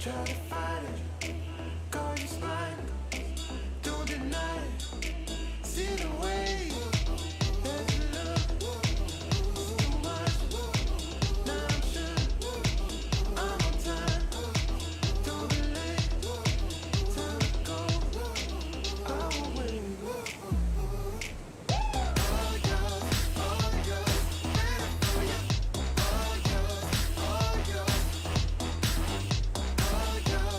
Try to fight it, call you smile, don't deny it. See the way that you look, it's too much. Now I'm sure I'm on time. Don't be late, time to go. I will wait. All yours, all yours, waiting for you. All yours, all yours, all yours.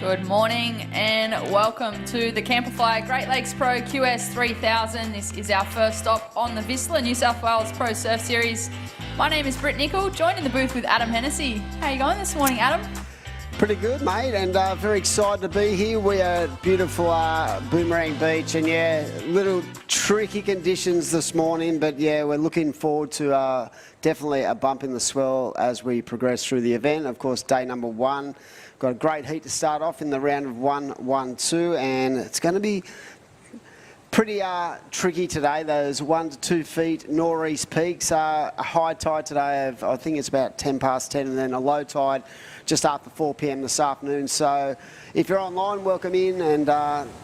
Good morning and welcome to the Camplify Great Lakes Pro QS 3000. This is our first stop on the VISSLA New South Wales Pro Surf Series. My name is Britt Nicol, joined in the booth with Adam Hennessy. How are you going this morning, Adam? Pretty good, mate, and very excited to be here. We are at beautiful Boomerang Beach, and little tricky conditions this morning, but we're looking forward to definitely a bump in the swell as we progress through the event. Of course, day number one, got a great heat to start off in the round of 1-1-2, and it's going to be pretty tricky today. Those 1 to 2 feet northeast peaks. A high tide today of, I think it's about 10 past 10, and then a low tide just after 4 p.m. this afternoon. So if you're online, welcome in and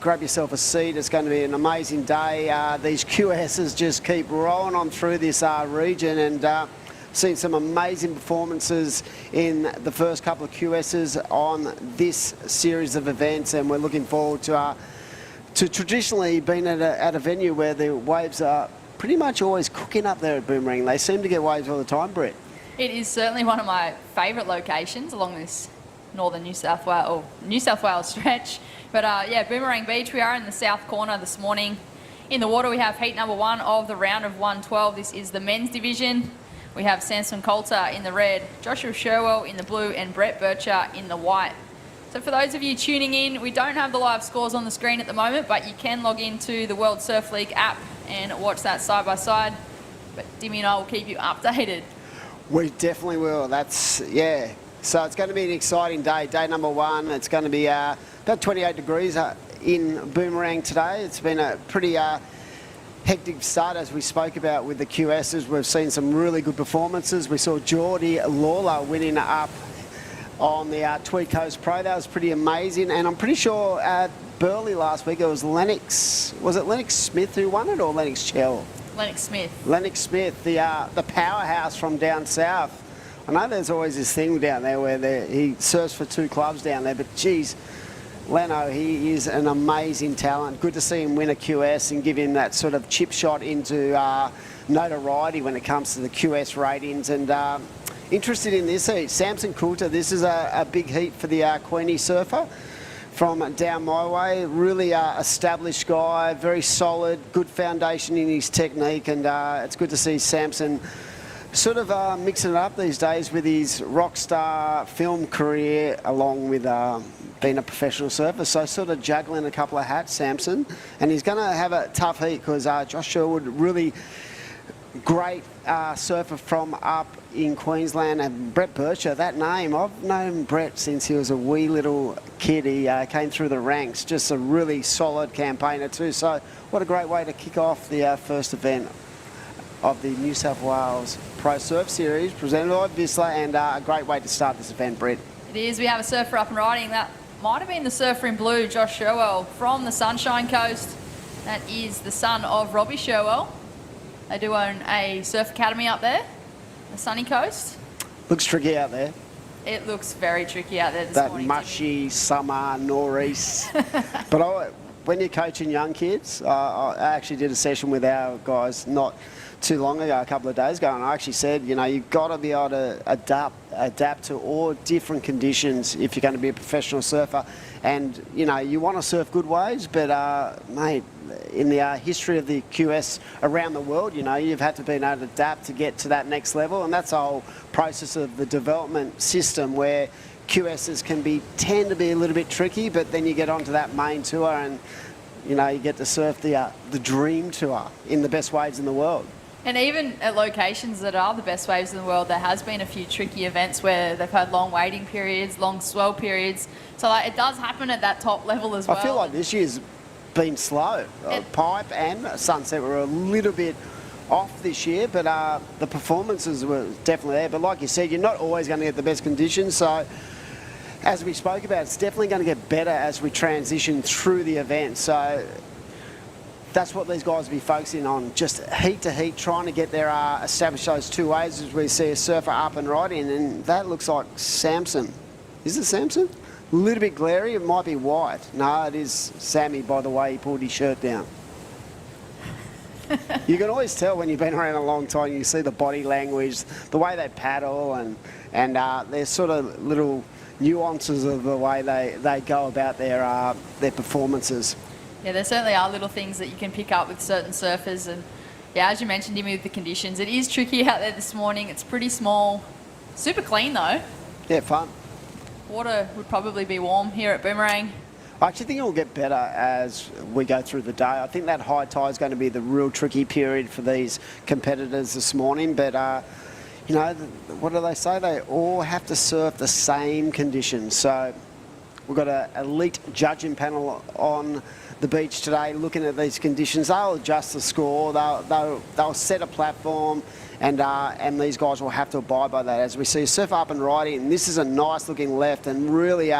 grab yourself a seat. It's going to be an amazing day. These QSs just keep rolling on through this region, and seen some amazing performances in the first couple of QSs on this series of events, and we're looking forward to traditionally being at a venue where the waves are pretty much always cooking up there at Boomerang. They seem to get waves all the time, Brett. It is certainly one of my favourite locations along this northern New South Wales stretch. But Boomerang Beach, we are in the south corner this morning. In the water we have heat number one of the round of 112. This is the men's division. We have Samson Coulter in the red, Joshua Sherwell in the blue, and Brett Bircher in the white. So for those of you tuning in, we don't have the live scores on the screen at the moment, but you can log into the World Surf League app and watch that side by side. But Dimmy and I will keep you updated. We definitely will. So it's going to be an exciting day. Day number one. It's going to be about 28 degrees in Boomerang today. It's been a pretty hectic start, as we spoke about with the QSs. We've seen some really good performances. We saw Geordie Lawler winning up on the Tweed Coast Pro. That was pretty amazing. And I'm pretty sure at Burleigh last week it was Lennox. Was it Lennox Smith who won it, or Lennox Chell? Lennox Smith. Lennox Smith, the powerhouse from down south. I know there's always this thing down there where he surfs for 2 clubs down there, but geez, Leno, he is an amazing talent. Good to see him win a QS and give him that sort of chip shot into notoriety when it comes to the QS ratings. And interested in this heat, Samson Coulter. This is a big heat for the Queenie surfer from down my way. Really established guy, very solid, good foundation in his technique, and it's good to see Samson sort of mixing it up these days with his rock star film career along with being a professional surfer. So sort of juggling a couple of hats, Samson, and he's going to have a tough heat because Josh Sherwood, really great surfer from up in Queensland, and Brett Bircher, that name, I've known Brett since he was a wee little kid. He came through the ranks, just a really solid campaigner too. So what a great way to kick off the first event of the New South Wales Pro Surf Series presented by VISSLA, and a great way to start this event, Brett. It is. We have a surfer up and riding. That might have been the surfer in blue, Josh Sherwell, from the Sunshine Coast. That is the son of Robbie Sherwell. They do own a surf academy up there, the sunny coast. Looks tricky out there. It looks very tricky out there this morning. That mushy summer nor'east. But when you're coaching young kids, I actually did a session with our guys not too long ago, a couple of days ago, and I actually said, you've got to be able to adapt to all different conditions if you're going to be a professional surfer. And, you want to surf good waves, but, mate, in the history of the QS around the world, you've had to be able to adapt to get to that next level, and that's the whole process of the development system where QSs tend to be a little bit tricky, but then you get onto that main tour and, you get to surf the dream tour in the best waves in the world. And even at locations that are the best waves in the world, there has been a few tricky events where they've had long waiting periods, long swell periods. So it does happen at that top level as well. I feel like this year's been slow. Pipe and Sunset were a little bit off this year, but the performances were definitely there. But like you said, you're not always going to get the best conditions. So as we spoke about, it's definitely going to get better as we transition through the event. So that's what these guys will be focusing on, just heat to heat, trying to get there, establish those 2 waves as we see a surfer up and riding, and that looks like Samson. Is it Samson? A little bit glary, it might be white. No, it is Sammy by the way he pulled his shirt down. You can always tell when you've been around a long time, you see the body language, the way they paddle, and their sort of little nuances of the way they go about their performances. Yeah, there certainly are little things that you can pick up with certain surfers. And yeah, as you mentioned, Jimmy, with the conditions, it is tricky out there this morning. It's pretty small. Super clean though. Yeah, fun. Water would probably be warm here at Boomerang. I actually think it will get better as we go through the day. I think that high tide is going to be the real tricky period for these competitors this morning. But, you know, what do they say? They all have to surf the same conditions. So we've got an elite judging panel on the beach today looking at these conditions. They'll adjust the score. They'll set a platform. And these guys will have to abide by that. As we see surf up and riding, and this is a nice looking left and really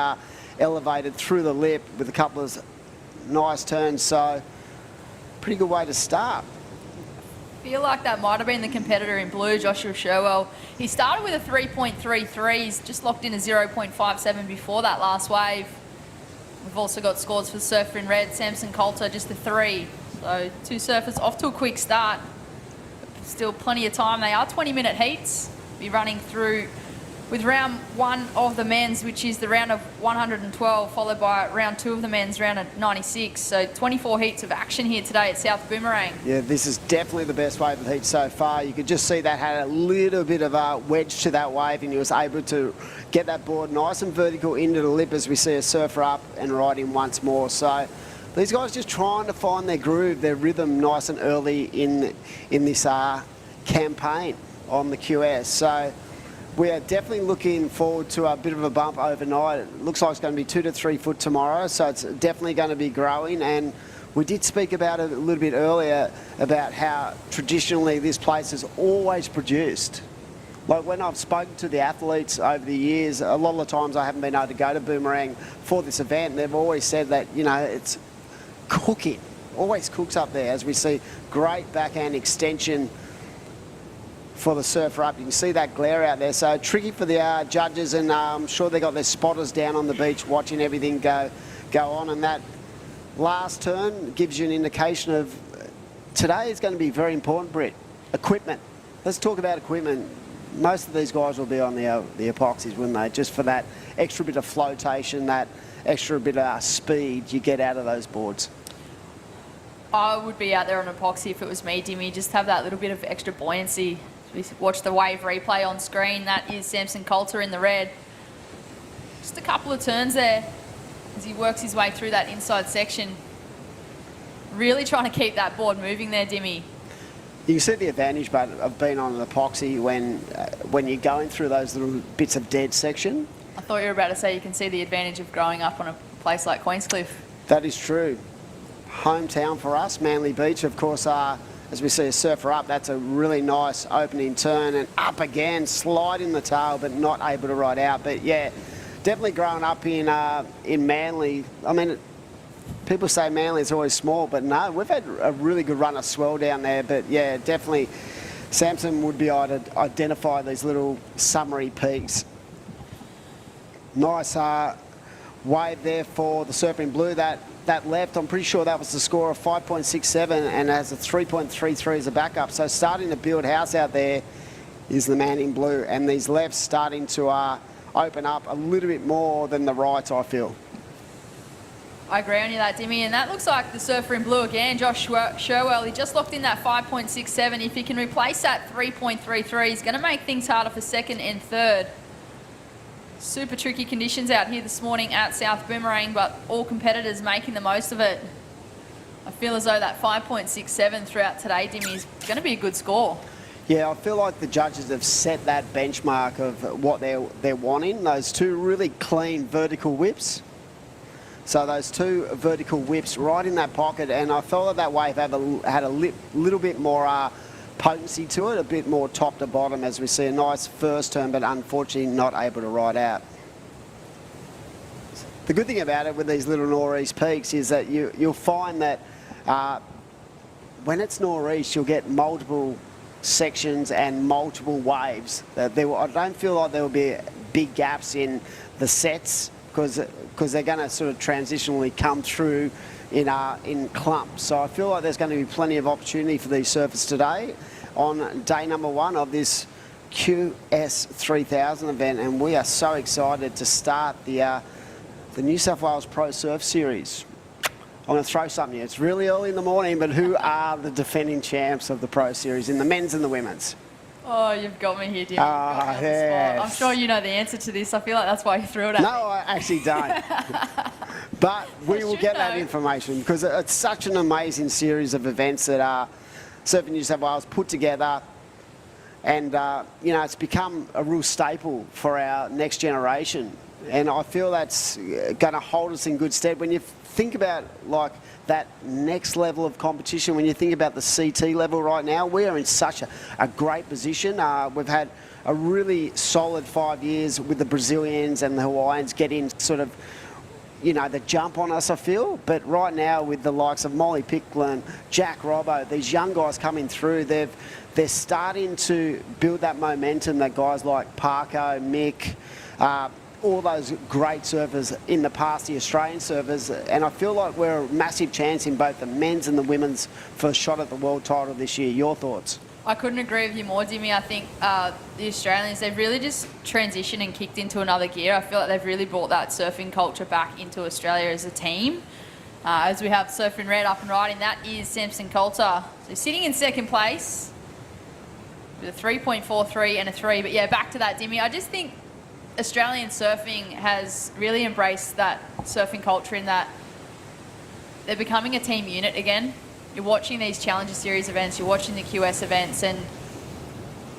elevated through the lip with a couple of nice turns. So pretty good way to start. Feel like that might have been the competitor in blue, Joshua Sherwell. He started with a 3.33. He's just locked in a 0.57 before that last wave. We've also got scores for the surfer in red, Samson Coulter, just a 3. So 2 surfers off to a quick start. Still plenty of time. They are 20-minute heats. Be running through with round 1 of the men's, which is the round of 112, followed by round 2 of the men's, round of 96. So 24 heats of action here today at South Boomerang. Yeah, this is definitely the best wave of the heat so far. You could just see that had a little bit of a wedge to that wave, and he was able to get that board nice and vertical into the lip as we see a surfer up and riding once more. So these guys just trying to find their groove, their rhythm nice and early in this campaign on the QS. So we are definitely looking forward to a bit of a bump overnight. It looks like it's going to be 2 to 3 foot tomorrow, so it's definitely going to be growing. And we did speak about it a little bit earlier about how traditionally this place has always produced. Like when I've spoken to the athletes over the years, a lot of the times I haven't been able to go to Boomerang for this event, they've always said that, you know, it's cooking. Always cooks up there, as we see great backhand extension for the surfer up. You can see that glare out there. So tricky for the judges, and I'm sure they got their spotters down on the beach watching everything go on. And that last turn gives you an indication of today is going to be very important, Britt. Equipment. Let's talk about equipment. Most of these guys will be on the epoxies, wouldn't they? Just for that extra bit of flotation, that extra bit of speed you get out of those boards. I would be out there on epoxy if it was me, Dimmy. Just have that little bit of extra buoyancy. We watch the wave replay on screen. That is Samson Coulter in the red. Just a couple of turns there as he works his way through that inside section. Really trying to keep that board moving there, Dimmy. You can see the advantage but of being on an epoxy when you're going through those little bits of dead section. I thought you were about to say you can see the advantage of growing up on a place like Queenscliff. That is true. Hometown for us, Manly Beach, of course, as we see a surfer up, that's a really nice opening turn, and up again, slide in the tail, but not able to ride out. But yeah, definitely growing up in Manly. I mean, people say Manly is always small, but no, we've had a really good run of swell down there. But yeah, definitely Samson would be able to identify these little summary peaks. Nice wave there for the surfer in blue. That left, I'm pretty sure that was the score of 5.67 and has a 3.33 as a backup. So starting to build house out there is the man in blue, and these lefts starting to open up a little bit more than the rights, I feel. I agree on you that, Dimmy, and that looks like the surfer in blue again, Josh Sherwell. He just locked in that 5.67. If he can replace that 3.33, he's going to make things harder for second and third. Super tricky conditions out here this morning at South Boomerang, but all competitors making the most of it. I feel as though that 5.67 throughout today, Dimmy, is going to be a good score. Yeah, I feel like the judges have set that benchmark of what they're wanting. Those 2 really clean vertical whips. So those 2 vertical whips right in that pocket, and I felt that wave had a little bit more potency to it, a bit more top to bottom, as we see a nice first turn, but unfortunately not able to ride out. The good thing about it with these little nor'east peaks is that you'll find that when it's nor'east, you'll get multiple sections and multiple waves. I don't feel like there will be big gaps in the sets because they're going to sort of transitionally come through in clumps. So I feel like there's going to be plenty of opportunity for these surfers today on day number 1 of this QS 3000 event, and we are so excited to start the New South Wales Pro Surf Series. I'm going to throw something here. It's really early in the morning, but who are the defending champs of the Pro Series in the men's and the women's? Oh, you've got me here, dear. Yes. I'm sure you know the answer to this. I feel like that's why you threw it at me. No, I actually don't. But we will get that information because it's such an amazing series of events that Surfing New South Wales put together. And, you know, it's become a real staple for our next generation. And I feel that's going to hold us in good stead. When you think about, like, that next level of competition, when you think about the CT level right now, we are in such a great position. We've had a really solid 5 years with the Brazilians and the Hawaiians getting sort of, you know, the jump on us, I feel. But right now with the likes of Molly Picklin, Jack Robbo, these young guys coming through, they're starting to build that momentum that guys like Parko, Mick, all those great surfers in the past, the Australian surfers, and I feel like we're a massive chance in both the men's and the women's for a shot at the world title this year. Your thoughts? I couldn't agree with you more, Jimmy. I think the Australians, they've really just transitioned and kicked into another gear. I feel like they've really brought that surfing culture back into Australia as a team. As we have Surfing Red up and riding, that is Samson Coulter. So sitting in second place with a 3.43 and a 3. But yeah, back to that, Jimmy. I just think Australian surfing has really embraced that surfing culture in that they're becoming a team unit again. You're watching these Challenger Series events, you're watching the QS events, and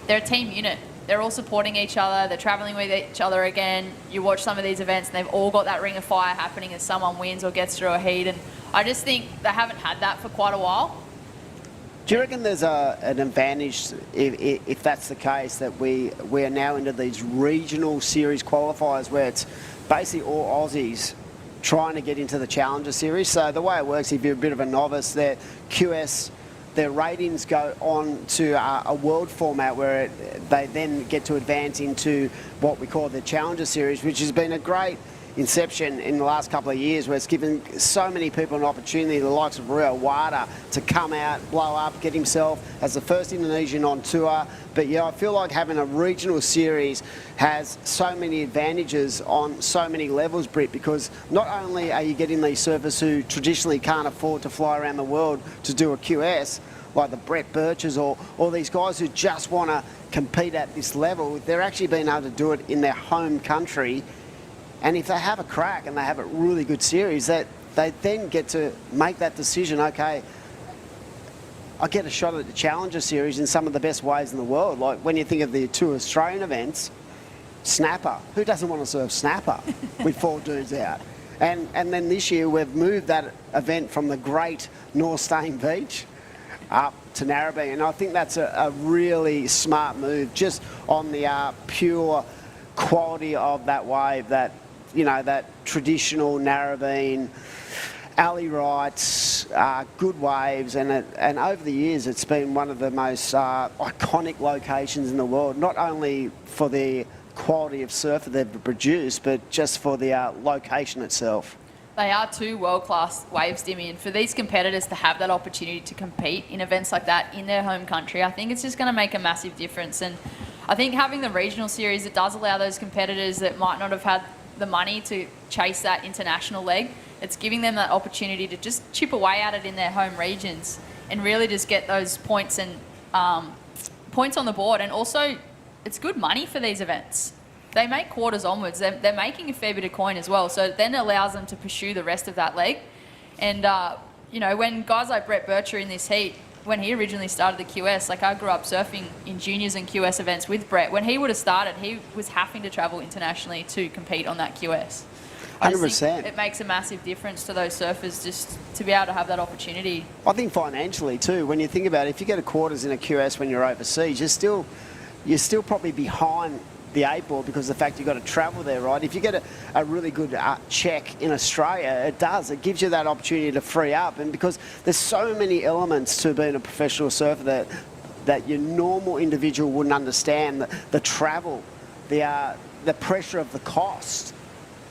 they're a team unit. They're all supporting each other, they're travelling with each other again. You watch some of these events and they've all got that ring of fire happening as someone wins or gets through a heat, and I just think they haven't had that for quite a while. Do you reckon there's an advantage, if that's the case, that we are now into these regional series qualifiers where it's basically all Aussies trying to get into the Challenger Series? So the way it works, if you're a bit of a novice, their QS, their ratings go on to a world format where they then get to advance into what we call the Challenger Series, which has been a great inception in the last couple of years, where it's given so many people an opportunity, the likes of Rio Wada, to come out, blow up, get himself as the first Indonesian on tour. But yeah, I feel like having a regional series has so many advantages on so many levels, Britt, because not only are you getting these surfers who traditionally can't afford to fly around the world to do a QS, like the Brett Birches or these guys who just want to compete at this level, they're actually being able to do it in their home country. And if they have a crack and they have a really good series, that they then get to make that decision, okay, I get a shot at the Challenger Series in some of the best waves in the world. Like when you think of the two Australian events, Snapper. Who doesn't want to surf Snapper with 4 dudes out? And then this year we've moved that event from the great North Stain Beach up to Narrabeen. And I think that's a really smart move, just on the pure quality of that wave, that, you know, that traditional Narrabeen, alley rights, good waves, and over the years it's been one of the most iconic locations in the world, not only for the quality of surfer they've produced, but just for the location itself. They are two world-class waves, Dimmy, and for these competitors to have that opportunity to compete in events like that in their home country, I think it's just going to make a massive difference. And I think having the regional series, it does allow those competitors that might not have had the money to chase that international leg, it's giving them that opportunity to just chip away at it in their home regions and really just get those points and points on the board. And also, it's good money for these events. They make quarters onwards. They're making a fair bit of coin as well. So it then allows them to pursue the rest of that leg. And, you know, when guys like Brett Bircher in this heat, when he originally started the QS, like I grew up surfing in juniors and QS events with Brett. When he would have started, he was having to travel internationally to compete on that QS. 100%. It makes a massive difference to those surfers just to be able to have that opportunity. I think financially too, when you think about it, if you get a quarters in a QS when you're overseas, you're still probably behind the 8 ball because of the fact you've got to travel there, right? If you get a really good check in Australia, it gives you that opportunity to free up. And because there's so many elements to being a professional surfer that your normal individual wouldn't understand, the travel, the pressure of the cost.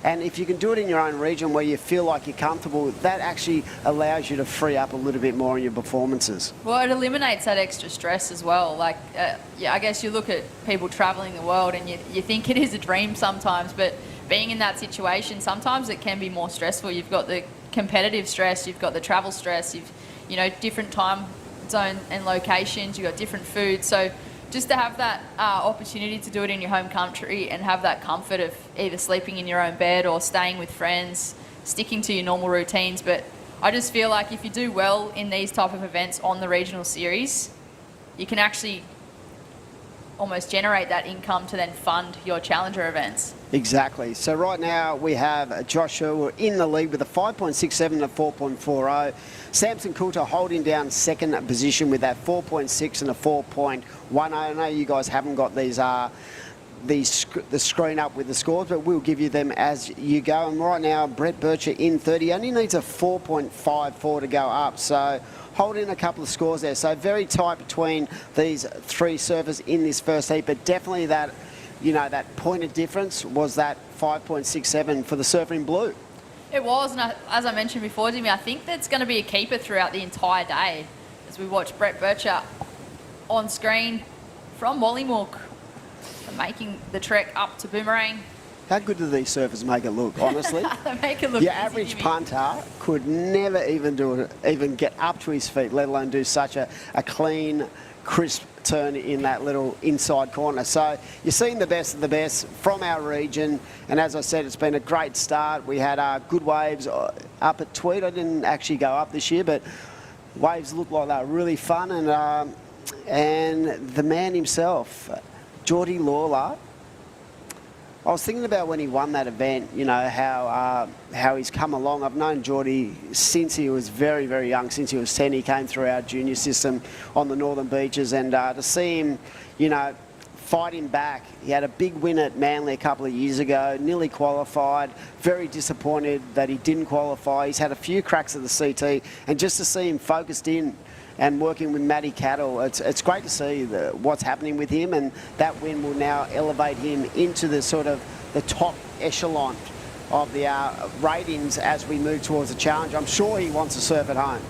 And if you can do it in your own region where you feel like you're comfortable, that actually allows you to free up a little bit more in your performances. Well, it eliminates that extra stress as well. Like, I guess you look at people traveling the world and you think it is a dream sometimes, but being in that situation, sometimes it can be more stressful. You've got the competitive stress, you've got the travel stress, different time zone and locations, you've got different food. So just to have that opportunity to do it in your home country and have that comfort of either sleeping in your own bed or staying with friends, sticking to your normal routines. But I just feel like if you do well in these type of events on the regional series, you can actually almost generate that income to then fund your challenger events. Exactly. So right now we have Josh Sherwood in the lead with a 5.67 and a 4.40. Samson Coulter holding down second position with that 4.6 and a 4.10. I know you guys haven't got the screen up with the scores, but we'll give you them as you go. And right now, Brett Bircher in 30 only needs a 4.54 to go up. So holding a couple of scores there. So very tight between these three surfers in this first heat, but definitely that, that point of difference was that 5.67 for the surfer in blue. It was, and as I mentioned before, Jimmy, I think that's going to be a keeper throughout the entire day as we watch Brett Bircher on screen from Mollymook, making the trek up to Boomerang. How good do these surfers make it look, honestly? They make it look Your easy, average Jimmy. punter could never even get up to his feet, let alone do such a clean, crisp turn in that little inside corner. So you're seeing the best of the best from our region, and as I said, it's been a great start. We had good waves up at Tweed. I didn't actually go up this year, but waves looked like they were really fun, and the man himself, Geordie Lawler, I was thinking about when he won that event, how he's come along. I've known Geordie since he was very, very young, since he was 10. He came through our junior system on the Northern Beaches, and to see him, fighting back. He had a big win at Manly a couple of years ago, nearly qualified, very disappointed that he didn't qualify. He's had a few cracks at the CT, and just to see him focused in and working with Matty Cattle, it's great to see what's happening with him, and that win will now elevate him into the sort of the top echelon of the ratings as we move towards the challenge. I'm sure he wants to surf at home.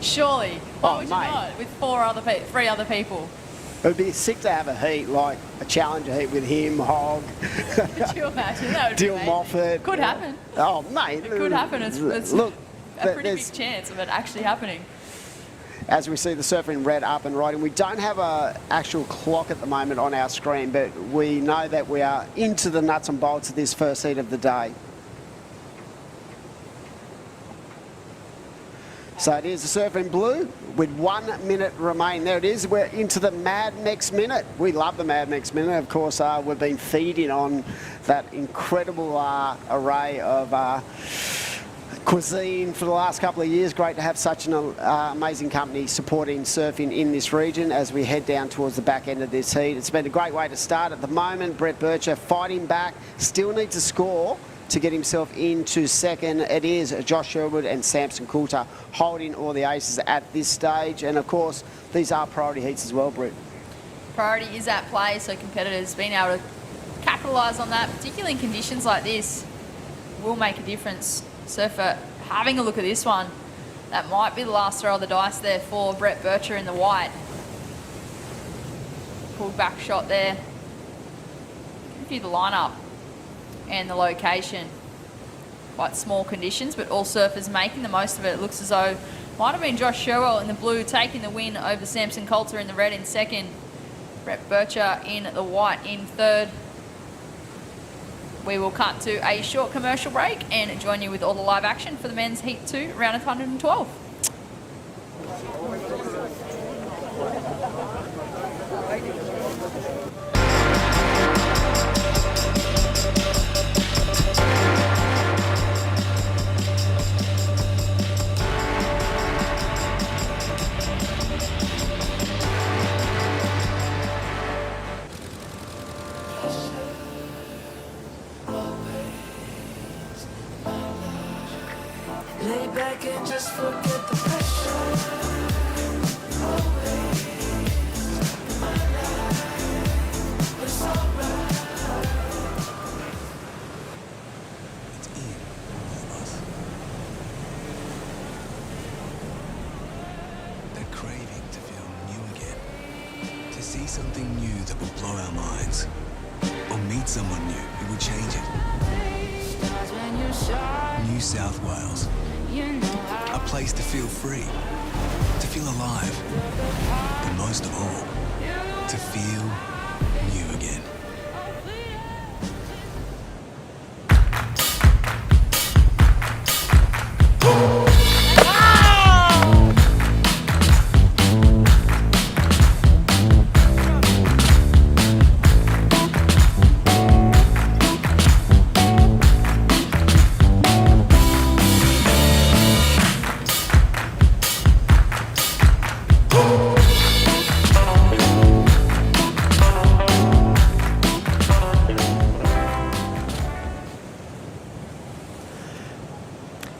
Surely. Why would you mate. not? With three other people. It would be sick to have a heat, like a challenger heat with him, Hogg, Could you imagine? That would be Dill amazing. Moffat. Could happen. Oh, mate. It could happen. It's look, a pretty there's- big chance of it actually happening. as we see the surfer in red up and riding. We don't have an actual clock at the moment on our screen, but we know that we are into the nuts and bolts of this first heat of the day. So it is the surfer in blue with 1 minute remaining. There it is. We're into the Mad Next Minute. We love the Mad Next Minute. Of course, we've been feeding on that incredible array of cuisine for the last couple of years. Great to have such an amazing company supporting surfing in this region as we head down towards the back end of this heat. It's been a great way to start at the moment. Brett Bircher fighting back, still needs to score to get himself into second. It is Josh Sherwood and Samson Coulter holding all the aces at this stage. And of course, these are priority heats as well, Brett. Priority is at play, so competitors being able to capitalise on that, particularly in conditions like this, will make a difference. Surfer having a look at this one. That might be the last throw of the dice there for Brett Bircher in the white. Pulled back shot there. Give you the lineup and the location. Quite small conditions, but all surfers making the most of it. It looks as though might have been Josh Sherwell in the blue taking the win over Samson Coulter in the red in second. Brett Bircher in the white in third. We will cut to a short commercial break and join you with all the live action for the men's Heat 2, round of 112. Lay back and just forget the pressure. Always my life, it's alright. blow our minds, or meet someone new who will change it. New South Wales, a place to feel free, to feel alive, and most of all, to feel new again.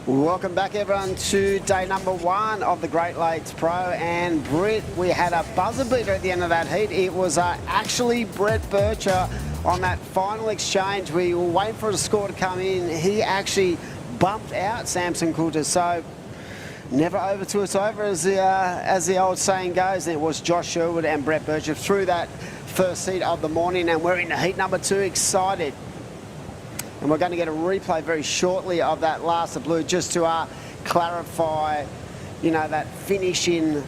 Welcome back, everyone, to day number 1 of the Great Lakes Pro. And Britt, we had a buzzer beater at the end of that heat. It was actually Brett Bircher on that final exchange. We were waiting for the score to come in. He actually bumped out Samson Coulter. So never over till it's over, as the old saying goes. And it was Josh Sherwood and Brett Bircher through that first heat of the morning. And we're in heat number 2, excited. And we're going to get a replay very shortly of that last of blue, just to clarify, you know, that finishing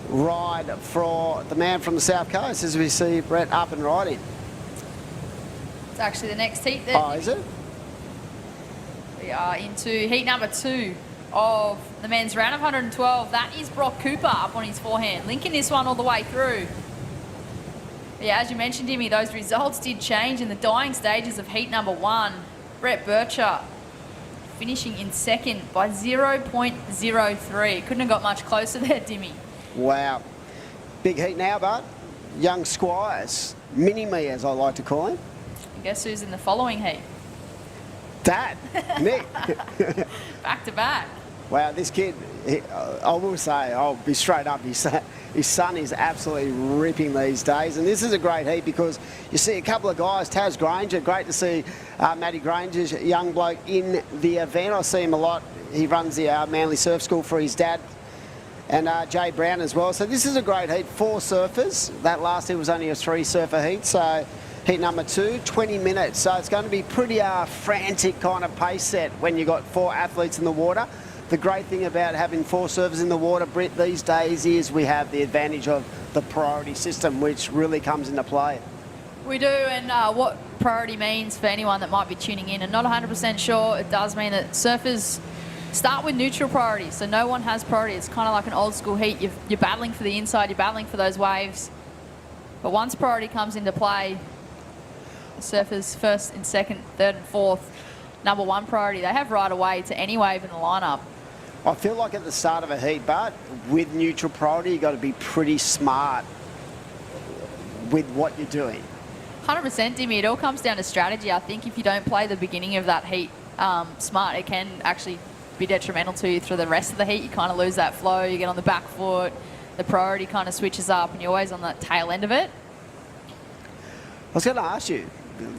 ride for the man from the South Coast, as we see Brett up and riding. It's actually the next heat there. Oh, is it? We are into heat number 2 of the men's round of 112. That is Brock Cooper up on his forehand, linking this one all the way through. Yeah, as you mentioned, Dimmy, those results did change in the dying stages of heat number 1. Brett Bircher finishing in second by 0.03. Couldn't have got much closer there, Dimmy. Wow. Big heat now, bud. Young Squires. Mini-me, as I like to call him. And guess who's in the following heat? Dad. Nick. Back to back. Wow, this kid, I will say, I'll be straight up, his son is absolutely ripping these days. And this is a great heat because you see a couple of guys, Taz Granger, great to see Matty Granger's young bloke in the event. I see him a lot. He runs the Manly Surf School for his dad, and Jay Brown as well. So this is a great heat. 4 surfers. That last heat was only a 3 surfer heat. So heat number 2, 20 minutes. So it's going to be pretty frantic kind of pace set when you've got 4 athletes in the water. The great thing about having 4 surfers in the water, Britt, these days is we have the advantage of the priority system, which really comes into play. We do, and what priority means for anyone that might be tuning in and not 100% sure, it does mean that surfers start with neutral priority, so no one has priority. It's kind of like an old school heat. You're battling for the inside, you're battling for those waves. But once priority comes into play, the surfers first and second, third and fourth, number 1 priority, they have right away to any wave in the lineup. I feel like at the start of a heat, but with neutral priority, you've got to be pretty smart with what you're doing. 100%, Dimmy. It all comes down to strategy. I think if you don't play the beginning of that heat smart, it can actually be detrimental to you through the rest of the heat. You kind of lose that flow, you get on the back foot, the priority kind of switches up, and you're always on that tail end of it. I was going to ask you,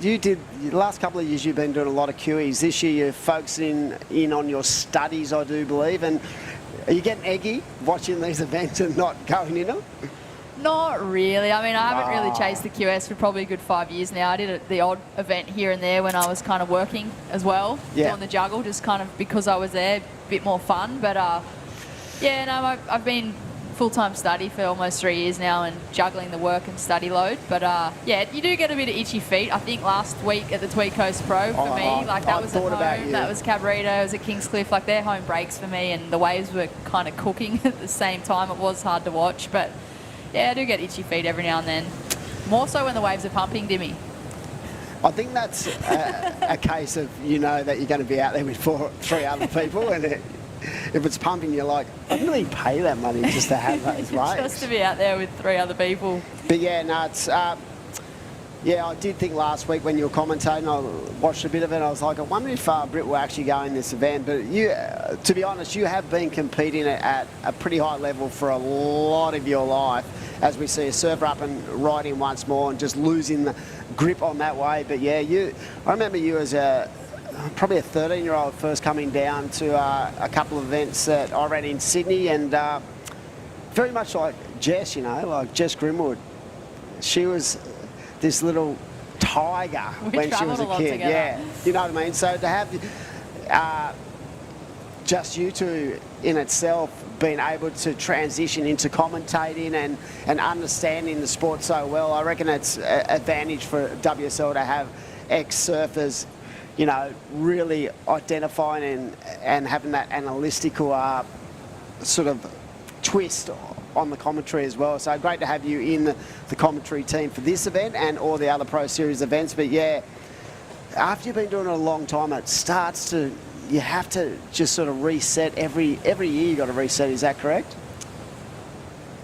the last couple of years you've been doing a lot of QEs. This year you're focusing in on your studies, I do believe. And are you getting eggy watching these events and not going in them? Not really. I mean, I haven't really chased the QS for probably a good 5 years now. I did the odd event here and there when I was kind of working as well, doing the juggle, just kind of because I was there, a bit more fun. But yeah, no, I've been full-time study for almost 3 years now and juggling the work and study load. But yeah, you do get a bit of itchy feet. I think last week at the Tweed Coast Pro for me, like that was at home, that was Cabrita, it was at Kingscliff, like they're home breaks for me, and the waves were kind of cooking at the same time. It was hard to watch, but yeah, I do get itchy feet every now and then. More so when the waves are pumping, Dimmy. I think that's a case of, you know, that you're going to be out there with 3 other people, and if it's pumping, you're like, I'd really pay that money just to have those waves. Just to be out there with 3 other people. But yeah, no, it's, yeah, I did think last week when you were commentating, I watched a bit of it, and I was like, I wonder if Britt will actually go in this event. But you, to be honest, you have been competing at a pretty high level for a lot of your life, as we see a surfer up and riding once more and just losing the grip on that wave. But yeah, I remember you as probably a 13-year-old first coming down to a couple of events that I ran in Sydney, and very much like Jess, you know, like Jess Grimwood. she was this little tiger when she was travelled a a lot kid. together. Yeah, you know what I mean? So to have just you two in itself being able to transition into commentating and understanding the sport so well, I reckon it's an advantage for WSL to have ex-surfers, you know, really identifying and having that analytical sort of twist on the commentary as well. So great to have you in the commentary team for this event and all the other Pro Series events. But yeah, after you've been doing it a long time, it starts to, you have to just sort of reset every year. You got to reset. Is that correct?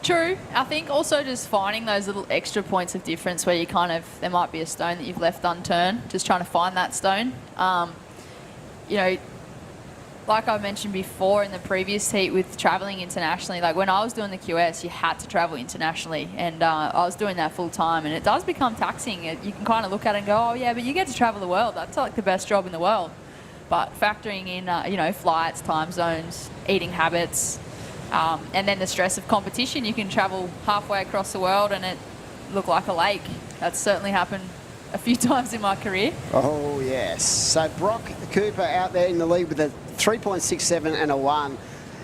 True. I think also just finding those little extra points of difference where you kind of, there might be a stone that you've left unturned, just trying to find that stone. You know, like I mentioned before in the previous heat with travelling internationally, like when I was doing the QS, you had to travel internationally, and I was doing that full time, and it does become taxing. You can kind of look at it and go, oh yeah, but you get to travel the world. That's like the best job in the world. But factoring in, you know, flights, time zones, eating habits, and then the stress of competition, you can travel halfway across the world and it look like a lake. That's certainly happened a few times in my career. Oh yes. So Brock Cooper out there in the lead with a 3.67 and a 1,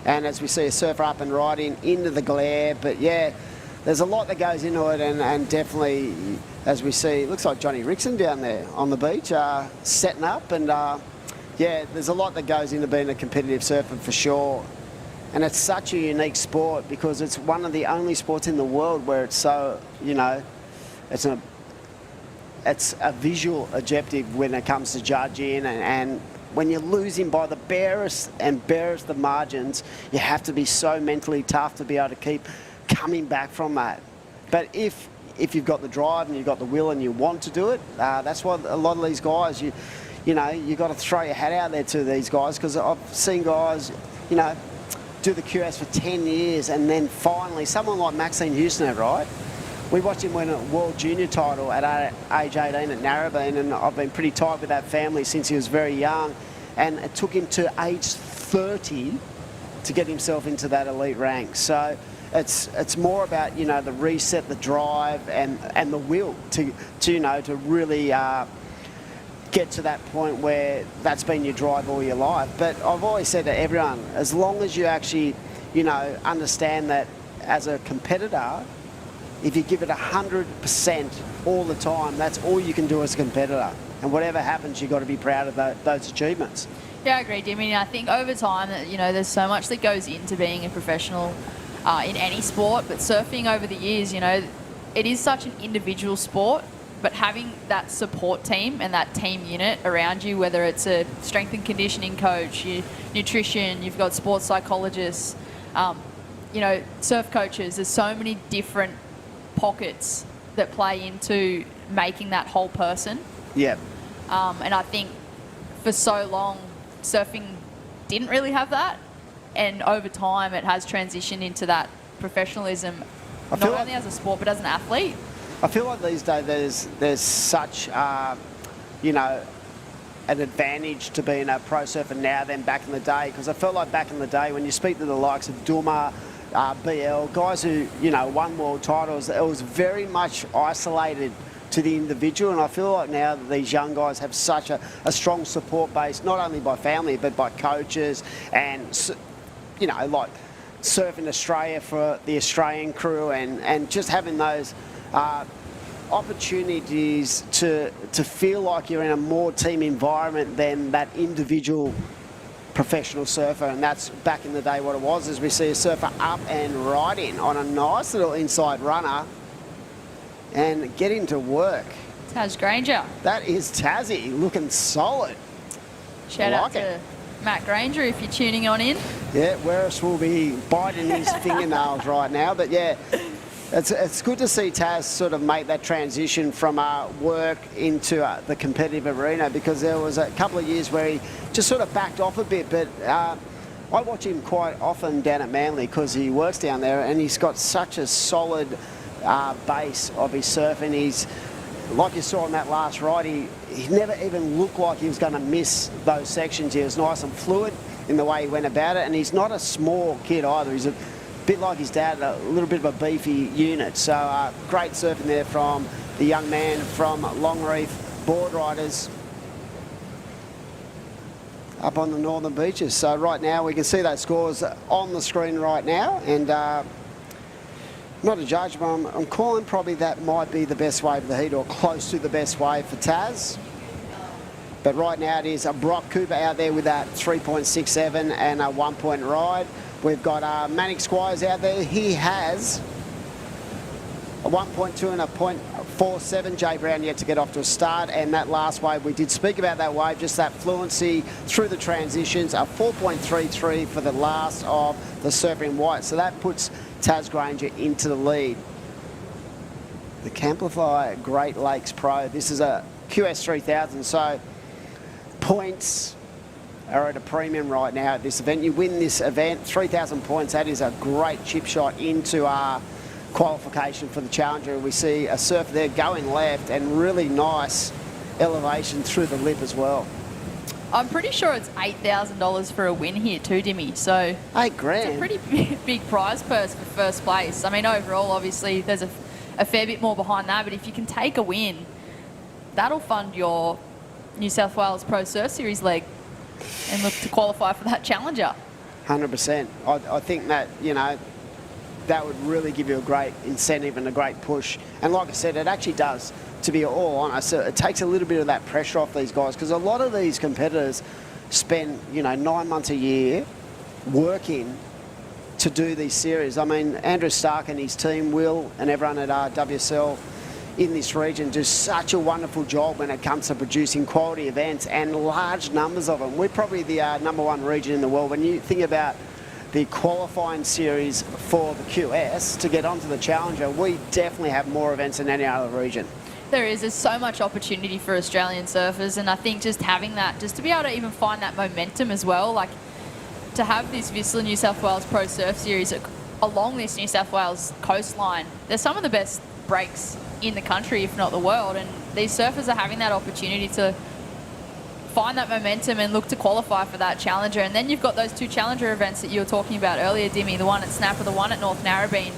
and as we see a surfer up and riding into the glare. But yeah, there's a lot that goes into it, and definitely, as we see, it looks like Johnny Rickson down there on the beach setting up, and yeah, there's a lot that goes into being a competitive surfer for sure. And it's such a unique sport because it's one of the only sports in the world where it's so, you know, it's a visual objective when it comes to judging, and when you're losing by the barest of margins, you have to be so mentally tough to be able to keep coming back from that. But if you've got the drive and you've got the will and you want to do it, that's why a lot of these guys, you know, you've got to throw your hat out there to these guys, because I've seen guys, you know, do the QS for 10 years and then finally, someone like Maxine Houston, right? We watched him win a World Junior title at age 18 at Narrabeen, and I've been pretty tight with that family since he was very young, and it took him to age 30 to get himself into that elite rank. So it's more about, you know, the reset, the drive, and the will to you know, to really get to that point where that's been your drive all your life. But I've always said to everyone, as long as you actually, you know, understand that as a competitor, if you give it 100% all the time, that's all you can do as a competitor. And whatever happens, you've got to be proud of those achievements. Yeah, I agree, Jimmy. I think over time, you know, there's so much that goes into being a professional in any sport, but surfing over the years, you know, it is such an individual sport, but having that support team and that team unit around you, whether it's a strength and conditioning coach, your nutrition, you've got sports psychologists, you know, surf coaches, there's so many different pockets that play into making that whole person. Yeah. And I think for so long, surfing didn't really have that. And over time, it has transitioned into that professionalism, not only as a sport, but as an athlete. I feel like these days there's such, you know, an advantage to being a pro surfer now than back in the day. Because I felt like back in the day, when you speak to the likes of Duma, BL, guys who, you know, won world titles, it was very much isolated to the individual, and I feel like now that these young guys have such a strong support base, not only by family but by coaches, and, you know, like Surfing Australia for the Australian crew, and just having those opportunities to feel like you're in a more team environment than that individual professional surfer. And that's back in the day what it was, as we see a surfer up and riding on a nice little inside runner and getting to work. Taz Granger. That is Tazzy, looking solid. Shout out to Matt Granger if you're tuning on in. Yeah, Werris will be biting his fingernails right now. But yeah, it's good to see Taz sort of make that transition from work into the competitive arena, because there was a couple of years where he just sort of backed off a bit. But I watch him quite often down at Manly because he works down there, and he's got such a solid base of his surfing. He's, like you saw on that last ride, he never even looked like he was going to miss those sections. He was nice and fluid in the way he went about it, and he's not a small kid either. He's bit like his dad, a little bit of a beefy unit. So great surfing there from the young man from Longreef Board Riders up on the northern beaches. So right now we can see those scores on the screen right now, and not a judge, but I'm calling probably that might be the best wave of the heat, or close to the best wave for Taz. But right now it is a Brock Cooper out there with that 3.67 and a 1 point ride. We've got Manic Squires out there. He has a 1.2 and a 0.47. Jay Brown yet to get off to a start. And that last wave, we did speak about that wave, just that fluency through the transitions, a 4.33 for the last of the surfing white. So that puts Taz Granger into the lead. The Camplify Great Lakes Pro. This is a QS 3000, so points are at a premium right now at this event. You win this event, 3,000 points. That is a great chip shot into our qualification for the Challenger. We see a surfer there going left and really nice elevation through the lip as well. I'm pretty sure it's $8,000 for a win here too, Dimmy. So $8 grand. It's a pretty big prize purse for first place. I mean, overall, obviously, there's a fair bit more behind that. But if you can take a win, that'll fund your New South Wales Pro Surf Series leg and look to qualify for that Challenger. 100%. I think that, you know, that would really give you a great incentive and a great push. And like I said, it actually does, to be all honest. It takes a little bit of that pressure off these guys, because a lot of these competitors spend, you know, 9 months a year working to do these series. I mean, Andrew Stark and his team, Will, and everyone at WSL in this region do such a wonderful job when it comes to producing quality events, and large numbers of them. We're probably the #1 region in the world. When you think about the qualifying series for the QS to get onto the Challenger, we definitely have more events than any other region. There's so much opportunity for Australian surfers, and I think just having that, just to be able to even find that momentum as well, like to have this VISSLA New South Wales Pro Surf Series along this New South Wales coastline, there's some of the best breaks in the country, if not the world, and these surfers are having that opportunity to find that momentum and look to qualify for that Challenger. And then you've got those two Challenger events that you were talking about earlier, Dimmy, the one at Snapper, the one at North Narrabeen.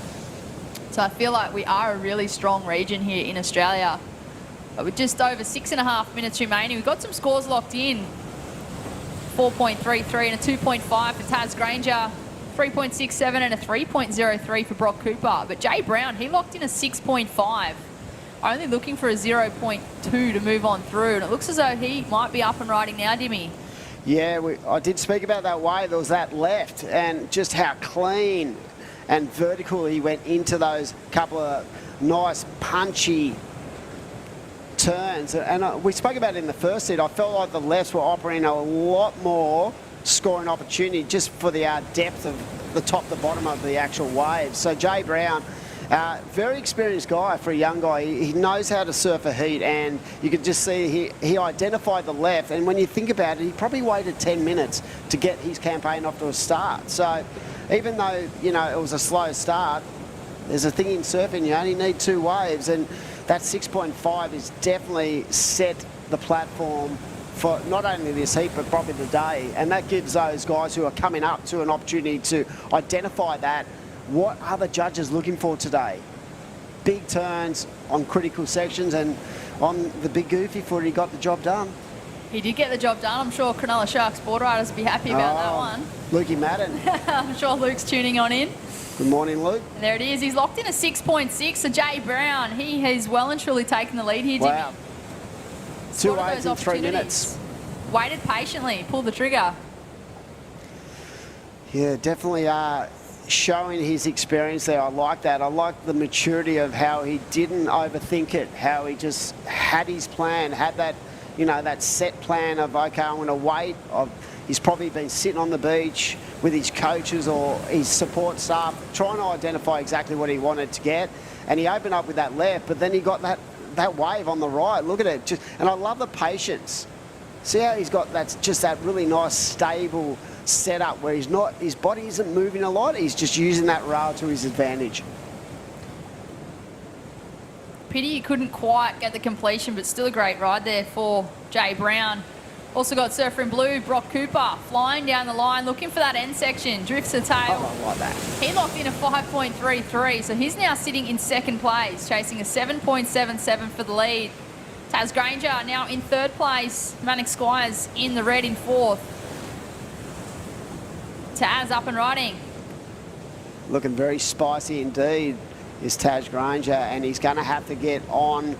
So I feel like we are a really strong region here in Australia. But with just over 6.5 minutes remaining, we've got some scores locked in. 4.33 and a 2.5 for Taz Granger, 3.67 and a 3.03 for Brock Cooper. But Jay Brown, he locked in a 6.5. Only looking for a 0.2 to move on through. And it looks as though he might be up and riding now, Dimmy. Yeah, I did speak about that wave. There was that left, and just how clean and vertical he went into those couple of nice punchy turns. And we spoke about it in the first set. I felt like the lefts were operating a lot more scoring opportunity just for the depth of the top to bottom of the actual wave. So Jay Brown, very experienced guy for a young guy. He knows how to surf a heat, and you could just see he identified the left. And when you think about it, he probably waited 10 minutes to get his campaign off to a start. So even though, you know, it was a slow start, there's a thing in surfing, you only need 2 waves, and that 6.5 is definitely set the platform for not only this heat, but probably the day. And that gives those guys who are coming up to an opportunity to identify that. What are the judges looking for today? Big turns on critical sections, and on the big goofy foot, he got the job done. He did get the job done. I'm sure Cronulla Sharks board riders will be happy about that one. Lukey Madden. I'm sure Luke's tuning on in. Good morning, Luke. And there it is. He's locked in a 6.6. So Jay Brown, he has well and truly taken the lead here. Wow. Jimmy. 2 waves in 3 minutes. Waited patiently, pulled the trigger. Yeah, definitely showing his experience there. I like that. I like the maturity of how he didn't overthink it, how he just had his plan, had that, you know, that set plan of, okay, I'm going to wait. He's probably been sitting on the beach with his coaches or his support staff, trying to identify exactly what he wanted to get. And he opened up with that left, but then he got that wave on the right. Look at it. And I love the patience. See how he's got that really nice, stable setup where his body isn't moving a lot. He's just using that rail to his advantage. Pity he couldn't quite get the completion, but still a great ride there for Jay Brown. Also got surfer in blue, Brock Cooper, flying down the line, looking for that end section, drifts the tail. Oh, I like that. He locked in a 5.33, so he's now sitting in second place, chasing a 7.77 for the lead. Taz Granger now in third place, Manic Squires in the red in fourth. Taz up and riding. Looking very spicy indeed is Taz Granger, and he's going to have to get on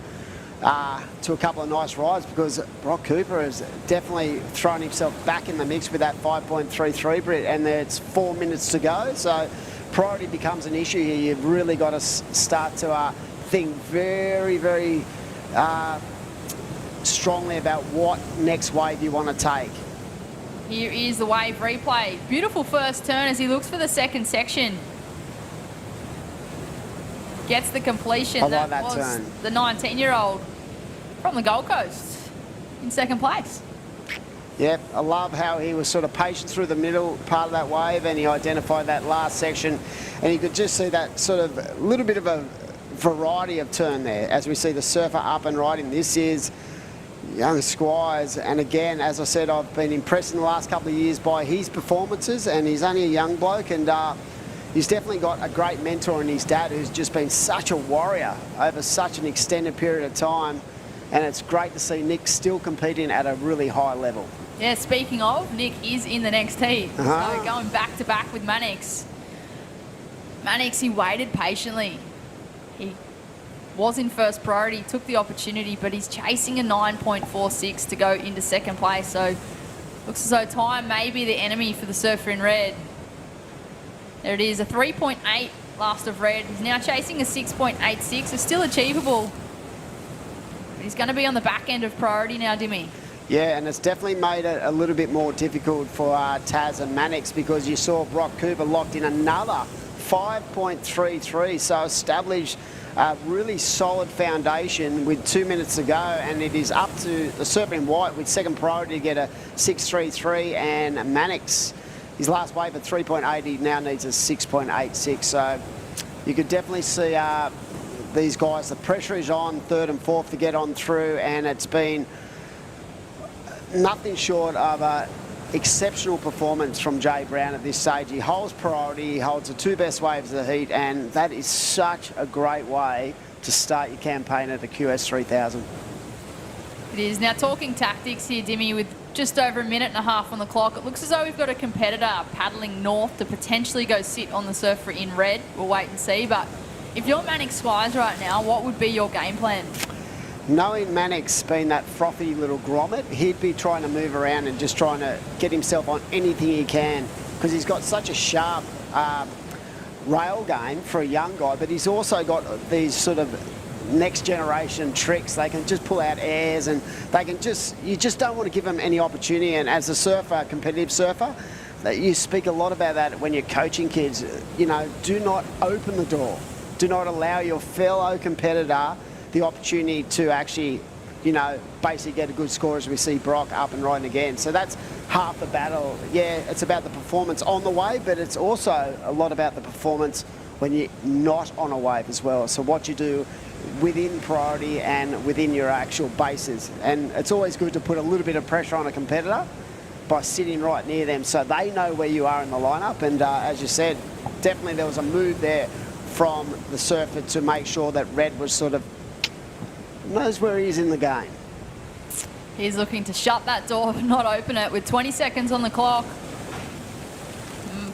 to a couple of nice rides, because Brock Cooper has definitely thrown himself back in the mix with that 5.33 Brit, and it's 4 minutes to go. So priority becomes an issue here. You've really got to start to think very, very strongly about what next wave you want to take. Here is the wave replay. Beautiful first turn as he looks for the second section. Gets the completion. I like that was turn. The 19-year-old from the Gold Coast in second place. Yep, I love how he was sort of patient through the middle part of that wave, and he identified that last section, and you could just see that sort of little bit of a variety of turn there as we see the surfer up and riding. This is young Squires, and again, as I said, I've been impressed in the last couple of years by his performances, and he's only a young bloke, and he's definitely got a great mentor in his dad, who's just been such a warrior over such an extended period of time, and it's great to see Nick still competing at a really high level. Yeah, speaking of, Nick is in the next heat. So going back to back with Mannix. Mannix, he waited patiently. He was in first priority, took the opportunity, but he's chasing a 9.46 to go into second place. So looks as though time may be the enemy for the surfer in red. There it is, a 3.8 last of red. He's now chasing a 6.86, so still achievable. But he's going to be on the back end of priority now, Dimmy. Yeah, and it's definitely made it a little bit more difficult for Taz and Mannix, because you saw Brock Cooper locked in another 5.33, so established a really solid foundation with 2 minutes to go, and it is up to the surfer in white with second priority to get a 6.33, and Mannix, his last wave at 3.8, he now needs a 6.86. So you could definitely see these guys, the pressure is on third and fourth to get on through, and it's been nothing short of an exceptional performance from Jay Brown at this stage. He holds priority, he holds the two best waves of the heat, and that is such a great way to start your campaign at the QS 3000. It is. Now talking tactics here, Dimmy, with just over a minute and a half on the clock. It looks as though we've got a competitor paddling north to potentially go sit on the surfer in red. We'll wait and see. But if you're Manic Squires right now, what would be your game plan? Knowing Mannix being that frothy little grommet, he'd be trying to move around and just trying to get himself on anything he can, because he's got such a sharp rail game for a young guy, but he's also got these sort of next generation tricks. They can just pull out airs, and they can just, you just don't want to give them any opportunity. And as a surfer, competitive surfer, you speak a lot about that when you're coaching kids. You know, do not open the door. Do not allow your fellow competitor the opportunity to actually, you know, basically get a good score, as we see Brock up and riding again. So that's half the battle. Yeah, it's about the performance on the wave, but it's also a lot about the performance when you're not on a wave as well. So what you do within priority and within your actual bases. And it's always good to put a little bit of pressure on a competitor by sitting right near them so they know where you are in the lineup. And as you said, definitely there was a move there from the surfer to make sure that Red was sort of knows where he is in the game. He's looking to shut that door, not open it, with 20 seconds on the clock.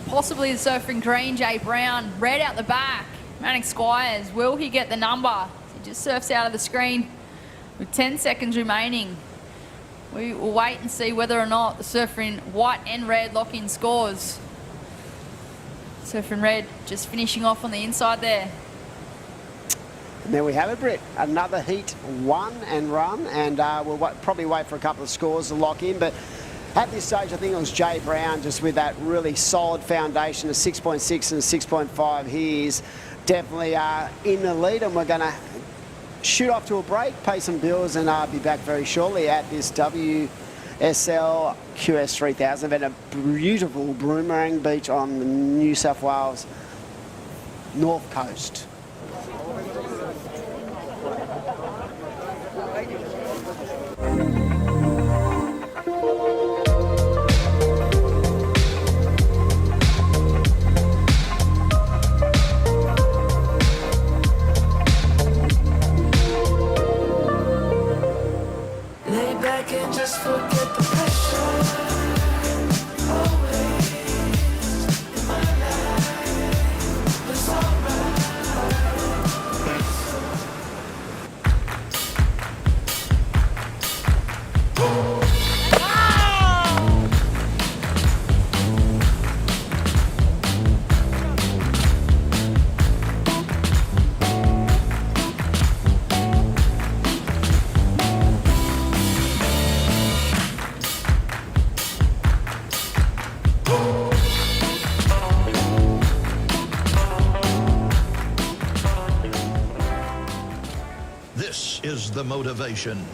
Possibly the surfer in green, Jay Brown. Red out the back. Manic Squires, will he get the number? He just surfs out of the screen with 10 seconds remaining. We will wait and see whether or not the surfer in white and red lock in scores. Surfer in red just finishing off on the inside there. And there we have it, Britt. Another heat won and run, and we'll probably wait for a couple of scores to lock in. But at this stage, I think it was Jay Brown just with that really solid foundation, a 6.6 and a 6.5. He is definitely in the lead, and we're going to shoot off to a break, pay some bills, and be back very shortly at this WSL QS 3000 at a beautiful Boomerang Beach on the New South Wales North Coast. Just forget the pressure. Always in my life. It's alright. This is the motivation.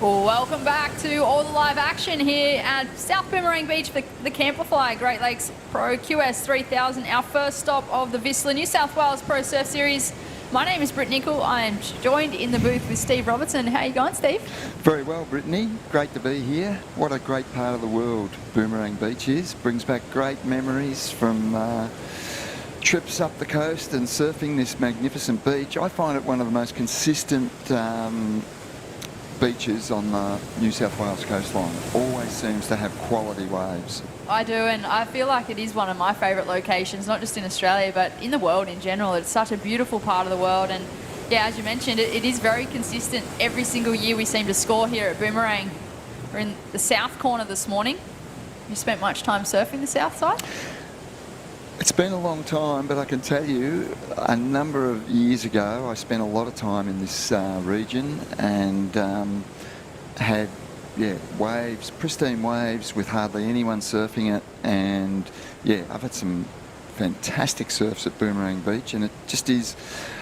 Welcome back to all the live action here at South Boomerang Beach for the Camplify Great Lakes Pro QS 3000, our first stop of the VISSLA New South Wales Pro Surf Series. My name is Britt Nicol. I am joined in the booth with Steve Robertson. How are you going, Steve? Very well, Brittany. Great to be here. What a great part of the world Boomerang Beach is. Brings back great memories from trips up the coast and surfing this magnificent beach. I find it one of the most consistent beaches on the New South Wales coastline. Always seems to have quality waves. I do, and I feel like it is one of my favourite locations, not just in Australia, but in the world in general. It's such a beautiful part of the world, and yeah, as you mentioned, it is very consistent. Every single year we seem to score here at Boomerang. We're in the south corner this morning. You spent much time surfing the south side? It's been a long time, but I can tell you, a number of years ago, I spent a lot of time in this region and had, waves, pristine waves with hardly anyone surfing it. And yeah, I've had some fantastic surfs at Boomerang Beach, and it just is,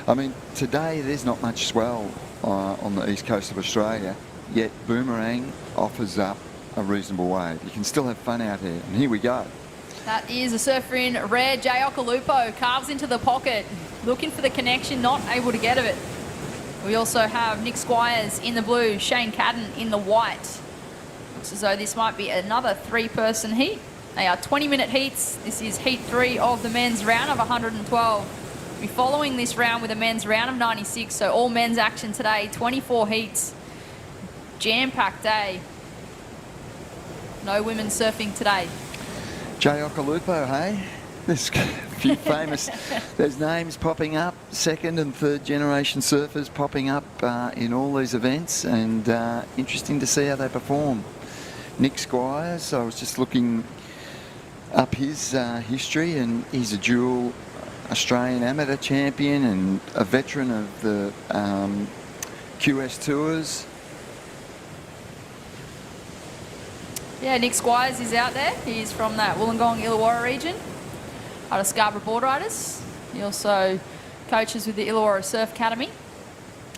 I mean, today there's not much swell on the east coast of Australia, yet Boomerang offers up a reasonable wave. You can still have fun out here, and here we go. That is a surfer in red. Jay Okalupo carves into the pocket, looking for the connection, not able to get it. We also have Nick Squires in the blue, Shane Cadden in the white. Looks as though this might be another three-person heat. They are 20-minute heats. This is heat 3 of the men's round of 112. We'll be following this round with a men's round of 96, so all men's action today, 24 heats. Jam-packed day. No women surfing today. Jay Okalupo, hey? There's a few famous, there's names popping up, second and third generation surfers popping up in all these events, and interesting to see how they perform. Nick Squires, I was just looking up his history, and he's a dual Australian amateur champion and a veteran of the QS Tours. Yeah, Nick Squires is out there. He's from that Wollongong Illawarra region, out of Scarborough Board Riders. He also coaches with the Illawarra Surf Academy.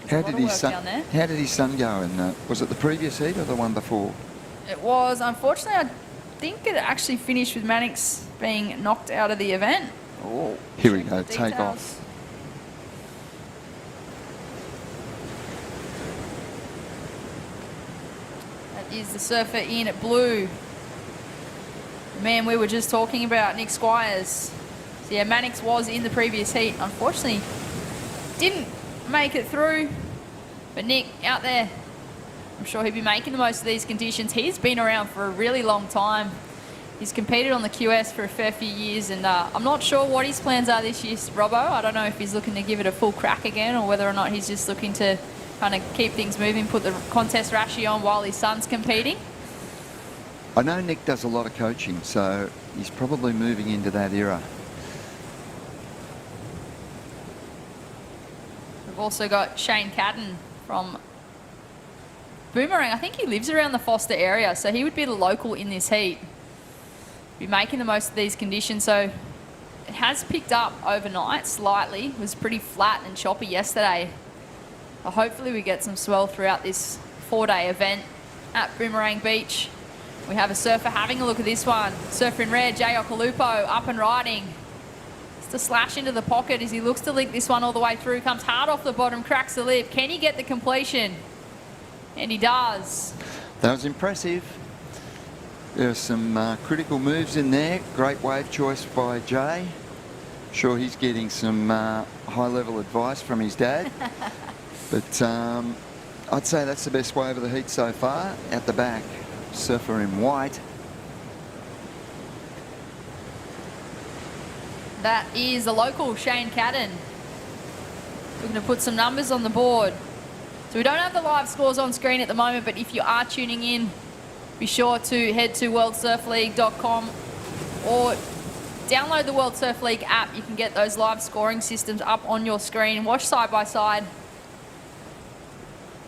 How did his son go in? Was it the previous heat or the one before? It was, unfortunately, I think it actually finished with Mannix being knocked out of the event. Oh, here we go, take off. Is the surfer in blue. The man we were just talking about, Nick Squires. So yeah, Mannix was in the previous heat. Unfortunately, didn't make it through. But Nick out there, I'm sure he'd be making the most of these conditions. He's been around for a really long time. He's competed on the QS for a fair few years, and I'm not sure what his plans are this year, Robbo. I don't know if he's looking to give it a full crack again, or whether or not he's just looking to kind of keep things moving, put the contest rashi on while his son's competing. I know Nick does a lot of coaching, so he's probably moving into that era. We've also got Shane Cadden from Boomerang. I think he lives around the Foster area, so he would be the local in this heat. Be making the most of these conditions, so it has picked up overnight slightly. It was pretty flat and choppy yesterday. Hopefully we get some swell throughout this 4-day event at Boomerang Beach. We have a surfer having a look at this one. Surfer in red, Jay Okolupo, up and riding. Just to slash into the pocket as he looks to link this one all the way through. Comes hard off the bottom, cracks the lip. Can he get the completion? And he does. That was impressive. There are some critical moves in there. Great wave choice by Jay. Sure he's getting some high-level advice from his dad. But I'd say that's the best wave of the heat so far. At the back, surfer in white. That is the local Shane Cadden. We're going to put some numbers on the board. So we don't have the live scores on screen at the moment, but if you are tuning in, be sure to head to worldsurfleague.com or download the World Surf League app. You can get those live scoring systems up on your screen. Watch side by side.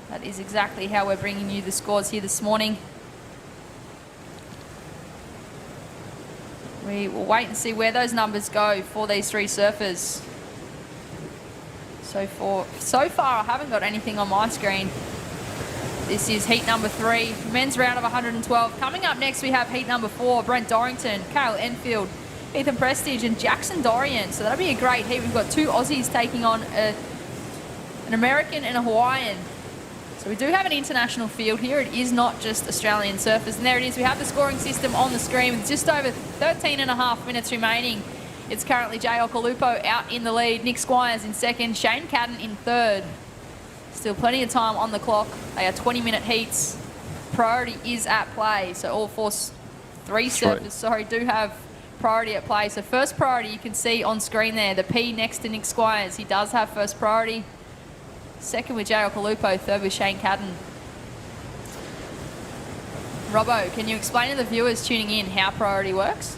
That is exactly how we're bringing you the scores here this morning. We will wait and see where those numbers go for these three surfers. So far, I haven't got anything on my screen. This is heat number 3, men's round of 112. Coming up next, we have heat number 4, Brent Dorrington, Cale Enfield, Ethan Prestige and Jackson Dorian. So that'll be a great heat. We've got 2 Aussies taking on an American and a Hawaiian. So we do have an international field here. It is not just Australian surfers. And there it is. We have the scoring system on the screen with just over 13.5 minutes remaining. It's currently Jay Okolupo out in the lead, Nick Squires in second, Shane Cadden in third. Still plenty of time on the clock. They are 20-minute heats. Priority is at play. So all three surfers, do have priority at play. So first priority you can see on screen there, the P next to Nick Squires. He does have first priority. Second with Jay Okolupo, third with Shane Cadden. Robbo, can you explain to the viewers tuning in how priority works?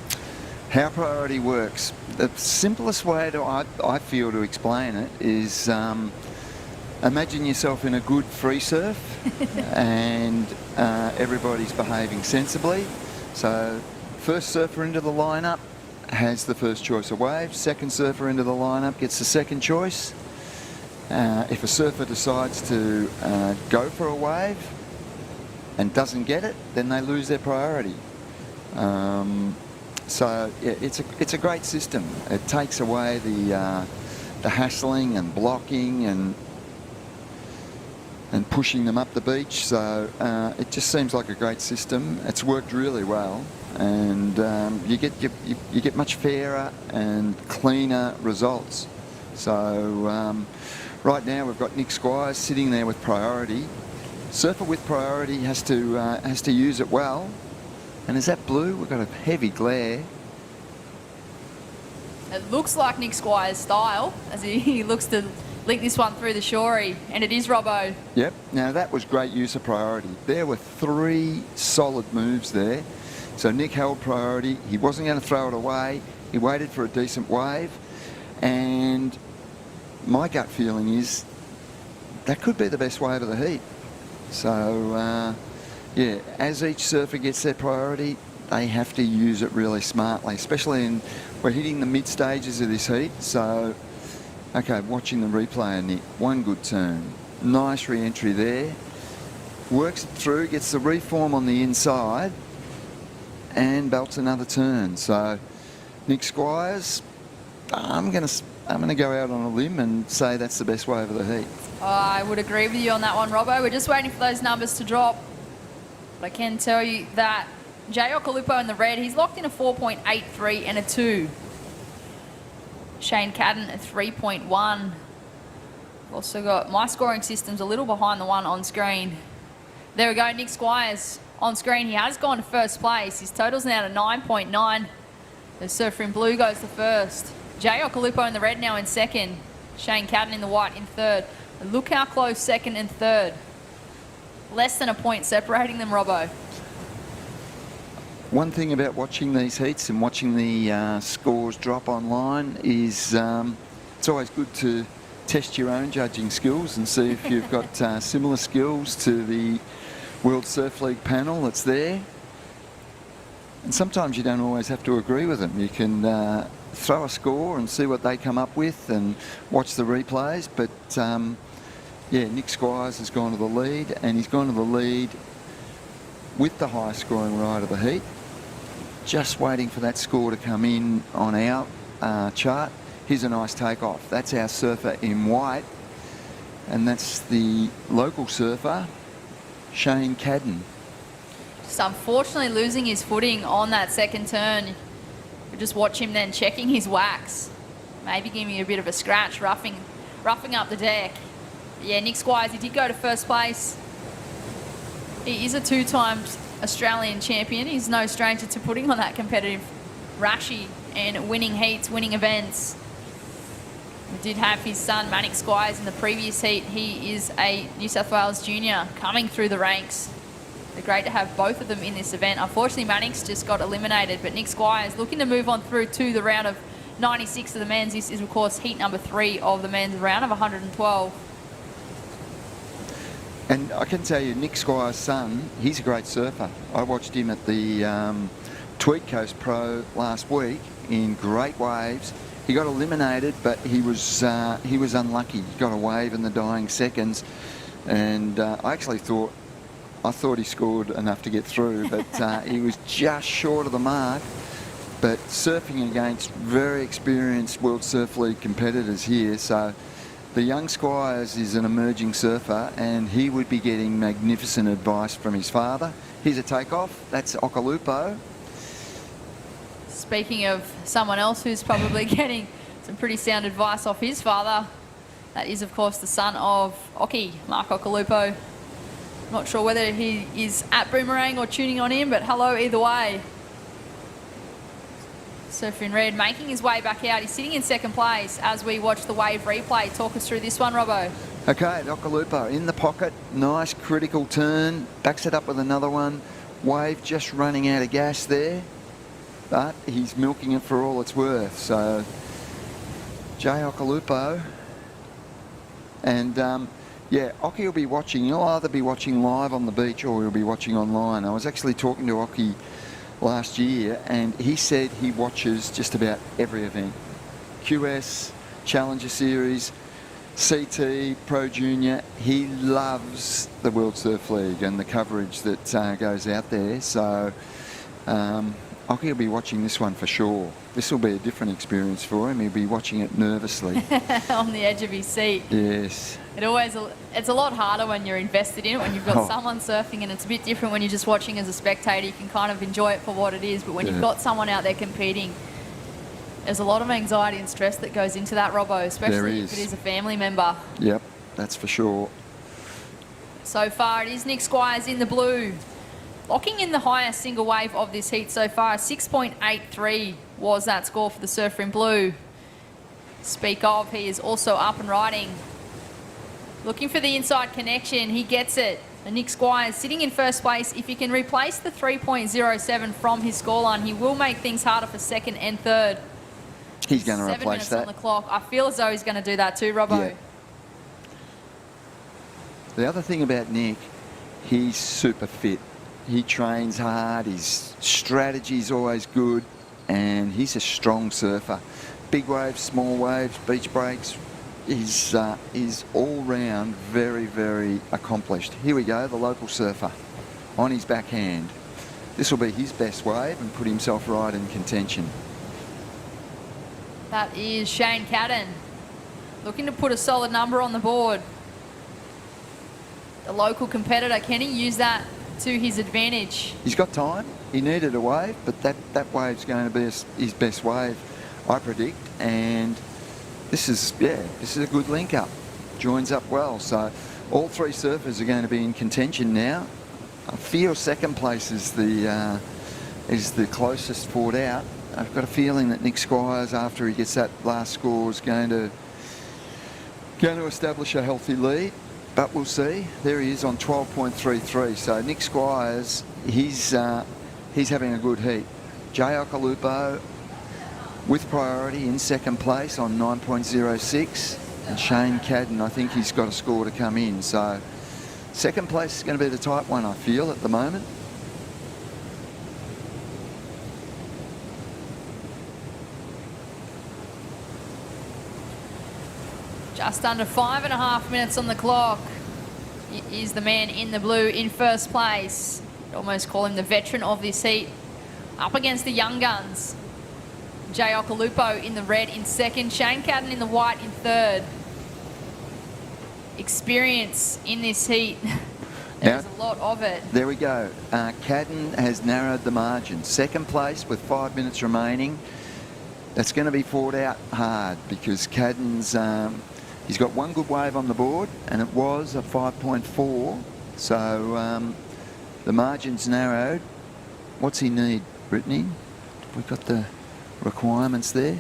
How priority works. The simplest way I feel to explain it is imagine yourself in a good free surf and everybody's behaving sensibly. So first surfer into the lineup has the first choice of wave. Second surfer into the lineup gets the second choice. If a surfer decides to go for a wave and doesn't get it, then they lose their priority. So yeah, it's a great system. It takes away the hassling and blocking and pushing them up the beach. So it just seems like a great system. It's worked really well, and you get much fairer and cleaner results. So right now we've got Nick Squires sitting there with priority. Surfer with priority has to use it well. And is that blue? We've got a heavy glare. It looks like Nick Squires' style as he looks to link this one through the shorey, and it is Robbo. Yep. Now that was great use of priority. There were 3 solid moves there. So Nick held priority. He wasn't going to throw it away. He waited for a decent wave. And my gut feeling is that could be the best wave of the heat. So yeah, as each surfer gets their priority, they have to use it really smartly, especially we're hitting the mid stages of this heat. So, okay, watching the replay of Nick, one good turn, nice re-entry there, works it through, gets the reform on the inside, and belts another turn. So, Nick Squires, I'm going to go out on a limb and say that's the best wave of the heat. I would agree with you on that one, Robbo. We're just waiting for those numbers to drop. But I can tell you that Jay Okolupo in the red, he's locked in a 4.83 and a 2. Shane Cadden a 3.1. Also got my scoring system's a little behind the one on screen. There we go, Nick Squires on screen. He has gone to first place. His total's now to 9.9. The surfer in blue goes to first. Jay Okolupo in the red now in second. Shane Cadden in the white in third. Look how close second and third. Less than a point separating them, Robbo. One thing about watching these heats and watching the scores drop online is it's always good to test your own judging skills and see if you've got similar skills to the World Surf League panel that's there. And sometimes you don't always have to agree with them. You can throw a score and see what they come up with and watch the replays. But yeah, Nick Squires has gone to the lead, and he's gone to the lead with the highest scoring ride of the heat. Just waiting for that score to come in on our chart. Here's a nice takeoff. That's our surfer in white, and that's the local surfer, Shane Cadden. Just unfortunately losing his footing on that second turn. You just watch him then checking his wax. Maybe giving a bit of a scratch, roughing up the deck. Yeah, Nick Squires, he did go to first place. He is a 2-time Australian champion. He's no stranger to putting on that competitive rashi and winning heats, winning events. We did have his son, Manic Squires, in the previous heat. He is a New South Wales junior coming through the ranks. They're great to have both of them in this event. Unfortunately, Mannix just got eliminated, but Nick Squires looking to move on through to the round of 96 of the men's. This is, of course, heat number 3 of the men's round of 112. And I can tell you, Nick Squires' son, he's a great surfer. I watched him at the Tweed Coast Pro last week in great waves. He got eliminated, but he was unlucky. He got a wave in the dying seconds, and I thought he scored enough to get through, but he was just short of the mark. But surfing against very experienced World Surf League competitors here, so the young Squires is an emerging surfer, and he would be getting magnificent advice from his father. Here's a takeoff. That's Okalupo. Speaking of someone else who's probably getting some pretty sound advice off his father, that is, of course, the son of Oki, Mark Okalupo. Not sure whether he is at Boomerang or tuning on in, but hello either way. Surfer in red making his way back out. He's sitting in second place as we watch the wave replay. Talk us through this one, Robbo. Okay, Okalupo in the pocket. Nice critical turn. Backs it up with another one. Wave just running out of gas there, but he's milking it for all it's worth. So, Jay Okalupo. And yeah, Oki will be watching. He'll either be watching live on the beach or he'll be watching online. I was actually talking to Oki last year, and he said he watches just about every event. QS, Challenger Series, CT, Pro Junior. He loves the World Surf League and the coverage that goes out there. So Oki will be watching this one for sure. This will be a different experience for him. He'll be watching it nervously. On the edge of his seat. Yes. It's a lot harder when you're invested in it, when you've got someone surfing, and it's a bit different when you're just watching as a spectator. You can kind of enjoy it for what it is, but when you've got someone out there competing, there's a lot of anxiety and stress that goes into that, Robbo, especially if it is a family member. Yep, that's for sure. So far, it is Nick Squires in the blue, locking in the highest single wave of this heat so far. 6.83 was that score for the surfer in blue. Speak of, he is also up and riding. Looking for the inside connection, he gets it. And Nick Squires sitting in first place. If he can replace the 3.07 from his scoreline, he will make things harder for second and third. He's going to 7 replace minutes that. on the clock. I feel as though he's going to do that too, Robbo. Yeah. The other thing about Nick, he's super fit. He trains hard, his strategy's always good, and he's a strong surfer. Big waves, small waves, beach breaks. He's all round very, very accomplished. Here we go, the local surfer on his backhand. This will be his best wave and put himself right in contention. That is Shane Cadden, looking to put a solid number on the board. The local competitor, can he use that to his advantage? He's got time. He needed a wave, but that wave's going to be his best wave, I predict. And this is a good link up. Joins up well. So all three surfers are going to be in contention now. I feel second place is the closest forward out. I've got a feeling that Nick Squires, after he gets that last score, is going to establish a healthy lead. But we'll see. There he is on 12.33. So Nick Squires, he's having a good heat. Jay Okalupo with priority in second place on 9.06. And Shane Cadden, I think he's got a score to come in. So second place is going to be the tight one, I feel, at the moment. Just under 5.5 minutes on the clock. It is the man in the blue in first place. I'd almost call him the veteran of this heat. Up against the young guns. Jay Okalupo in the red in second. Shane Cadden in the white in third. Experience in this heat. There's a lot of it. There we go. Cadden has narrowed the margin. Second place with 5 minutes remaining. That's going to be fought out hard because Cadden's he's got one good wave on the board and it was a 5.4. So the margin's narrowed. What's he need, Brittany? Have we got the requirements there?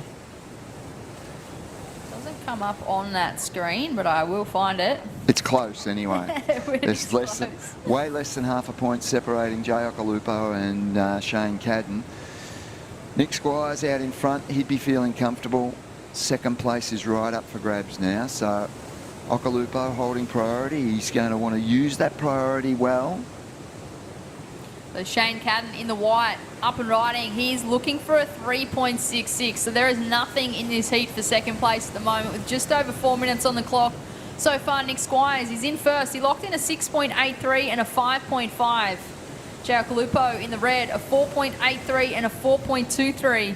Doesn't come up on that screen, but I will find it. It's close anyway. There's close. Way less than half a point separating Jay Okalupo and Shane Cadden. Nick Squires out in front. He'd be feeling comfortable. Second place is right up for grabs now. So Okalupo holding priority. He's going to want to use that priority well. So Shane Cadden in the white, up and riding. He's looking for a 3.66. So there is nothing in this heat for second place at the moment with just over 4 minutes on the clock. So far, Nick Squires is in first. He locked in a 6.83 and a 5.5. Jay Okalupo in the red, a 4.83 and a 4.23.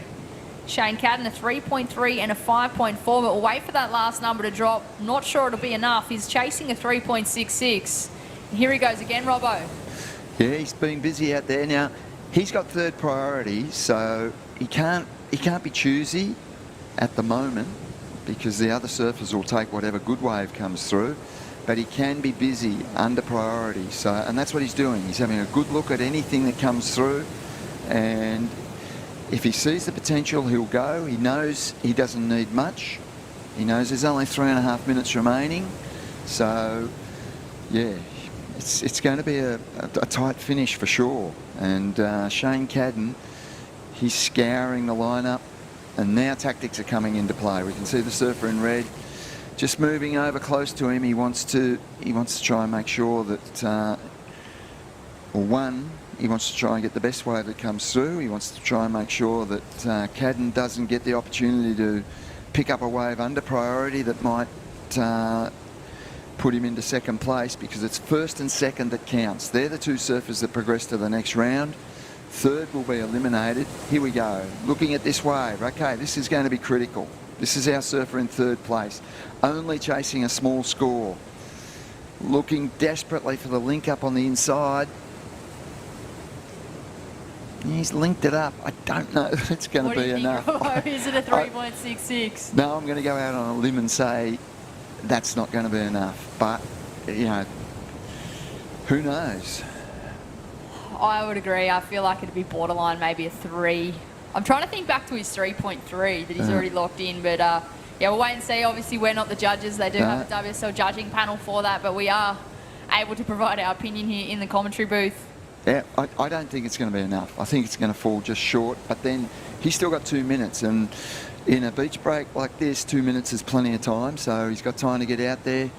Shane Cadden, a 3.3 and a 5.4. But we'll wait for that last number to drop. Not sure it'll be enough. He's chasing a 3.66. Here he goes again, Robbo. Yeah, he's been busy out there. Now, he's got third priority, so he can't be choosy at the moment because the other surfers will take whatever good wave comes through. But he can be busy under priority. So, and that's what he's doing. He's having a good look at anything that comes through. And if he sees the potential, he'll go. He knows he doesn't need much. He knows there's only 3.5 minutes remaining. So, yeah. It's going to be a tight finish for sure. And Shane Cadden, he's scouring the lineup, and now tactics are coming into play. We can see the surfer in red just moving over close to him. He wants to try and make sure that, he wants to try and get the best wave that comes through. He wants to try and make sure that Cadden doesn't get the opportunity to pick up a wave under priority that might put him into second place, because it's first and second that counts. They're the two surfers that progress to the next round. Third will be eliminated. Here we go. Looking at this wave. Okay, this is going to be critical. This is our surfer in third place. Only chasing a small score. Looking desperately for the link up on the inside. He's linked it up. I don't know if it's going to be enough. Is it a 3.66? No, I'm going to go out on a limb and say that's not going to be enough. But, you know, who knows? I would agree. I feel like it'd be borderline, maybe a 3. I'm trying to think back to his 3.3 that he's already locked in. But, yeah, we'll wait and see. Obviously, we're not the judges. They do have a WSL judging panel for that. But we are able to provide our opinion here in the commentary booth. Yeah, I don't think it's going to be enough. I think it's going to fall just short. But then he's still got 2 minutes. And in a beach break like this, 2 minutes is plenty of time. So he's got time to get out there.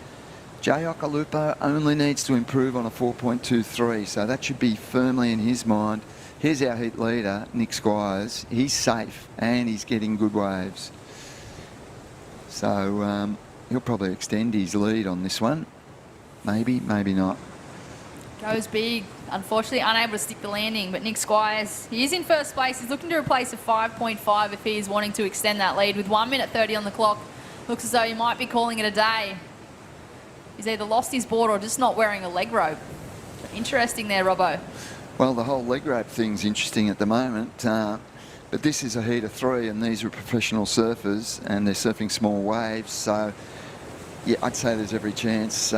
Jay Okalupo only needs to improve on a 4.23. So that should be firmly in his mind. Here's our heat leader, Nick Squires. He's safe and he's getting good waves. So he'll probably extend his lead on this one. Maybe, maybe not. Goes big. Unfortunately, unable to stick the landing, but Nick Squires, he is in first place. He's looking to replace a 5.5 if he is wanting to extend that lead. With 1 minute 30 on the clock, looks as though he might be calling it a day. He's either lost his board or just not wearing a leg rope. Interesting there, Robbo. Well, the whole leg rope thing's interesting at the moment, but this is a heat of 3 and these are professional surfers and they're surfing small waves, so yeah, I'd say there's every chance.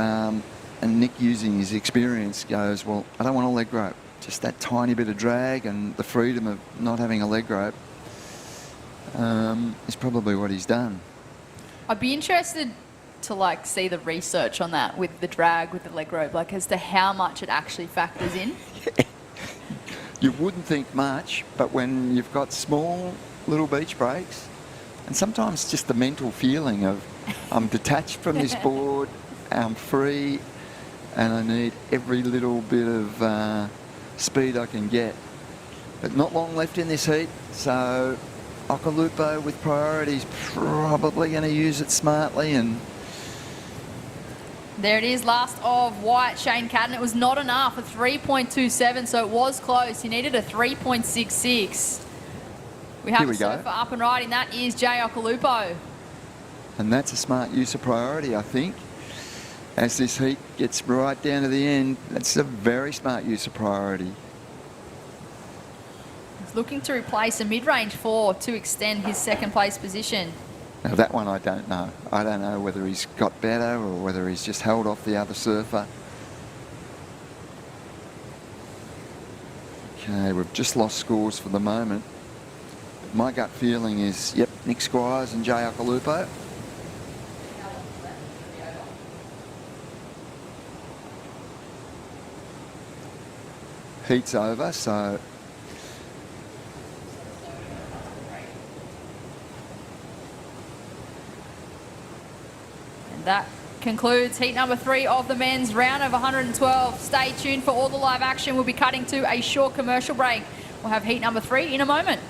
And Nick, using his experience, goes, well, I don't want a leg rope. Just that tiny bit of drag and the freedom of not having a leg rope is probably what he's done. I'd be interested to see the research on that with the drag, with the leg rope, as to how much it actually factors in. You wouldn't think much, but when you've got small little beach breaks, and sometimes just the mental feeling of I'm detached from this board, I'm free, and I need every little bit of speed I can get. But not long left in this heat, so Okalupo with priorities probably going to use it smartly. And There it is, last of white, Shane Cadden. It was not enough, a 3.27, so it was close. He needed a 3.66. We have Here we a go. surfer up and riding. That is Jay Okalupo. And that's a smart use of priority, I think. As this heat gets right down to the end, that's a very smart use of priority. He's looking to replace a mid-range 4 to extend his second place position. Now that one I don't know. I don't know whether he's got better or whether he's just held off the other surfer. Okay, we've just lost scores for the moment. My gut feeling is, yep, Nick Squires and Jay Okalupo. Heat's over, so And that concludes heat number 3 of the men's round of 112. Stay tuned for all the live action. We'll be cutting to a short commercial break. We'll have heat number 3 in a moment.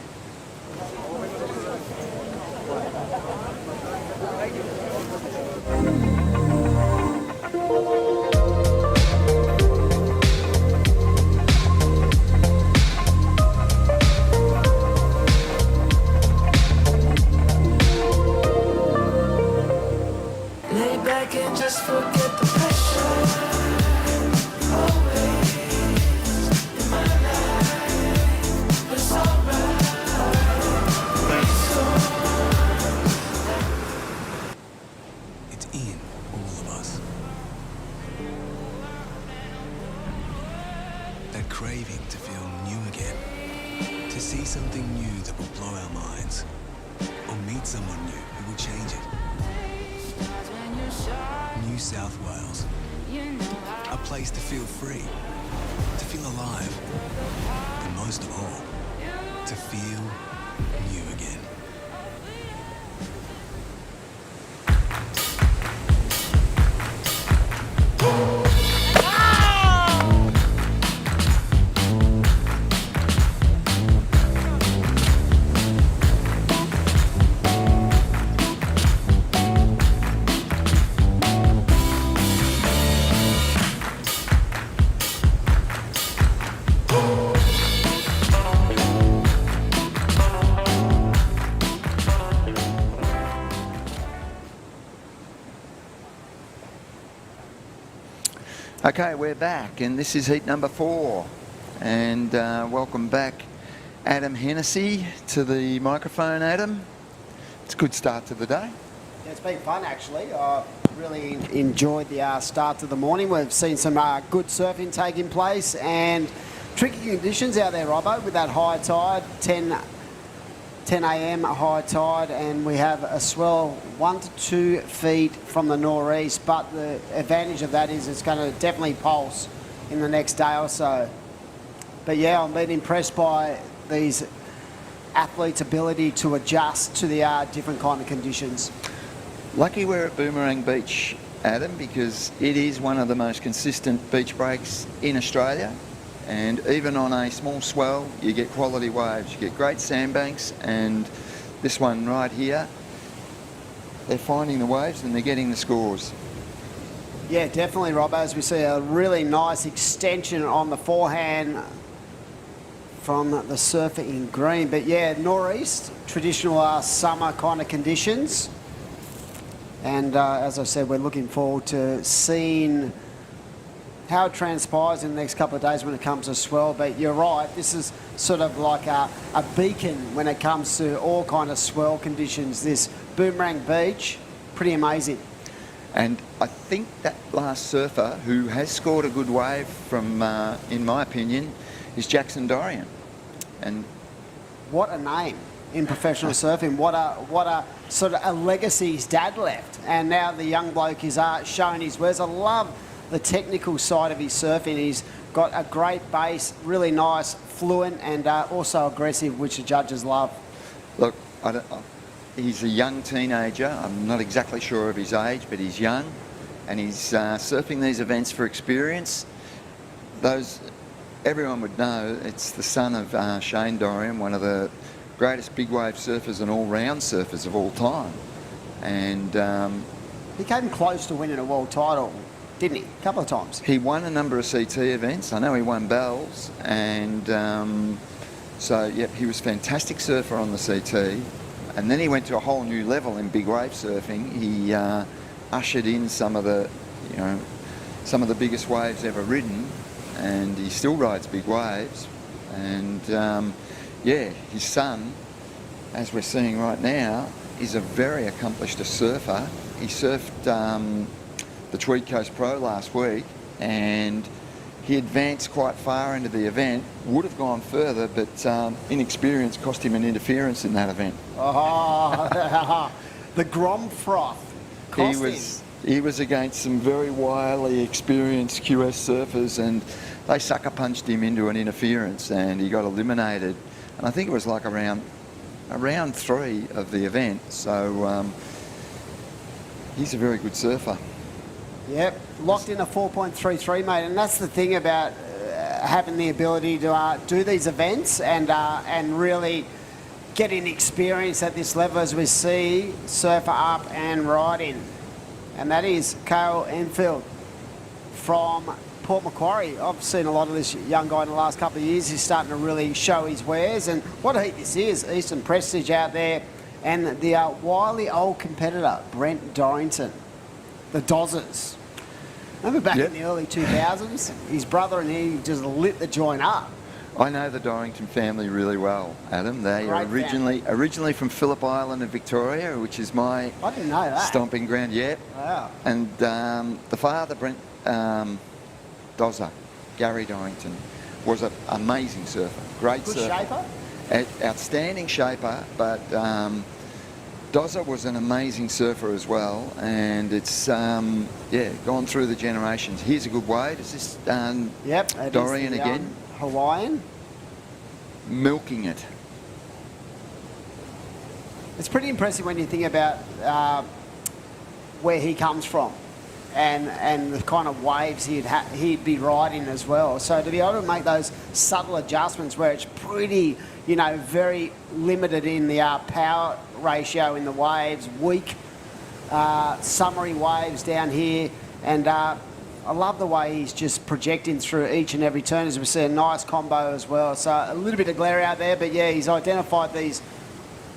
Lay back and just forget the pressure. Always in my life, it's alright. It's in all of us. That craving to feel new again. To see something new that will blow our minds. Or meet someone new who will change it. New South Wales. A place to feel free, to feel alive, and most of all, to feel new again. okay, we're back, and this is heat number 4. And welcome back, Adam Hennessy, to the microphone. Adam, it's a good start to the day. Yeah, it's been fun actually. I really enjoyed the start to the morning. We've seen some good surfing taking place and tricky conditions out there, Robbo, with that high tide, 10 a.m. high tide, and we have a swell 1 to 2 feet from the northeast. But the advantage of that is it's going to definitely pulse in the next day or so. But yeah, I'm being impressed by these athletes' ability to adjust to the different kind of conditions. Lucky we're at Boomerang Beach, Adam, because it is one of the most consistent beach breaks in Australia. And even on a small swell, you get quality waves. You get great sandbanks, and this one right here, they're finding the waves and they're getting the scores. Yeah, definitely, Rob. As we see a really nice extension on the forehand from the surfer in green. But yeah, northeast, traditional summer kind of conditions. And as I said, we're looking forward to seeing how it transpires in the next couple of days when it comes to swell. But you're right, this is sort of like a beacon when it comes to all kind of swell conditions. This Boomerang Beach, pretty amazing. And I think that last surfer who has scored a good wave from, in my opinion, is Jackson Dorian. And what a name in professional surfing. What a sort of a legacy his dad left. And now the young bloke is showing his wares. I love the technical side of his surfing. He's got a great base, really nice, fluent, and also aggressive, which the judges love. look, he's a young teenager. I'm not exactly sure of his age, but he's young, and he's surfing these events for experience. Everyone would know it's the son of Shane Dorian, one of the greatest big wave surfers and all-round surfers of all time. And he came close to winning a world title didn't he? A couple of times. He won a number of CT events. I know he won Bells, and so yep, he was a fantastic surfer on the CT. And then he went to a whole new level in big wave surfing. He ushered in some of the biggest waves ever ridden, and he still rides big waves. And yeah, his son, as we're seeing right now, is a very accomplished surfer. He surfed the Tweed Coast Pro last week, and he advanced quite far into the event. Would have gone further, but inexperience cost him an interference in that event. Oh, the Grom froth cost him. He was against some very wily, experienced QS surfers, and they sucker punched him into an interference, and he got eliminated. And I think it was like around 3 of the event. So he's a very good surfer. Yep, locked in a 4.33, mate, and that's the thing about having the ability to do these events and really getting experience at this level, as we see surfer up and riding. And that is Cale Enfield from Port Macquarie. I've seen a lot of this young guy in the last couple of years. He's starting to really show his wares, and what a heat this is. Eastern Prestige out there, and the wily old competitor, Brent Dorrington, the Dozzers. Remember back in the early 2000s? His brother and he just lit the joint up. I know the Dorrington family really well, Adam. They are Great originally from Phillip Island in Victoria, which is my I didn't know that. stomping ground. Yep. Wow. And the father, Brent Dozzer, Gary Dorrington, was an amazing surfer. Great Good surfer. shaper. Outstanding shaper, but Dozzer was an amazing surfer as well, and it's gone through the generations. Here's a good wave. Is this Yep. it is Dorian the, again? Hawaiian. Milking it. It's pretty impressive when you think about where he comes from and the kind of waves he'd be riding as well. So to be able to make those subtle adjustments where it's pretty, very limited in the power ratio in the waves, weak, summery waves down here, and I love the way he's just projecting through each and every turn, as we see a nice combo as well. So a little bit of glare out there, but yeah, he's identified these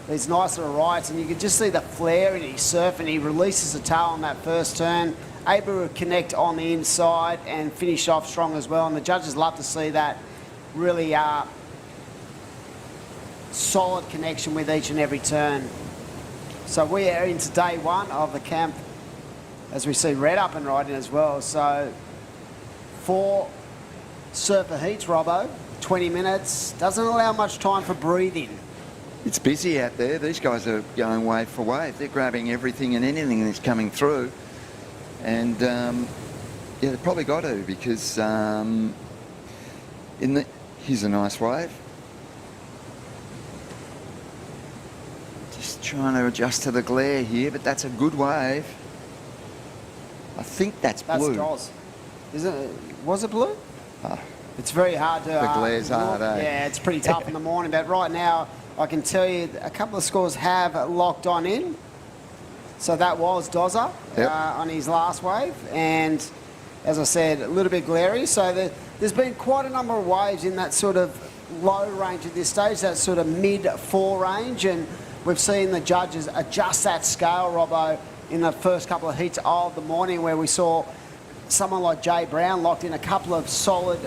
nice little rides, and you can just see the flare in his surf, and he releases the tail on that first turn, able to connect on the inside and finish off strong as well. And the judges love to see that really solid connection with each and every turn. So we are into day one of the camp, as we see Red up and riding as well. So 4 surfer heats, Robbo, 20 minutes, doesn't allow much time for breathing. It's busy out there. These guys are going wave for wave. They're grabbing everything and anything that's coming through. And they've probably got to, because here's a nice wave. Just trying to adjust to the glare here, but that's a good wave. I think that's blue. That's Doz. Was it blue? Oh, It's very hard to... the glare's hard, eh? Yeah, it's pretty tough in the morning, but right now I can tell you a couple of scores have locked on in. So that was Dozzer on his last wave, and as I said, a little bit glary. So there's been quite a number of waves in that sort of low range at this stage, that sort of mid-4 range, and we've seen the judges adjust that scale, Robbo, in the first couple of heats of the morning, where we saw someone like Jay Brown locked in a couple of solid,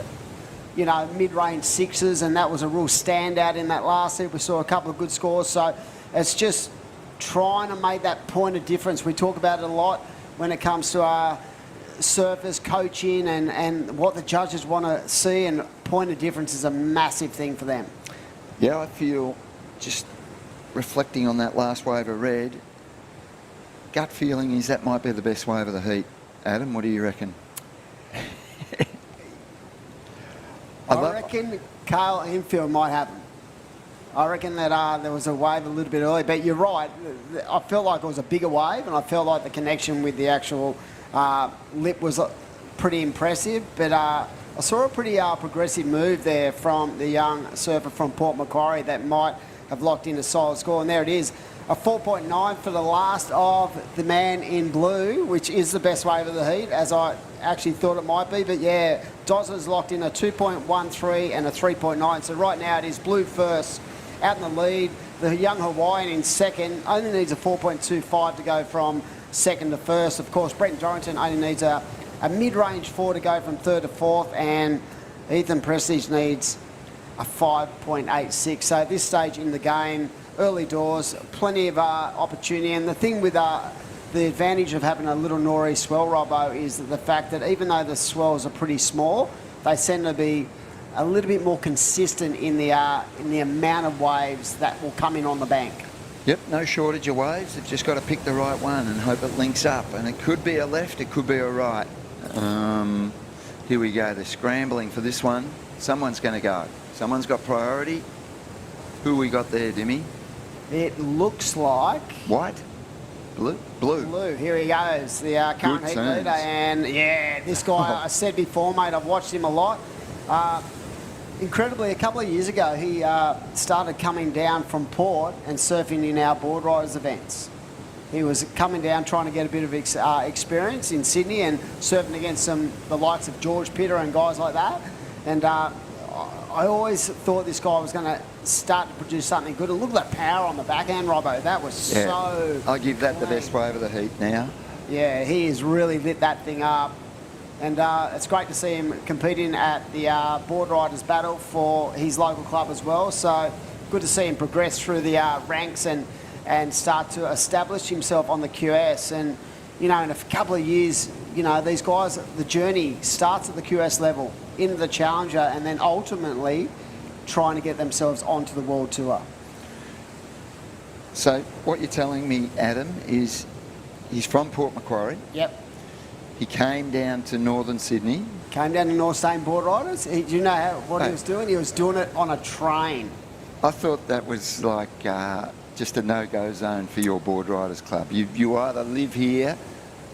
mid-range 6s, and that was a real standout in that last heat. We saw a couple of good scores, so it's just trying to make that point of difference. We talk about it a lot when it comes to our surfers, coaching, and what the judges want to see, and point of difference is a massive thing for them. Yeah, I feel, just reflecting on that last wave of Red, gut feeling is that might be the best wave of the heat. Adam, what do you reckon? I reckon Cale Enfield might happen. I reckon that there was a wave a little bit early, but you're right. I felt like it was a bigger wave, and I felt like the connection with the actual lip was pretty impressive. But I saw a pretty progressive move there from the young surfer from Port Macquarie that might have locked in a solid score. And there it is, a 4.9 for the last of the man in blue, which is the best wave of the heat, as actually thought it might be. But yeah, Dozler's locked in a 2.13 and a 3.9. So right now it is Blue first, out in the lead. The young Hawaiian in second, only needs a 4.25 to go from second to first. Of course, Brent Dorrington only needs a mid-range 4 to go from third to fourth, and Ethan Prestige needs a 5.86. So at this stage in the game, early doors, plenty of opportunity. And the thing with the advantage of having a little Nori swell, Robbo, is that the fact that even though the swells are pretty small, they tend to be a little bit more consistent in the amount of waves that will come in on the bank. Yep, no shortage of waves. They've just got to pick the right one and hope it links up. And it could be a left, it could be a right. Here we go. They're scrambling for this one. Someone's going to go. Someone's got priority. Who we got there, Dimmy? It looks like... White? Blue? Blue. Blue. Here he goes, the current heat leader. And yeah, this guy, I said before, mate, I've watched him a lot. Incredibly, a couple of years ago, he started coming down from port and surfing in our board riders events. He was coming down trying to get a bit of experience in Sydney and surfing against the likes of George Pitter and guys like that. And I always thought this guy was going to start to produce something good. And look at that power on the backhand, Robbo. That was so... I'll give that the best wave of the heat now. Yeah, he has really lit that thing up. And it's great to see him competing at the Board Riders Battle for his local club as well. So good to see him progress through the ranks and start to establish himself on the QS. And, you know, in a couple of years, you know, these guys, the journey starts at the QS level, into the Challenger, and then ultimately trying to get themselves onto the World Tour. So what you're telling me, Adam, is he's from Port Macquarie. Yep. He came down to Northern Sydney. Came down to North Stain Board Riders. Do you know what he was doing? He was doing it on a train. I thought that was like just a no-go zone for your Board Riders Club. You either live here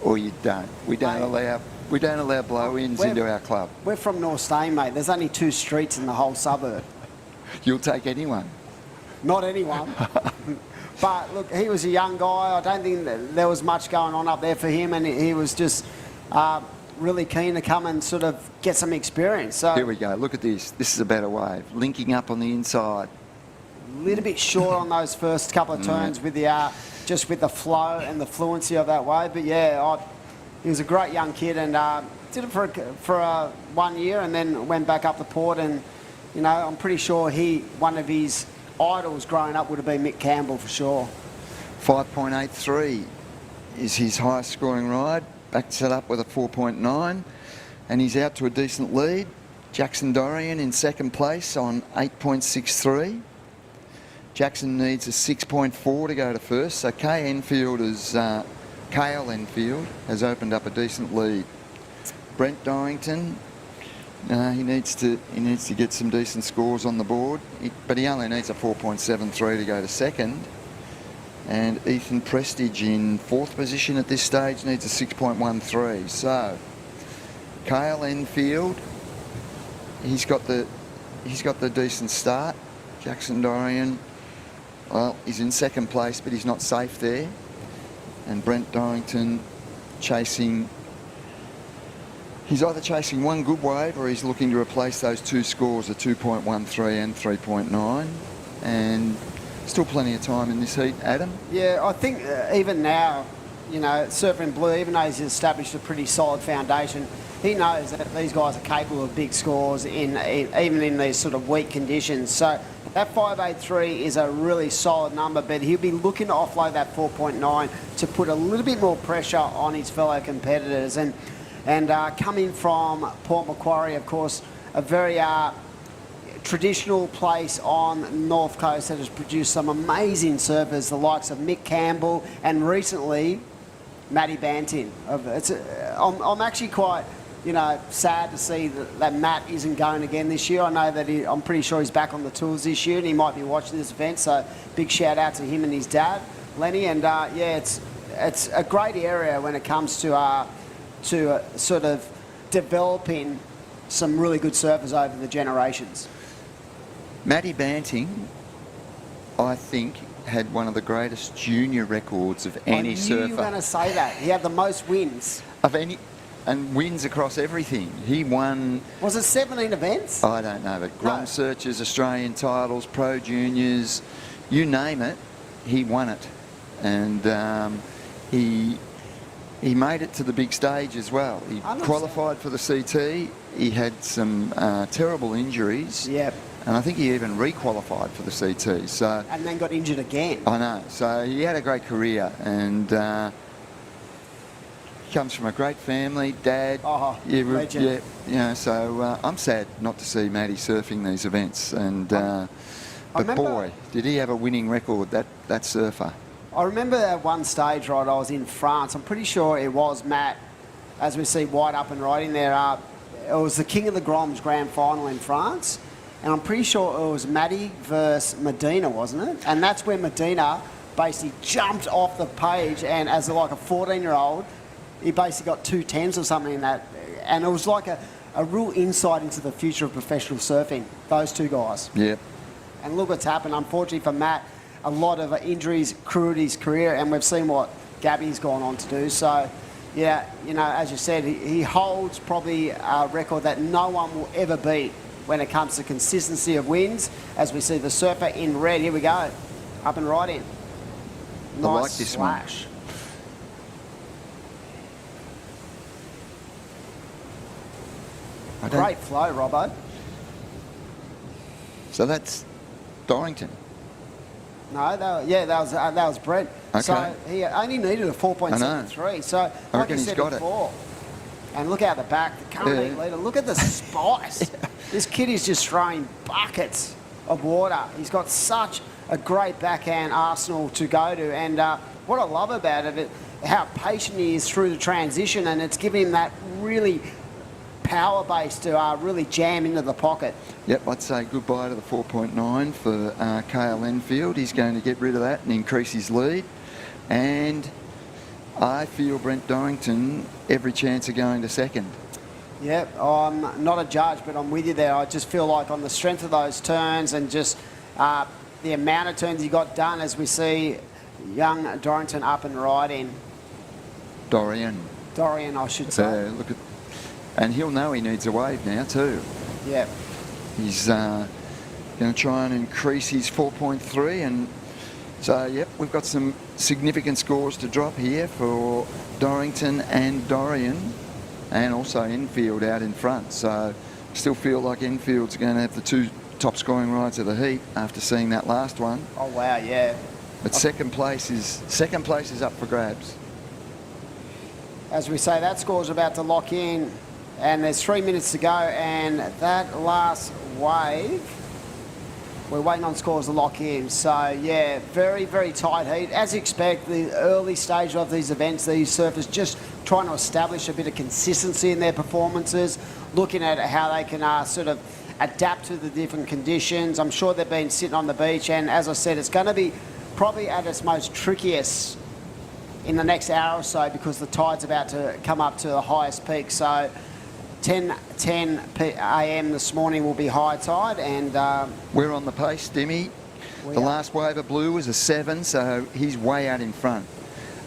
or you don't. We don't allow blow-ins into our club. We're from North Stain, mate. There's only 2 streets in the whole suburb. You'll take anyone. Not anyone. But look, he was a young guy. I don't think that there was much going on up there for him, and he was just really keen to come and sort of get some experience. So here we go. Look at this. This is a better wave. Linking up on the inside. A little bit short on those first couple of turns with the just with the flow and the fluency of that wave. But yeah, he was a great young kid and did it for 1 year and then went back up the port. And you know, I'm pretty sure one of his idols growing up would have been Mick Campbell for sure. 5.83 is his highest scoring ride. Backs it up with a 4.9, and he's out to a decent lead. Jackson Dorian in second place on 8.63. Jackson needs a 6.4 to go to first, so Cale Enfield has opened up a decent lead. Brent Dorrington, he needs to get some decent scores on the board, but he only needs a 4.73 to go to second. And Ethan Prestige in fourth position at this stage needs a 6.13. So Cale Enfield, he's got the decent start. Jackson Dorian, well, he's in second place, but he's not safe there. And Brent Dorrington chasing. He's either chasing one good wave or he's looking to replace those 2 scores, a 2.13 and 3.9. And still plenty of time in this heat, Adam. Yeah, I think even now, you know, Surfing Blue, even though he's established a pretty solid foundation, he knows that these guys are capable of big scores even in these sort of weak conditions. So that 5.83 is a really solid number, but he'll be looking to offload that 4.9 to put a little bit more pressure on his fellow competitors. And coming from Port Macquarie, of course, a very traditional place on the North Coast that has produced some amazing surfers, the likes of Mick Campbell and recently Matty Bantin. I'm actually quite, you know, sad to see that Matt isn't going again this year. I know that I'm pretty sure he's back on the tours this year and he might be watching this event, so big shout out to him and his dad, Lenny. And yeah, it's a great area when it comes to sort of developing some really good surfers over the generations. Matty Banting, I think, had one of the greatest junior records of any surfer. I knew you were going to say that. He had the most wins. Of any and wins across everything. He won, Was it 17 events? I don't know, but Grom Searchers, Australian titles, Pro Juniors, you name it, he won it. And he made it to the big stage as well. He qualified for the CT. He had some terrible injuries. Yep. And I think he even re-qualified for the CT. So, And then got injured again. I know. So he had a great career, and comes from a great family. Dad, legend. yeah, you know. So I'm sad not to see Matty surfing these events. And but boy, did he have a winning record, that surfer. I remember at one stage, right, I was in France. I'm pretty sure it was Matt, as we see White up and riding there. It was the King of the Groms grand final in France. And I'm pretty sure it was Matty versus Medina, wasn't it? And that's where Medina basically jumped off the page, and as like a 14-year-old, he basically got 210s or something in that. And it was like a real insight into the future of professional surfing, those two guys. Yep. And look what's happened. Unfortunately for Matt, a lot of injuries crewed his career, and we've seen what Gabby's gone on to do. So, yeah, you know, as you said, he holds probably a record that no one will ever beat when it comes to consistency of wins. As we see the surfer in red, here we go, up and right in. Nice I like this splash. Great flow, Robbo. So that's Dorrington. No, that was Brent. Okay. So he only needed a 4.73. So like I he's said got before, and look out the back, the current leader. Look at the spice. This kid is just throwing buckets of water. He's got such a great backhand arsenal to go to, and what I love about it, how patient he is through the transition, and it's giving him that really power base to really jam into the pocket. Yep, I'd say goodbye to the 4.9 for Cale Enfield. He's going to get rid of that and increase his lead. And I feel Brent Dorrington every chance of going to second. Yep, I'm not a judge, but I'm with you there. I just feel like on the strength of those turns and just the amount of turns he got done, as we see young Dorrington up and riding. Dorian, I should say. look at, and he'll know he needs a wave now too. Yep. He's going to try and increase his 4.3, and so yep, we've got some significant scores to drop here for Dorrington and Dorian, and also Enfield out in front. So still feel like Enfield's going to have the two top scoring rides of the heat after seeing that last one. Oh wow, yeah. But second place is up for grabs. As we say, that score's about to lock in, and there's 3 minutes to go, and that last wave, we're waiting on scores to lock in. So yeah, very, very tight heat. As expected, the early stage of these events, these surfers just trying to establish a bit of consistency in their performances, looking at how they can sort of adapt to the different conditions. I'm sure they've been sitting on the beach, and as I said, it's going to be probably at its most trickiest in the next hour or so, because the tide's about to come up to the highest peak. So 10 a.m. this morning will be high tide, and we're on the pace, Dimmy. The last wave of blue was a 7, so he's way out in front.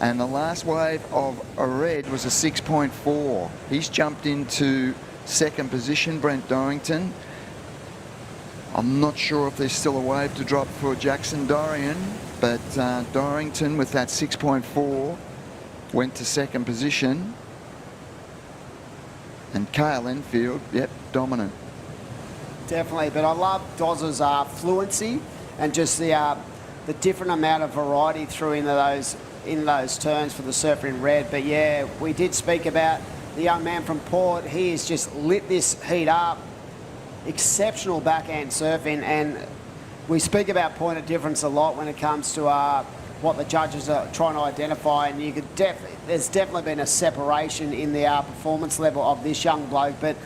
And the last wave of a red was a 6.4. He's jumped into second position, Brent Dorrington. I'm not sure if there's still a wave to drop for Jackson Dorian, but Dorrington with that 6.4 went to second position. And Cale Enfield, yep, dominant. Definitely, but I love Doz's fluency and just the different amount of variety through into those turns for the surfer in red. But yeah, we did speak about the young man from Port. He has just lit this heat up. Exceptional backhand surfing, and we speak about point of difference a lot when it comes to what the judges are trying to identify, and you could there's definitely been a separation in the performance level of this young bloke, but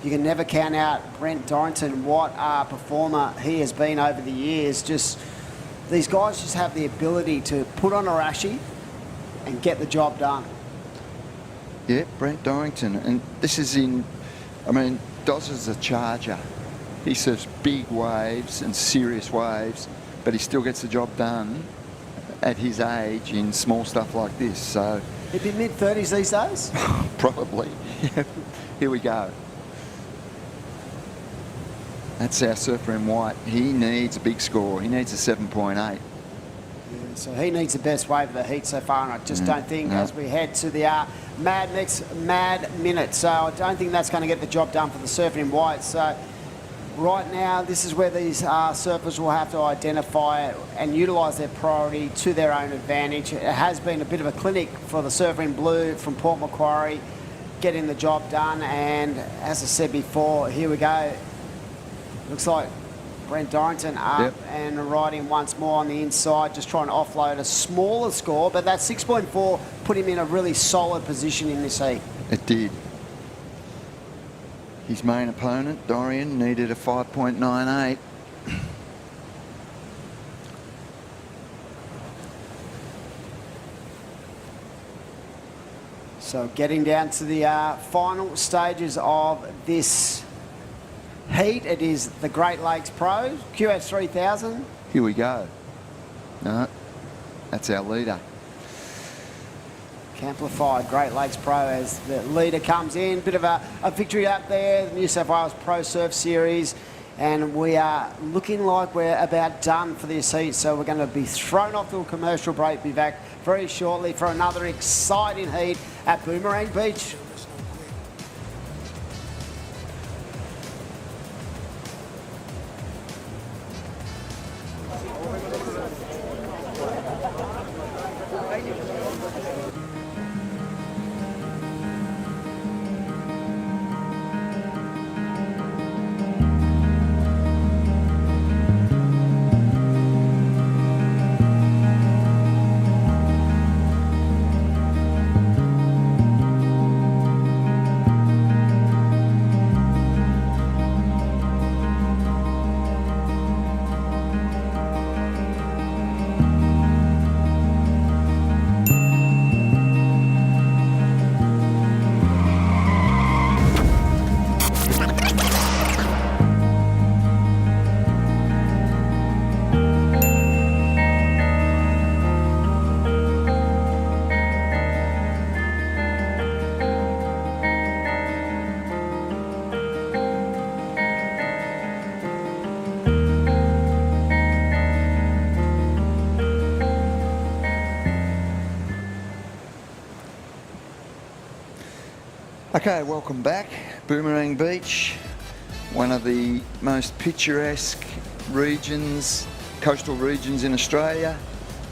you can never count out Brent Dorrington, what a performer he has been over the years. Just these guys just have the ability to put on a rashie and get the job done. Yeah, Brent Dorrington, and this is Doz is a charger. He surfs big waves and serious waves, but he still gets the job done at his age in small stuff like this. So He'd be mid-30s these days? Probably. Here we go. That's our surfer in white. He needs a big score. He needs a 7.8. So he needs the best wave of the heat so far, and I just don't think as we head to the mad minute. So I don't think that's going to get the job done for the surfing in white. So right now, this is where these surfers will have to identify and utilise their priority to their own advantage. It has been a bit of a clinic for the surfer in blue from Port Macquarie, getting the job done. And as I said before, here we go. Looks like Brent Dorrington up and riding once more on the inside, just trying to offload a smaller score, but that 6.4 put him in a really solid position in this heat. It did. His main opponent, Dorian, needed a 5.98. So getting down to the final stages of this heat, it is the Great Lakes Pro, QS 3000. Here we go. No, that's our leader. Camplify, Great Lakes Pro as the leader comes in. Bit of a victory up there, the New South Wales Pro Surf Series. And we are looking like we're about done for this heat. So we're going to be thrown off to a commercial break. Be back very shortly for another exciting heat at Boomerang Beach. Okay, welcome back. Boomerang Beach, one of the most picturesque regions, coastal regions in Australia.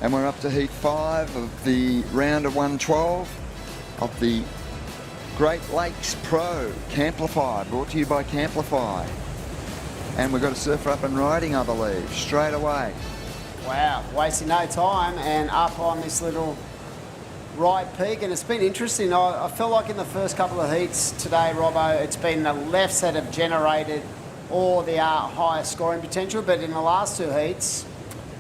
And we're up to heat 5 of the round of 112 of the Great Lakes Pro Camplify, brought to you by Camplify. And we've got a surfer up and riding, I believe, straight away. Wow, wasting no time and up on this little right peak, and it's been interesting. I feel like in the first couple of heats today, Robbo, it's been the lefts that have generated all the highest scoring potential, but in the last two heats,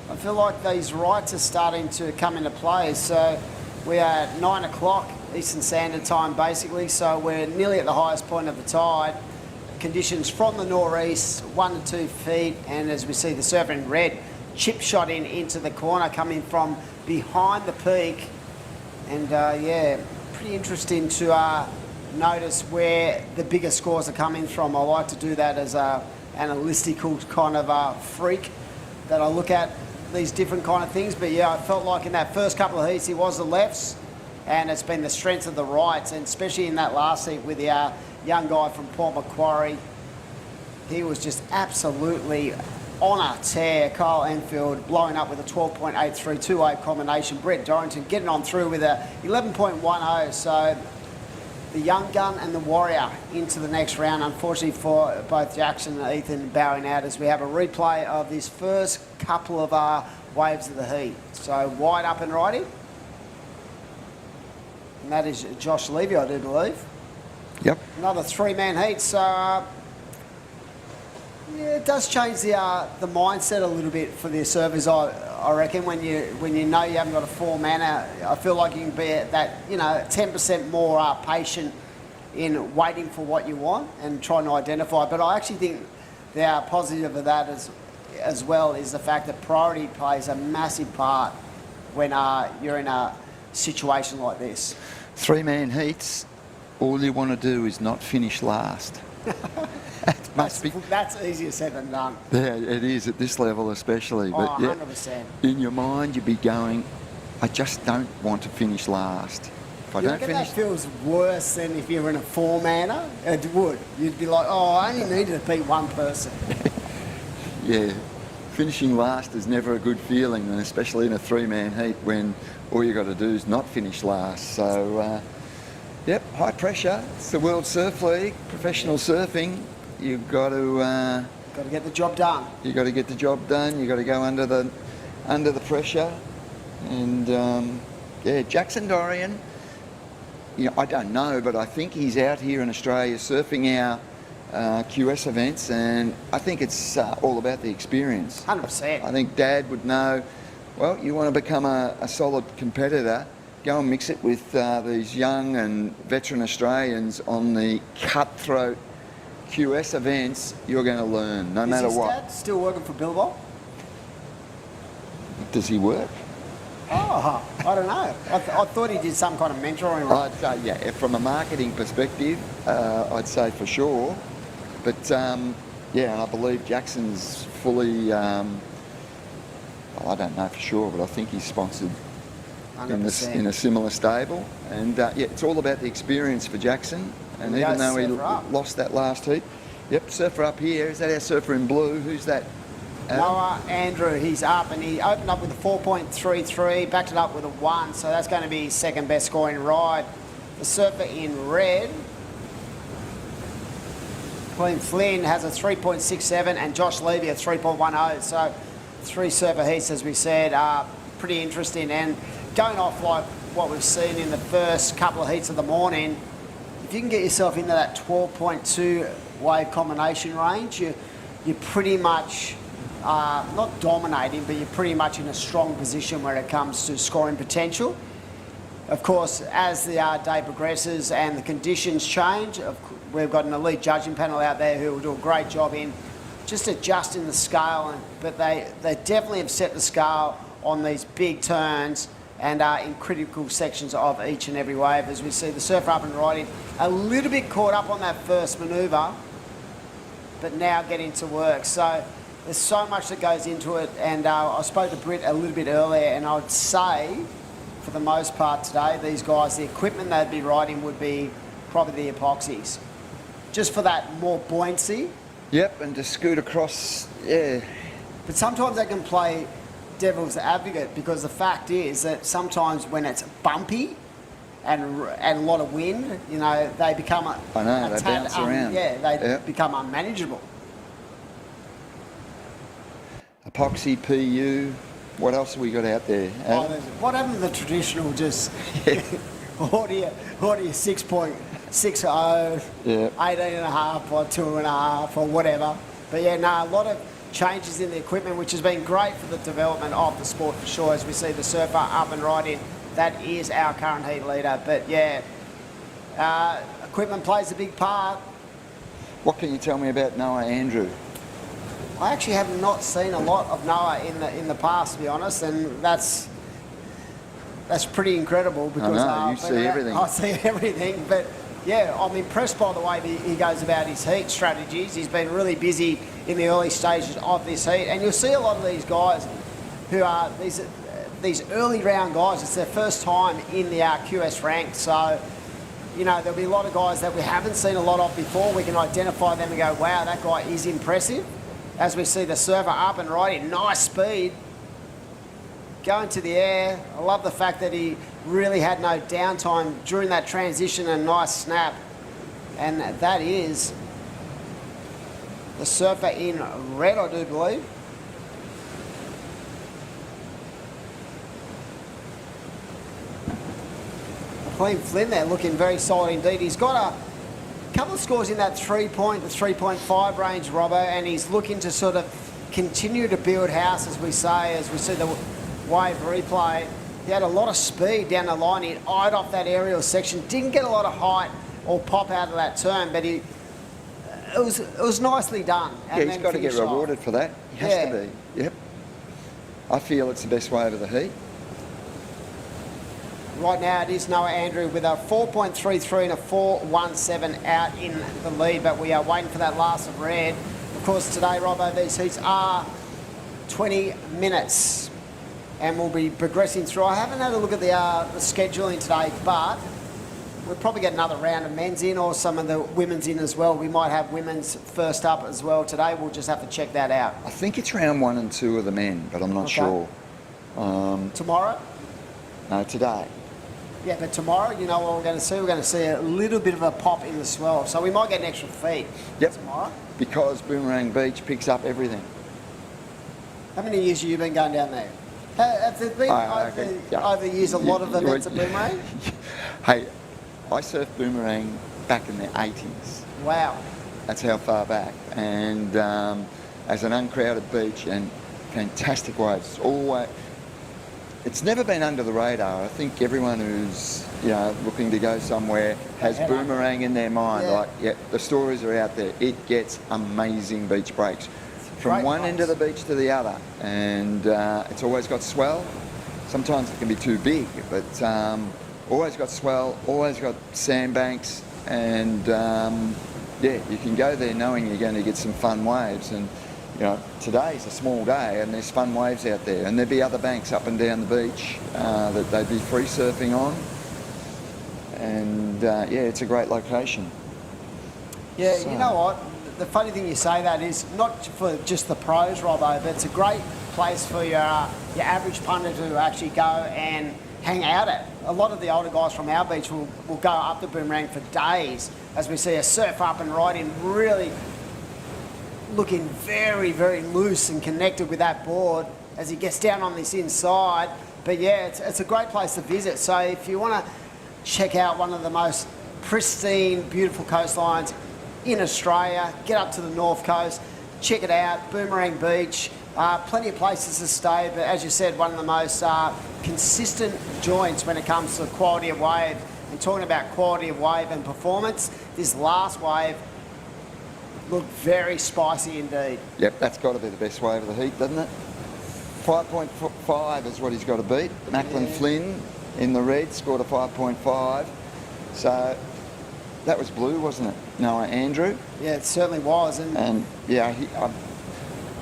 I feel like these rights are starting to come into play. So we are at 9 o'clock Eastern Standard Time, basically, so we're nearly at the highest point of the tide. Conditions from the northeast, 1 to 2 feet, and as we see the surfer in red, chip shot into the corner, coming from behind the peak. And yeah, pretty interesting to notice where the bigger scores are coming from. I like to do that as a analytical kind of freak, that I look at these different kind of things. But yeah, I felt like in that first couple of heats, it was the lefts, and it's been the strength of the rights, and especially in that last heat with the young guy from Port Macquarie. He was just absolutely on a tear. Kyle Enfield blowing up with a 12.83 two-way combination. Brett Dorrington getting on through with a 11.10. So the young gun and the warrior into the next round. Unfortunately for both Jackson and Ethan, bowing out as we have a replay of this first couple of waves of the heat. So wide up and riding. And that is Josh Levy, I do believe. Yep. Another three-man heat. So yeah, it does change the mindset a little bit for the surfers, I reckon. When you know you haven't got a four-manner, I feel like you can be at that 10% more patient in waiting for what you want and trying to identify. But I actually think the positive of that as well is the fact that priority plays a massive part when you're in a situation like this? 3-man heats, all you want to do is not finish last. It must be. That's easier said than done. Yeah, it is at this level especially. But Oh, yeah, 100%. in your mind you'd be going, I just don't want to finish last. If I You don't reckon finish, that feels worse than if you were in a 4-manner? It would. You'd be like, oh, I only needed to beat one person. yeah, finishing last is never a good feeling, and especially in a 3-man heat when all you got to do is not finish last. So, yep, high pressure. It's the World Surf League, professional surfing. You've got to. Got to get the job done. You got to get the job done. You got to go under the pressure, and yeah, Jackson Dorian. You know, I don't know, but I think he's out here in Australia surfing our QS events, and I think it's all about the experience. 100%. I think Dad would know. Well, you want to become a solid competitor, go and mix it with these young and veteran Australians on the cutthroat QS events. You're going to learn, no matter Is his what. dad still working for Billabong? Does he work? Oh, I don't know. I thought he did some kind of mentoring. Right? I'd say, yeah, from a marketing perspective, I'd say for sure. But, yeah, and I believe Jackson's fully, well, I don't know for sure, but I think he's sponsored in 100%. a similar stable. And, yeah, it's all about the experience for Jackson. And Yeah, even though he surfer up. lost that last heat, yep, surfer up here. Is that our surfer in blue? Who's that? Adam? Noah Andrew, he's up, and he opened up with a 4.33, backed it up with a 1, so that's going to be his second best scoring ride. The surfer in red, Colin Flynn, has a 3.67, and Josh Levy a 3.10. So 3 surfer heats, as we said, are pretty interesting. And going off like what we've seen in the first couple of heats of the morning, if you can get yourself into that 12.2 wave combination range, you're pretty much not dominating, but you're pretty much in a strong position when it comes to scoring potential. Of course, as the day progresses and the conditions change, we've got an elite judging panel out there who will do a great job in just adjusting the scale, but they definitely have set the scale on these big turns and in critical sections of each and every wave. As we see the surfer up and riding, a little bit caught up on that first manoeuvre, but now getting to work. So there's so much that goes into it, and I spoke to Britt a little bit earlier, and I would say, for the most part today, these guys, the equipment they'd be riding would be probably the epoxies, just for that more buoyancy. Yep, and to scoot across, yeah. But sometimes they can play devil's advocate, because the fact is that sometimes when it's bumpy and a lot of wind, you know, they become I know, they bounce around. Yeah, they Yep. become unmanageable. Epoxy, PU, what else have we got out there? Oh, what happened to the traditional just audio 6.60, Yeah. 18.5 or 2.5 or whatever. But yeah, no, a lot of changes in the equipment, which has been great for the development of the sport for sure. As we see the surfer up and riding, that is our current heat leader. But yeah, equipment plays a big part. What can you tell me about Noah Andrew? I actually have not seen a lot of Noah in the past, to be honest, and that's pretty incredible because you see everything. I see everything, but yeah, I'm impressed by the way he goes about his heat strategies. He's been really busy in the early stages of this heat, and you'll see a lot of these guys who are these early round guys. It's their first time in the QS rank, so you know there'll be a lot of guys that we haven't seen a lot of before. We can identify them and go, wow, that guy is impressive. As we see the surfer up and riding, nice speed, going to the air. I love the fact that he really had no downtime during that transition, and nice snap. And that is the surfer in red, I do believe. Clean Flynn there, looking very solid indeed. He's got a couple of scores in that 3 to 3.5 range, Robbo, and he's looking to sort of continue to build house, as we say, as we see the wave replay. He had a lot of speed down the line. He eyed off that aerial section, didn't get a lot of height or pop out of that turn, but it was nicely done. Yeah, he's got to get rewarded for that. He has to be. Yep. I feel it's the best wave of the heat. Right now it is Noah Andrew with a 4.33 and a 4.17 out in the lead, but we are waiting for that last of red. Of course, today, Robbo, these heats are 20 minutes, and we'll be progressing through. I haven't had a look at the scheduling today, but we'll probably get another round of men's in or some of the women's in as well. We might have women's first up as well today. We'll just have to check that out. I think it's round 1 and 2 of the men, but I'm not sure. Tomorrow? No, today. Yeah, but tomorrow, you know what we're going to see? We're going to see a little bit of a pop in the swell. So we might get an extra feed tomorrow. Because Boomerang Beach picks up everything. How many years have you been going down there? Have there been over the years a lot of events at Boomerang? Hey, I surfed Boomerang back in the 80s. Wow. That's how far back. And as an uncrowded beach and fantastic waves. It's never been under the radar. I think everyone who's looking to go somewhere has Boomerang in their mind. The stories are out there. It gets amazing beach breaks from one end of the beach to the other, and it's always got swell. Sometimes it can be too big, but always got swell, always got sandbanks, and you can go there knowing you're going to get some fun waves. And today's a small day and there's fun waves out there, and there'd be other banks up and down the beach that they'd be free surfing on, and it's a great location. Yeah, so. You know what? The funny thing you say that is not for just the pros, Robbo, but it's a great place for your average punter to actually go and hang out at. A lot of the older guys from our beach will go up the Boomerang for days as we see a surf up and ride in, really looking very, very loose and connected with that board as he gets down on this inside. But yeah, it's a great place to visit. So if you want to check out one of the most pristine, beautiful coastlines in Australia, get up to the North Coast, check it out, Boomerang Beach. Plenty of places to stay, but as you said, one of the most consistent joints when it comes to quality of wave. And talking about quality of wave and performance, this last wave looked very spicy indeed. Yep, that's got to be the best wave of the heat, doesn't it? 5.5 is what he's got to beat. Macklin Flynn in the red scored a 5.5. So that was blue, wasn't it? Noah Andrew. Yeah, it certainly was. And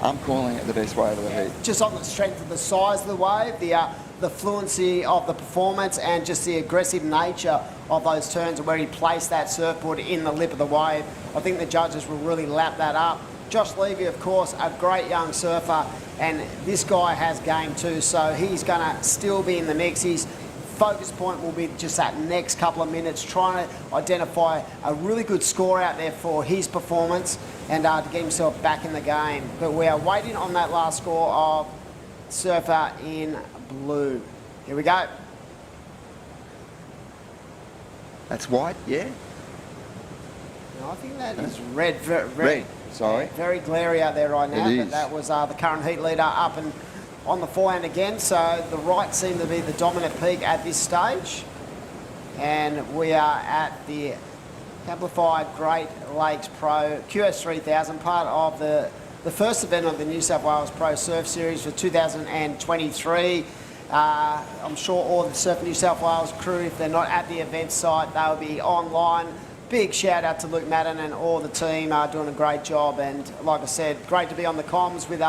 I'm calling it the best wave of the heat. Just on the strength of the size of the wave, the fluency of the performance, and just the aggressive nature of those turns and where he placed that surfboard in the lip of the wave. I think the judges will really lap that up. Josh Levy, of course, a great young surfer, and this guy has game too, so he's going to still be in the mix. His focus point will be just that next couple of minutes, trying to identify a really good score out there for his performance and to get himself back in the game. But we are waiting on that last score of surfer in blue. Here we go. That's white, yeah? No, I think that is red. Red, sorry. Very glary out there right now, It but is. that was the current heat leader up and on the forehand again. So the right seemed to be the dominant peak at this stage. And we are at the Camplify Great Lakes Pro QS3000, part of the first event of the New South Wales Pro Surf Series for 2023. I'm sure all the Surf New South Wales crew, if they're not at the event site, they'll be online. Big shout out to Luke Madden and all the team are doing a great job. And like I said, great to be on the comms with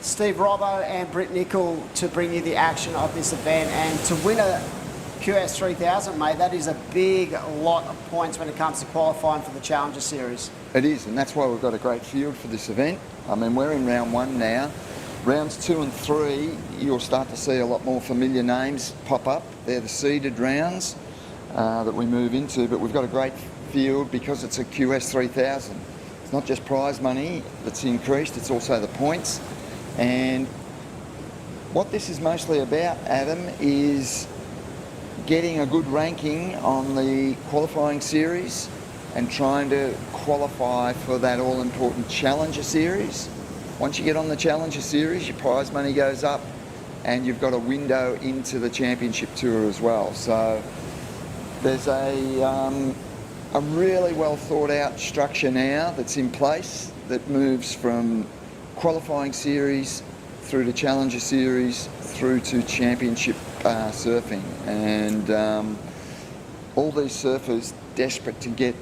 Steve Robbo and Britt Nickel to bring you the action of this event. And to win a QS3000, mate, that is a big lot of points when it comes to qualifying for the Challenger Series. It is, and that's why we've got a great field for this event. I mean, we're in round 1 now. Rounds 2 and 3, you'll start to see a lot more familiar names pop up. They're the seeded rounds that we move into, but we've got a great field because it's a QS3000. It's not just prize money that's increased, it's also the points. And what this is mostly about, Adam, is getting a good ranking on the qualifying series and trying to qualify for that all-important Challenger Series. Once you get on the Challenger Series, your prize money goes up and you've got a window into the Championship Tour as well. So there's a really well thought out structure now that's in place that moves from qualifying series through to Challenger Series, through to Championship surfing. And all these surfers desperate to get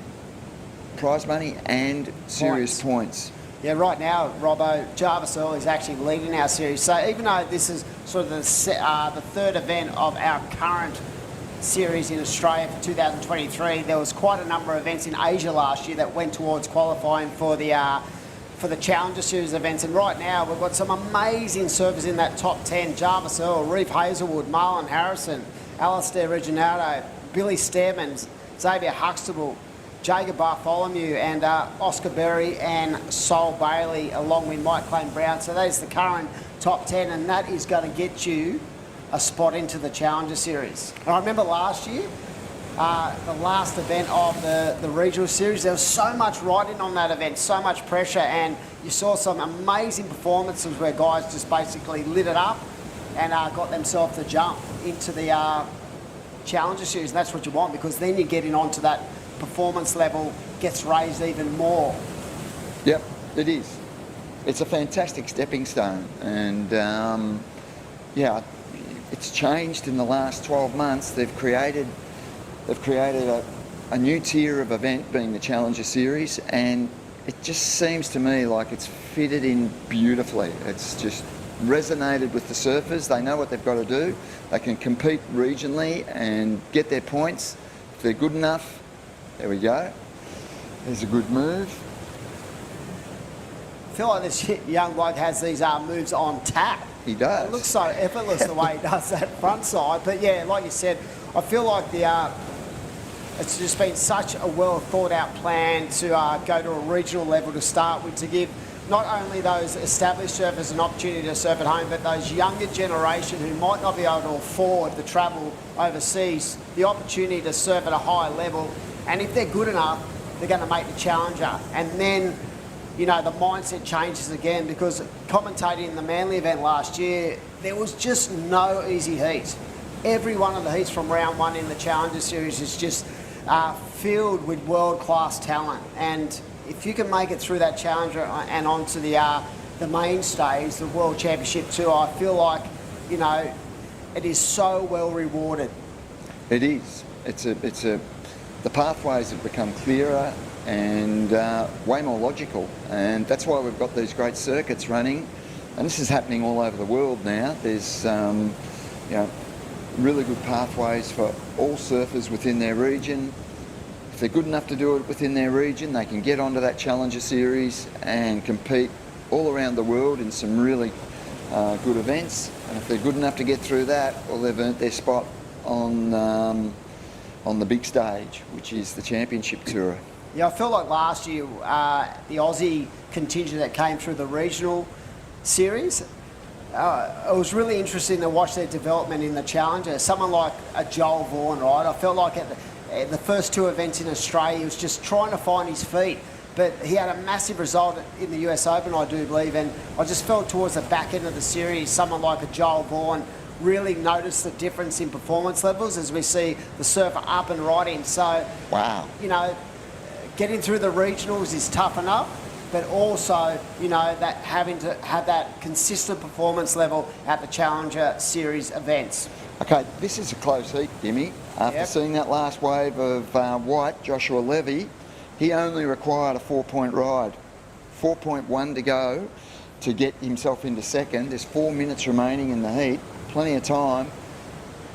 prize money and serious points. Yeah, right now, Robbo, Jarvis Earl is actually leading our series. So even though this is sort of the third event of our current series in Australia for 2023, there was quite a number of events in Asia last year that went towards qualifying for the Challenger Series events. And right now, we've got some amazing surfers in that top 10. Jarvis Earl, Reef Hazelwood, Marlon Harrison, Alistair Reginaldo, Billy Stearman, Xavier Huxtable, Jacob Bartholomew, and Oscar Berry and Sol Bailey, along with Mike Clayton Brown. So that is the current top 10, and that is going to get you a spot into the Challenger Series. And I remember last year, the last event of the regional series, there was so much riding on that event, so much pressure, and you saw some amazing performances where guys just basically lit it up and got themselves the jump into the Challenger Series. And that's what you want, because then you're getting onto that performance level, gets raised even more. Yep, it is. It's a fantastic stepping stone, and yeah, it's changed in the last 12 months. They've created a new tier of event, being the Challenger Series, and it just seems to me like it's fitted in beautifully. It's just resonated with the surfers. They know what they've got to do. They can compete regionally and get their points. If they're good enough, there we go. There's a good move. I feel like this young bloke has these moves on tap. He does. It looks so effortless the way he does that front side. But yeah, like you said, I feel like it's just been such a well thought out plan to go to a regional level to start with, to give not only those established surfers an opportunity to surf at home, but those younger generation who might not be able to afford the travel overseas, the opportunity to surf at a higher level. And if they're good enough, they're going to make the Challenger. And then, you know, the mindset changes again, because commentating in the Manly event last year, there was just no easy heat. Every one of the heats from round one in the Challenger Series is just filled with world-class talent. And if you can make it through that Challenger and onto the main stage, the World Championship Tour, I feel like, you know, it is so well rewarded. It is. The pathways have become clearer and way more logical, and that's why we've got these great circuits running. And this is happening all over the world now. There's you know, really good pathways for all surfers within their region. If they're good enough to do it within their region, they can get onto that Challenger Series and compete all around the world in some really good events. And if they're good enough to get through that, well, they've earned their spot on the big stage, which is the Championship Tour. Yeah, I feel like last year, the Aussie contingent that came through the regional series, it was really interesting to watch their development in the Challenger. Someone like a Joel Vaughan, right? I felt like at the first two events in Australia, he was just trying to find his feet. But he had a massive result in the US Open, I do believe, and I just felt towards the back end of the series, someone like a Joel Vaughan really noticed the difference in performance levels as we see the surfer up and riding. So, wow, you know, getting through the regionals is tough enough, but also, you know, that having to have that consistent performance level at the Challenger Series events. Okay, this is a close heat, Dimmy. After seeing that last wave of White, Joshua Levy, he only required a 4-point ride. 4.1 to go to get himself into second. There's 4 minutes remaining in the heat. Plenty of time.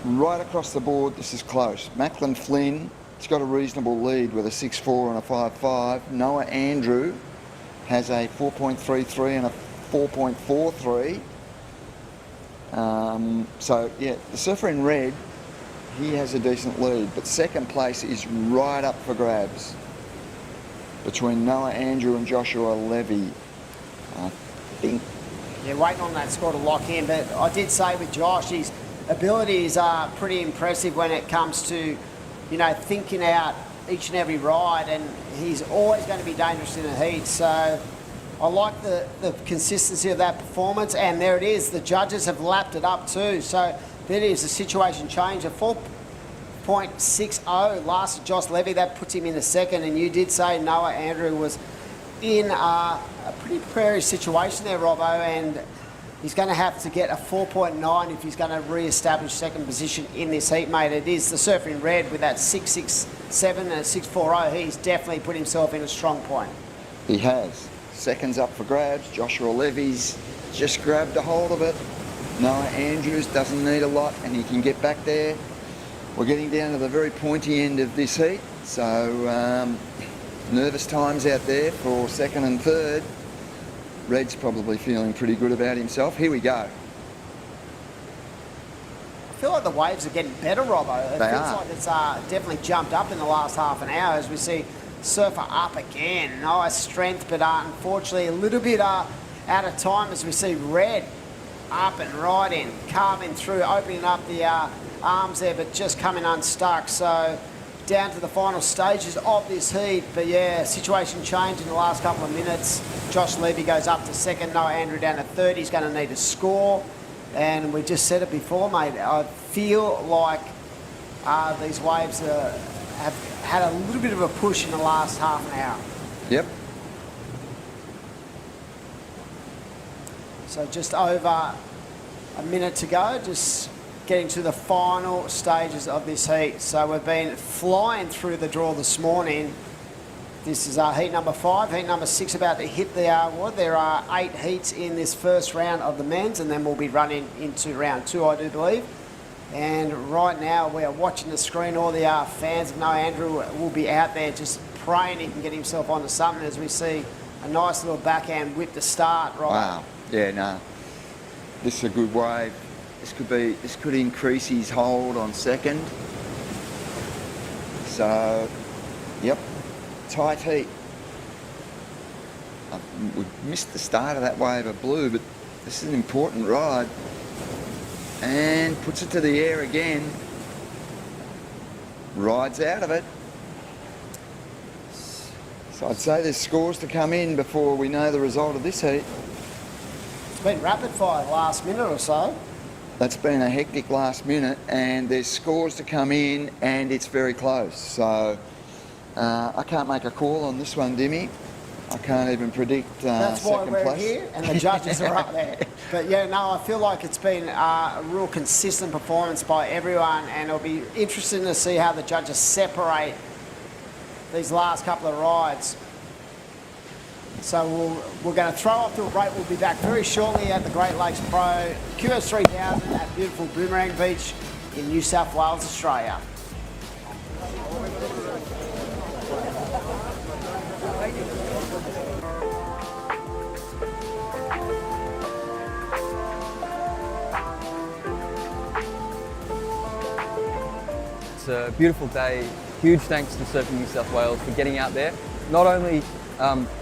Right across the board, this is close. Macklin Flynn, he's got a reasonable lead with a 6.4 and a 5.5. Noah Andrew has a 4.33 and a 4.43. So, yeah, the surfer in red, he has a decent lead, but second place is right up for grabs between Noah Andrew and Joshua Levy. I think. Yeah, waiting on that score to lock in, but I did say with Josh, his abilities are pretty impressive when it comes to, you know, thinking out each and every ride, and he's always going to be dangerous in the heat. So I like the consistency of that performance, and there it is. The judges have lapped it up too. So there it is, the situation change. A 4.60 last Josh Levy, that puts him in the second, and you did say Noah Andrew was in a pretty precarious situation there, Robbo, and He's going to have to get a 4.9 if he's going to re-establish second position in this heat, mate. It is the surfer in red with that 6.67 and a 6.40. He's definitely put himself in a strong point. He has. Seconds up for grabs. Joshua Levy's just grabbed a hold of it. Noah Andrews doesn't need a lot and he can get back there. We're getting down to the very pointy end of this heat, so nervous times out there for second and third. Red's probably feeling pretty good about himself. Here we go. I feel like the waves are getting better, Robbo. It They feels are. like it's definitely jumped up in the last half an hour as we see surfer up again. Nice strength, but unfortunately a little bit out of time as we see Red up and right in, carving through, opening up the arms there, but just coming unstuck. So down to the final stages of this heat. But yeah, situation changed in the last couple of minutes. Josh Levy goes up to second, Noah Andrew down to third. He's going to need a score. And we just said it before, mate. I feel like these waves have had a little bit of a push in the last half an hour. Yep. So just over a minute to go, just getting to the final stages of this heat. So we've been flying through the draw this morning. This is heat number 5, heat number 6 about to hit the wood. There are 8 heats in this first round of the men's, and then we'll be running into round 2, I do believe. And right now we are watching the screen. All the fans of Noah Andrew will be out there just praying he can get himself onto something as we see a nice little backhand whip to start. Right. Wow. Yeah, no. This is a good wave. This could increase his hold on second. So, yep, tight heat. We missed the start of that wave of blue, but this is an important ride. And puts it to the air again. Rides out of it. So I'd say there's scores to come in before we know the result of this heat. It's been rapid fire the last minute or so. That's been a hectic last minute, and there's scores to come in, and it's very close. So I can't make a call on this one, Dimmy. I can't even predict That's why second we're place. here, and the judges are up there. But yeah, no, I feel like it's been a real consistent performance by everyone, and it'll be interesting to see how the judges separate these last couple of rides. So we're going to throw off to a break. We'll be back very shortly at the Great Lakes Pro QS 3000 at beautiful Boomerang Beach in New South Wales, Australia. It's a beautiful day. Huge thanks to Surfing New South Wales for getting out there, not only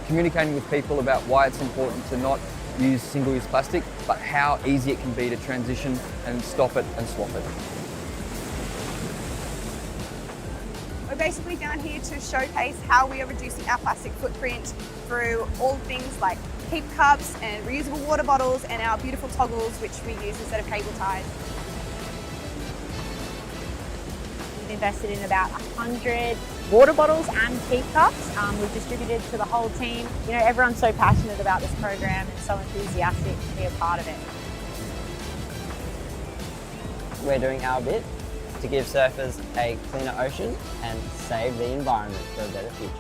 communicating with people about why it's important to not use single-use plastic, but how easy it can be to transition and stop it and swap it. We're basically down here to showcase how we are reducing our plastic footprint through all things like keep cups and reusable water bottles and our beautiful toggles which we use instead of cable ties. We've invested in about 100 water bottles and keep cups. We've distributed to the whole team. You know, everyone's so passionate about this program and so enthusiastic to be a part of it. We're doing our bit to give surfers a cleaner ocean and save the environment for a better future.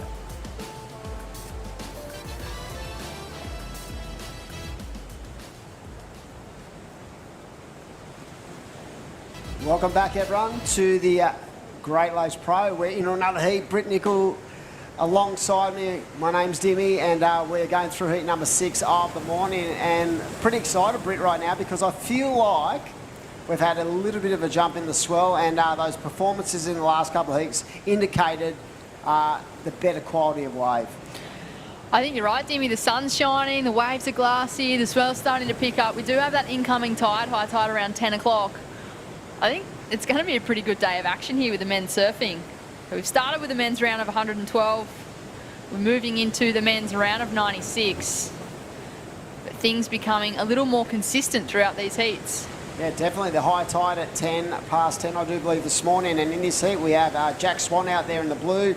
Welcome back, everyone, to the Great Lakes Pro. We're in another heat. Britt Nicol alongside me. My name's Dimmy, and we're going through heat number 6 of the morning. And pretty excited, Britt, right now, because I feel like we've had a little bit of a jump in the swell, and those performances in the last couple of heats indicated the better quality of wave. I think you're right, Dimmy. The sun's shining, the waves are glassy, the swell's starting to pick up. We do have that incoming tide, high tide around 10 o'clock. I think it's going to be a pretty good day of action here with the men's surfing. So we've started with the men's round of 112. We're moving into the men's round of 96. But things becoming a little more consistent throughout these heats. Yeah, definitely the high tide at 10 past 10, I do believe, this morning. And in this heat, we have Jack Swan out there in the blue.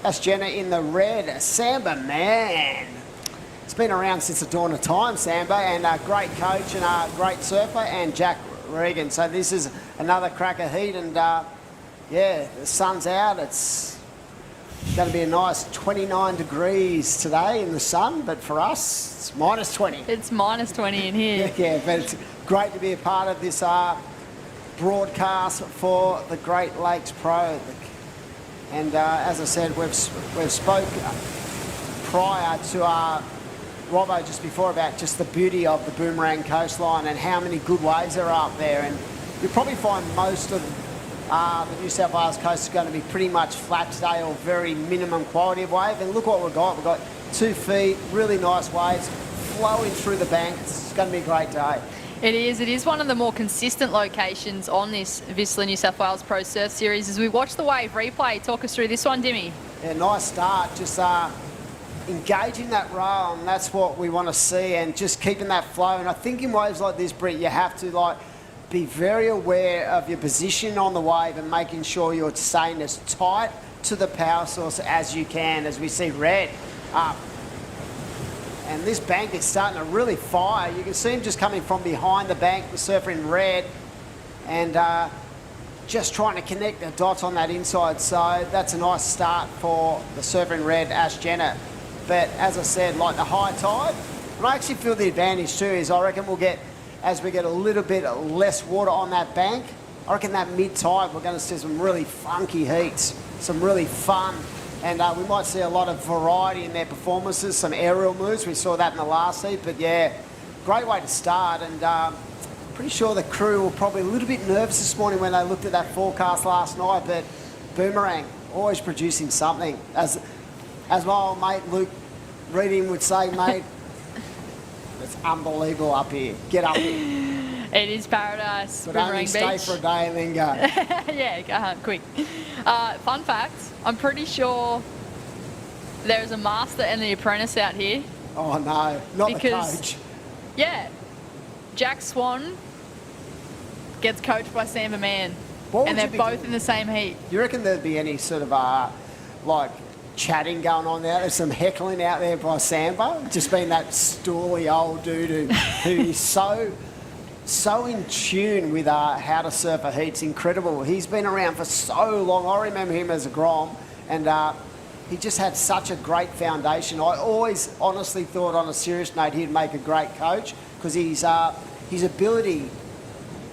That's Jenna in the red. Samba Man. It's been around since the dawn of time, Sambo, and a great coach and a great surfer, and Jack Regan. So this is another cracker heat, and yeah, the sun's out. It's going to be a nice 29 degrees today in the sun, but for us, it's minus 20. It's minus 20 in here. Yeah, but it's great to be a part of this broadcast for the Great Lakes Pro. And as I said, we've spoke prior to Robbo just before about just the beauty of the Boomerang coastline and how many good waves are up there. And you'll probably find most of the New South Wales coast is going to be pretty much flat today or very minimum quality of wave. And look what we've got. We've got 2 feet, really nice waves flowing through the bank. It's going to be a great day. It is. It is one of the more consistent locations on this VISSLA New South Wales Pro Surf Series. As we watch the wave replay, talk us through this one, Dimmy. Yeah, nice start. Just engaging that roll, and that's what we want to see, and just keeping that flow. And I think in waves like this, Brett, you have to be very aware of your position on the wave and making sure you're staying as tight to the power source as you can. As we see red up. And this bank is starting to really fire. You can see him just coming from behind the bank, the surfer in red, and just trying to connect the dots on that inside. So that's a nice start for the surfer in red, Ash Jenner. But as I said, like the high tide, and I actually feel the advantage too is I reckon we'll get, as we get a little bit less water on that bank, I reckon that mid-tide we're going to see some really funky heats, some really fun. And we might see a lot of variety in their performances, some aerial moves. We saw that in the last heat. But yeah, great way to start. And pretty sure the crew were probably a little bit nervous this morning when they looked at that forecast last night. But Boomerang, always producing something. As my old mate Luke Reading would say, mate, it's unbelievable up here. Get up here. It is paradise, But Boomerang only Beach. stay for a day and then go. Yeah, go home, quick. Fun fact, I'm pretty sure there's a master and the apprentice out here. Oh no, not the coach. Yeah, Jack Swan gets coached by Sam Man, and they're both in the same heat. You reckon there'd be any sort of chatting going on there? There's some heckling out there by Sambo, just being that stooly old dude who is so in tune with how to surf a heat. It's incredible. He's been around for so long. I remember him as a Grom, and he just had such a great foundation. I always honestly thought, on a serious note, he'd make a great coach because his ability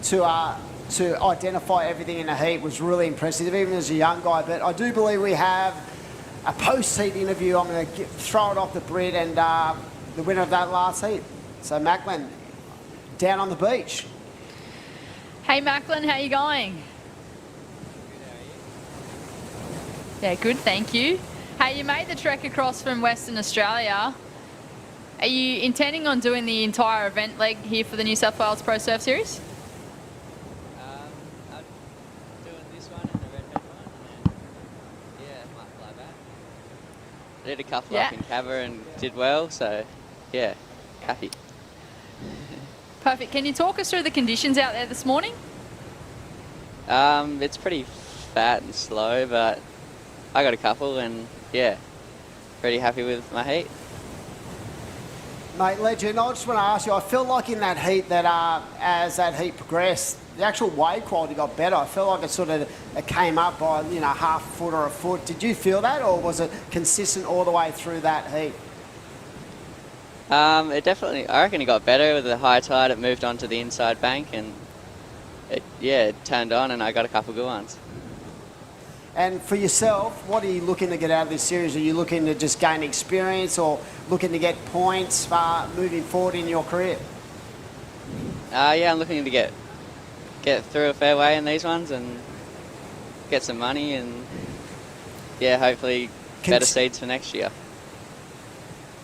to identify everything in a heat was really impressive, even as a young guy. But I do believe we have a post-heat interview. I'm going to throw it off the Brit and the winner of that last heat. So Macklin, down on the beach. Hey Macklin, how you going? Yeah, good, thank you. Hey, you made the trek across from Western Australia. Are you intending on doing the entire event leg here for the New South Wales Pro Surf Series? I'm doing this one and the redhead one, and then, yeah, might fly back. I did a couple up in Cabra and did well, so yeah, happy. Perfect. Can you talk us through the conditions out there this morning? It's pretty fat and slow, but I got a couple and yeah, pretty happy with my heat. Mate, legend, I just want to ask you, I feel like in that heat that as that heat progressed, the actual wave quality got better. I feel like it came up by, half a foot or a foot. Did you feel that, or was it consistent all the way through that heat? It definitely, I reckon it got better with the high tide. It moved onto the inside bank and it turned on and I got a couple good ones. And for yourself, what are you looking to get out of this series? Are you looking to just gain experience or looking to get points moving forward in your career? Yeah, I'm looking to get through a fair way in these ones and get some money and yeah, hopefully better seeds for next year.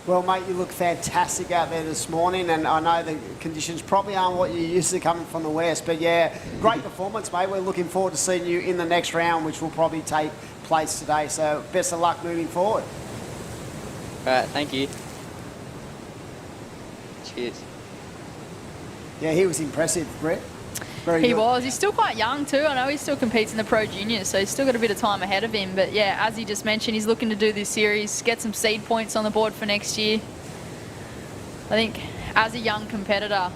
Well, mate, you look fantastic out there this morning, and I know the conditions probably aren't what you're used to coming from the west, but yeah, great performance, mate. We're looking forward to seeing you in the next round, which will probably take place today, so best of luck moving forward. All right, thank you. Cheers. Yeah, he was impressive, Brett. Very He good. was. He's still quite young too. I know he still competes in the Pro Juniors, so he's still got a bit of time ahead of him. But yeah, as he just mentioned, he's looking to do this series, get some seed points on the board for next year. I think as a young competitor,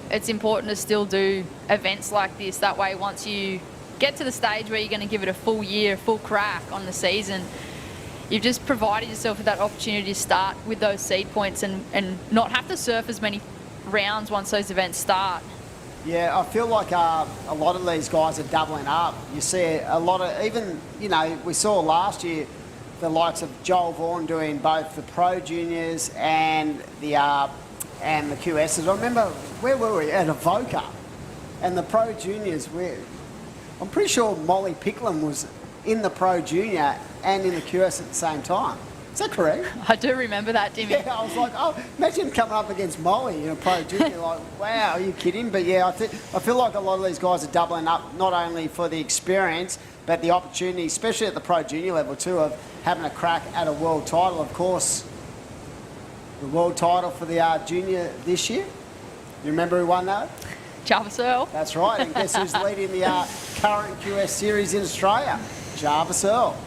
it's important to still do events like this. That way, once you get to the stage where you're going to give it a full year, full crack on the season, you've just provided yourself with that opportunity to start with those seed points and not have to surf as many rounds once those events start. Yeah, I feel like a lot of these guys are doubling up. You see a lot of, even, you know, we saw last year the likes of Joel Vaughan doing both the Pro Juniors and the QSs. I remember, where were we? At Avoca. And the Pro Juniors, I'm pretty sure Molly Picklam was in the Pro Junior and in the QS at the same time. Is that correct? I do remember that, Dimmy. Yeah, I was like, oh, imagine coming up against Molly in a Pro Junior. Like, wow, are you kidding? But yeah, I feel like a lot of these guys are doubling up, not only for the experience, but the opportunity, especially at the Pro Junior level too, of having a crack at a world title. Of course, the world title for the junior this year. You remember who won that? Jarvis Earl. That's right. And guess who's leading the current QS series in Australia? Jarvis Earl.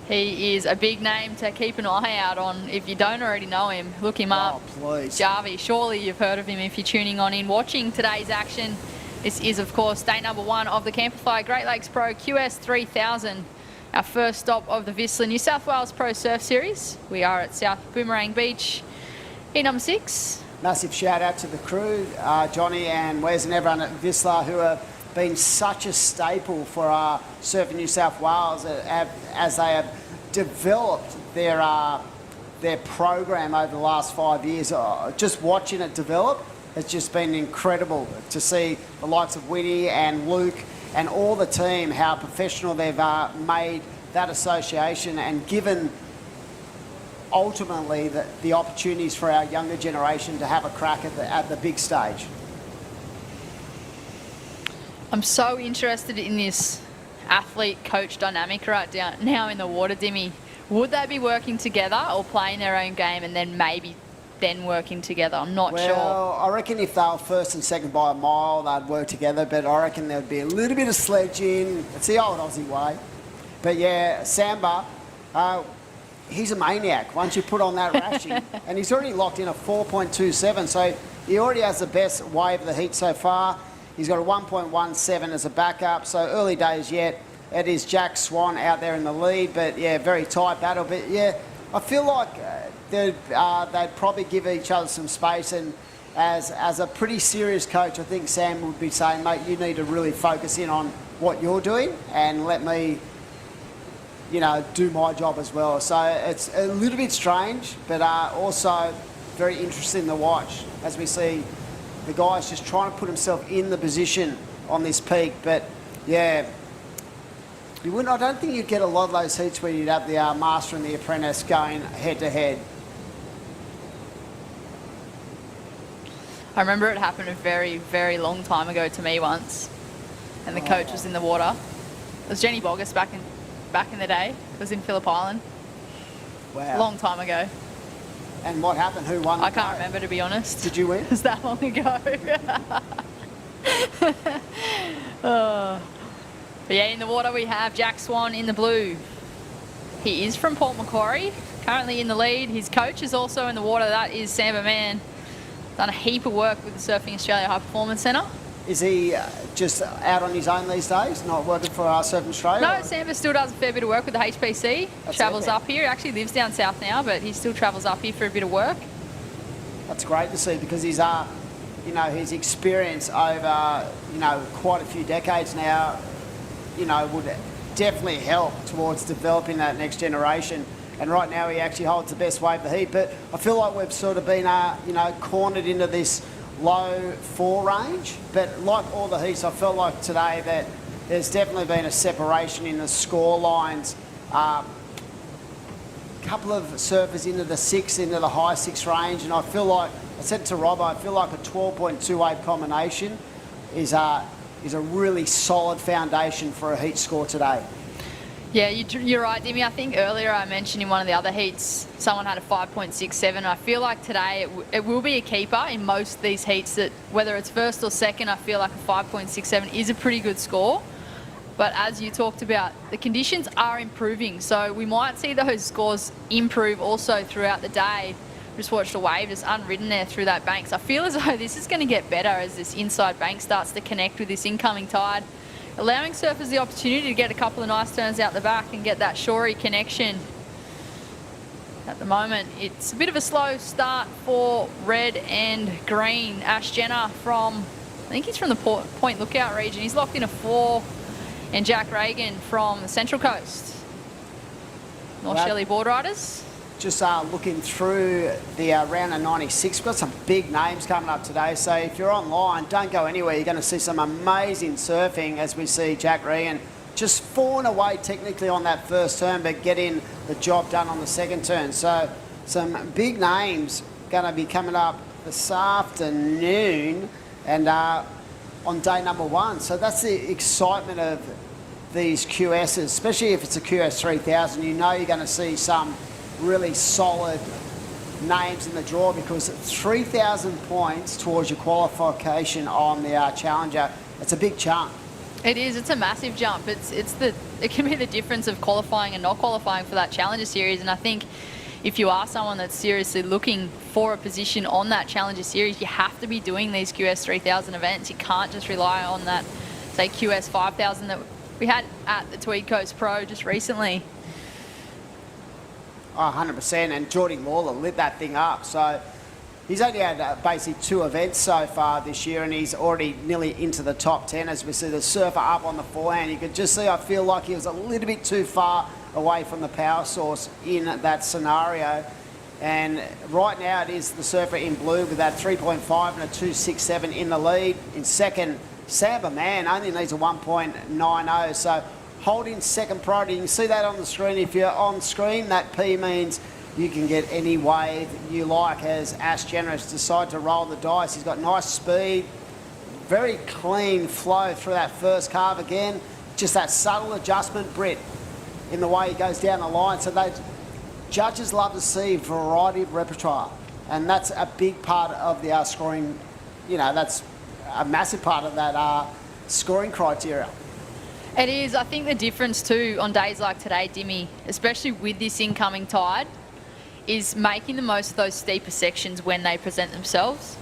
He is a big name to keep an eye out on. If you don't already know him, look him up. Please. Jarvis, surely you've heard of him if you're tuning on in, watching today's action. This is, of course, day number 1 of the Camplify Great Lakes Pro QS 3000, our first stop of the VISSLA New South Wales Pro Surf Series. We are at South Boomerang Beach, heat number 6. Massive shout out to the crew, Johnny and Wes and everyone at VISSLA, who have been such a staple for Surfing New South Wales as they have developed their program over the last 5 years. Just watching it develop has just been incredible to see the likes of Winnie and Luke and all the team, how professional they've made that association and given ultimately the opportunities for our younger generation to have a crack at the big stage. I'm so interested in this athlete-coach dynamic right now in the water, Dimmy. Would they be working together or playing their own game and then maybe then working together? I'm not sure. Well, I reckon if they were first and second by a mile, they'd work together, but I reckon there'd be a little bit of sledging. It's the old Aussie way. But yeah, Samba, he's a maniac once you put on that rashing. And he's already locked in a 4.27, so he already has the best wave of the heat so far. He's got a 1.17 as a backup, so early days yet. It is Jack Swan out there in the lead, but yeah, very tight battle. But yeah, I feel like they'd probably give each other some space, and as a pretty serious coach, I think Sam would be saying, mate, you need to really focus in on what you're doing and let me, you know, do my job as well. So it's a little bit strange, but also very interesting to watch as we see the guy's just trying to put himself in the position on this peak. But yeah, you wouldn't. I don't think you'd get a lot of those heats where you'd have the master and the apprentice going head to head. I remember it happened a very, very long time ago to me once, and the coach was in the water. It was Jenny Boggess back in the day. It was in Phillip Island. Wow. Long time ago. And what happened? Who won? I can't remember, to be honest. Did you win? It was that long ago. Oh. But yeah, in the water we have Jack Swan in the blue. He is from Port Macquarie, currently in the lead. His coach is also in the water. That is Samba Mann. Done a heap of work with the Surfing Australia High Performance Centre. Is he just out on his own these days, not working for Surfing Australia? No, Samba still does a fair bit of work with the HPC. Travels up here. He actually lives down south now, but he still travels up here for a bit of work. That's great to see, because he's you know, his experience over, you know, quite a few decades now, you know, would definitely help towards developing that next generation. And right now he actually holds the best wave of the heat. But I feel like we've sort of been, you know, cornered into this low 4 range. But like all the heats, I felt like today that there's definitely been a separation in the score lines. Couple of surfers into the 6, into the high 6 range, and I feel like, I said to Rob, I feel like a 12.28 combination is a really solid foundation for a heat score today. Yeah, you're right, Dimmy. I think earlier I mentioned in one of the other heats, someone had a 5.67. I feel like today it will be a keeper in most of these heats, that whether it's first or second, I feel like a 5.67 is a pretty good score. But as you talked about, the conditions are improving, so we might see those scores improve also throughout the day. Just watched a wave just unridden there through that bank. So I feel as though this is going to get better as this inside bank starts to connect with this incoming tide, allowing surfers the opportunity to get a couple of nice turns out the back and get that shorey connection. At the moment, it's a bit of a slow start for red and green. Ash Jenner from, I think he's from the Point Lookout region. He's locked in a 4, and Jack Reagan from the Central Coast. North Shelley board riders. Just looking through the round of 96, we've got some big names coming up today, so if you're online, don't go anywhere. You're going to see some amazing surfing as we see Jack Regan just falling away technically on that first turn, but getting the job done on the second turn. So some big names going to be coming up this afternoon and on day number 1. So that's the excitement of these QSs, especially if it's a QS 3000. You know you're going to see some really solid names in the draw, because 3,000 points towards your qualification on the Challenger, it's a big chunk. It is. It's a massive jump. It can be the difference of qualifying and not qualifying for that Challenger Series. And I think if you are someone that's seriously looking for a position on that Challenger Series, you have to be doing these QS 3000 events. You can't just rely on that, say, QS 5000 that we had at the Tweed Coast Pro just recently. Oh, 100%, and Geordie Lawler lit that thing up. So he's only had basically 2 events so far this year, and he's already nearly into the top 10 as we see the surfer up on the forehand. You could just see, I feel like he was a little bit too far away from the power source in that scenario. And right now it is the surfer in blue with that 3.5 and a 2.67 in the lead. In second, Samba Man only needs a 1.90, so holding second priority. You can see that on the screen. If you're on screen, that P means you can get any wave you like as Ash Jenner has decided to roll the dice. He's got nice speed, very clean flow through that first carve again. Just that subtle adjustment, Britt, in the way he goes down the line. So they judges love to see variety of repertoire, and that's a big part of the scoring. You know, that's a massive part of that scoring criteria. It is. I think the difference too on days like today, Dimmy, especially with this incoming tide, is making the most of those steeper sections when they present themselves.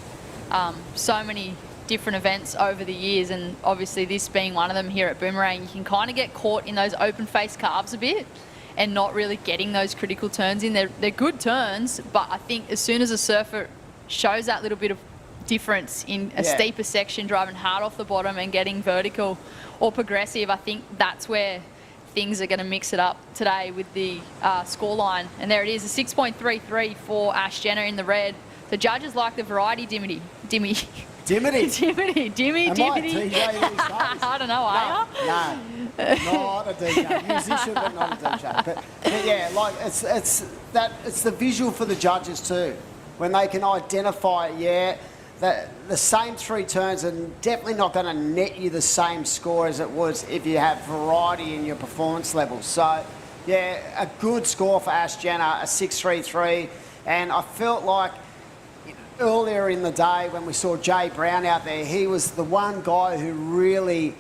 So many different events over the years, and obviously this being one of them here at Boomerang, you can kind of get caught in those open face carves a bit and not really getting those critical turns in. They're good turns, but I think as soon as a surfer shows that little bit of difference in a steeper section, driving hard off the bottom and getting vertical or progressive, I think that's where things are going to mix it up today with the scoreline. And there it is, a 6.33 for Ash Jenner in the red. The judges like the variety, Dimity. Dimity. Dimmy. Am I a DJ these days? I don't know, are you? No, not a DJ. Musician, but not a DJ. But yeah, like it's the visual for the judges too, when they can identify, that the same 3 turns are definitely not going to net you the same score as it was if you have variety in your performance levels. So, yeah, a good score for Ash Jenner, a 6.33. And I felt like earlier in the day when we saw Jay Brown out there, he was the one guy who really,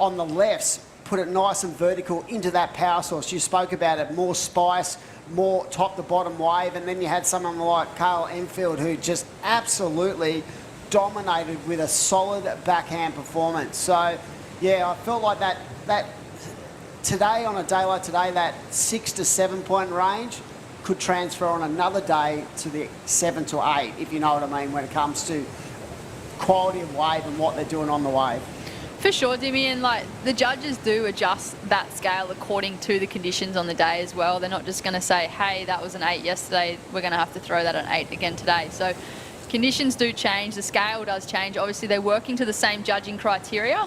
on the lefts, put it nice and vertical into that power source. You spoke about it, more spice, more top to bottom wave, and then you had someone like Carl Enfield who just absolutely dominated with a solid backhand performance. So yeah, I felt like that today, on a day like today, that 6 to 7 point range could transfer on another day to the 7 to 8, if you know what I mean, when it comes to quality of wave and what they're doing on the wave. For sure, Dimmy, and like the judges do adjust that scale according to the conditions on the day as well. They're not just going to say, hey, that was an 8 yesterday, we're going to have to throw that an 8 again today. So conditions do change, the scale does change. Obviously they're working to the same judging criteria,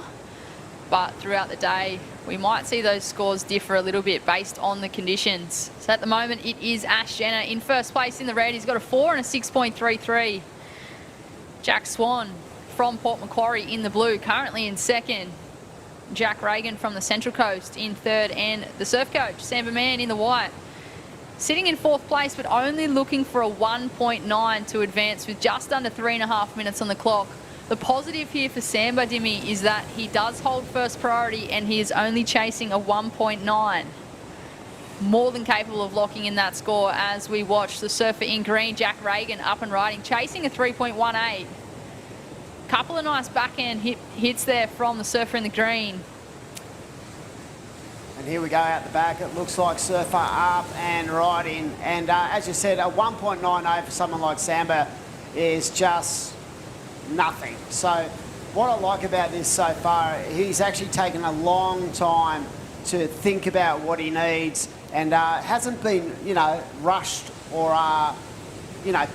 but throughout the day we might see those scores differ a little bit based on the conditions. So at the moment it is Ash Jenner in first place in the red. He's got a 4 and a 6.33. Jack Swan from Port Macquarie in the blue, currently in second. Jack Reagan from the Central Coast in third, and the surf coach, Samba Man, in the white. Sitting in fourth place, but only looking for a 1.9 to advance with just under 3.5 minutes on the clock. The positive here for Samba, Dimmy, is that he does hold first priority and he is only chasing a 1.9. more than capable of locking in that score as we watch the surfer in green, Jack Reagan, up and riding, chasing a 3.18. Couple of nice backhand hits there from the surfer in the green. And here we go out the back. It looks like surfer up and riding. And as you said, a 1.90 for someone like Samba is just nothing. So what I like about this so far, he's actually taken a long time to think about what he needs and hasn't been, rushed or,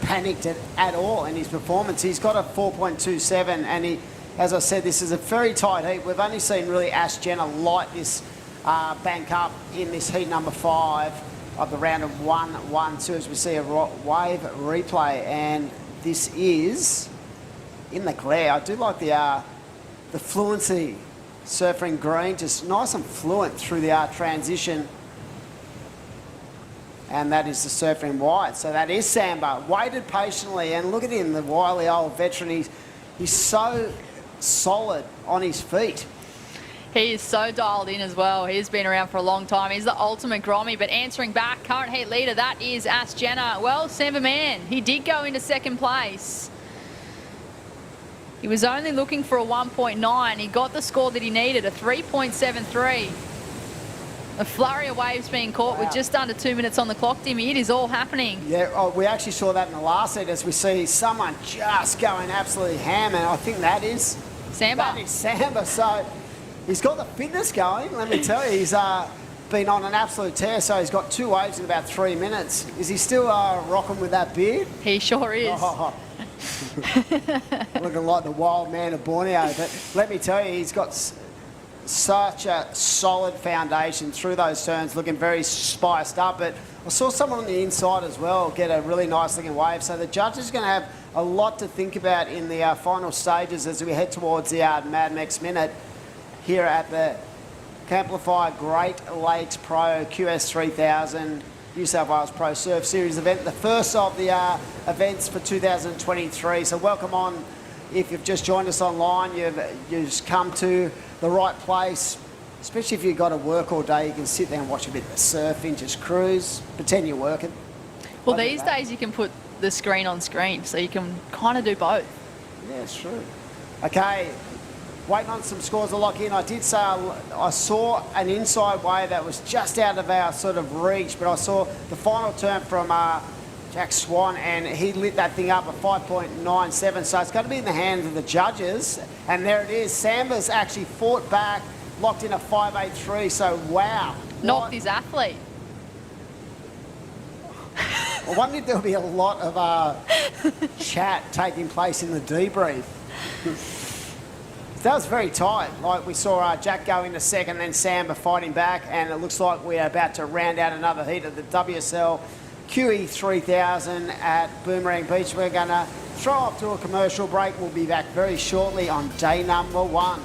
panicked at all in his performance. He's got a 4.27 and he, as I said, this is a very tight heat. We've only seen really Ash Jenner light this bank up in this heat number 5 of the round of 1-1-2 as we see a wave replay, and this is in the glare. I do like the fluency surfing green, just nice and fluent through the transition, and that is the surfing white. So that is Samba, waited patiently, and look at him, the wily old veteran. He's so solid on his feet. He is so dialed in as well. He's been around for a long time. He's the ultimate Grommy, but answering back, current heat leader, that is Ash Jenner. Well, Samba Man, he did go into second place. He was only looking for a 1.9. He got the score that he needed, a 3.73. A flurry of waves being caught with just under 2 minutes on the clock, Dimmy. It is all happening. Yeah, we actually saw that in the last set as we see someone just going absolutely ham, and I think that is Samba. That is Samba. So he's got the fitness going, let me tell you. He's been on an absolute tear, so he's got 2 waves in about 3 minutes. Is he still rocking with that beard? He sure is. Oh. Looking like the wild man of Borneo. But let me tell you, he's got such a solid foundation through those turns, looking very spiced up. But I saw someone on the inside as well get a really nice looking wave. So the judges are going to have a lot to think about in the final stages as we head towards the Mad Max Minute here at the Camplify Great Lakes Pro QS 3000 New South Wales Pro Surf Series event, the first of the events for 2023. So welcome on. If you've just joined us online, you've just come to the right place. Especially if you've got to work all day, you can sit there and watch a bit of surfing, just cruise, pretend you're working. Well, these days you can put the screen on screen, so you can kind of do both. Yeah, it's true. Okay, waiting on some scores to lock in. I did say I saw an inside wave that was just out of our sort of reach, but I saw the final turn from Jack Swan, and he lit that thing up at 5.97, so it's going to be in the hands of the judges. And there it is. Samba's actually fought back, locked in a 5.83, so wow. Knocked his athlete. I wonder if there'll be a lot of chat taking place in the debrief. That was very tight. Like we saw Jack go into second, then Samba fighting back, and it looks like we're about to round out another heat of the WSL QE 3000 at Boomerang Beach. We're going to throw up to a commercial break. We'll be back very shortly on day number 1.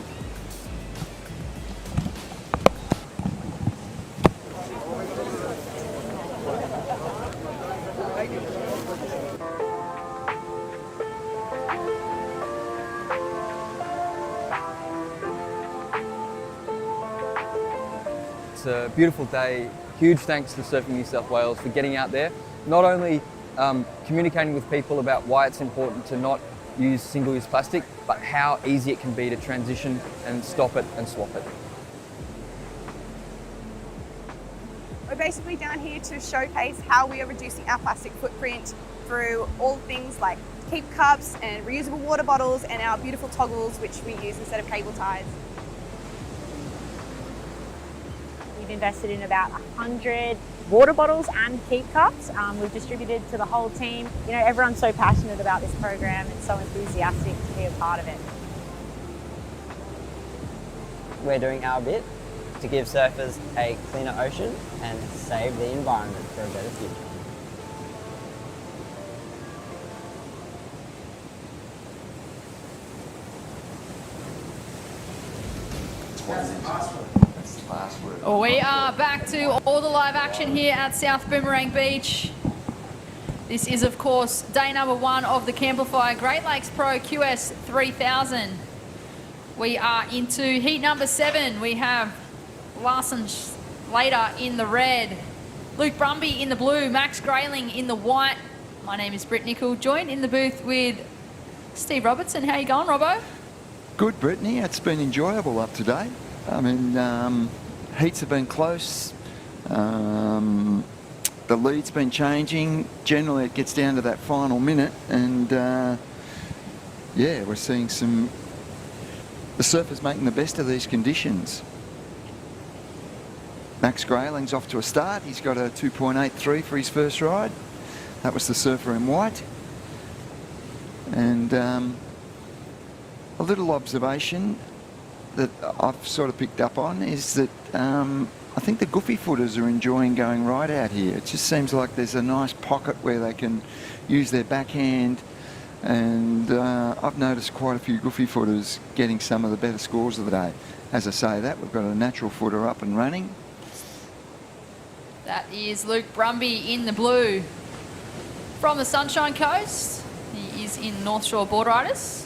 It's a beautiful day. Huge thanks to Surfing New South Wales for getting out there, not only communicating with people about why it's important to not use single-use plastic, but how easy it can be to transition and stop it and swap it. We're basically down here to showcase how we are reducing our plastic footprint through all things like keep cups and reusable water bottles and our beautiful toggles, which we use instead of cable ties. We've invested in about 100 water bottles and keep cups. We've distributed to the whole team. You know, everyone's so passionate about this program and so enthusiastic to be a part of it. We're doing our bit to give surfers a cleaner ocean and save the environment for a better future. We are back to all the live action here at South Boomerang Beach. This is, of course, day number 1 of the Camplify Great Lakes Pro QS 3000. We are into heat number 7. We have Larson Slater in the red, Luke Brumby in the blue, Max Grayling in the white. My name is Britt Nicol, joined in the booth with Steve Robertson. How you going, Robbo? Good, Brittany. It's been enjoyable up today. I mean, heats have been close. The lead's been changing. Generally, it gets down to that final minute, and yeah, we're seeing the surfers making the best of these conditions. Max Grayling's off to a start. He's got a 2.83 for his first ride. That was the surfer in white. And a little observation that I've sort of picked up on is that I think the goofy footers are enjoying going right out here. It just seems like there's a nice pocket where they can use their backhand, and I've noticed quite a few goofy footers getting some of the better scores of the day. As I say that, we've got a natural footer up and running. That is Luke Brumby in the blue from the Sunshine Coast. He is in North Shore Board Riders.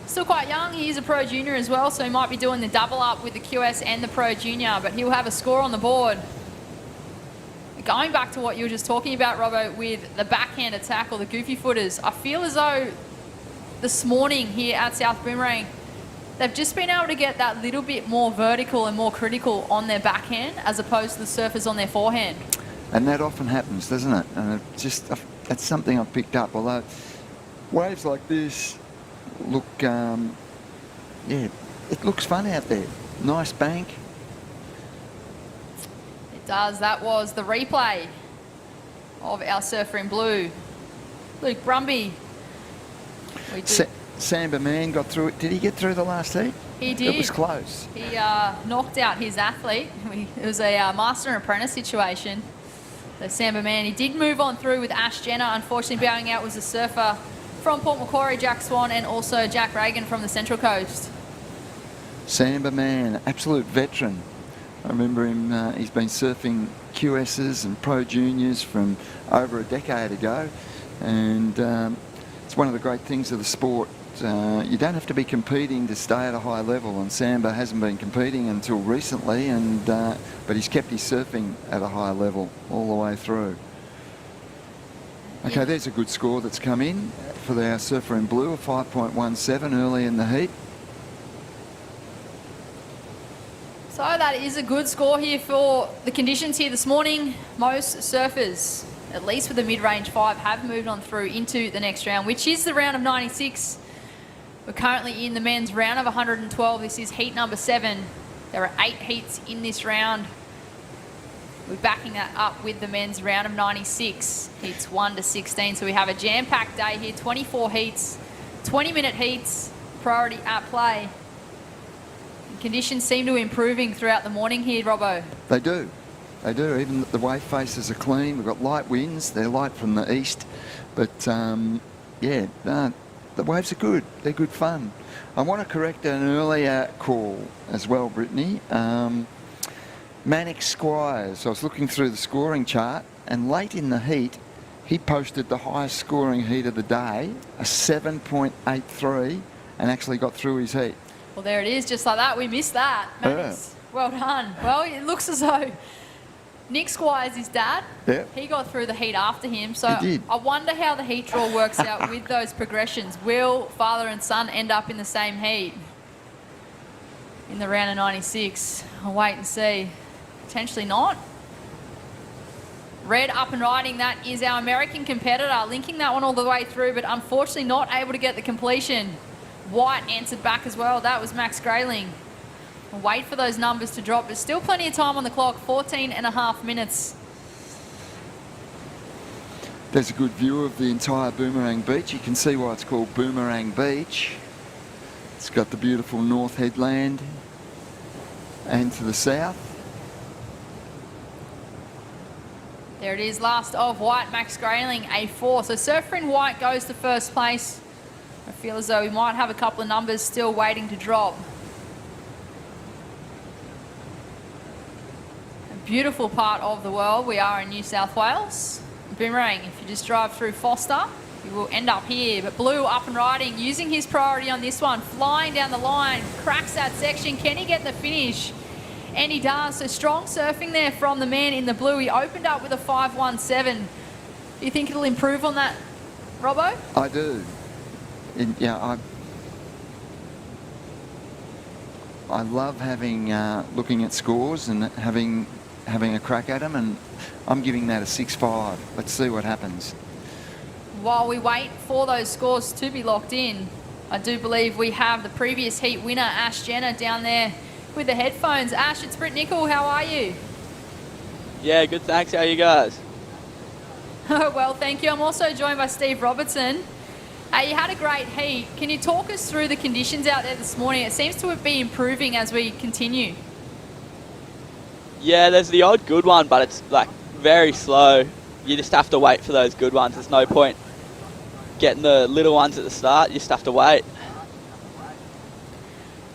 Still quite young. He is a Pro Junior as well, so he might be doing the double up with the QS and the Pro Junior, but he'll have a score on the board. Going back to what you were just talking about, Robbo, with the backhand attack or the goofy footers, I feel as though this morning here at South Boomerang, they've just been able to get that little bit more vertical and more critical on their backhand as opposed to the surfers on their forehand. And that often happens, doesn't it? And that's something I've picked up, although waves like this look, yeah, it looks fun out there. Nice bank. It does. That was the replay of our surfer in blue, Luke Brumby. Samba Man got through it. Did he get through the last heat? He did. It was close. He knocked out his athlete. It was a master and apprentice situation. The Samba Man, he did move on through with Ash Jenner. Unfortunately, bowing out was a surfer from Port Macquarie, Jack Swan, and also Jack Reagan from the Central Coast. Samba Man, absolute veteran. I remember him, he's been surfing QSs and Pro Juniors from over a decade ago, and it's one of the great things of the sport. You don't have to be competing to stay at a high level, and Samba hasn't been competing until recently, and but he's kept his surfing at a high level all the way through. Okay, there's a good score that's come in for our surfer in blue, a 5.17 early in the heat. So that is a good score here for the conditions here this morning. Most surfers, at least with the mid-range 5, have moved on through into the next round, which is the round of 96. We're currently in the men's round of 112. This is heat number 7. There are 8 heats in this round. We're backing that up with the men's round of 96. Heats 1 to 16. So we have a jam-packed day here, 24 heats, 20-minute heats, priority at play. Conditions seem to be improving throughout the morning here, Robbo. They do. They do. Even the wave faces are clean. We've got light winds. They're light from the east. But, yeah, the waves are good. They're good fun. I want to correct an earlier call as well, Brittany. Manic Squires. I was looking through the scoring chart, and late in the heat, he posted the highest scoring heat of the day, a 7.83, and actually got through his heat. Well, there it is, just like that. We missed that. Max, well done. Well, it looks as though Nick Squires, his dad, he got through the heat after him. So I wonder how the heat draw works out with those progressions. Will father and son end up in the same heat in the round of 96? I'll wait and see. Potentially not. Red up and riding, that is our American competitor, linking that one all the way through, but unfortunately not able to get the completion. White answered back as well. That was Max Grayling. We'll wait for those numbers to drop. There's still plenty of time on the clock, 14.5 minutes. There's a good view of the entire Boomerang Beach. You can see why it's called Boomerang Beach. It's got the beautiful North Headland and to the south. There it is, last of white, Max Grayling, A4. So surfer in white goes to first place. I feel as though we might have a couple of numbers still waiting to drop. A beautiful part of the world. We are in New South Wales. Boomerang, if you just drive through Foster, you will end up here. But Blue up and riding, using his priority on this one, flying down the line, cracks that section. Can he get the finish? And he does. So strong surfing there from the man in the blue. He opened up with a 5.17. Do you think it'll improve on that, Robbo? I do. I love having looking at scores and having a crack at them, and I'm giving that a 6.5. Let's see what happens. While we wait for those scores to be locked in, I do believe we have the previous heat winner, Ash Jenner, down there with the headphones. Ash, it's Britt Nickel. How are you? Yeah, good, thanks. How are you guys? Oh, well, thank you. I'm also joined by Steve Robertson. You had a great heat. Can you talk us through the conditions out there this morning? It seems to be improving as we continue. Yeah, there's the odd good one, but it's like very slow. You just have to wait for those good ones. There's no point getting the little ones at the start. You just have to wait.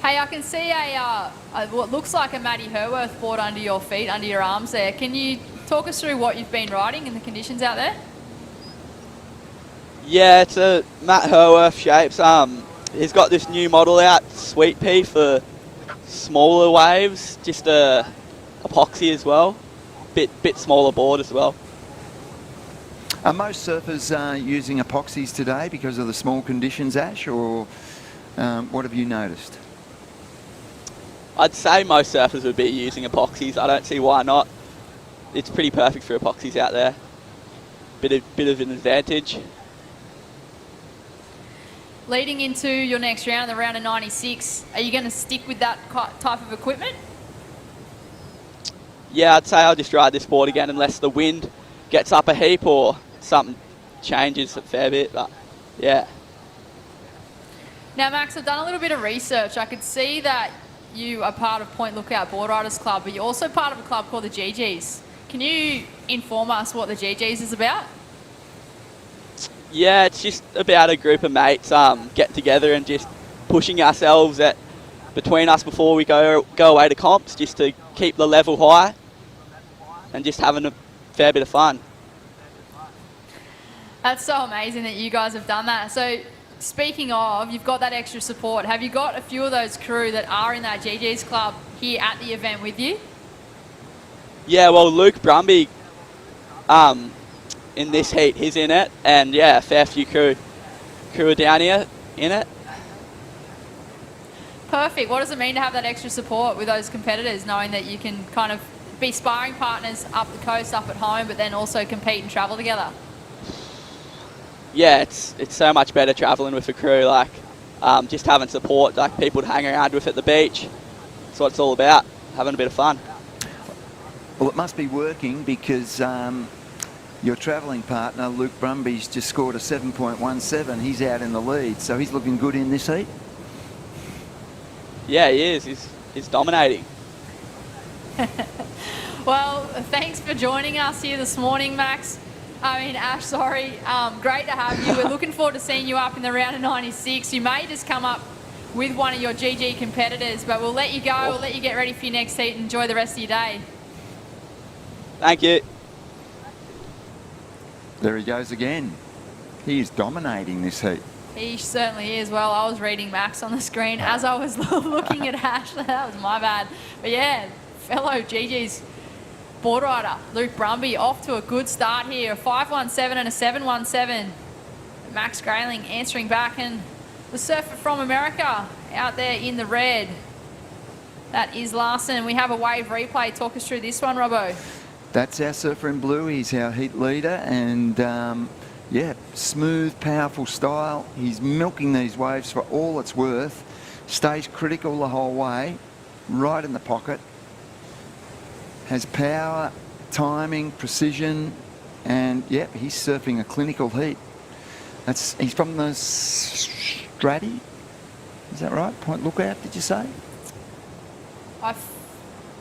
Hey, I can see what looks like a Matty Herworth board under your feet, under your arms there. Can you talk us through what you've been riding and the conditions out there? Yeah, it's a Matt Herworth shapes. He's got this new model out, Sweet Pea, for smaller waves, just epoxy as well. Bit smaller board as well. Are most surfers using epoxies today because of the small conditions, Ash, or what have you noticed? I'd say most surfers would be using epoxies. I don't see why not. It's pretty perfect for epoxies out there. Bit of an advantage. Leading into your next round, the round of 96, are you going to stick with that type of equipment? Yeah, I'd say I'll just ride this board again unless the wind gets up a heap or something changes a fair bit, but yeah. Now, Max, I've done a little bit of research. I could see that you are part of Point Lookout Board Riders Club, but you're also part of a club called the GGs. Can you inform us what the GGs is about? Yeah, it's just about a group of mates getting together and just pushing ourselves between us before we go away to comps, just to keep the level high and just having a fair bit of fun. That's so amazing that you guys have done that. So speaking of, you've got that extra support. Have you got a few of those crew that are in that GGs club here at the event with you? Yeah, well, Luke Brumby, in this heat, he's in it, and yeah, a fair few crew are down here in it. Perfect. What does it mean to have that extra support with those competitors, knowing that you can kind of be sparring partners up the coast, up at home, but then also compete and travel together? Yeah, it's so much better travelling with a crew, like just having support, like people to hang around with at the beach. That's what it's all about, having a bit of fun. Well, it must be working because your travelling partner, Luke Brumby's just scored a 7.17. He's out in the lead, so he's looking good in this heat. Yeah, he is. He's dominating. Well, thanks for joining us here this morning, Max. Ash, sorry. Great to have you. We're looking forward to seeing you up in the round of 96. You may just come up with one of your GG competitors, but we'll let you go. We'll let you get ready for your next heat and enjoy the rest of your day. Thank you. There he goes again. He is dominating this heat. He certainly is. Well, I was reading Max on the screen as I was looking at Ash. That was my bad. But yeah, fellow GG's board rider, Luke Brumby, off to a good start here. A 5.17 and a 7.17. Max Grayling answering back, and the surfer from America out there in the red. That is Larson. We have a wave replay. Talk us through this one, Robbo. That's our surfer in blue. He's our heat leader, and yeah, smooth, powerful style. He's milking these waves for all it's worth. Stays critical the whole way, right in the pocket. Has power, timing, precision, and yeah, he's surfing a clinical heat. He's from the Stratty. Is that right? Point Lookout, did you say? I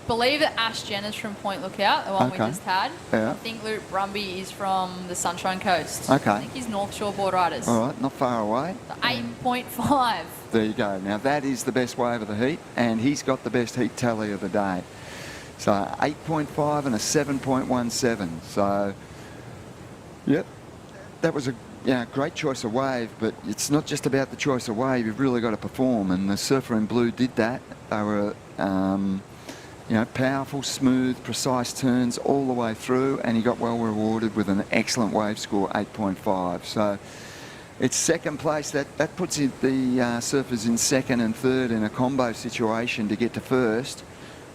believe that Ash Jenner's from Point Lookout, the one we just had. Yeah. I think Luke Brumby is from the Sunshine Coast. Okay. I think he's North Shore Board Riders. All right, not far away. The 8.5. There you go. Now that is the best wave of the heat, and he's got the best heat tally of the day. So 8.5 and a 7.17. So, yep, that was a great choice of wave, but it's not just about the choice of wave. You've really got to perform, and the surfer in blue did that. They were You know, powerful, smooth, precise turns all the way through, and he got well rewarded with an excellent wave score, 8.5. So it's second place. That puts the surfers in second and third in a combo situation to get to first.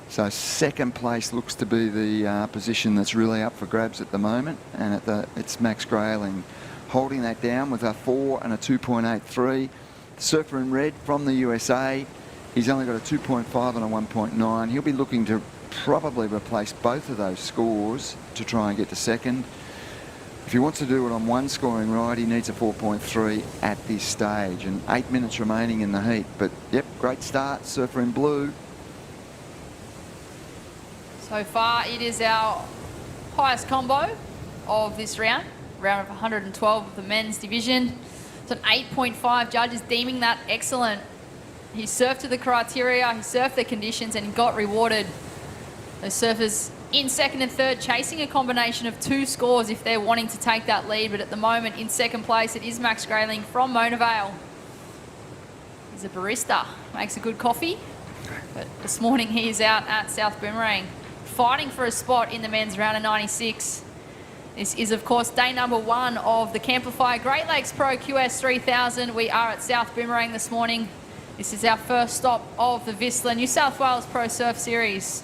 So second place looks to be the position that's really up for grabs at the moment, and it's Max Grayling holding that down with a 4 and a 2.83. Surfer in red from the USA, he's only got a 2.5 and a 1.9. He'll be looking to probably replace both of those scores to try and get to second. If he wants to do it on one scoring ride, he needs a 4.3 at this stage, and 8 minutes remaining in the heat. But yep, great start, surfer in blue. So far, it is our highest combo of this round of 112 of the men's division. It's an 8.5, judges deeming that excellent. He surfed to the criteria, he surfed the conditions, and he got rewarded. Those surfers in second and third chasing a combination of 2 scores if they're wanting to take that lead, but at the moment in second place it is Max Grayling from Mona Vale. He's a barista, makes a good coffee, but this morning he is out at South Boomerang fighting for a spot in the men's round of 96. This is of course day number 1 of the Camplify Great Lakes Pro QS 3000. We are at South Boomerang this morning. This is our first stop of the VISSLA New South Wales Pro Surf Series.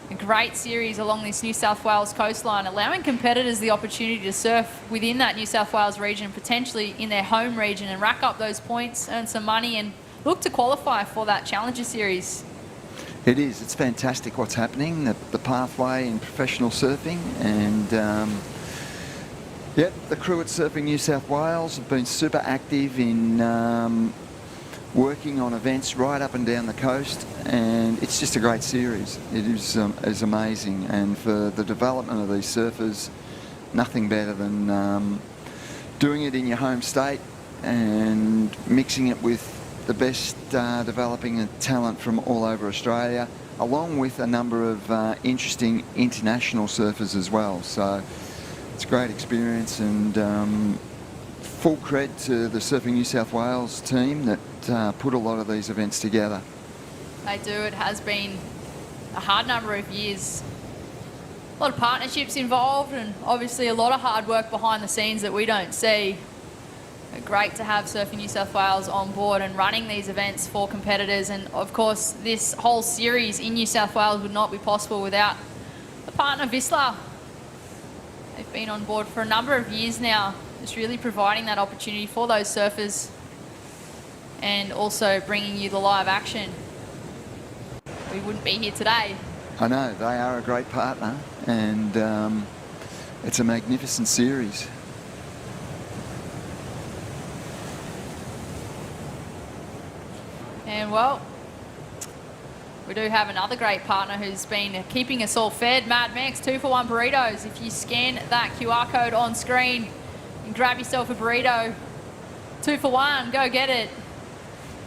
A great series along this New South Wales coastline, allowing competitors the opportunity to surf within that New South Wales region, potentially in their home region, and rack up those points, earn some money, and look to qualify for that Challenger Series. It is. It's fantastic what's happening, the pathway in professional surfing, and yep, the crew at Surfing New South Wales have been super active in working on events right up and down the coast, and it's just a great series. It is amazing, and for the development of these surfers, nothing better than doing it in your home state and mixing it with the best developing talent from all over Australia, along with a number of interesting international surfers as well. So it's a great experience, and full cred to the Surfing New South Wales team that put a lot of these events together. They do. It has been a hard number of years. A lot of partnerships involved, and obviously a lot of hard work behind the scenes that we don't see. But great to have Surfing New South Wales on board and running these events for competitors. And of course, this whole series in New South Wales would not be possible without the partner VISSLA. They've been on board for a number of years now, just really providing that opportunity for those surfers and also bringing you the live action. We wouldn't be here today. I know, they are a great partner, and it's a magnificent series. And well, we do have another great partner who's been keeping us all fed, Mad Max 2-for-1 burritos. If you scan that QR code on screen and grab yourself a burrito, 2-for-1, go get it.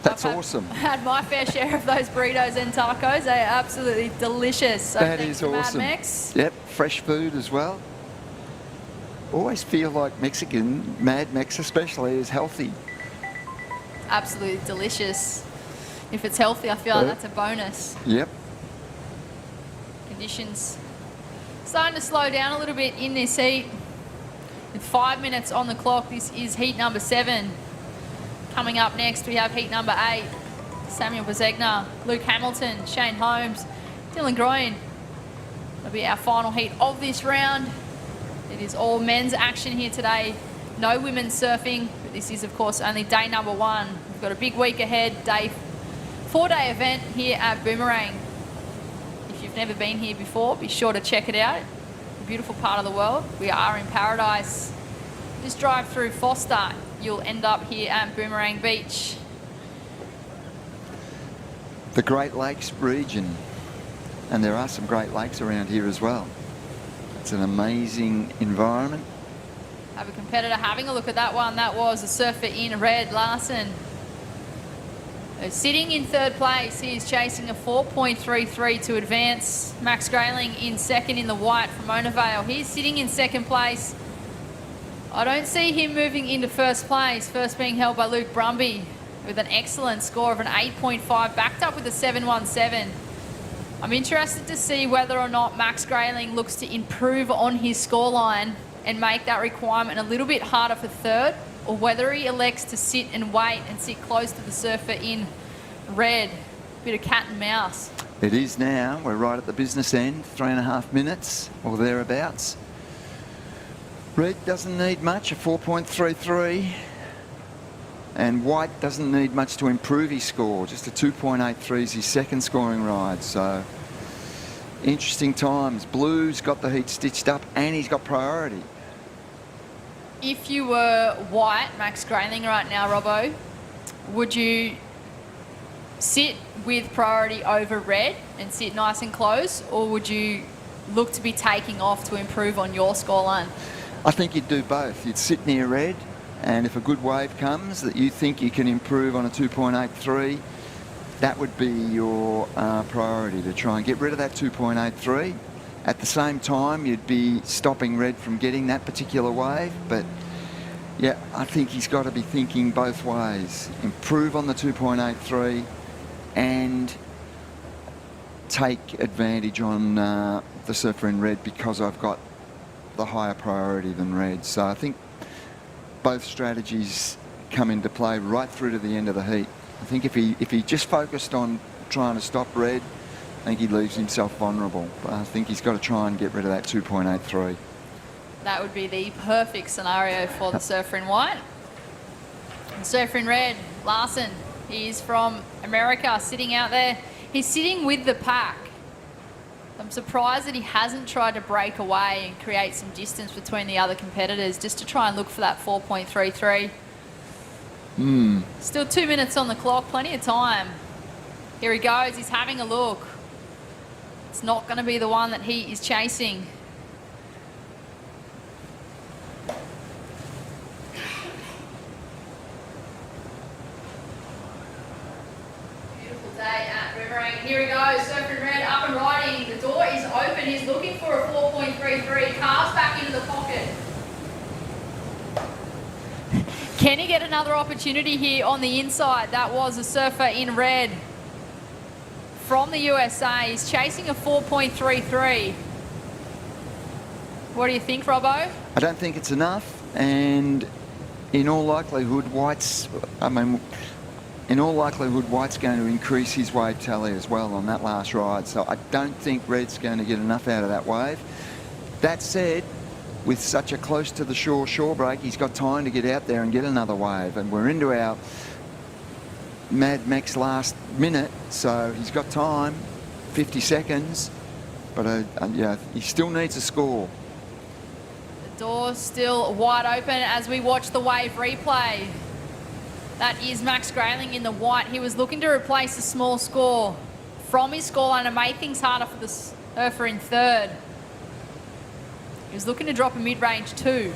That's awesome. I've had my fair share of those burritos and tacos. They are absolutely delicious. So that is awesome. Mad Max. Yep, fresh food as well. Always feel like Mexican, Mad Max especially, is healthy. Absolutely delicious. If it's healthy, I feel like that's a bonus. Yep. Conditions starting to slow down a little bit in this heat. With 5 minutes on the clock, this is heat number 7. Coming up next, we have heat number 8. Samuel Bezegna, Luke Hamilton, Shane Holmes, Dylan Groyne. That'll be our final heat of this round. It is all men's action here today. No women's surfing, but this is, of course, only day number 1. We've got a big week ahead, 4-day event here at Boomerang. If you've never been here before, be sure to check it out. A beautiful part of the world. We are in paradise. Just drive through Foster. You'll end up here at Boomerang Beach. The Great Lakes region. And there are some Great Lakes around here as well. It's an amazing environment. Have a competitor having a look at that one. That was a surfer in red, Larson. Sitting in third place, he is chasing a 4.33 to advance. Max Grayling in second in the white from Mona Vale. He's sitting in second place. I don't see him moving into first place. First being held by Luke Brumby with an excellent score of an 8.5, backed up with a 7.17. I'm interested to see whether or not Max Grayling looks to improve on his scoreline and make that requirement a little bit harder for third, or whether he elects to sit and wait and sit close to the surfer in red. Bit of cat and mouse. It is now. We're right at the business end, 3.5 minutes or thereabouts. Red doesn't need much, a 4.33. And White doesn't need much to improve his score. Just a 2.83 is his second scoring ride. So interesting times. Blue's got the heat stitched up and he's got priority. If you were White, Max Grayling right now, Robbo, would you sit with priority over red and sit nice and close, or would you look to be taking off to improve on your scoreline? I think you'd do both. You'd sit near red, and if a good wave comes that you think you can improve on a 2.83, that would be your priority, to try and get rid of that 2.83. At the same time, you'd be stopping red from getting that particular wave. But yeah, I think he's got to be thinking both ways. Improve on the 2.83 and take advantage on the surfer in red, because I've got the higher priority than red. So I think both strategies come into play right through to the end of the heat. I think if he just focused on trying to stop red, I think he leaves himself vulnerable. But I think he's got to try and get rid of that 2.83. That would be the perfect scenario for the surfer in white. And surfer in red, Larson, he's from America, sitting out there. He's sitting with the pack. I'm surprised that he hasn't tried to break away and create some distance between the other competitors, just to try and look for that 4.33. Still 2 minutes on the clock, plenty of time. Here he goes, he's having a look. It's not going to be the one that he is chasing. Beautiful day at Boomerang. Here he goes, surfing red, up and riding. The door is open. He's looking for a 4.33. Carves back into the pocket. Can he get another opportunity here on the inside? That was a surfer in red from the USA. He's chasing a 4.33. What do you think, Robbo? I don't think it's enough, and in all likelihood, White's going to increase his wave tally as well on that last ride. So I don't think Red's going to get enough out of that wave. That said, with such a close to the shore break, he's got time to get out there and get another wave. And we're into our Mad Max last minute, so he's got time, 50 seconds. But yeah, he still needs a score. The door's still wide open as we watch the wave replay. That is Max Grayling in the white. He was looking to replace the small score from his scoreline and make things harder for the surfer in third. He was looking to drop a mid-range too.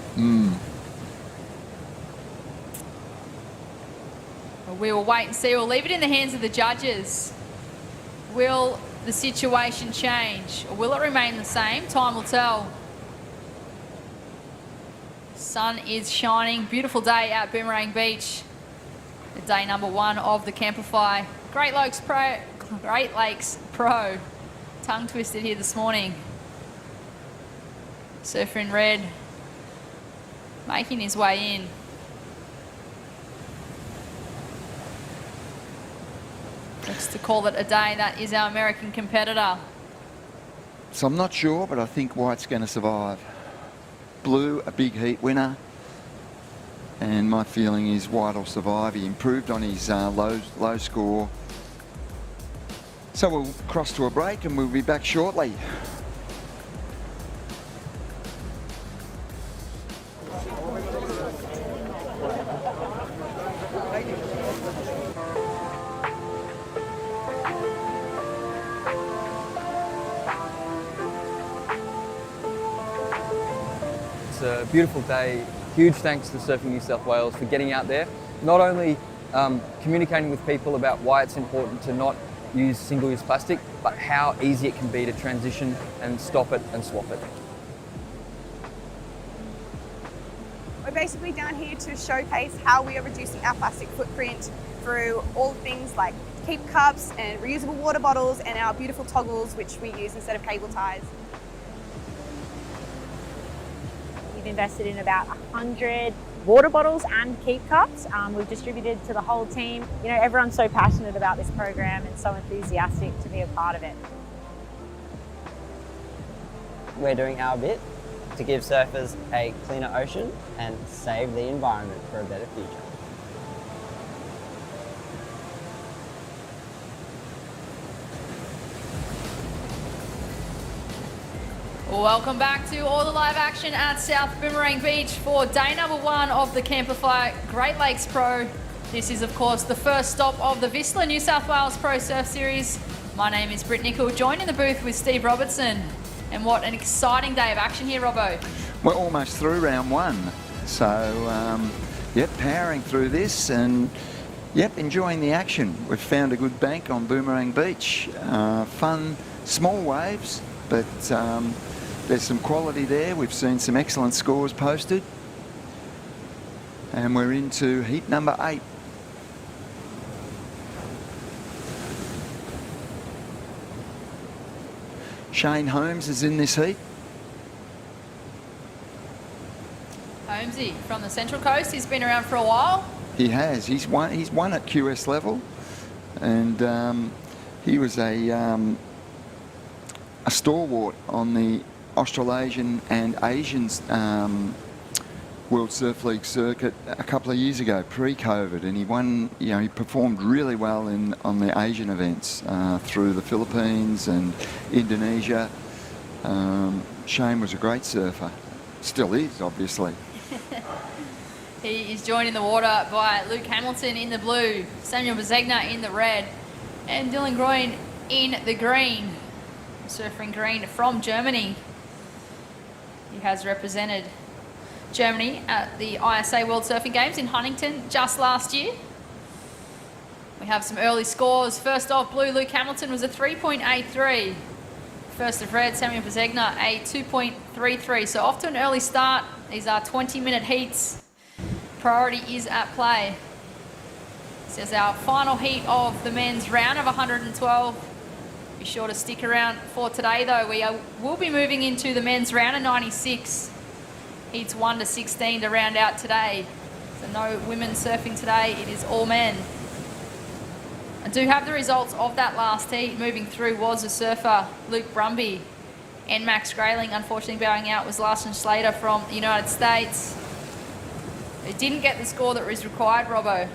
We will wait and see. We'll leave it in the hands of the judges. Will the situation change, or will it remain the same? Time will tell. Sun is shining. Beautiful day at Boomerang Beach. Day number 1 of the Camplify Great Lakes Pro. Tongue twisted here this morning. Surfer in red, making his way in. Looks to call it a day. That is our American competitor. So I'm not sure, but I think White's going to survive. Blue, a big heat winner. And my feeling is White will survive. He improved on his low score. So we'll cross to a break and we'll be back shortly. It's a beautiful day. Huge thanks to Surfing New South Wales for getting out there, not only communicating with people about why it's important to not use single-use plastic, but how easy it can be to transition and stop it and swap it. We're basically down here to showcase how we are reducing our plastic footprint through all things like keep cups and reusable water bottles and our beautiful toggles, which we use instead of cable ties. We've invested in about 100 water bottles and keep cups. We've distributed to the whole team. You know, everyone's so passionate about this program and so enthusiastic to be a part of it. We're doing our bit to give surfers a cleaner ocean and save the environment for a better future. Welcome back to all the live action at South Boomerang Beach for day number 1 of the Camplify Great Lakes Pro. This is, of course, the first stop of the VISSLA New South Wales Pro Surf Series. My name is Britt Nicol, joined in the booth with Steve Robertson. And what an exciting day of action here, Robbo. We're almost through round 1. So, yep, powering through this and, yep, enjoying the action. We've found a good bank on Boomerang Beach. Fun, small waves, but there's some quality there. We've seen some excellent scores posted. And we're into heat number 8. Shane Holmes is in this heat. Holmesy from the Central Coast, he's been around for a while. He has. He's won at QS level, and he was a stalwart on the Australasian and Asians World Surf League circuit a couple of years ago, pre-COVID, and he won. You know, he performed really well on the Asian events through the Philippines and Indonesia. Shane was a great surfer, still is, obviously. He is joined in the water by Luke Hamilton in the blue, Samuel Bezegna in the red, and Dylan Groin in the green. Surfing green from Germany. He has represented Germany at the ISA World Surfing Games in Huntington just last year. We have some early scores. First off, blue, Luke Hamilton was a 3.83. First of red, Samuel Bezegna, a 2.33. So off to an early start. These are 20-minute heats. Priority is at play. This is our final heat of the men's round of 112. Be sure to stick around for today, though. We'll be moving into the men's round of 96. Heats 1 to 16 to round out today. So no women surfing today. It is all men. I do have the results of that last heat. Moving through was a surfer, Luke Brumby, and Max Grayling. Unfortunately, bowing out was Larson Slater from the United States. It didn't get the score that was required, Robbo.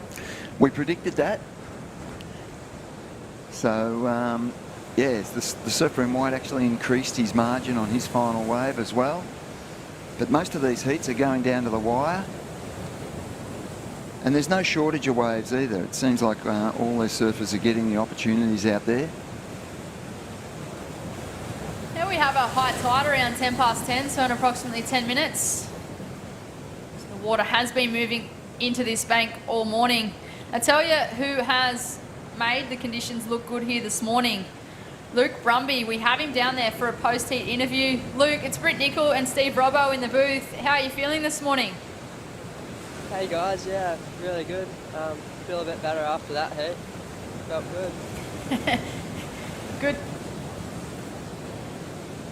We predicted that. So, yes, the surfer in white actually increased his margin on his final wave as well. But most of these heats are going down to the wire. And there's no shortage of waves either. It seems like all their surfers are getting the opportunities out there. Now we have a high tide around 10 past 10, so in approximately 10 minutes. So the water has been moving into this bank all morning. I tell you who has made the conditions look good here this morning. Luke Brumby, we have him down there for a post-heat interview. Luke, it's Britt Nicol and Steve Robbo in the booth. How are you feeling this morning? Hey guys, yeah, really good. Feel a bit better after that heat. Felt good. Good.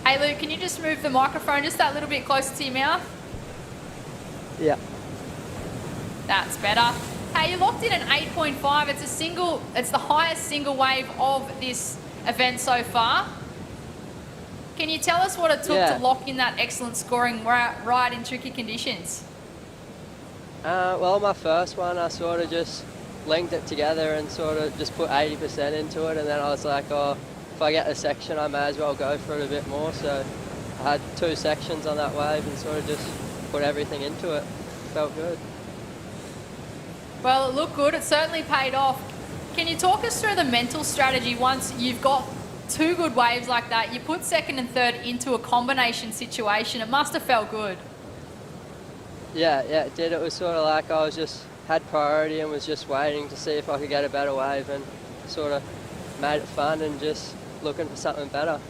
Hey Luke, can you just move the microphone just that little bit closer to your mouth? Yeah. That's better. Hey, you're locked in at 8.5. It's the highest single wave of this event so far. Can you tell us what it took to lock in that excellent scoring right in tricky conditions? Well, my first one, I sort of just linked it together and sort of just put 80% into it, and then I was like, oh, if I get a section, I may as well go for it a bit more. So I had 2 sections on that wave and sort of just put everything into it. Felt good. Well, it looked good. It certainly paid off. Can you talk us through the mental strategy once you've got 2 good waves like that? You put second and third into a combination situation. It must have felt good. Yeah, it did. It was sort of like I was just had priority and was just waiting to see if I could get a better wave, and sort of made it fun and just looking for something better.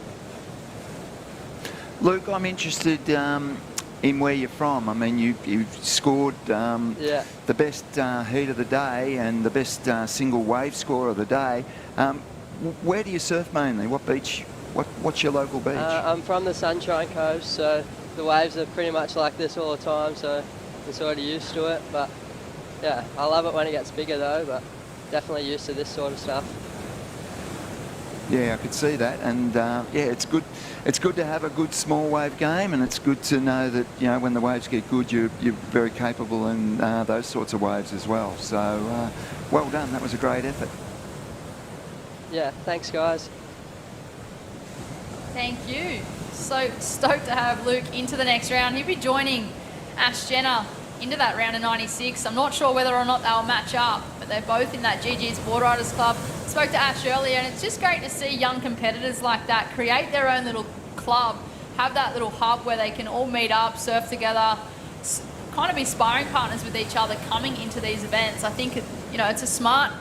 Luke, I'm interested, in where you're from. I mean, you scored Yeah. the best heat of the day and the best single wave score of the day. Where do you surf mainly? What beach? What's your local beach? I'm from the Sunshine Coast, so the waves are pretty much like this all the time, so I'm sort of used to it. But yeah, I love it when it gets bigger though, but definitely used to this sort of stuff. Yeah, I could see that, and yeah, it's good. It's good to have a good small wave game, and it's good to know that, you know, when the waves get good, you're very capable in those sorts of waves as well. So, well done. That was a great effort. Yeah, thanks guys. Thank you. So stoked to have Luke into the next round. He'll be joining Ash Jenner into that round of 96. I'm not sure whether or not they'll match up, but they're both in that GG's Board Riders Club. Spoke to Ash earlier, and it's just great to see young competitors like that create their own little club, have that little hub where they can all meet up, surf together, kind of be sparring partners with each other coming into these events. I think, you know, it's a smart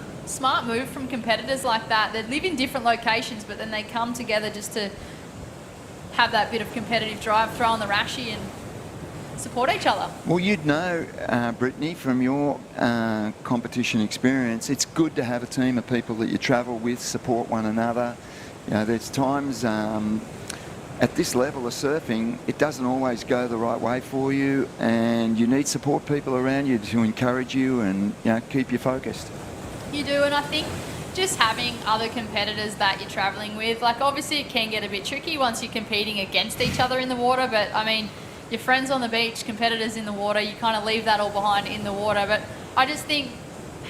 move from competitors like that. They live in different locations, but then they come together just to have that bit of competitive drive, throw on the rashie and support each other. Well, you'd know, Brittany, from your competition experience, it's good to have a team of people that you travel with, support one another. You know, there's times at this level of surfing, it doesn't always go the right way for you, and you need support people around you to encourage you and, you know, keep you focused. You do, and I think just having other competitors that you're traveling with, like obviously it can get a bit tricky once you're competing against each other in the water, but I mean, your friends on the beach, competitors in the water, you kind of leave that all behind in the water. But I just think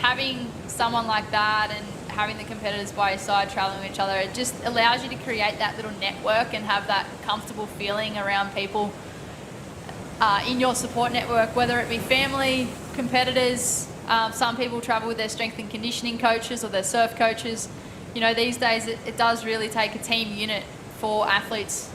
having someone like that and having the competitors by your side traveling with each other, it just allows you to create that little network and have that comfortable feeling around people in your support network, whether it be family, competitors. Some people travel with their strength and conditioning coaches or their surf coaches. You know, these days it does really take a team unit for athletes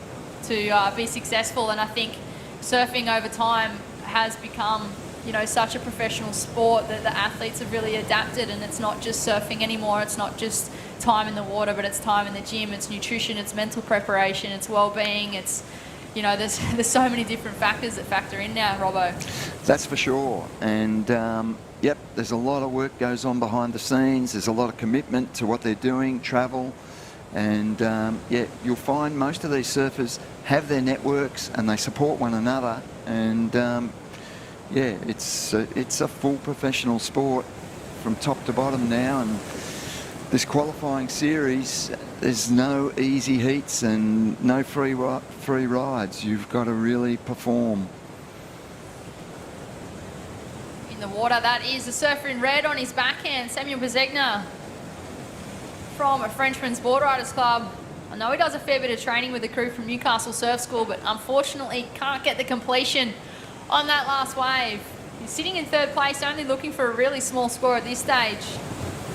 to be successful, and I think surfing over time has become, you know, such a professional sport that the athletes have really adapted, and it's not just surfing anymore. It's not just time in the water, but it's time in the gym, it's nutrition, it's mental preparation, it's well-being, it's, you know, there's so many different factors that factor in now, Robbo. That's for sure. And yep, there's a lot of work goes on behind the scenes. There's a lot of commitment to what they're doing, travel. And yeah, you'll find most of these surfers have their networks and they support one another. And yeah, it's a full professional sport from top to bottom now. And this qualifying series, there's no easy heats and no free rides. You've got to really perform. In the water, that is the surfer in red on his backhand, Samuel Bezegna from a Frenchman's Board Riders Club. I know he does a fair bit of training with the crew from Newcastle Surf School, but unfortunately can't get the completion on that last wave. He's sitting in third place, only looking for a really small score at this stage.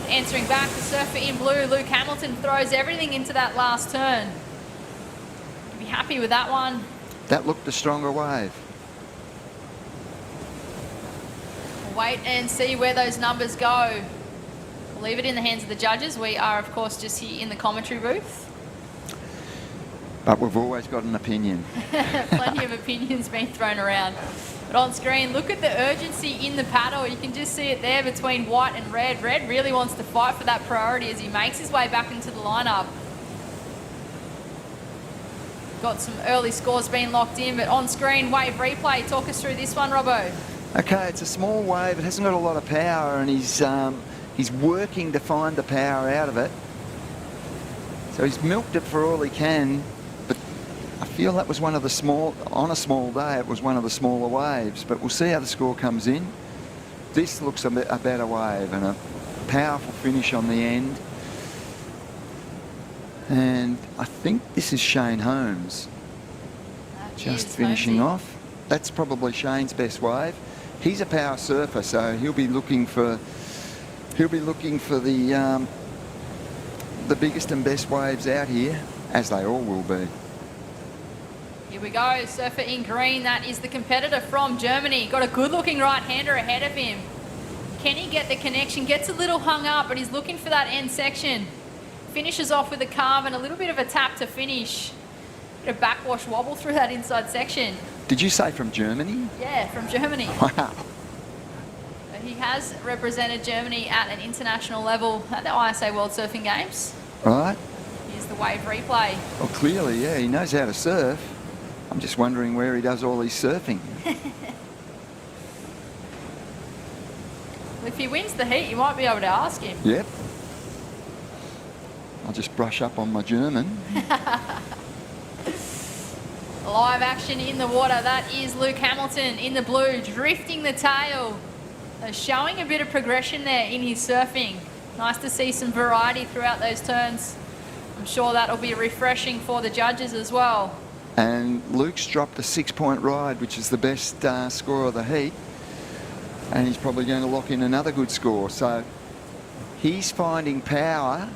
Answering back, the surfer in blue, Luke Hamilton, throws everything into that last turn. You'd be happy with that one. That looked a stronger wave. We'll wait and see where those numbers go. We'll leave it in the hands of the judges. We are, of course, just here in the commentary booth. But we've always got an opinion. Plenty of opinions being thrown around. But on screen, look at the urgency in the paddle. You can just see it there between white and red. Red really wants to fight for that priority as he makes his way back into the lineup. Got some early scores being locked in, but on screen, wave replay. Talk us through this one, Robbo. Okay, it's a small wave. It hasn't got a lot of power, and he's working to find the power out of it. So he's milked it for all he can. I feel that was one of the on a small day, it was one of the smaller waves, but we'll see how the score comes in. This looks a better wave and a powerful finish on the end. And I think this is Shane Holmes. Just finishing off. That's probably Shane's best wave. He's a power surfer, so he'll be looking for the biggest and best waves out here, as they all will be. Here we go, surfer in green. That is the competitor from Germany. Got a good-looking right-hander ahead of him. Can he get the connection? Gets a little hung up, but he's looking for that end section. Finishes off with a carve and a little bit of a tap to finish. Bit of backwash wobble through that inside section. Did you say from Germany? Yeah, from Germany. Wow. He has represented Germany at an international level at the ISA World Surfing Games. Right. Here's the wave replay. Well, clearly, yeah, he knows how to surf. I'm just wondering where he does all his surfing. If he wins the heat, you might be able to ask him. Yep. I'll just brush up on my German. Live action in the water. That is Luke Hamilton in the blue, drifting the tail. So showing a bit of progression there in his surfing. Nice to see some variety throughout those turns. I'm sure that'll be refreshing for the judges as well. And Luke's dropped a 6-point ride, which is the best score of the heat. And he's probably going to lock in another good score. So he's finding power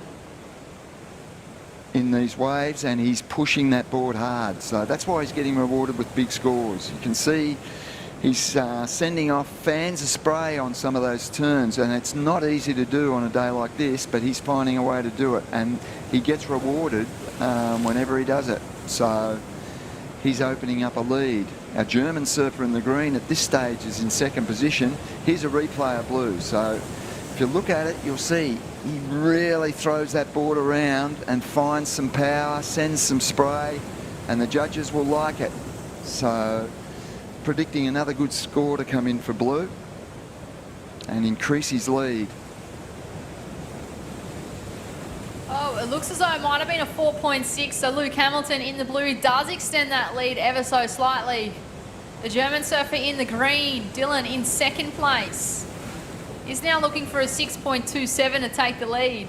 in these waves and he's pushing that board hard. So that's why he's getting rewarded with big scores. You can see he's sending off fans of spray on some of those turns, and it's not easy to do on a day like this, but he's finding a way to do it, and he gets rewarded whenever he does it. So he's opening up a lead. Our German surfer in the green at this stage is in second position. Here's a replay of blue. So if you look at it, you'll see he really throws that board around and finds some power, sends some spray, and the judges will like it. So predicting another good score to come in for blue and increase his lead. Oh, it looks as though it might have been a 4.6, so Luke Hamilton in the blue does extend that lead ever so slightly. The German surfer in the green, Dylan in second place, is now looking for a 6.27 to take the lead.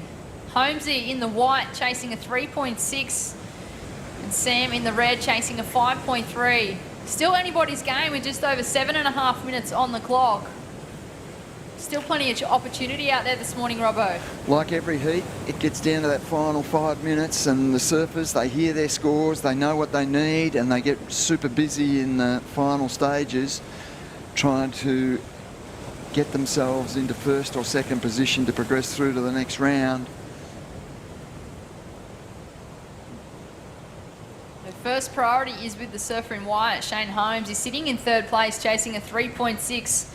Holmesy in the white chasing a 3.6, and Sam in the red chasing a 5.3. Still anybody's game with just over 7.5 minutes on the clock. Still plenty of opportunity out there this morning, Robbo. Like every heat, it gets down to that final 5 minutes and the surfers, they hear their scores, they know what they need, and they get super busy in the final stages trying to get themselves into first or second position to progress through to the next round. The first priority is with the surfer in white, Shane Holmes. He's sitting in third place chasing a 3.6.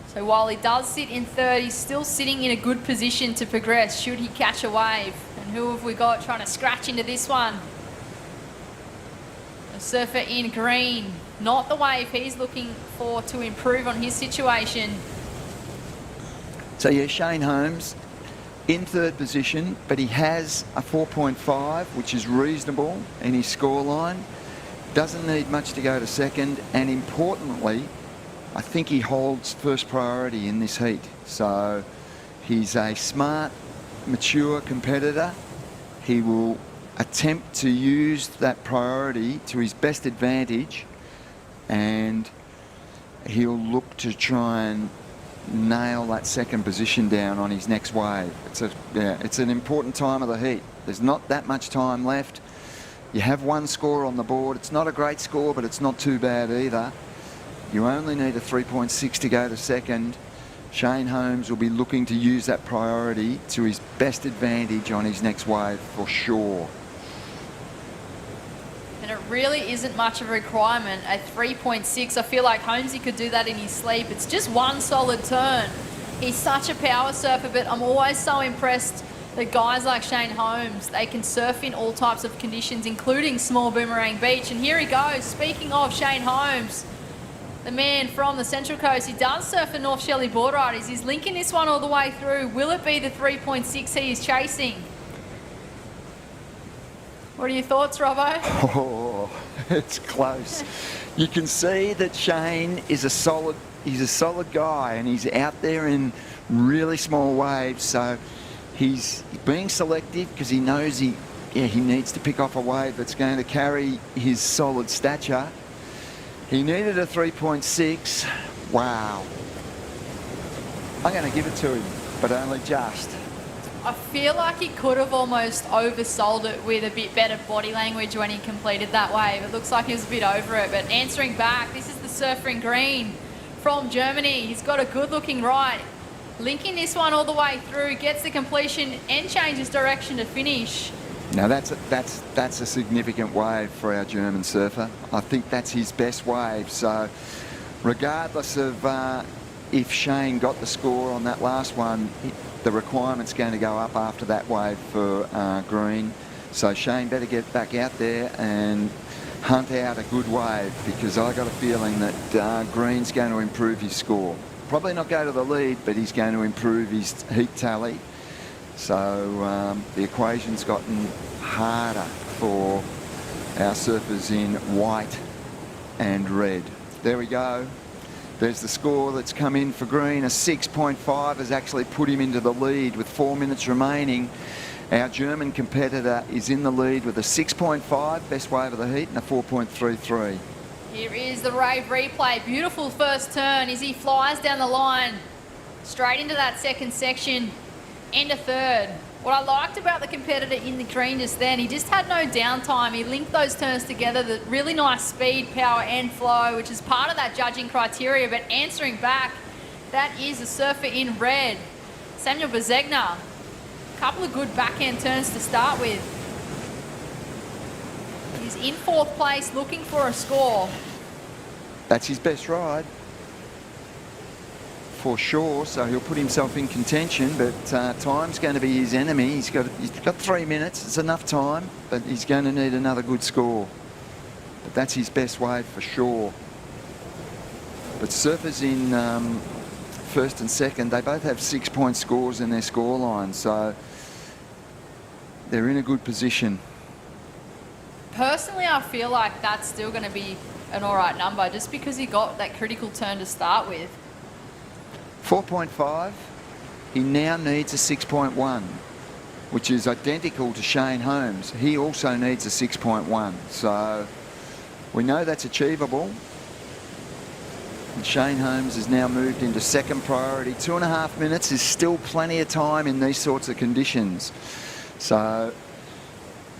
So while he does sit in third, he's still sitting in a good position to progress should he catch a wave. And who have we got trying to scratch into this one? The surfer in green, not the wave he's looking for to improve on his situation. So yeah, Shane Holmes in third position, but he has a 4.5, which is reasonable in his scoreline. Doesn't need much to go to second, and importantly, I think he holds first priority in this heat. So he's a smart, mature competitor. He will attempt to use that priority to his best advantage, and he'll look to try and nail that second position down on his next wave. It's an important time of the heat. There's not that much time left. You have one score on the board. It's not a great score, but it's not too bad either. You only need a 3.6 to go to second. Shane Holmes will be looking to use that priority to his best advantage on his next wave for sure. And it really isn't much of a requirement, a 3.6. I feel like Holmesy could do that in his sleep. It's just one solid turn. He's such a power surfer, but I'm always so impressed that guys like Shane Holmes, they can surf in all types of conditions, including small Boomerang Beach. And here he goes. Speaking of Shane Holmes, the man from the Central Coast, he does surf for North Shelley board riders. He's linking this one all the way through. Will it be the 3.6 he is chasing? What are your thoughts, Robbo? Oh, it's close. You can see that Shane is he's a solid guy, and he's out there in really small waves. So he's being selective because he knows he needs to pick off a wave that's going to carry his solid stature. He needed a 3.6. Wow. I'm going to give it to him, but only just. I feel like he could have almost oversold it with a bit better body language when he completed that wave. It looks like he was a bit over it, but answering back, this is the surfer in green from Germany. He's got a good looking ride. Linking this one all the way through, gets the completion and changes direction to finish. Now that's a significant wave for our German surfer. I think that's his best wave. So regardless of if Shane got the score on that last one, the requirement's going to go up after that wave for Green. So Shane better get back out there and hunt out a good wave, because I got a feeling that Green's going to improve his score. Probably not go to the lead, but he's going to improve his heat tally. So the equation's gotten harder for our surfers in white and red. There we go. There's the score that's come in for Green. A 6.5 has actually put him into the lead with 4 minutes remaining. Our German competitor is in the lead with a 6.5, best wave of the heat, and a 4.33. Here is the rave replay. Beautiful first turn as he flies down the line, straight into that second section, into third. What I liked about the competitor in the green just then, he just had no downtime. He linked those turns together, the really nice speed, power and flow, which is part of that judging criteria. But answering back, that is a surfer in red, Samuel Bezegna. A couple of good backhand turns to start with. He's in fourth place looking for a score. That's his best ride, for sure, so he'll put himself in contention, but time's going to be his enemy. He's got 3 minutes, it's enough time, but he's going to need another good score. But that's his best wave for sure. But surfers in first and second, they both have 6-point scores in their scoreline, so they're in a good position. Personally, I feel like that's still going to be an alright number, just because he got that critical turn to start with. 4.5, he now needs a 6.1, which is identical to Shane Holmes. He also needs a 6.1, so we know that's achievable. And Shane Holmes has now moved into second priority. 2.5 minutes is still plenty of time in these sorts of conditions. So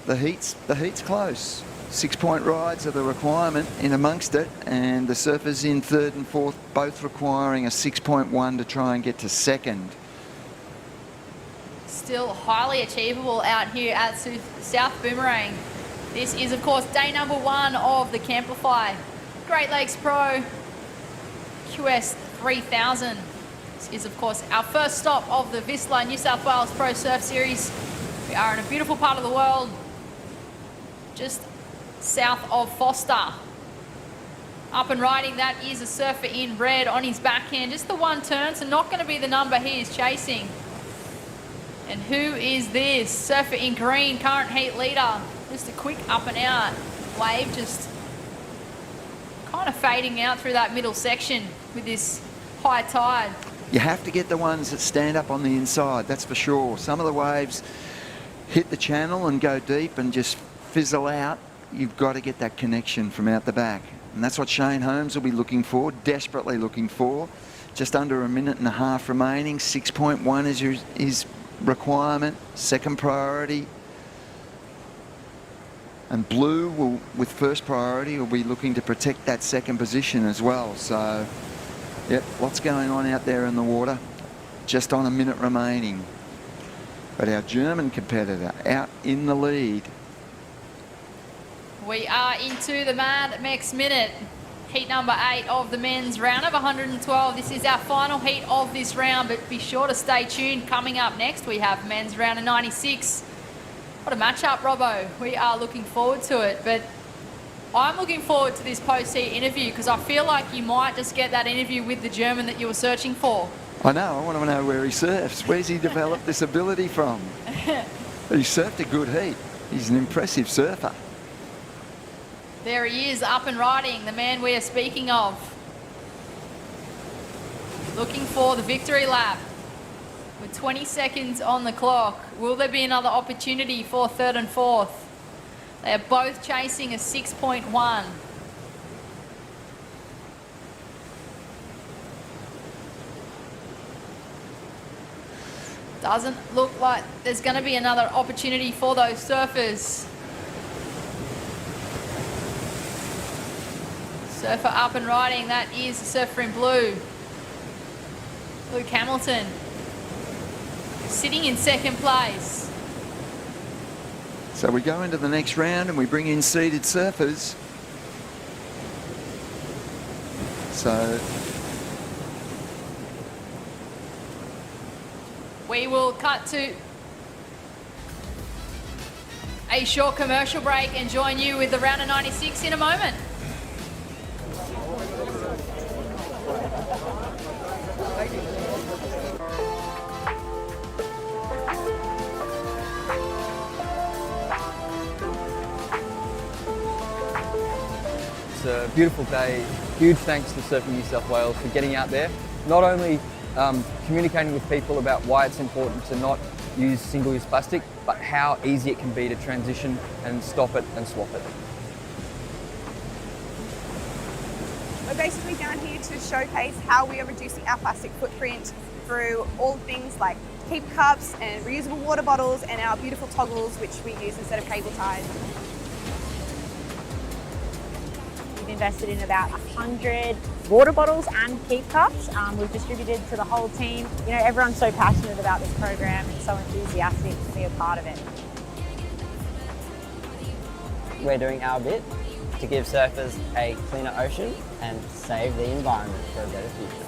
the heat's close. 6-point rides are the requirement in amongst it, and the surfers in third and fourth both requiring a 6.1 to try and get to second. Still highly achievable out here at South Boomerang. This is, of course, day number 1 of the Camplify Great Lakes Pro QS 3000. This is, of course, our first stop of the VISSLA New South Wales Pro Surf Series. We are in a beautiful part of the world, just south of Foster. Up and riding, that is a surfer in red on his backhand. Just the one turn, so not going to be the number he is chasing. And who is this? Surfer in green, current heat leader. Just a quick up and out. Wave just kind of fading out through that middle section with this high tide. You have to get the ones that stand up on the inside, that's for sure. Some of the waves hit the channel and go deep and just fizzle out. You've got to get that connection from out the back. And that's what Shane Holmes will be looking for, desperately looking for. Just under 1.5 minutes remaining. 6.1 is his requirement, second priority. And Blue, will, with first priority, will be looking to protect that second position as well. So, yep, lots going on out there in the water. Just on 1 minute remaining. But our German competitor out in the lead. We are into the Mad Mex Minute, heat number 8 of the men's round of 112. This is our final heat of this round, but be sure to stay tuned. Coming up next, we have men's round of 96. What a matchup, Robbo. We are looking forward to it, but I'm looking forward to this post-heat interview, because I feel like you might just get that interview with the German that you were searching for. I know, I want to know where he surfs. Where's he developed this ability from? He surfed a good heat. He's an impressive surfer. There he is, up and riding, the man we are speaking of. Looking for the victory lap with 20 seconds on the clock. Will there be another opportunity for third and fourth? They are both chasing a 6.1. Doesn't look like there's going to be another opportunity for those surfers. Surfer up and riding, that is the surfer in blue. Luke Hamilton sitting in second place. So we go into the next round and we bring in seeded surfers. So we will cut to a short commercial break and join you with the round of 96 in a moment. It's a beautiful day. Huge thanks to Surfing New South Wales for getting out there, not only communicating with people about why it's important to not use single-use plastic, but how easy it can be to transition and stop it and swap it. We're basically down here to showcase how we are reducing our plastic footprint through all things like keep cups and reusable water bottles and our beautiful toggles which we use instead of cable ties. We've invested in about 100 water bottles and keep cups. We've distributed to the whole team. You know, everyone's so passionate about this program and so enthusiastic to be a part of it. We're doing our bit to give surfers a cleaner ocean and save the environment for a better future.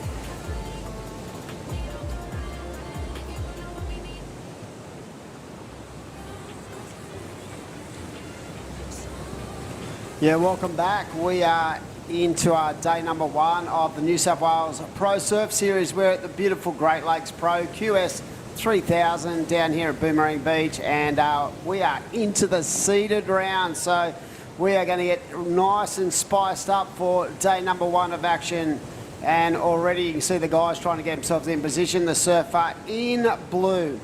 Yeah, welcome back. We are into our day number 1 of the New South Wales Pro Surf Series. We're at the beautiful Great Lakes Pro QS 3000 down here at Boomerang Beach, and we are into the seeded round. So we are going to get nice and spiced up for day number 1 of action. And already you can see the guys trying to get themselves in position. The surfer in blue.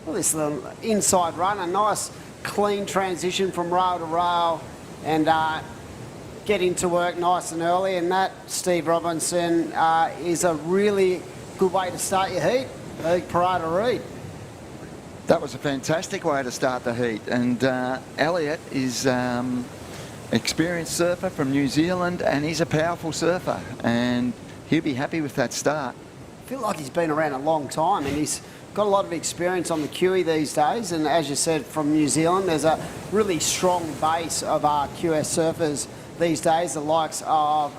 Well, this little inside run, a nice clean transition from rail to rail, and get into work nice and early. And that, Steve Robinson, is a really good way to start your heat. Parada Reed. that was a fantastic way to start the heat. And Elliot is experienced surfer from New Zealand, and he's a powerful surfer, and he'll be happy with that start. I feel like he's been around a long time, and he's got a lot of experience on the QE these days. And as you said, from New Zealand, there's a really strong base of our QS surfers these days, the likes of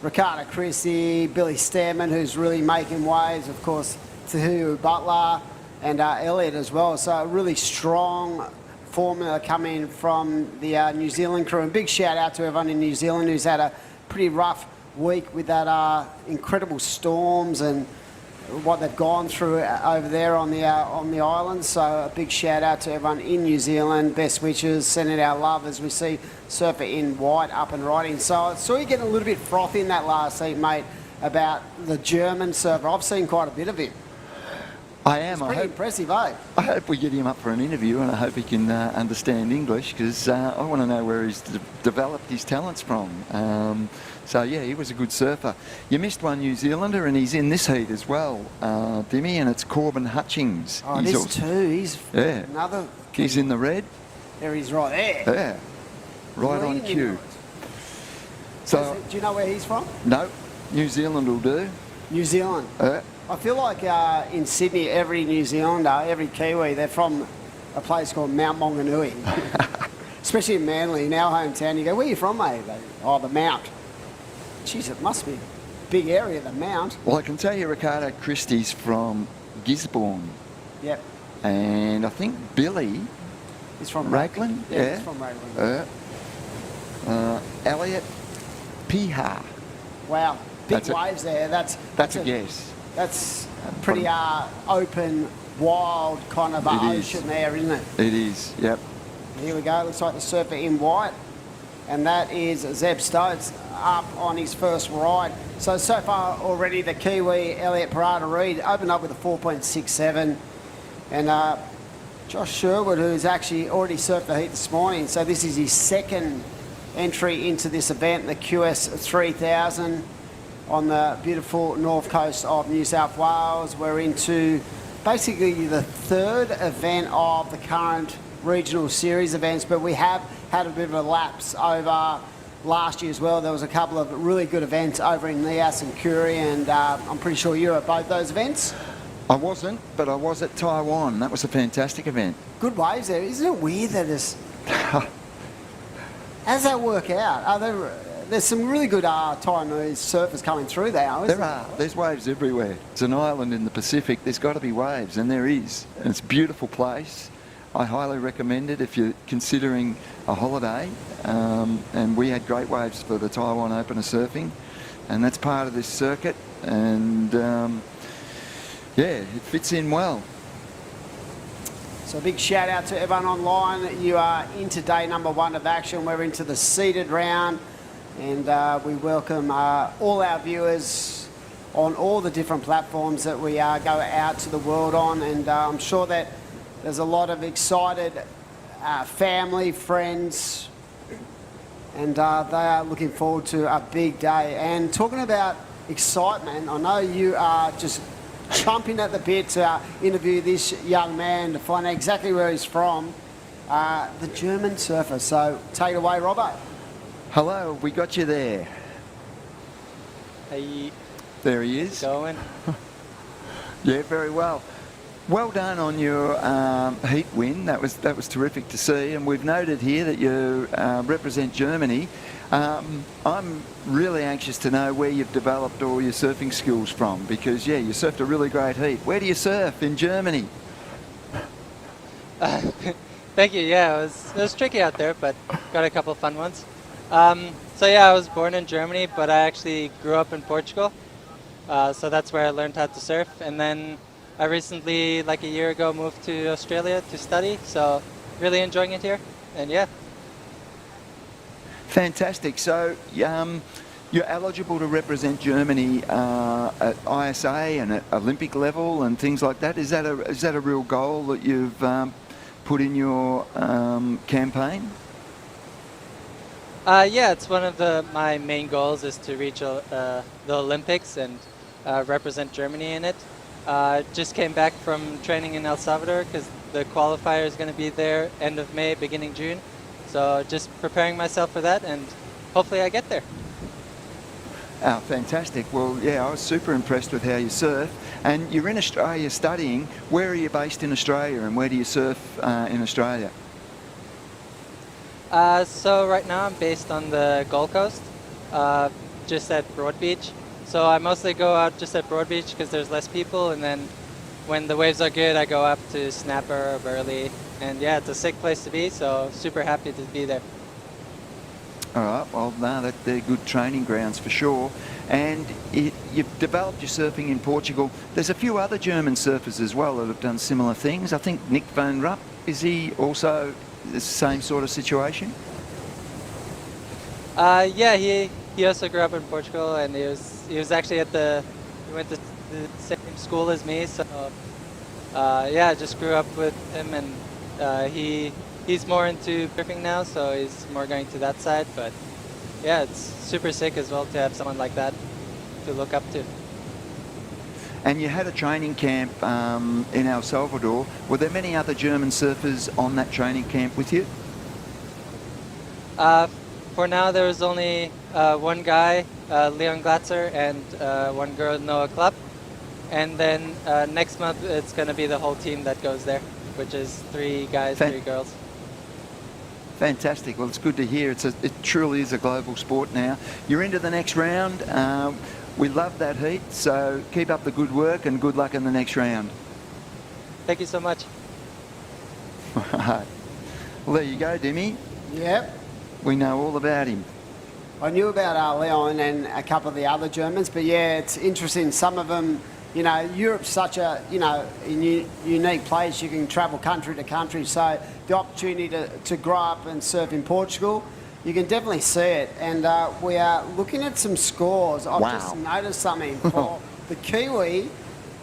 Ricardo Christie, Billy Stanman, who's really making waves, of course, Tahu Butler, and Elliot as well. So a really strong formula coming from the New Zealand crew. And big shout out to everyone in New Zealand who's had a pretty rough week with that incredible storms and what they've gone through over there on the islands. So a big shout out to everyone in New Zealand. Best wishes, sending our love as we see Surfer in White up and riding. So I saw you getting a little bit frothy in that last heat, mate, about the German surfer. I've seen quite a bit of him. I am. It's pretty impressive, eh? I hope we get him up for an interview, and I hope he can understand English, because I want to know where he's developed his talents from. So yeah, he was a good surfer. You missed one New Zealander, and he's in this heat as well, Dimmy, and it's Corbin Hutchings. Oh, this too. He's another. He's in the red. There he's right there. Yeah, right on cue. So, do you know where he's from? No, New Zealand will do. New Zealand. I feel like in Sydney, every New Zealander, every Kiwi, they're from a place called Mount Maunganui. Especially in Manly, in our hometown. You go, where are you from, mate? Oh, the Mount. Jeez, it must be a big area, the Mount. Well, I can tell you Ricardo Christie's from Gisborne. Yep. And I think Billy is from Raglan. Yeah, he's from Raglan. Elliot Piha. Wow, big waves there. That's a guess. That's pretty open, wild kind of ocean there, isn't it? It is, yep. Here we go. Looks like the surfer in white. And that is Zeb Stokes up on his first ride. So far already the Kiwi, Elliot Parada Reed, opened up with a 4.67. And Josh Sherwood, who's actually already surfed the heat this morning. So this is his second entry into this event, the QS 3000 on the beautiful north coast of New South Wales. We're into basically the third event of the current regional series events, but we have had a bit of a lapse over last year as well. There was a couple of really good events over in Nias and Curie, and I'm pretty sure you're at both those events. I wasn't, but I was at Taiwan. That was a fantastic event. Good waves there. Isn't it weird that it's... How does that work out? There's some really good Taiwanese surfers coming through there. There are. There's waves everywhere. It's an island in the Pacific. There's got to be waves, and there is. And it's a beautiful place. I highly recommend it if you're considering a holiday. And we had great waves for the Taiwan Open of Surfing, and that's part of this circuit. And yeah, it fits in well. So a big shout out to everyone online. You are into day number 1 of action. We're into the seeded round, and we welcome all our viewers on all the different platforms that we go out to the world on. And I'm sure that there's a lot of excited family, friends, and they are looking forward to a big day. And talking about excitement, I know you are just chomping at the bit to interview this young man to find out exactly where he's from, the German surfer. So take it away, Robbo. Hello, we got you there. Hey. There he is. Going? Yeah, very well. Well done on your heat win. That was terrific to see. And we've noted here that you represent Germany. I'm really anxious to know where you've developed all your surfing skills from, because yeah, you surfed a really great heat. Where do you surf in Germany? Thank you. Yeah, it was tricky out there, but got a couple of fun ones. So yeah, I was born in Germany, but I actually grew up in Portugal. So that's where I learned how to surf. And then I recently, like a year ago, moved to Australia to study. So really enjoying it here. And yeah. Fantastic. So you're eligible to represent Germany at ISA and at Olympic level and things like that. Is that a real goal that you've put in your campaign? Yeah, it's one of my main goals is to reach the Olympics and represent Germany in it. Just came back from training in El Salvador because the qualifier is going to be there end of May, beginning June. So just preparing myself for that, and hopefully I get there. Oh, fantastic. Well, yeah, I was super impressed with how you surf. And you're in Australia studying. Where are you based in Australia, and where do you surf in Australia? So right now I'm based on the Gold Coast, just at Broad Beach. So I mostly go out just at Broad Beach because there's less people, and then when the waves are good, I go up to Snapper or Burleigh. And yeah, it's a sick place to be, so super happy to be there. All right, well, no, they're good training grounds for sure. And you've developed your surfing in Portugal. There's a few other German surfers as well that have done similar things. I think Nick van Rupp, is he also the same sort of situation? Yeah, he also grew up in Portugal, and he was actually he went to the same school as me, so yeah, I just grew up with him, and he's more into surfing now, so he's more going to that side. But yeah, it's super sick as well to have someone like that to look up to. And you had a training camp in El Salvador. Were there many other German surfers on that training camp with you? For now, there was only one guy, Leon Glatzer, and one girl, Noah Klupp. And then next month, it's going to be the whole team that goes there, which is 3 guys, 3 girls. Fantastic. Well, it's good to hear. It truly is a global sport now. You're into the next round. We love that heat, so keep up the good work and good luck in the next round. Thank you so much. Well, there you go, Demi. Yep. We know all about him. I knew about Leon and a couple of the other Germans, but yeah, it's interesting. Some of them, you know, Europe's such a, you know, unique place. You can travel country to country, so the opportunity to grow up and surf in Portugal, you can definitely see it. And we are looking at some scores. I've just noticed something. For the Kiwi,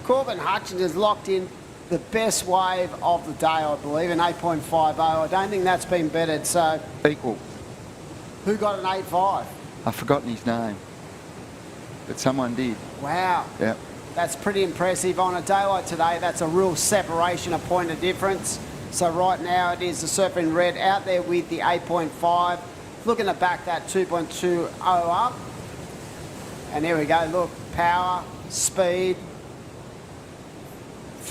Corbin Hutchins has locked in the best wave of the day, I believe, an 8.50. I don't think that's been bettered. So equal. Who got an 8.5? I've forgotten his name, but someone did. Wow. Yeah. That's pretty impressive. On a day like today, that's a real separation, a point of difference. So right now it is the Surfing Red out there with the 8.5. Looking to back that 2.20 up. And here we go, look, power, speed.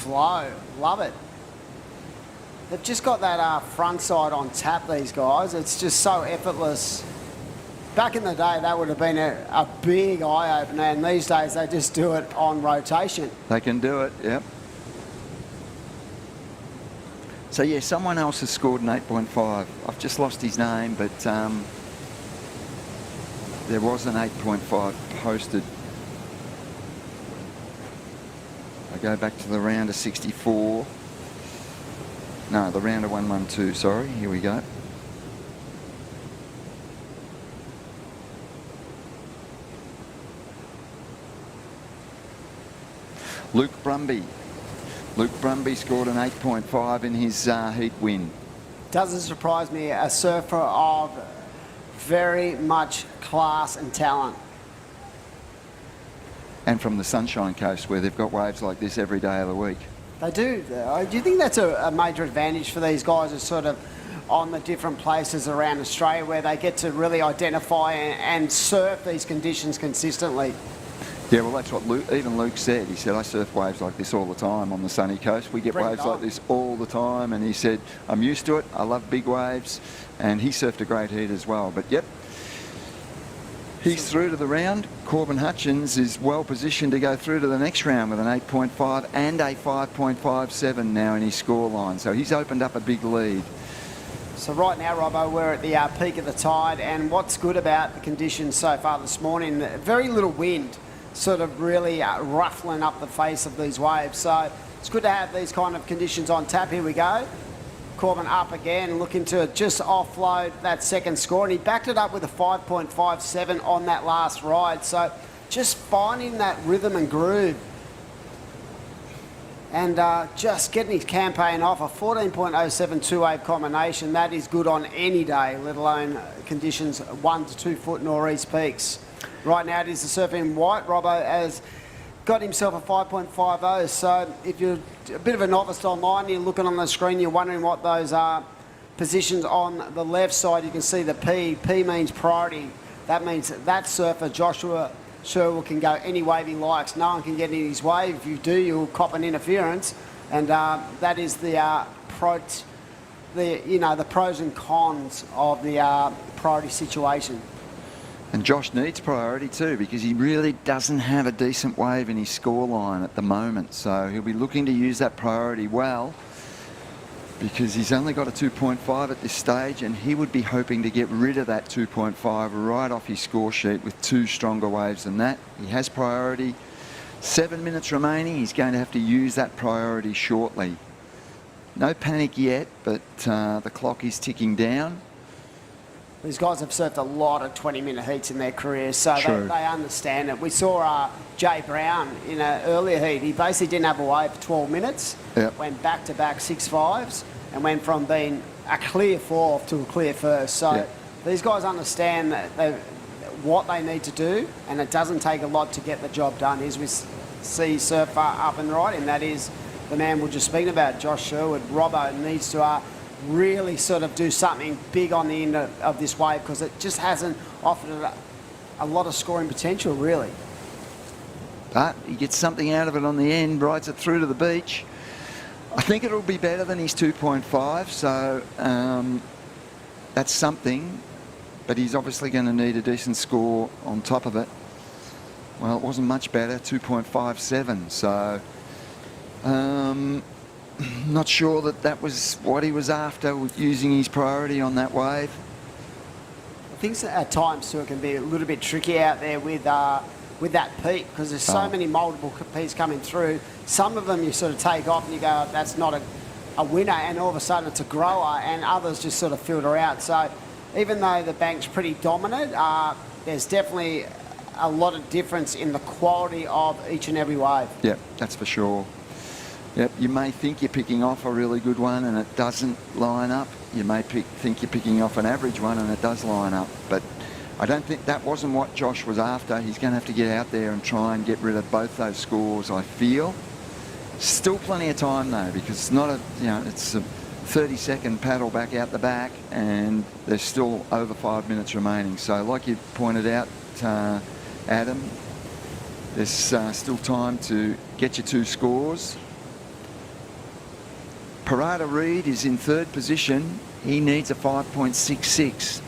flow. Love it. They've just got that front side on tap, these guys. It's just so effortless. Back in the day, that would have been a big eye-opener, and these days they just do it on rotation. They can do it, yep. So yeah, someone else has scored an 8.5. I've just lost his name, but there was an 8.5 posted. I go back to the round of 64. No, the round of 112, sorry. Here we go. Luke Brumby. Luke Brumby scored an 8.5 in his heat win. Doesn't surprise me, a surfer of very much class and talent. And from the Sunshine Coast, where they've got waves like this every day of the week. They do. Do you think that's a major advantage for these guys, is sort of on the different places around Australia where they get to really identify and surf these conditions consistently? Yeah, well, that's what even Luke said. He said, I surf waves like this all the time on the sunny coast. We get waves like this all the time. And he said, I'm used to it. I love big waves. And he surfed a great heat as well. But, yep, he's through to the round. Corbin Hutchins is well positioned to go through to the next round with an 8.5 and a 5.57 now in his scoreline. So he's opened up a big lead. So right now, Robbo, we're at the peak of the tide. And what's good about the conditions so far this morning, very little wind, sort of really ruffling up the face of these waves. So it's good to have these kind of conditions on tap. Here we go. Corbin up again, looking to just offload that second score. And he backed it up with a 5.57 on that last ride. So just finding that rhythm and groove. And just getting his campaign off, a 14.07 two-wave combination. That is good on any day, let alone conditions 1 to 2 foot northeast peaks. Right now it is the surfer in white. Robbo has got himself a 5.50. So if you're a bit of a novice online, you're looking on the screen, you're wondering what those are. Positions on the left side, you can see the P. P means priority. That means that surfer, Joshua Sherwood, can go any wave he likes. No one can get in his wave. If you do, you'll cop an interference. And that is the pros and cons of the priority situation. And Josh needs priority too, because he really doesn't have a decent wave in his scoreline at the moment. So he'll be looking to use that priority well, because he's only got a 2.5 at this stage, and he would be hoping to get rid of that 2.5 right off his score sheet with 2 stronger waves than that. He has priority. 7 minutes remaining. He's going to have to use that priority shortly. No panic yet, but the clock is ticking down. These guys have surfed a lot of 20-minute heats in their careers, so they understand it. We saw Jay Brown in an earlier heat. He basically didn't have a wave for 12 minutes, went back-to-back 6.5s, and went from being a clear fourth to a clear first. So these guys understand what they need to do, and it doesn't take a lot to get the job done. Here's we see surfer up and right, and that is the man we're just speaking about, Josh Sherwood. Robbo needs to really sort of do something big on the end of this wave, because it just hasn't offered a lot of scoring potential, really. But he gets something out of it on the end, rides it through to the beach. I think it'll be better than his 2.5, so that's something. But he's obviously going to need a decent score on top of it. Well, it wasn't much better, 2.57, so not sure that was what he was after with using his priority on that wave. I think at times too it can be a little bit tricky out there with that peak, because there's so many multiple peaks coming through. Some of them you sort of take off and you go, that's not a winner, and all of a sudden it's a grower, and others just sort of filter out. So even though the bank's pretty dominant, there's definitely a lot of difference in the quality of each and every wave. Yep, that's for sure. Yep, you may think you're picking off a really good one and it doesn't line up. You may think you're picking off an average one and it does line up. But I don't think that wasn't what Josh was after. He's going to have to get out there and try and get rid of both those scores, I feel. Still plenty of time though, because it's not a, it's a 30-second paddle back out the back, and there's still over 5 minutes remaining. So like you pointed out, Adam, there's still time to get your 2 scores. Parada Reed is in third position. He needs a 5.66.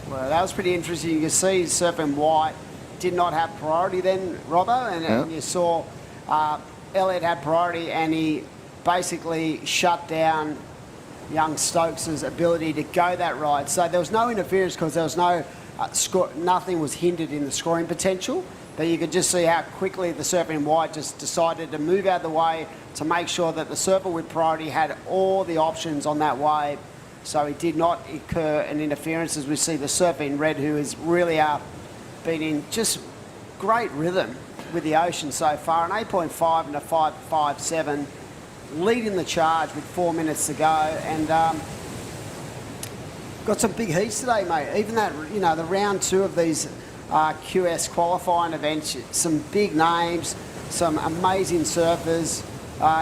Well, that was pretty interesting. You can see Surfing White did not have priority then, Robbo, and you saw Elliot had priority, and he basically shut down young Stokes' ability to go that ride. So there was no interference because there was no nothing was hindered in the scoring potential. But you could just see how quickly the Surfing White just decided to move out of the way to make sure that the surfer with priority had all the options on that wave. So it did not incur an interference, as we see the Surfing Red, who is really been in just great rhythm with the ocean so far. An 8.5 and a 5.57, leading the charge with 4 minutes to go, and got some big heats today, mate. Even that, you know, the round 2 of these QS qualifying events, some big names, some amazing surfers.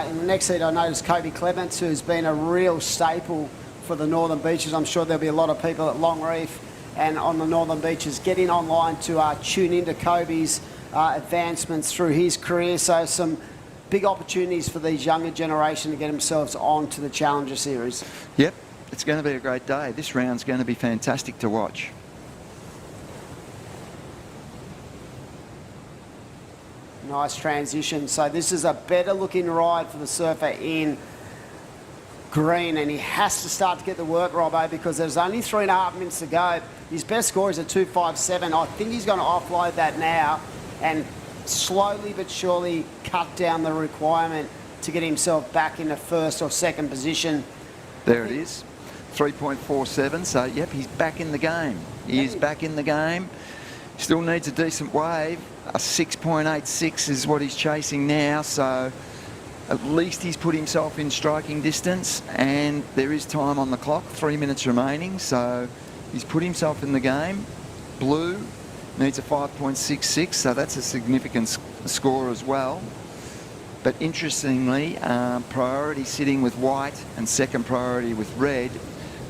In the next heat, I noticed Kobe Clements, who's been a real staple for the Northern Beaches. I'm sure there'll be a lot of people at Long Reef and on the Northern Beaches getting online to tune into Kobe's advancements through his career. So some big opportunities for these younger generation to get themselves on to the Challenger Series. Yep, it's going to be a great day. This round's going to be fantastic to watch. Nice transition. So this is a better looking ride for the surfer in green, and he has to start to get the work, Robbo, because there's only 3.5 minutes to go. His best score is a 2.57. I think he's going to offload that now and slowly but surely cut down the requirement to get himself back in the first or second position. There it is, 3.47. So, yep, he's back in the game. He is back in the game. Still needs a decent wave. A 6.86 is what he's chasing now, so at least he's put himself in striking distance, and there is time on the clock, 3 minutes remaining, so he's put himself in the game. Blue needs a 5.66, so that's a significant score as well. But interestingly, priority sitting with white and second priority with red,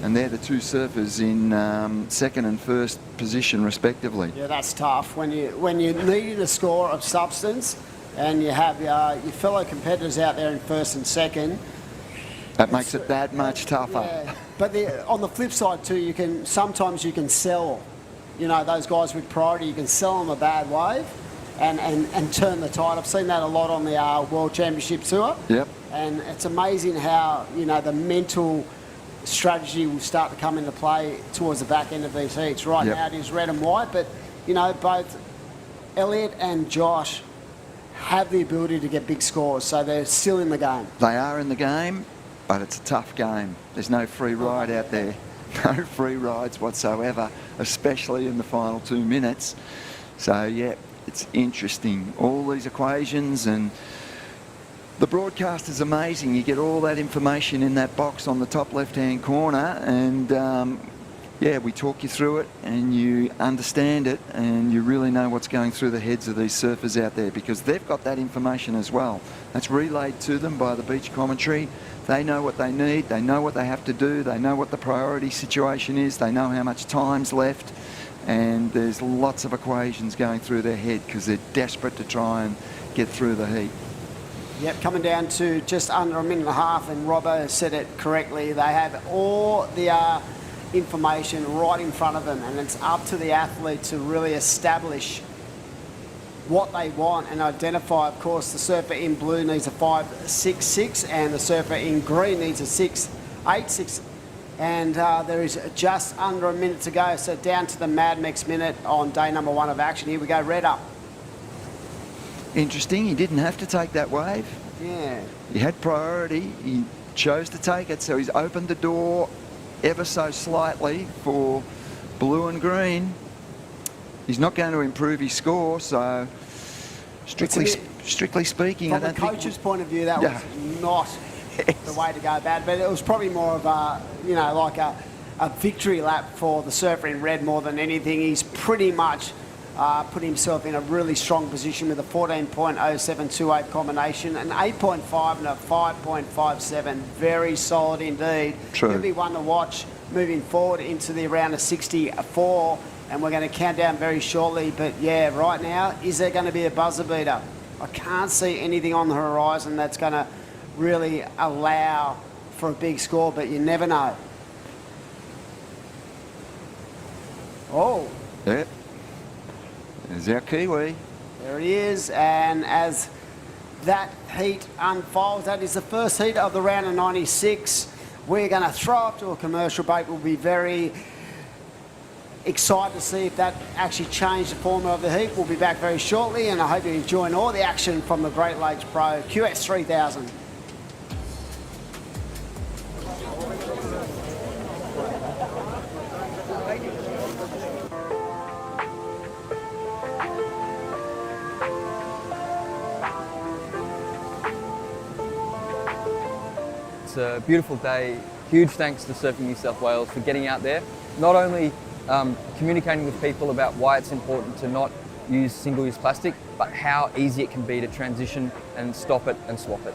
and they're the two surfers in second and first position respectively. Yeah, that's tough. When you need a score of substance and you have your fellow competitors out there in first and second, that makes it that much tougher. Yeah. But on the flip side too, sometimes you can sell, you know, those guys with priority, you can sell them a bad wave and turn the tide. I've seen that a lot on the World Championship Tour. Yep. And it's amazing how, you know, the mental strategy will start to come into play towards the back end of these heats. Right now it is red and white, but, you know, both Elliot and Josh have the ability to get big scores, so they're still in the game. They are in the game, but it's a tough game. There's no free ride out there. No free rides whatsoever, especially in the final 2 minutes. So, yeah, it's interesting. All these equations, and the broadcast is amazing. You get all that information in that box on the top left-hand corner, and yeah, we talk you through it and you understand it, and you really know what's going through the heads of these surfers out there, because they've got that information as well. That's relayed to them by the beach commentary. They know what they need, they know what they have to do, they know what the priority situation is, they know how much time's left, and there's lots of equations going through their head because they're desperate to try and get through the heat. Yep, coming down to just under a minute and a half, and Robbo has said it correctly. They have all the information right in front of them, and it's up to the athlete to really establish what they want and identify. Of course, the surfer in blue needs a 5.66 and the surfer in green needs a 6.86, and there is just under a minute to go. So down to the Mad Max minute on day number 1 of action. Here we go, red up. Interesting, he didn't have to take that wave. Yeah. He had priority, he chose to take it, so he's opened the door ever so slightly for blue and green. He's not going to improve his score, so strictly speaking, from the coach's point of view, that was not the way to go about it, but it was probably more of a, you know, like a victory lap for the surfer in red more than anything. He's pretty much put himself in a really strong position with a 14.0728 combination, an 8.5 and a 5.57. Very solid indeed. True. He'll be one to watch moving forward into the round of 64, and we're going to count down very shortly. But yeah, right now, is there going to be a buzzer beater? I can't see anything on the horizon that's going to really allow for a big score, but you never know. Oh. Yep. There's our Kiwi. There he is, and as that heat unfolds, that is the first heat of the round of 96. We're going to throw up to a commercial break. We'll be very excited to see if that actually changed the formula of the heat. We'll be back very shortly, and I hope you're enjoying all the action from the Great Lakes Pro QS 3000. It's a beautiful day. Huge thanks to Surfing New South Wales for getting out there, not only communicating with people about why it's important to not use single-use plastic, but how easy it can be to transition and stop it and swap it.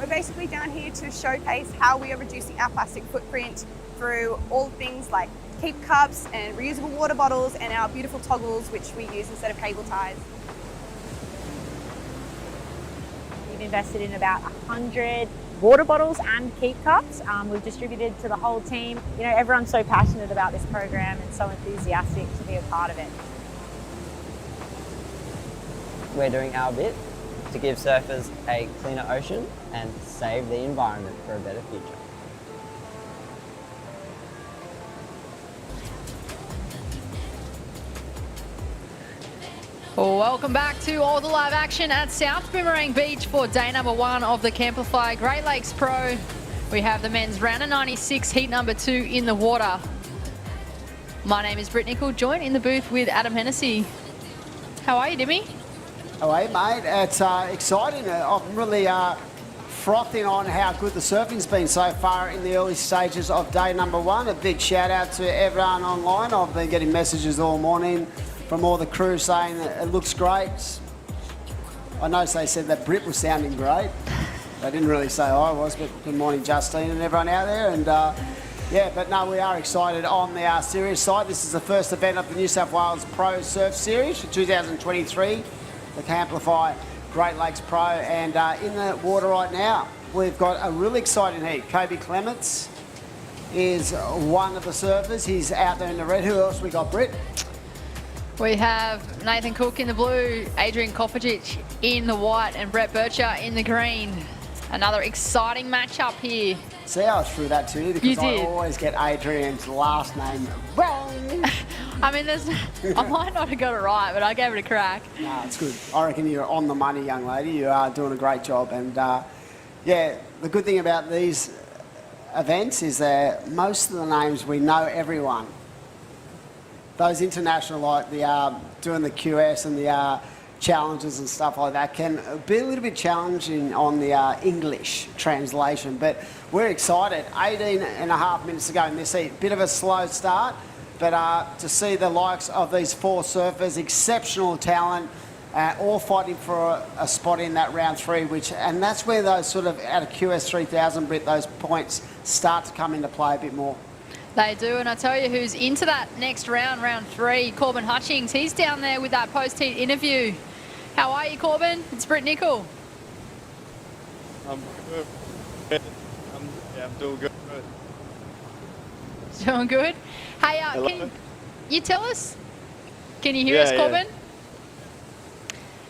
We're basically down here to showcase how we are reducing our plastic footprint through all things like keep cups and reusable water bottles and our beautiful toggles, which we use instead of cable ties. We've invested in about 100 water bottles and keep cups. We've distributed to the whole team. You know, everyone's so passionate about this program and so enthusiastic to be a part of it. We're doing our bit to give surfers a cleaner ocean and save the environment for a better future. Welcome back to all the live action at South Boomerang Beach for day number 1 of the Camplify Great Lakes Pro. We have the men's round of 96, heat number 2 in the water. My name is Britt Nicol, joined in the booth with Adam Hennessy. How are you, Dimmy? Oh, hey, mate. It's exciting. I'm really frothing on how good the surfing's been so far in the early stages of day number 1. A big shout out to everyone online. I've been getting messages all morning from all the crew saying that it looks great. I noticed they said that Britt was sounding great. They didn't really say I was, but good morning, Justine and everyone out there. And yeah, but no, we are excited on the serious side. This is the first event of the New South Wales Pro Surf Series for 2023, the Camplify Great Lakes Pro. And in the water right now, we've got a really exciting heat. Kobe Clements is one of the surfers. He's out there in the red. Who else we got, Britt? We have Nathan Cook in the blue, Adrian Kovacic in the white, and Brett Bircher in the green. Another exciting matchup here. See how I threw that to you? Because I always get Adrian's last name wrong. I mean, I might not have got it right, but I gave it a crack. No, it's good. I reckon you're on the money, young lady. You are doing a great job. And yeah, the good thing about these events is that most of the names, we know everyone. Those international, like the doing the QS and the challenges and stuff like that, can be a little bit challenging on the English translation. But we're excited. 18 and a half minutes to go in this heat. Bit of a slow start, but to see the likes of these 4 surfers, exceptional talent, all fighting for a spot in that round 3, and that's where those sort of, out of QS 3000, Brit, those points start to come into play a bit more. They do, and I tell you who's into that next round, round 3, Corbin Hutchings. He's down there with that post-heat interview. How are you, Corbin? It's Britt Nicol. I'm good. I'm doing good. Doing good? Hey, can you tell us? Can you hear us, Corbin? Yeah.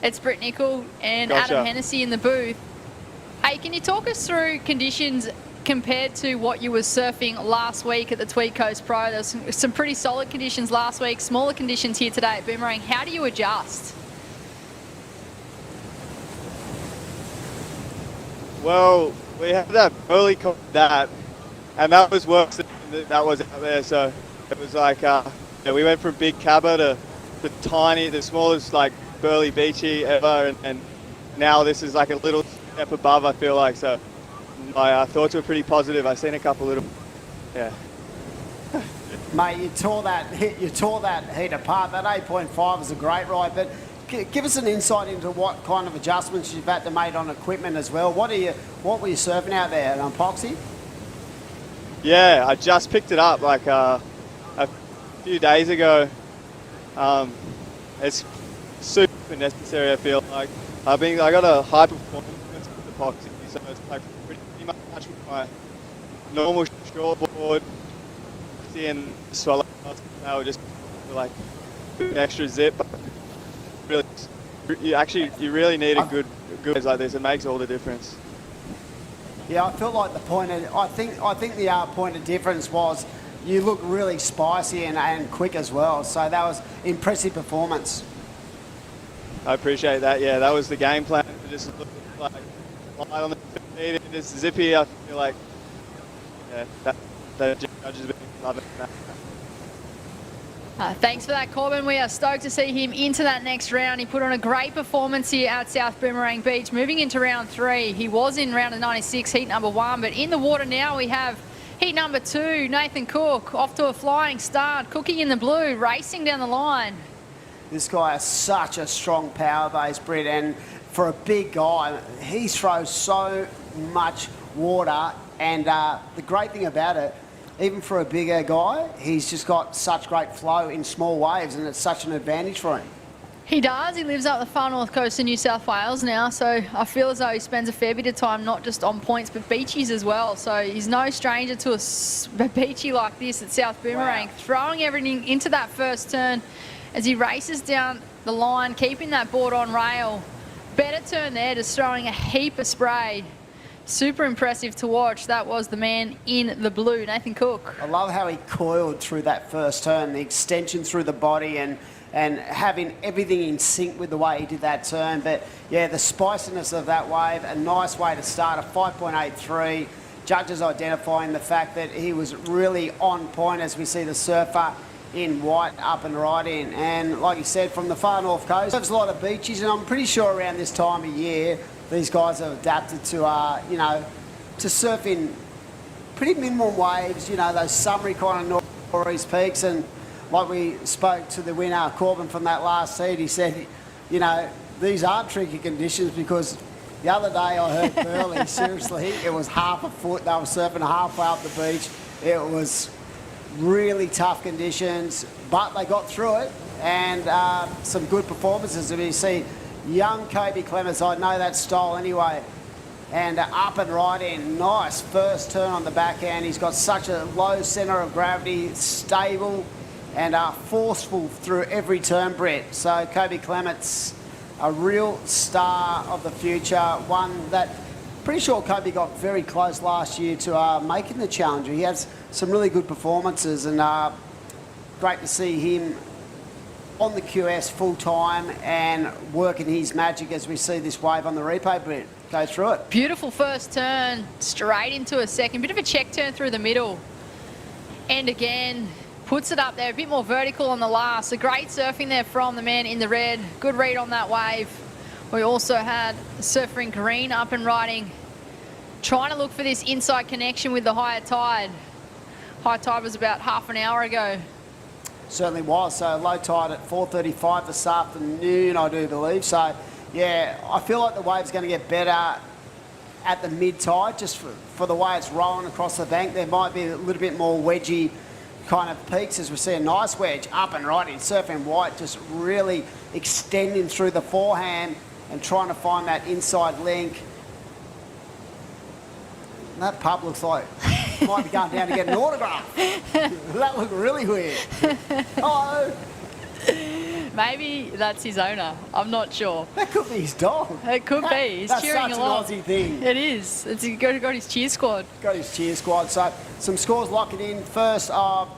It's Britt Nicol and Gotcha. Adam Hennessy in the booth. Hey, can you talk us through conditions compared to what you were surfing last week at the Tweed Coast Pro? There's some pretty solid conditions last week, smaller conditions here today at Boomerang. How do you adjust? Well, we had that early that, and that was worse than that was out there. So it was like, we went from big cabba to the smallest, like Burley Beachy ever, and now this is like a little step above, I feel like. So my thoughts were pretty positive. I seen a couple little, yeah. Mate, you tore that heat apart. That 8.5 was a great ride, but give us an insight into what kind of adjustments you've had to make on equipment as well. What were you surfing out there, an epoxy? Yeah, I just picked it up like a few days ago. It's super necessary, I feel like. I got a high performance epoxy, so it's like pretty much with my normal shortboard, and swallow. They were just like an extra zip. But really, you really need a good like this. It makes all the difference. Yeah, I feel like I think the point of difference was you look really spicy and quick as well. So that was impressive performance. I appreciate that. Yeah, that was the game plan. Just look like light on the feet, just zippy. I feel like the judges have been loving that. Thanks for that, Corbin. We are stoked to see him into that next round. He put on a great performance here at South Boomerang Beach. Moving into round 3, he was in round of 96, heat number 1, but in the water now we have heat number 2, Nathan Cook, off to a flying start, Cookie in the blue, racing down the line. This guy has such a strong power base, Britt, and for a big guy, he throws so much water, and the great thing about it, even for a bigger guy, he's just got such great flow in small waves, and it's such an advantage for him. He does. He lives up the far north coast of New South Wales now, so I feel as though he spends a fair bit of time not just on points but beachies as well. So he's no stranger to a beachy like this at South Boomerang, throwing everything into that first turn as he races down the line, keeping that board on rail. Better turn there, just throwing a heap of spray. Super impressive to watch. That was the man in the blue, Nathan Cook. I love how he coiled through that first turn, the extension through the body and having everything in sync with the way he did that turn. But yeah, the spiciness of that wave, a nice way to start, a 5.83. Judges identifying the fact that he was really on point as we see the surfer in white up and right in. And like you said, from the far north coast, there's a lot of beaches, and I'm pretty sure around this time of year, these guys have adapted to, to surf in pretty minimum waves, those summery kind of northeast peaks. And like we spoke to the winner, Corbin, from that last heat, he said, these are tricky conditions because the other day I heard Burley, seriously, it was half a foot. They were surfing halfway up the beach. It was really tough conditions, but they got through it, and some good performances. And you see young Kobe Clements, I know that style anyway, and up and right in. Nice first turn on the backhand. He's got such a low centre of gravity, stable and forceful through every turn, Brett. So Kobe Clements, a real star of the future, one that pretty sure Kobe got very close last year to making the Challenger. He has some really good performances, and great to see him on the QS full time and working his magic as we see this wave on the replay, Brett. Go through it. Beautiful first turn, straight into a second. Bit of a check turn through the middle. And again, puts it up there, a bit more vertical on the last. A great surfing there from the man in the red. Good read on that wave. We also had surfer in green up and riding, trying to look for this inside connection with the higher tide. High tide was about half an hour ago. Certainly was. So low tide at 4:35 this afternoon, I do believe. So yeah, I feel like the wave's going to get better at the mid tide, just for the way it's rolling across the bank. There might be a little bit more wedgy kind of peaks as we see a nice wedge up and right in surfing white, just really extending through the forehand and trying to find that inside link. And that pup looks like might be going down to get an autograph. That looked really weird. Hello. Maybe that's his owner. I'm not sure. That could be his dog. It could be. He's cheering along. That's such an Aussie thing. It is. It's got his cheer squad. Got his cheer squad. So some scores locking in. First of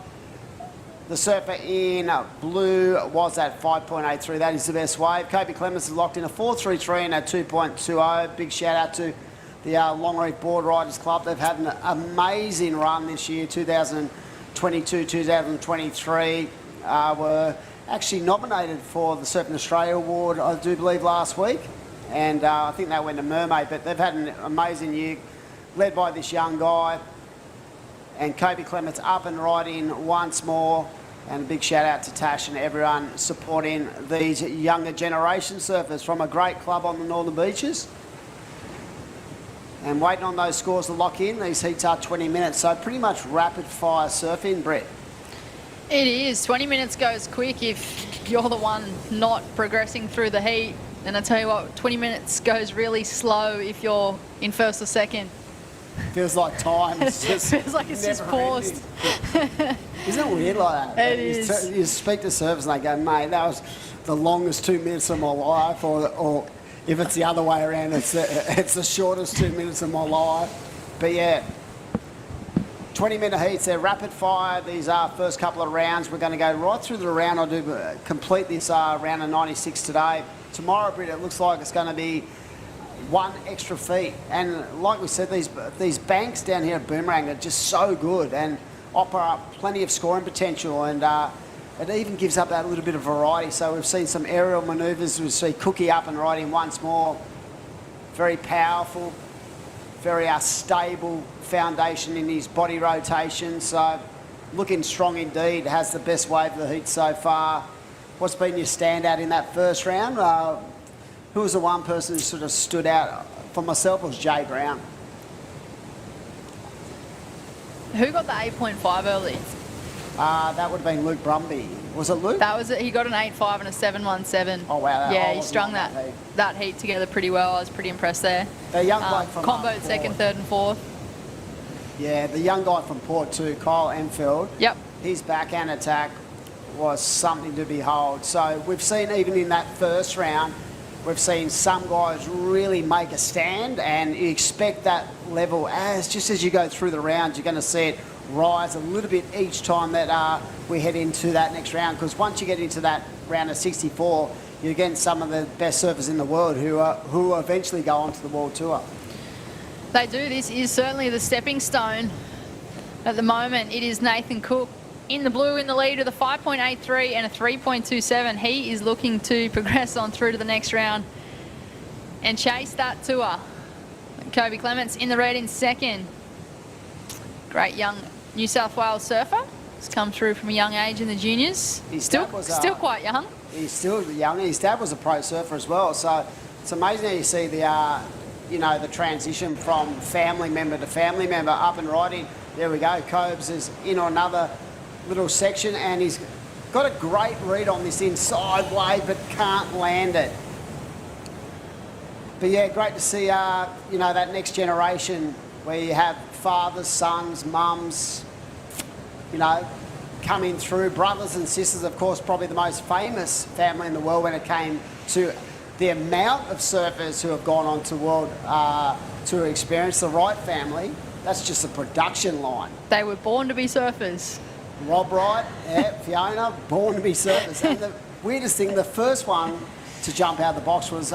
the surfer in blue was at 5.83. That is the best wave. Kobe Clements has locked in a 4.33 and a 2.20. Big shout out to the Longreef Board Riders Club. They've had an amazing run this year, 2022, 2023. Were actually nominated for the Surfing Australia Award, I do believe, last week. And I think they went to Mermaid, but they've had an amazing year, led by this young guy. And Kobe Clements up and riding once more. And a big shout out to Tash and everyone supporting these younger generation surfers from a great club on the Northern Beaches. And waiting on those scores to lock in. These heats are 20 minutes, so pretty much rapid fire surfing, Brett. It is. 20 minutes goes quick if you're the one not progressing through the heat. And I tell you what, 20 minutes goes really slow if you're in first or second. Feels like time. It's just feels like it's just never paused. Isn't it weird like that? It is. You speak to surfers and they go, mate, that was the longest 2 minutes of my life, or if it's the other way around, it's the shortest 2 minutes of my life. But yeah, 20-minute heats, they're rapid fire. These are first couple of rounds. We're going to go right through the round. I'll complete this round of 96 today. Tomorrow, Britt, it looks like it's going to be one extra feet. And like we said, these banks down here at Boomerang are just so good and offer up plenty of scoring potential, and it even gives up that little bit of variety. So we've seen some aerial manoeuvres. We see Cookie up and riding once more. Very powerful, very stable foundation in his body rotation. So looking strong indeed. Has the best wave of the heat so far. What's been your standout in that first round? Who was the one person who sort of stood out? For myself, it was Jay Brown. Who got the 8.5 early? That would have been Luke Brumby. Was it Luke? That was it. He got an 8.5 and a 7.17. Oh, wow. Yeah, he strung that heat together pretty well. I was pretty impressed there. The young bloke from comboed second, third and fourth. Yeah, the young guy from Port too, Kyle Enfield. Yep. His backhand attack was something to behold. So we've seen even in that first round, we've seen some guys really make a stand, and you expect that level just as you go through the rounds, you're going to see it rise a little bit each time that we head into that next round, because once you get into that round of 64, you're against some of the best surfers in the world who eventually go on to the World Tour. They do. This is certainly the stepping stone. At the moment, it is Nathan Cook in the blue in the lead with a 5.83 and a 3.27. He is looking to progress on through to the next round and chase that tour. Kobe Clements in the red in second. Great young New South Wales surfer. He's come through from a young age in the juniors. Still quite young. He's still young. His dad was a pro surfer as well. So it's amazing how you see the transition from family member to family member up and riding. There we go. Cobes is in on another little section, and he's got a great read on this inside wave, but can't land it. But yeah, great to see that next generation where you have fathers, sons, mums, coming through, brothers and sisters. Of course, probably the most famous family in the world when it came to the amount of surfers who have gone on to World Tour experience. The Wright family, that's just a production line. They were born to be surfers. Rob Wright, yeah, Fiona, born to be surfers. And the weirdest thing, the first one to jump out of the box was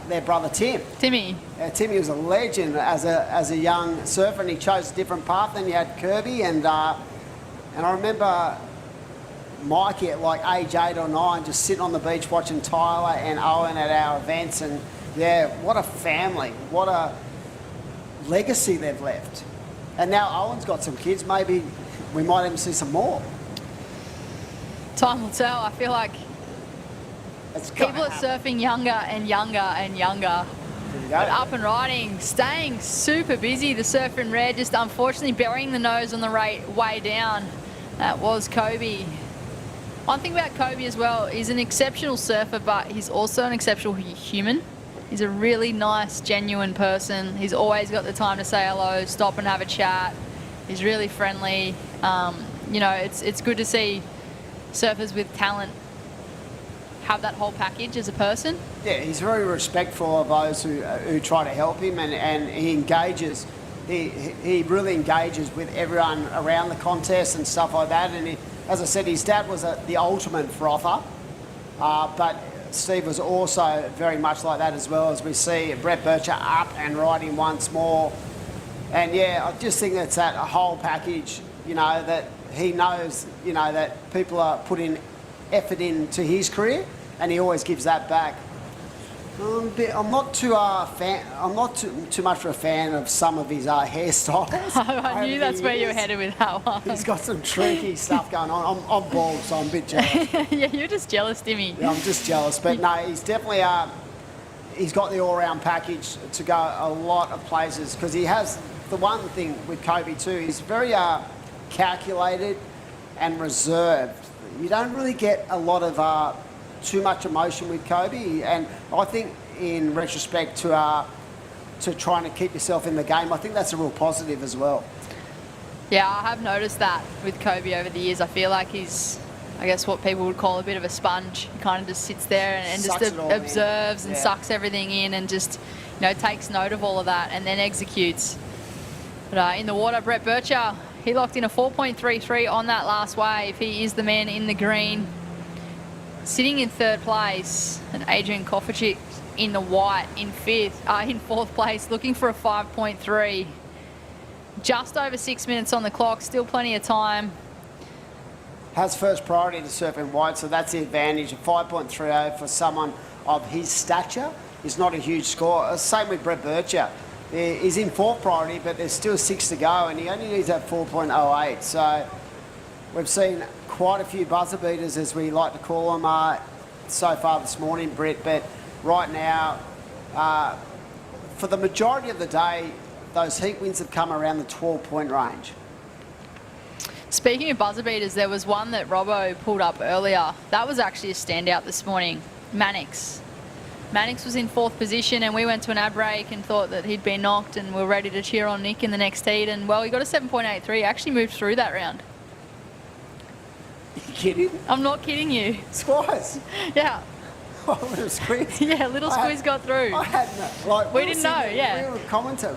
their brother Tim. Timmy. Timmy was a legend as a young surfer, and he chose a different path than you had Kirby. And I remember Mikey at like age 8 or 9 just sitting on the beach watching Tyler and Owen at our events, and yeah, what a family, what a legacy they've left. And now Owen's got some kids, maybe we might even see some more. Time will tell. I feel like people are surfing younger and younger and younger. But up and riding, staying super busy. The surfer in red just unfortunately burying the nose on the way down. That was Kobe. One thing about Kobe as well, he's an exceptional surfer, but he's also an exceptional human. He's a really nice, genuine person. He's always got the time to say hello, stop and have a chat. He's really friendly. It's good to see surfers with talent have that whole package as a person. Yeah, he's very respectful of those who try to help him, and he engages. He really engages with everyone around the contest and stuff like that. And as I said, his dad was the ultimate frother, but Steve was also very much like that as well, as we see Brett Bircher up and riding once more. And yeah, I just think it's that whole package, that he knows, that people are putting effort into his career, and he always gives that back. I'm not too much of a fan of some of his hairstyles. I knew that's where you were headed with that one. He's got some tricky stuff going on. I'm bald, so I'm a bit jealous. Yeah, you're just jealous, Timmy. Yeah, I'm just jealous. But no, he's definitely he's got the all-round package to go a lot of places, because he has the one thing with Kobe too. He's very calculated and reserved. You don't really get a lot of too much emotion with Kobe. And I think in retrospect to trying to keep yourself in the game, I think that's a real positive as well. Yeah, I have noticed that with Kobe over the years. I feel like he's, I guess, what people would call a bit of a sponge. He kind of just sits there and just observes and sucks everything in and just, takes note of all of that and then executes. But in the water, Brett Bircher, he locked in a 4.33 on that last wave. He is the man in the green. Sitting in third place, and Adrian Kovacic in the white in fourth place, looking for a 5.3. Just over 6 minutes on the clock, still plenty of time. Has first priority to surf in white, so that's the advantage. A 5.30 for someone of his stature is not a huge score. Same with Brett Bircher. He's in fourth priority, but there's still 6 to go, and he only needs that 4.08. So we've seen quite a few buzzer beaters, as we like to call them, so far this morning, Brett. But right now, for the majority of the day, those heat winds have come around the 12-point range. Speaking of buzzer beaters, there was one that Robbo pulled up earlier. That was actually a standout this morning. Mannix. Mannix was in fourth position, and we went to an ad break and thought that he'd been knocked, and we were ready to cheer on Nick in the next heat. And, well, he got a 7.83. Actually moved through that round. You kidding? I'm not kidding you. Squires? Yeah. Oh, little squiz. Yeah, little squiz got through. I had no, we didn't know, We were commenting.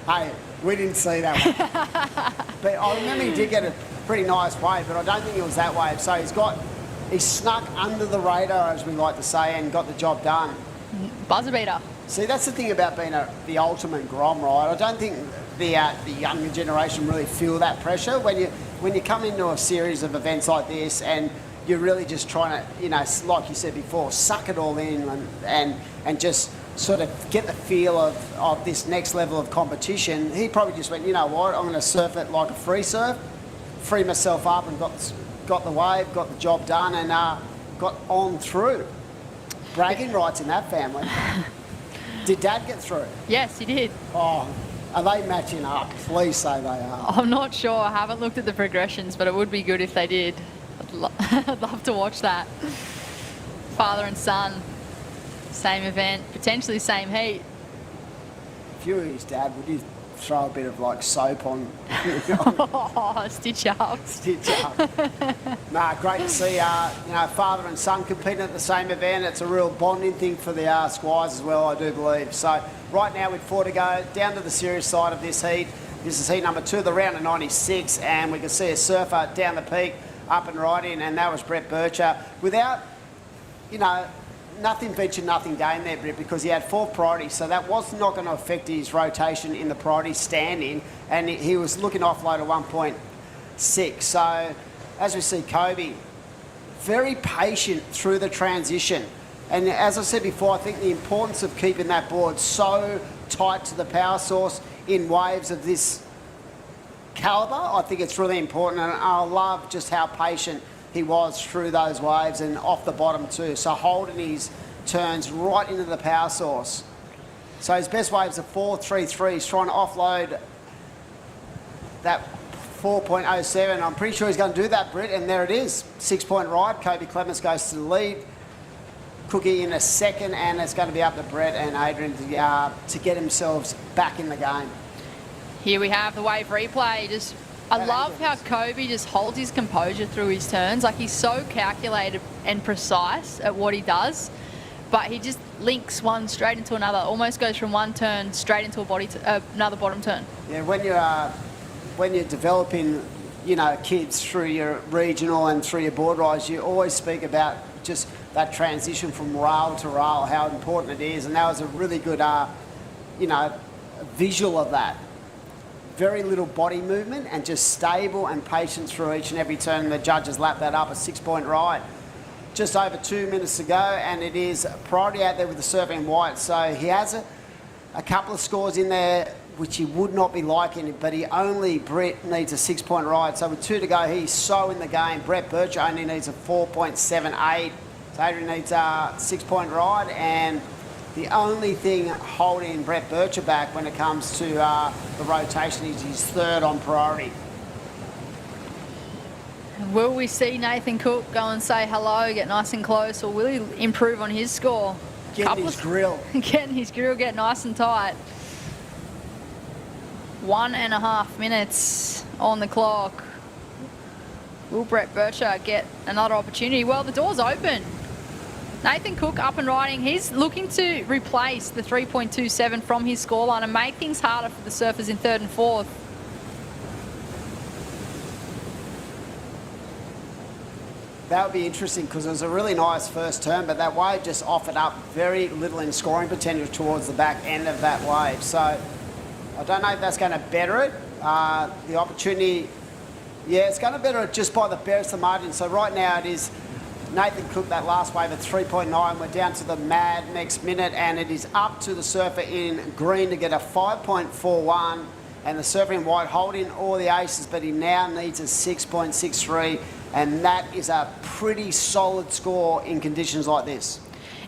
Hey, we didn't see that one. But I remember he did get a pretty nice wave, but I don't think it was that wave. So he's snuck under the radar, as we like to say, and got the job done. Buzzer beater. See, that's the thing about being the ultimate Grom, right? I don't think the younger generation really feel that pressure when you come into a series of events like this, and you're really just trying to, like you said before, suck it all in and just sort of get the feel of this next level of competition. He probably just went, you know what, I'm going to surf it like a free surf, free myself up, and got the wave, got the job done, and got on through. Bragging rights in that family. Did Dad get through? Yes, he did. Oh, are they matching up? Please say they are. I'm not sure. I haven't looked at the progressions, but it would be good if they did. I'd love to watch that. Father and son, same event, potentially same heat. If you were his dad, would you throw a bit of like soap on? Stitch up. Stitch up. Nah, great to see father and son competing at the same event. It's a real bonding thing for the Squires as well, I do believe. So right now with 4 to go, down to the serious side of this heat. This is heat number 2, the round of 96, and we can see a surfer down the peak, up and right in, and that was Brett Bircher. Without, nothing ventured, nothing gained there, Brett, because he had fourth priority, so that was not going to affect his rotation in the priority standing, and he was looking offload at 1.6. So, as we see, Kobe, very patient through the transition. And as I said before, I think the importance of keeping that board so tight to the power source in waves of this calibre, I think it's really important, and I love just how patient he was through those waves and off the bottom too. So holding his turns right into the power source. So his best waves are 4.33. He's trying to offload that 4.07. I'm pretty sure he's going to do that, Britt, and there it is. 6-point ride. Kobe Clements goes to the lead. Cookie in a second, and it's going to be up to Brett and Adrian to get themselves back in the game. Here we have the wave replay. I love how Kobe just holds his composure through his turns. Like, he's so calculated and precise at what he does, but he just links one straight into another. Almost goes from one turn straight into another bottom turn. Yeah, when you're developing, kids through your regional and through your board rides, you always speak about just that transition from rail to rail, how important it is, and that was a really good, visual of that. Very little body movement and just stable and patient through each and every turn. And the judges lap that up, a 6-point ride. Just over 2 minutes to go, and it is priority out there with the surfing white. So he has a couple of scores in there which he would not be liking, but Brett needs a 6-point ride. So with 2 to go, he's so in the game. Brett Bircher only needs a 4.78. So Adrian needs a 6-point ride, and the only thing holding Brett Bircher back when it comes to the rotation is his third on priority. Will we see Nathan Cook go and say hello, get nice and close, or will he improve on his score? Getting his grill. Getting his grill, get nice and tight. 1.5 minutes on the clock. Will Brett Bircher get another opportunity? Well, the door's open. Nathan Cook up and riding. He's looking to replace the 3.27 from his scoreline and make things harder for the surfers in third and fourth. That would be interesting because it was a really nice first turn, but that wave just offered up very little in scoring potential towards the back end of that wave. So I don't know if that's going to better it. The opportunity, yeah, it's going to better it just by the barest of margin. So right now it is Nathan Cook, that last wave at 3.9. We're down to the mad next minute, and it is up to the surfer in green to get a 5.41, and the surfer in white holding all the aces, but he now needs a 6.63, and that is a pretty solid score in conditions like this.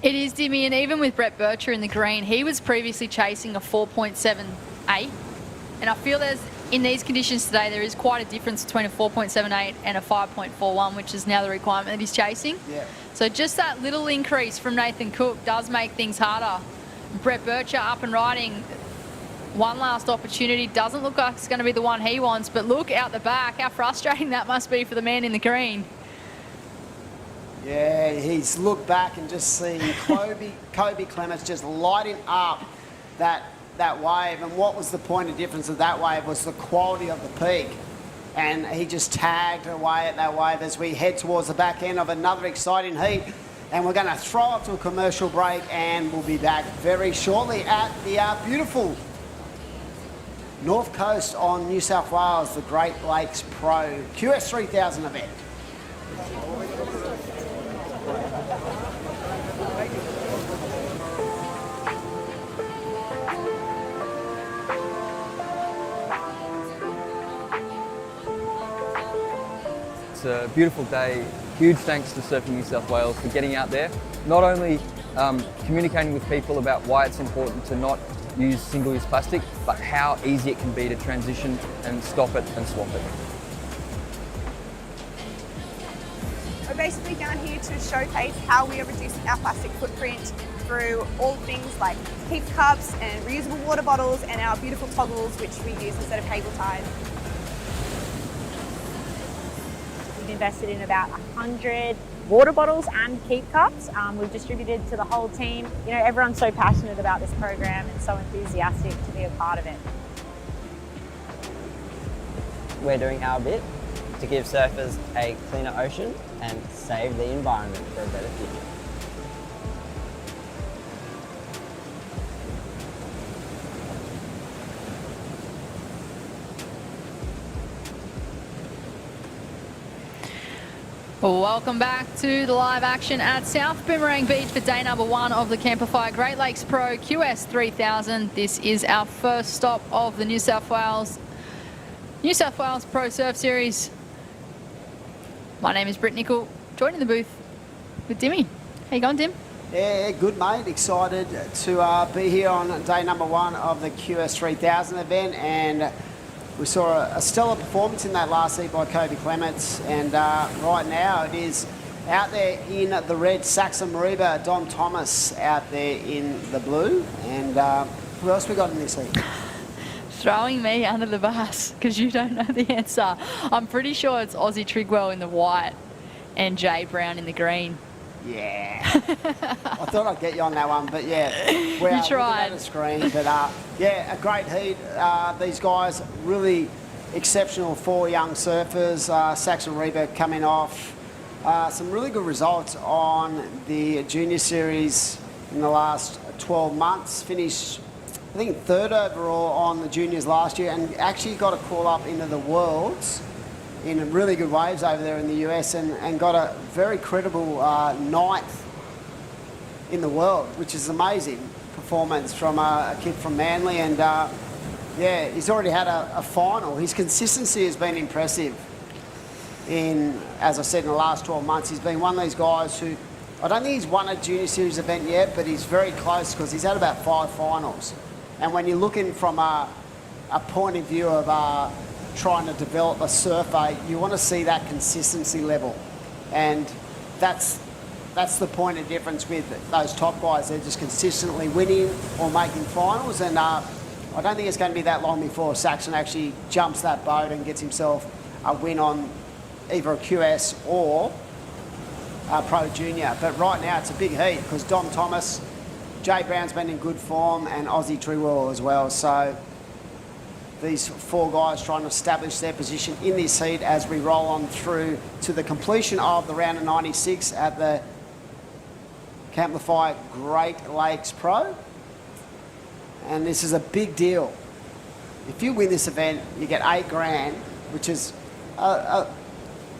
It is, Dimmy, and even with Brett Bircher in the green, he was previously chasing a 4.78, and I feel in these conditions today, there is quite a difference between a 4.78 and a 5.41, which is now the requirement that he's chasing. Yeah. So just that little increase from Nathan Cook does make things harder. Brett Bircher up and riding. One last opportunity. Doesn't look like it's going to be the one he wants, but look out the back. How frustrating that must be for the man in the green. Yeah, he's looked back and just seen Kobe Clements just lighting up that wave, and what was the point of difference of that wave was the quality of the peak, and he just tagged away at that wave as we head towards the back end of another exciting heat, and we're going to throw up to a commercial break, and we'll be back very shortly at the beautiful North Coast on New South Wales, the Great Lakes Pro QS 3000 event. It's a beautiful day. Huge thanks to Surfing New South Wales for getting out there, not only communicating with people about why it's important to not use single-use plastic, but how easy it can be to transition and stop it and swap it. We're basically down here to showcase how we are reducing our plastic footprint through all things like keep cups and reusable water bottles and our beautiful toggles, which we use instead of cable ties. We've invested in about 100 water bottles and keep cups. We've distributed to the whole team. You know, everyone's so passionate about this program and so enthusiastic to be a part of it. We're doing our bit to give surfers a cleaner ocean and save the environment for a better future. Welcome back to the live action at South Boomerang Beach for day number 1 of the Camplify Great Lakes Pro QS 3000. This is our first stop of the New South Wales Pro Surf Series. My name is Britt Nicol, joining the booth with Dimmy. How you going, Dim? Yeah, good mate. Excited to be here on day number 1 of the QS 3000 event, and we saw a stellar performance in that last heat by Kobe Clements, and right now it is out there in the red, Saxon Mariba, Dom Thomas out there in the blue, and who else we got in this heat? Throwing me under the bus because you don't know the answer. I'm pretty sure it's Aussie Trigwell in the white and Jay Brown in the green. Yeah. I thought I'd get you on that one, but yeah. You tried. Looking at the screen, but yeah, a great heat. These guys, really exceptional 4 young surfers. Saxon Mariba coming off. Some really good results on the junior series in the last 12 months. Finished, I think, 3rd overall on the juniors last year, and actually got a call up into the Worlds in really good waves over there in the US, and got a very credible 9th in the world, which is amazing performance from a kid from Manly. And yeah, he's already had a final. His consistency has been impressive in, as I said, in the last 12 months. He's been one of these guys who, I don't think he's won a junior series event yet, but he's very close because he's had about 5 finals. And when you're looking from a point of view of trying to develop a surfer, you want to see that consistency level. And that's the point of difference with those top guys. They're just consistently winning or making finals. And I don't think it's going to be that long before Saxon actually jumps that boat and gets himself a win on either a QS or a Pro Junior. But right now it's a big heat because Dom Thomas, Jay Brown's been in good form, and Aussie Trewill as well. So these four guys trying to establish their position in this heat as we roll on through to the completion of the round of 96 at the Camplify Great Lakes Pro. And this is a big deal. If you win this event, you get $8 grand, which is a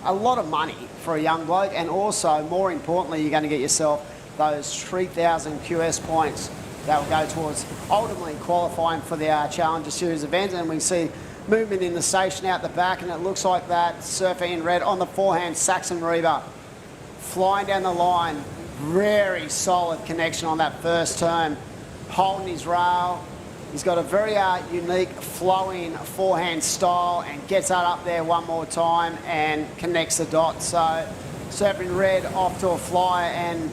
lot of money for a young bloke, and also, more importantly, you're going to get yourself those 3,000 QS points that will go towards ultimately qualifying for the Challenger Series event. And we see movement in the station out the back, and it looks like that surfer in red on the forehand, Saxon Reba, flying down the line. Very solid connection on that first turn, holding his rail. He's got a very unique flowing forehand style and gets that up there one more time and connects the dots. So surfing red off to a fly, and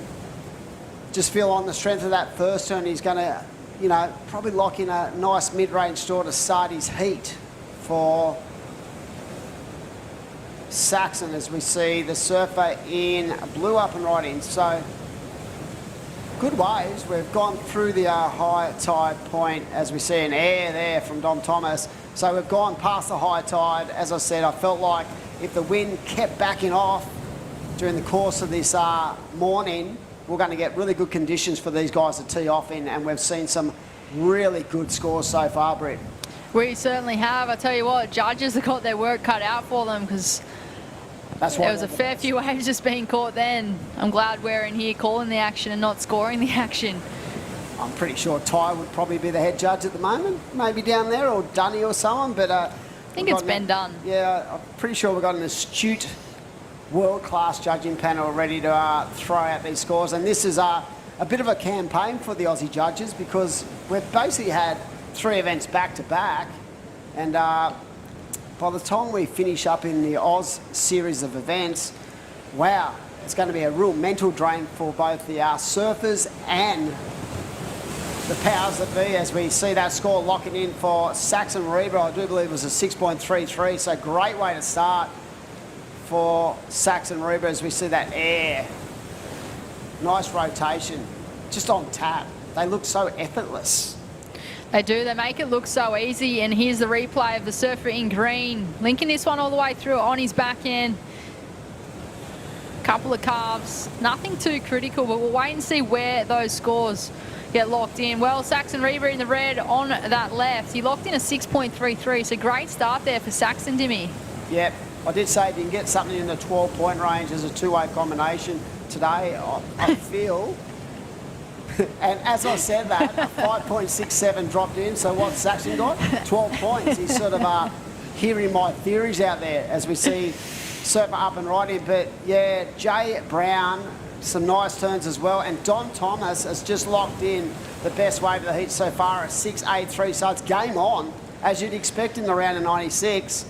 just feel on the strength of that first turn, he's going to, you know, probably lock in a nice mid-range score to start his heat for Saxon, as we see the surfer in blue up and right in. So good waves. We've gone through the high tide point, as we see an air there from Dom Thomas. So we've gone past the high tide. As I said, I felt like if the wind kept backing off during the course of this morning, we're going to get really good conditions for these guys to tee off in, and we've seen some really good scores so far, Britt. We certainly have. I tell you what, judges have got their work cut out for them, because there was a fair few waves just being caught then. I'm glad we're in here calling the action and not scoring the action. I'm pretty sure Ty would probably be the head judge at the moment, maybe down there, or Dunny or someone, but I think it's been done. Yeah, I'm pretty sure we've got an astute world-class judging panel ready to throw out these scores. And this is a bit of a campaign for the Aussie judges, because we've basically had 3 events back-to-back, and by the time we finish up in the Oz series of events, wow, it's going to be a real mental drain for both the surfers and the powers that be, as we see that score locking in for Saxon Reba. I do believe it was a 6.33, so great way to start for Saxon Reba as we see that air. Nice rotation, just on tap. They look so effortless. They do. They make it look so easy. And here's the replay of the surfer in green, linking this one all the way through on his back end. Couple of carves, nothing too critical, but we'll wait and see where those scores get locked in. Well, Saxon Reba in the red on that left. He locked in a 6.33, so great start there for Saxon, Dimmy. Yep. I did say if you can get something in the 12-point range as a two-way combination today, I feel, and as I said that, a 5.67 dropped in, so what's Saxon got? 12 points. He's sort of hearing my theories out there as we see surfer up and right in. But yeah, Jay Brown, some nice turns as well, and Don Thomas has just locked in the best wave of the heat so far at 6.83, so it's game on, as you'd expect in the round of 96.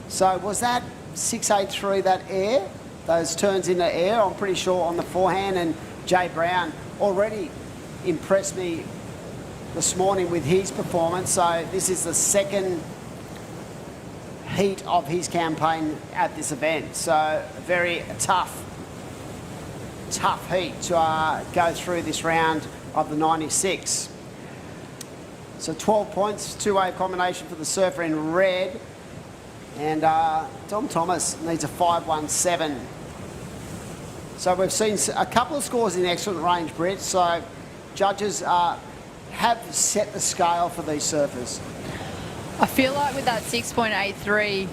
So was that 6.83 that air, those turns in the air? I'm pretty sure on the forehand, and Jay Brown already impressed me this morning with his performance. So this is the second heat of his campaign at this event. So a very tough heat to go through this round of the 96. So 12 points, two-way combination for the surfer in red. And Dom Thomas needs a 5.17. So we've seen a couple of scores in excellent range, Brett. So judges have set the scale for these surfers. I feel like with that 6.83,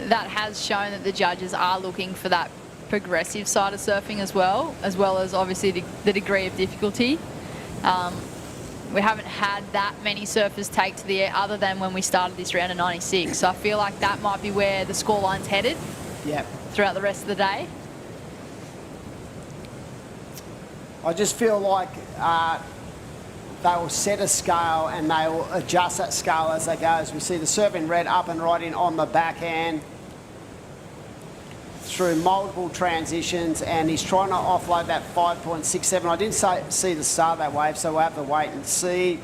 that has shown that the judges are looking for that progressive side of surfing as well as obviously the degree of difficulty. We haven't had that many surfers take to the air other than when we started this round of 96. So I feel like that might be where the scoreline's headed throughout the rest of the day. I just feel like they will set a scale and they will adjust that scale as they go. As we see the surf in red up and right in on the backhand through multiple transitions, and he's trying to offload that 5.67. I didn't see the start of that wave, so we'll have to wait and see.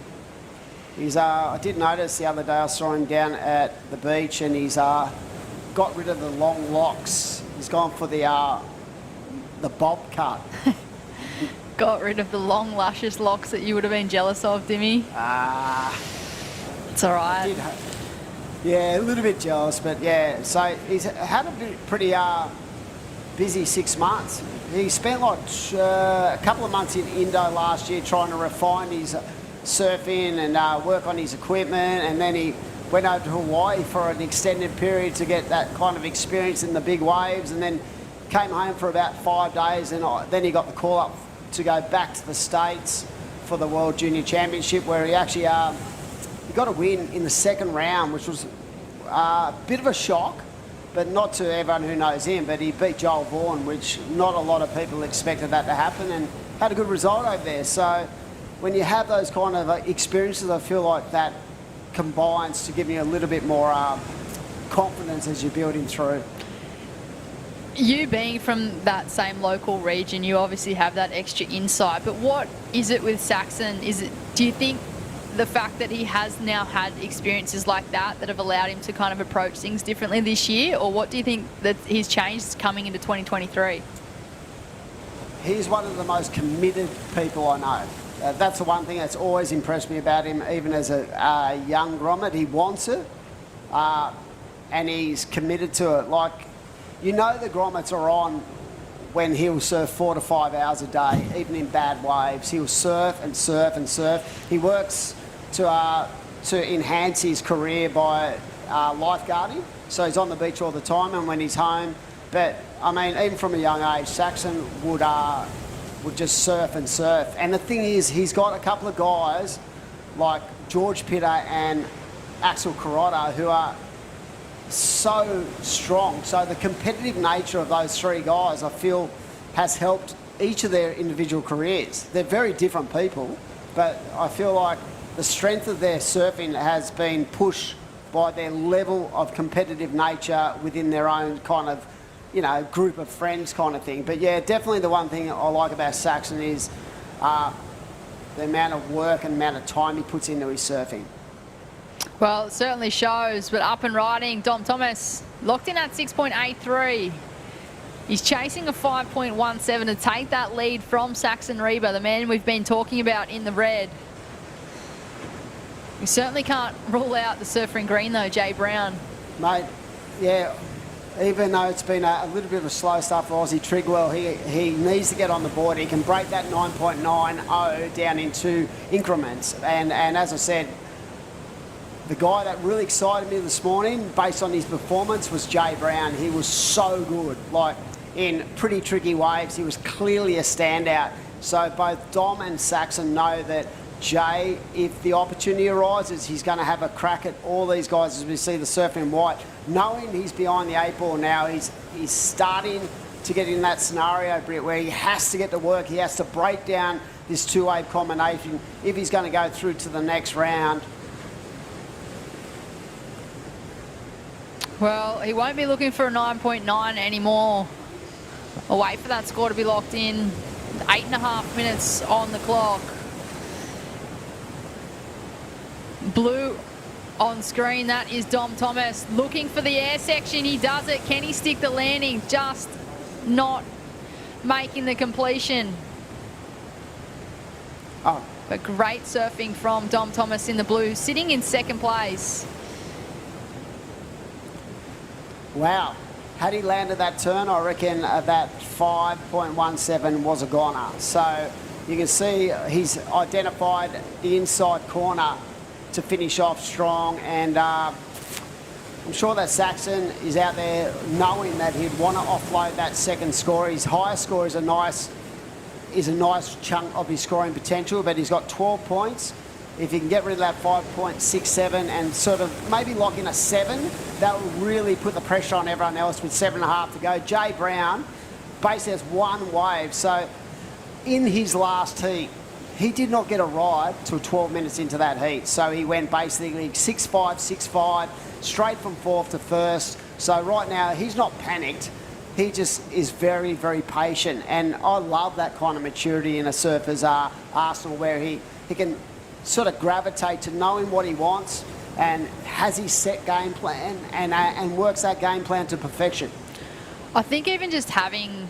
I did notice the other day I saw him down at the beach, and he's got rid of the long locks. He's gone for the bob cut. Got rid of the long, luscious locks that you would have been jealous of, Dimmy. It's all right. Yeah, a little bit jealous, but yeah. So he's had a pretty busy 6 months. He spent like a couple of months in Indo last year trying to refine his surfing and work on his equipment, and then he went over to Hawaii for an extended period to get that kind of experience in the big waves, and then came home for about 5 days, and then he got the call up to go back to the States for the World Junior Championship, where he actually he got a win in the second round, which was a bit of a shock, but not to everyone who knows him. But he beat Joel Vaughan, which not a lot of people expected that to happen, and had a good result over there. So when you have those kind of experiences, I feel like that combines to give you a little bit more confidence as you're building through. You being from that same local region, you obviously have that extra insight, but what is it with Saxon? Do you think the fact that he has now had experiences like that have allowed him to kind of approach things differently this year, or what do you think that he's changed coming into 2023? He's one of the most committed people I know. That's the one thing that's always impressed me about him, even as a young grommet. He wants it, and he's committed to it. Like, you know, the grommets are on when he'll surf 4 to 5 hours a day, even in bad waves. He'll surf and surf and surf. He works to enhance his career by lifeguarding, so he's on the beach all the time and when he's home. But I mean, even from a young age, Saxon would just surf and surf. And the thing is, he's got a couple of guys like George Pitter and Axel Carrotta who are so strong. So the competitive nature of those three guys, I feel, has helped each of their individual careers. They're very different people, but I feel like the strength of their surfing has been pushed by their level of competitive nature within their own kind of, you know, group of friends kind of thing. But yeah, definitely the one thing I like about Saxon is the amount of work and amount of time he puts into his surfing. Well, it certainly shows, but up and riding, Dom Thomas locked in at 6.83. He's chasing a 5.17 to take that lead from Saxon Reba, the man we've been talking about in the red. We certainly can't rule out the surfer in green though, Jay Brown. Mate, yeah, even though it's been a little bit of a slow start for Aussie Trigwell, he needs to get on the board. He can break that 9.90 down into increments. And as I said, the guy that really excited me this morning, based on his performance, was Jay Brown. He was so good. Like, in pretty tricky waves, he was clearly a standout. So both Dom and Saxon know that Jay, if the opportunity arises, he's going to have a crack at all these guys as we see the surfing in white. Knowing he's behind the 8 ball now, he's starting to get in that scenario, Britt, where he has to get to work. He has to break down this two-wave combination if he's going to go through to the next round. Well, he won't be looking for a 9.9 anymore. I'll wait for that score to be locked in. 8.5 minutes on the clock. Blue on screen, that is Dom Thomas. Looking for the air section, he does it. Can he stick the landing? Just not making the completion. Oh. But great surfing from Dom Thomas in the blue, sitting in second place. Wow. Had he landed that turn, I reckon that 5.17 was a goner. So you can see he's identified the inside corner to finish off strong, and I'm sure that Saxon is out there knowing that he'd want to offload that second score. His highest score is a nice chunk of his scoring potential, but he's got 12 points. If he can get rid of that 5.67 and sort of maybe lock in a 7, that will really put the pressure on everyone else with 7.5 to go. Jay Brown basically has one wave. So in his last heat, he did not get a ride till 12 minutes into that heat. So he went basically 6-5, 6-5, straight from 4th to 1st. So right now, he's not panicked. He just is very, very patient. And I love that kind of maturity in a surfer's arsenal, where he can sort of gravitate to knowing what he wants and has his set game plan and works that game plan to perfection. I think even just having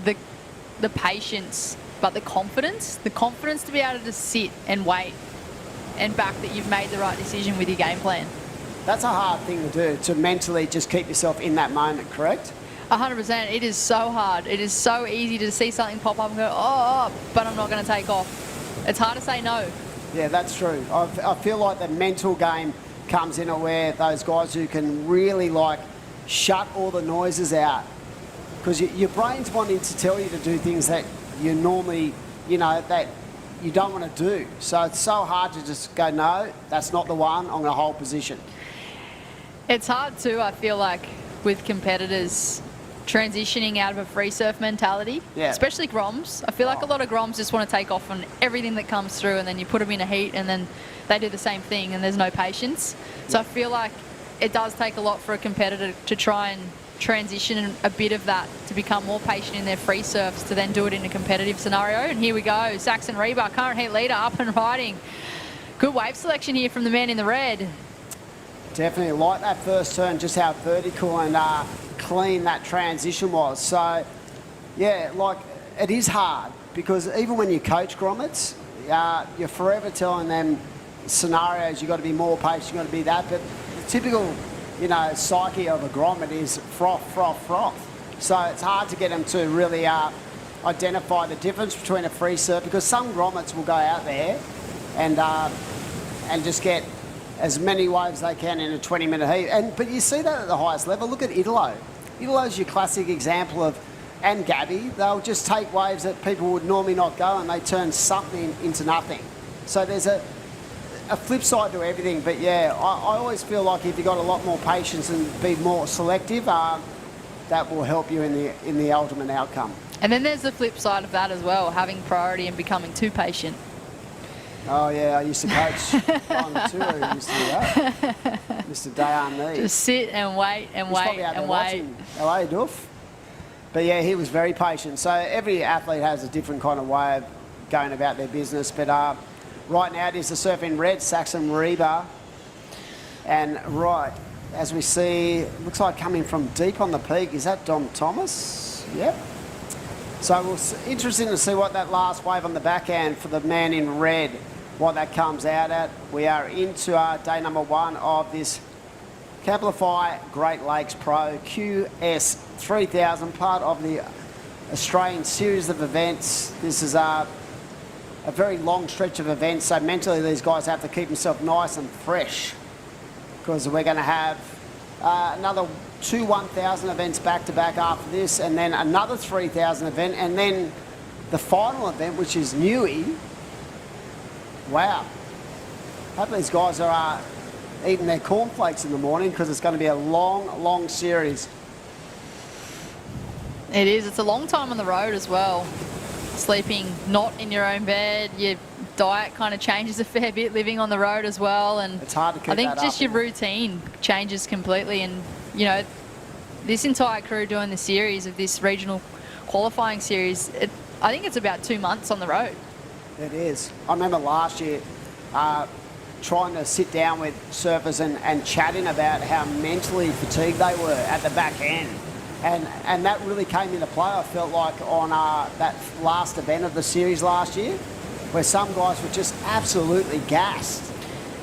the patience, but the confidence to be able to just sit and wait and back that you've made the right decision with your game plan. That's a hard thing to do, to mentally just keep yourself in that moment, correct? 100%. It is so hard. It is so easy to see something pop up and go, oh, but I'm not going to take off. It's hard to say no. Yeah, that's true. I feel like the mental game comes in where those guys who can really like shut all the noises out, because your brain's wanting to tell you to do things that you normally, that you don't want to do. So it's so hard to just go, no, that's not the one, I'm going to hold position. It's hard too, I feel like, with competitors transitioning out of a free surf mentality, especially Groms. I feel like a lot of Groms just want to take off on everything that comes through, and then you put them in a heat and then they do the same thing and there's no patience. So I feel like it does take a lot for a competitor to try and transition a bit of that to become more patient in their free surfs to then do it in a competitive scenario. And here we go, Saxon Reba, current heat leader, up and riding. Good wave selection here from the man in the red. Definitely like that first turn, just how vertical and clean that transition was. So, yeah, like, it is hard, because even when you coach grommets, you're forever telling them scenarios, you've got to be more patient, you've got to be that, but the typical, psyche of a grommet is froth, froth, froth. So it's hard to get them to really identify the difference between a free surf, because some grommets will go out there and just get as many waves they can in a 20-minute heat. But you see that at the highest level. Look at Italo. Italo's your classic example of, and Gabby, they'll just take waves that people would normally not go and they turn something into nothing. So there's a flip side to everything. But yeah, I always feel like if you've got a lot more patience and be more selective, that will help you in the ultimate outcome. And then there's the flip side of that as well, having priority and becoming too patient. Oh yeah, I used to coach on the tour. Who used to do that? Mr. Dayan. Just sit and wait and wait and wait. LA Duff. But yeah, he was very patient. So every athlete has a different kind of way of going about their business. But right now it is the surf in red, Saxon Reba. And right, as we see, looks like coming from deep on the peak, is that Dom Thomas? Yep. So interesting to see what that last wave on the backhand for the man in red, what that comes out at. We are into day number 1 of this Camplify Great Lakes Pro QS 3000, part of the Australian series of events. This is a very long stretch of events, so mentally these guys have to keep themselves nice and fresh, because we're going to have another 2 1,000 events back to back after this, and then another 3,000 event, and then the final event, which is Newey. Wow. Hope these guys are eating their cornflakes in the morning, because it's going to be a long, long series. It is. It's a long time on the road as well. Sleeping not in your own bed, your diet kind of changes a fair bit living on the road as well, and it's hard to keep I think that just up, your routine changes completely. And this entire crew doing the series of this regional qualifying series, I think it's about 2 months on the road. It is. I remember last year trying to sit down with surfers and chatting about how mentally fatigued they were at the back end. And that really came into play, I felt like, on that last event of the series last year, where some guys were just absolutely gassed.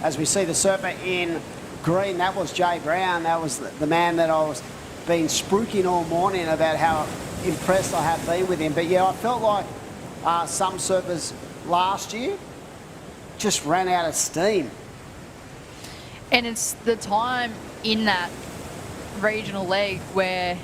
As we see the surfer in green, that was Jay Brown. That was the man that I was been spruiking all morning about how impressed I have been with him. But yeah, I felt like some surfers last year just ran out of steam. And it's the time in that regional leg where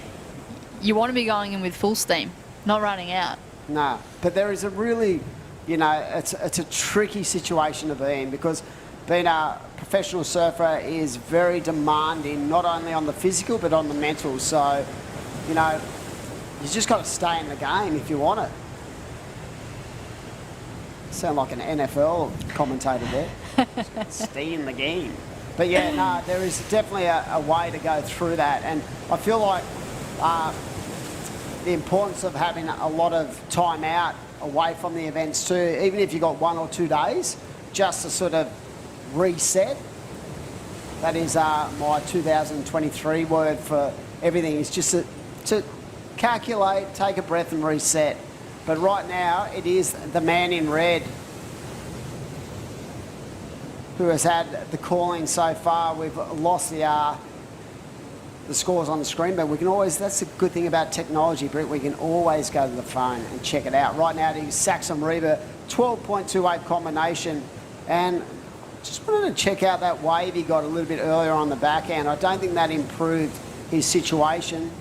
you want to be going in with full steam, not running out. No, but there is a really, it's a tricky situation to be in, because being a professional surfer is very demanding, not only on the physical but on the mental. So, you just got to stay in the game if you want it. Sound like an NFL commentator there. Stay in the game. But yeah, no, there is definitely a way to go through that. And I feel like the importance of having a lot of time out away from the events too, even if you've got 1 or 2 days, just to sort of reset. That is my 2023 word for everything, is just to calculate, take a breath and reset. But right now, it is the man in red who has had the calling so far. We've lost the scores on the screen, but we can always, that's the good thing about technology, Britt, we can always go to the phone and check it out. Right now, it is Saxon Reba, 12.28 combination, and just wanted to check out that wave he got a little bit earlier on the backhand. I don't think that improved his situation.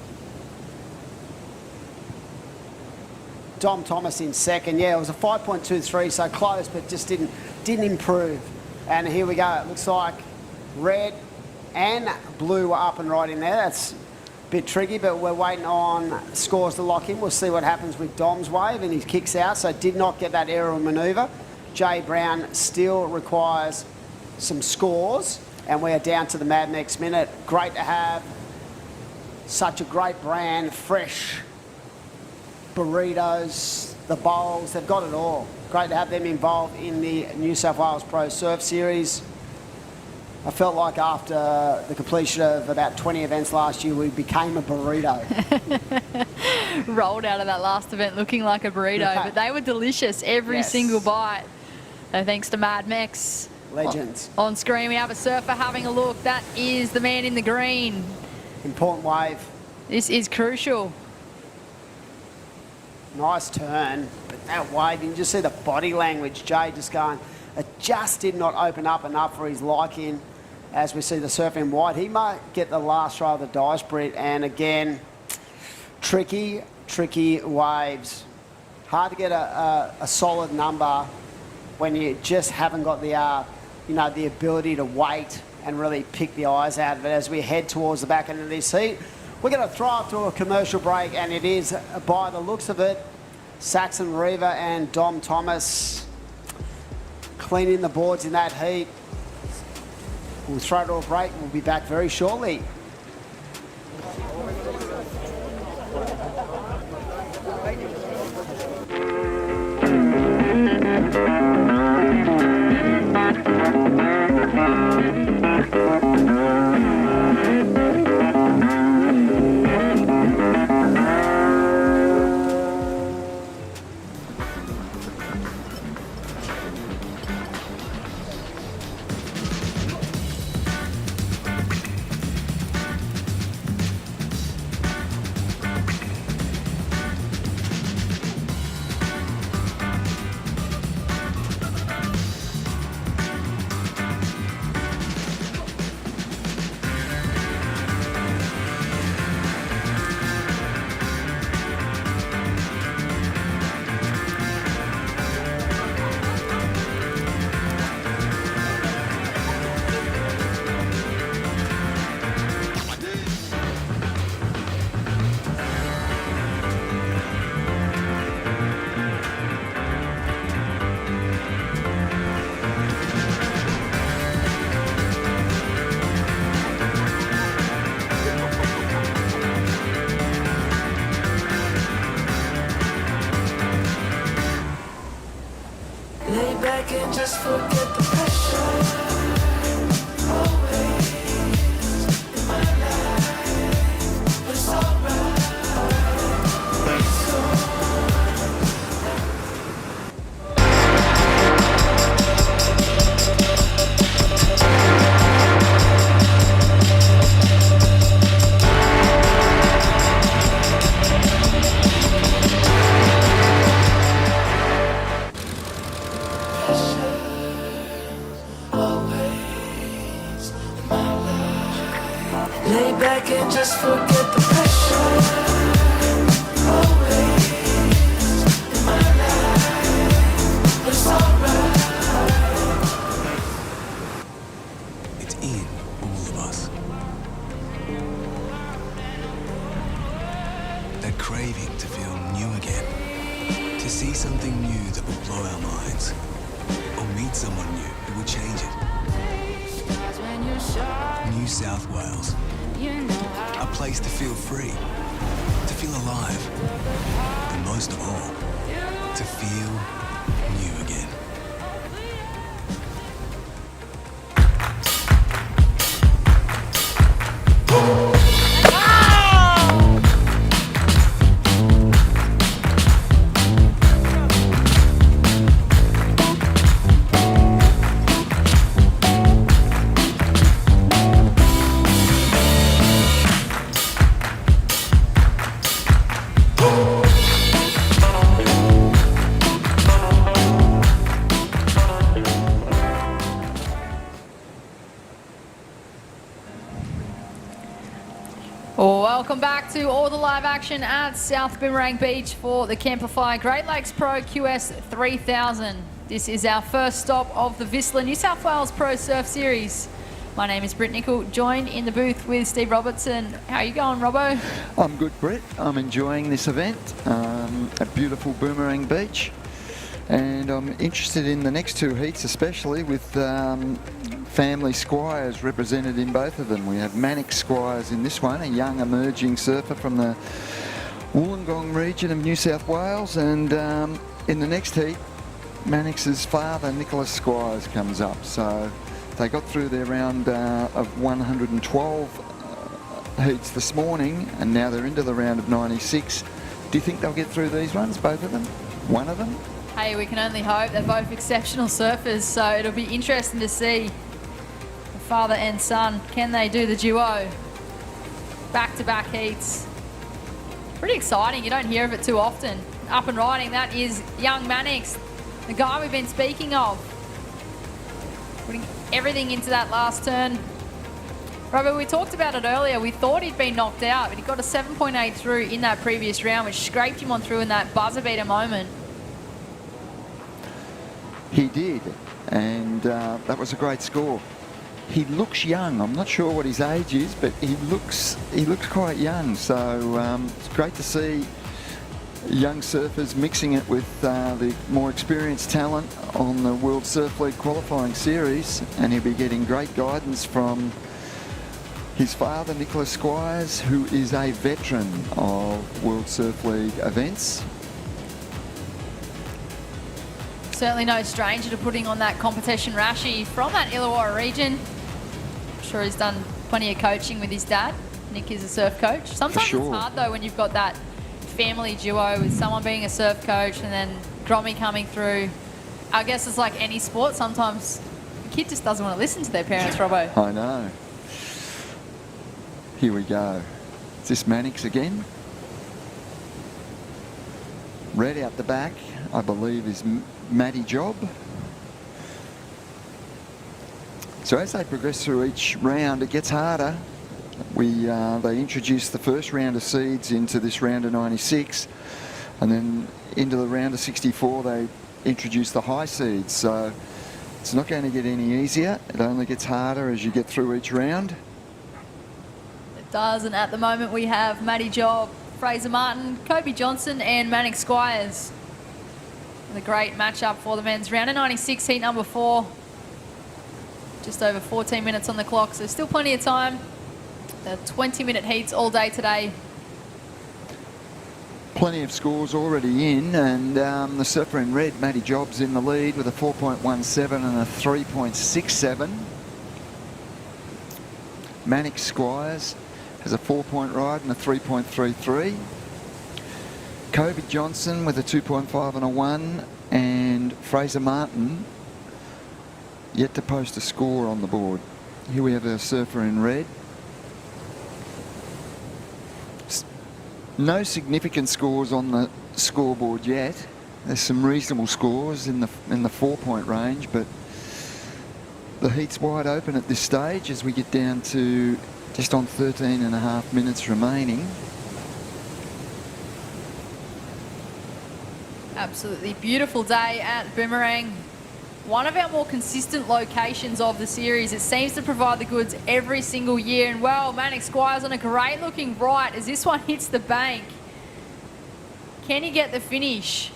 Dom Thomas in second. Yeah, it was a 5.23, so close, but just didn't improve. And here we go. It looks like red and blue are up and right in there. That's a bit tricky, but we're waiting on scores to lock in. We'll see what happens with Dom's wave, and he kicks out, so did not get that aerial manoeuvre. Jay Brown still requires some scores, and we are down to the mad next minute. Great to have such a great brand, fresh burritos, the bowls, they've got it all. Great to have them involved in the New South Wales Pro Surf Series. I felt like after the completion of about 20 events last year, we became a burrito. Rolled out of that last event looking like a burrito, but they were delicious, every single bite. So thanks to Mad Mex. Legends. On screen, we have a surfer having a look. That is the man in the green. Important wave. This is crucial. Nice turn, but that wave, you can just see the body language. Jay just going, it just did not open up enough for his liking. As we see the surf in white, he might get the last try of the dice, Brit. And again, tricky waves. Hard to get a solid number when you just haven't got the the ability to wait and really pick the eyes out of it. As we head towards the back end of this heat, we're going to throw up to a commercial break, and it is, by the looks of it, Saxon Reva and Dom Thomas cleaning the boards in that heat. We'll throw to a break. We'll be back very shortly. Just forget the pressure. Always in my life, it's alright. Lay back and just forget the pressure. Always in my life, it's alright. It's in all of us. That craving to feel new again, to To see something new that will blow our minds, or meet someone new who will change it. New South Wales. A place to feel free, to feel alive, and most of all, to feel new again. Welcome back to all the live action at South Boomerang Beach for the Camplify Great Lakes Pro QS 3000. This is our first stop of the VISSLA New South Wales Pro Surf Series. My name is Britt Nicol, joined in the booth with Steve Robertson. How are you going, Robbo? I'm good, Britt. I'm enjoying this event at beautiful Boomerang Beach. And I'm interested in the next two heats, especially with family Squires represented in both of them. We have Mannix Squires in this one, a young emerging surfer from the Wollongong region of New South Wales, and in the next heat Mannix's father Nicholas Squires comes up. So they got through their round of 112 heats this morning, and now they're into the round of 96. Do you think they'll get through these ones, both of them? One of them? Hey, we can only hope. They're both exceptional surfers, so it'll be interesting to see the father and son. Can they do the duo? Back-to-back heats. Pretty exciting. You don't hear of it too often. Up and riding, that is young Mannix, the guy we've been speaking of. Putting everything into that last turn. Robert, we talked about it earlier. We thought he'd been knocked out, but he got a 7.8 through in that previous round, which scraped him on through in that buzzer beater moment. He did, and that was a great score. He looks young. I'm not sure what his age is, but he looks quite young. So it's great to see young surfers mixing it with the more experienced talent on the World Surf League qualifying series, and he'll be getting great guidance from his father, Nicholas Squires, who is a veteran of World Surf League events. Certainly no stranger to putting on that competition rashi from that Illawarra region. I'm sure he's done plenty of coaching with his dad. Nick is a surf coach. Sometimes it's hard though when you've got that family duo with someone being a surf coach and then Grommy coming through. I guess it's like any sport. Sometimes the kid just doesn't want to listen to their parents, Robbo. I know. Here we go. Is this Mannix again? Red out the back, I believe, is Matty Job. So as they progress through each round, it gets harder. They introduce the first round of seeds into this round of 96, and then into the round of 64 they introduce the high seeds. So it's not going to get any easier. It only gets harder as you get through each round. It does, and at the moment we have Matty Job, Fraser Martin, Kobe Johnson and Mannix Squires. The great matchup for the men's round of 96, heat number 4. Just over 14 minutes on the clock, so still plenty of time. The 20-minute heats all day today. Plenty of scores already in, and the surfer in red, Matty Jobs, in the lead with a 4.17 and a 3.67. Mannix Squires has a 4-point ride and a 3.33. Kobe Johnson with a 2.5 and a 1, and Fraser Martin yet to post a score on the board. Here we have a surfer in red. No significant scores on the scoreboard yet. There's some reasonable scores in the 4-point range, but the heat's wide open at this stage as we get down to just on 13.5 minutes remaining. Absolutely beautiful day at Boomerang. One of our more consistent locations of the series. It seems to provide the goods every single year. And well, Mannix Squires on a great looking right as this one hits the bank. Can he get the finish?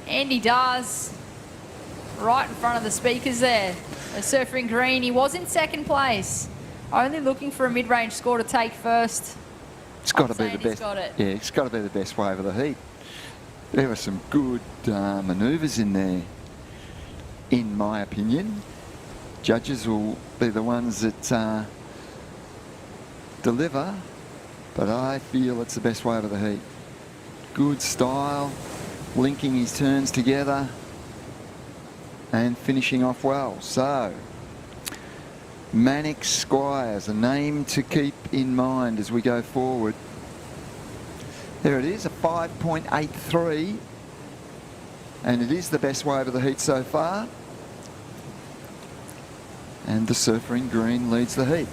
And he does. Right in front of the speakers there. The surfer in green, he was in second place. Only looking for a mid-range score to take first. It's got to be the He's best. got it. Yeah, it's got to be the best wave of the heat. There were some good manoeuvres in there, in my opinion. Judges will be the ones that deliver, but I feel it's the best wave of the heat. Good style, linking his turns together and finishing off well. So, Mannix Squires, a name to keep in mind as we go forward. There it is, a 5.83, and it is the best wave of the heat so far. And the surfer in green leads the heat.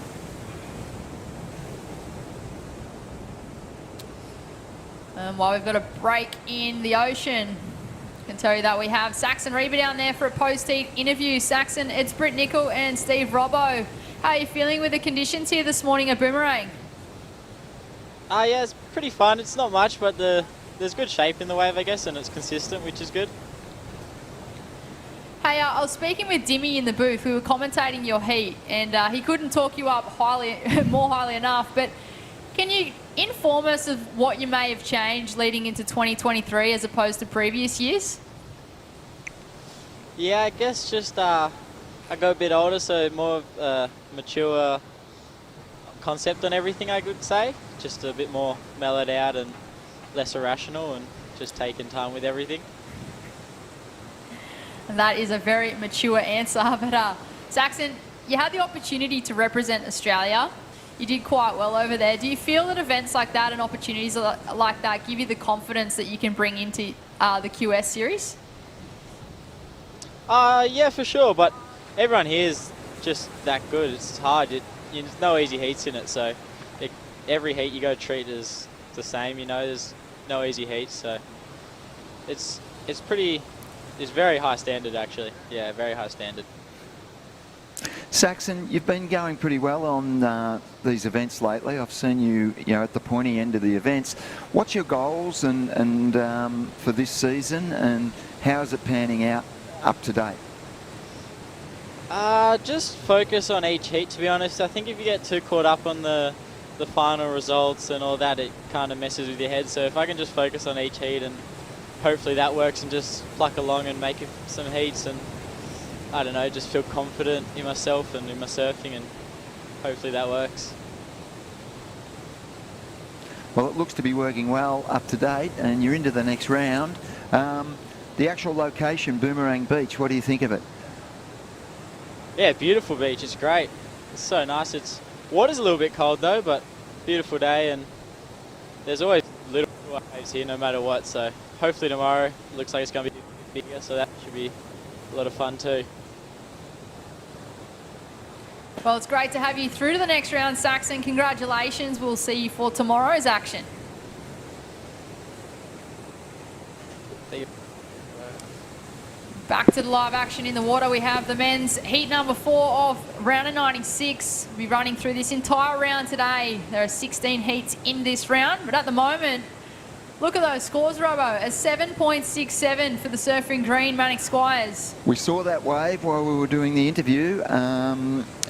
While we've got a break in the ocean, I can tell you that we have Saxon Reba down there for a post-heat interview. Saxon, it's Britt Nicol and Steve Robbo. How are you feeling with the conditions here this morning at Boomerang? Yeah, it's pretty fun. It's not much, but there's good shape in the wave, I guess, and it's consistent, which is good. Hey, I was speaking with Dimmy in the booth. We were commentating your heat, and he couldn't talk you up more highly enough. But can you inform us of what you may have changed leading into 2023 as opposed to previous years? Yeah, I guess just I got a bit older, so more mature concept on everything, I would say. Just a bit more mellowed out and less irrational, and just taking time with everything. And that is a very mature answer. But Saxon, you had the opportunity to represent Australia. You did quite well over there. Do you feel that events like that and opportunities like that give you the confidence that you can bring into the QS series? Yeah, for sure, but everyone here is just that good. It's hard. There's no easy heats in it, so every heat you got to treat as the same, you know. There's no easy heats, so it's very high standard, actually. Yeah, very high standard. Saxon, you've been going pretty well on these events lately. I've seen you, at the pointy end of the events. What's your goals and for this season, and how is it panning out up to date? Just focus on each heat, to be honest. I think if you get too caught up on the final results and all that, it kind of messes with your head. So if I can just focus on each heat, and hopefully that works, and just pluck along and make some heats, and I don't know, just feel confident in myself and in my surfing, and hopefully that works. Well, it looks to be working well up to date, and you're into the next round. The actual location, Boomerang Beach, what do you think of it? Yeah, beautiful beach. It's great. It's so nice. Water's a little bit cold though, but beautiful day, and there's always little waves here no matter what. So hopefully tomorrow looks like it's going to be bigger, so that should be a lot of fun too. Well, it's great to have you through to the next round, Saxon. Congratulations. We'll see you for tomorrow's action. See you. Back to the live action in the water. We have the men's heat number 4 of round of 96. We'll be running through this entire round today. There are 16 heats in this round, but at the moment, look at those scores, Robbo. A 7.67 for the surfing green, Mannix Squires. We saw that wave while we were doing the interview.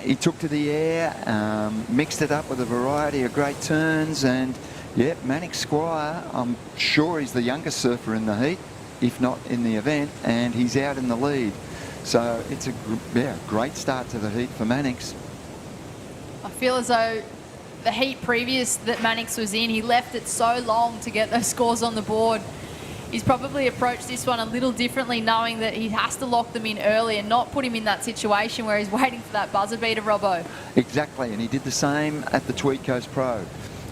He took to the air, mixed it up with a variety of great turns, and yeah, Mannix Squire, I'm sure he's the youngest surfer in the heat, if not in the event, and he's out in the lead. So it's a great start to the heat for Mannix. I feel as though the heat previous that Mannix was in, he left it so long to get those scores on the board. He's probably approached this one a little differently, knowing that he has to lock them in early and not put him in that situation where he's waiting for that buzzer beater, Robbo. Exactly, and he did the same at the Tweed Coast Pro.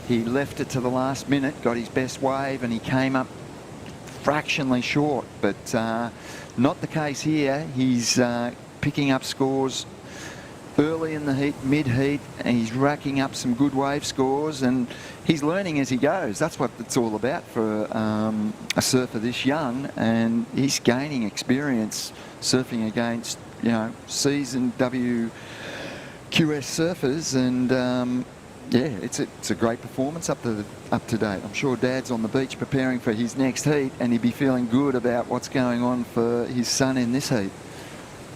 He left it to the last minute, got his best wave, and he came up fractionally short, but not the case here. He's picking up scores early in the heat, mid-heat, and he's racking up some good wave scores, and he's learning as he goes. That's what it's all about for a surfer this young, and he's gaining experience surfing against, seasoned WQS surfers, and Yeah, it's a great performance up to date. I'm sure Dad's on the beach preparing for his next heat, and he'd be feeling good about what's going on for his son in this heat.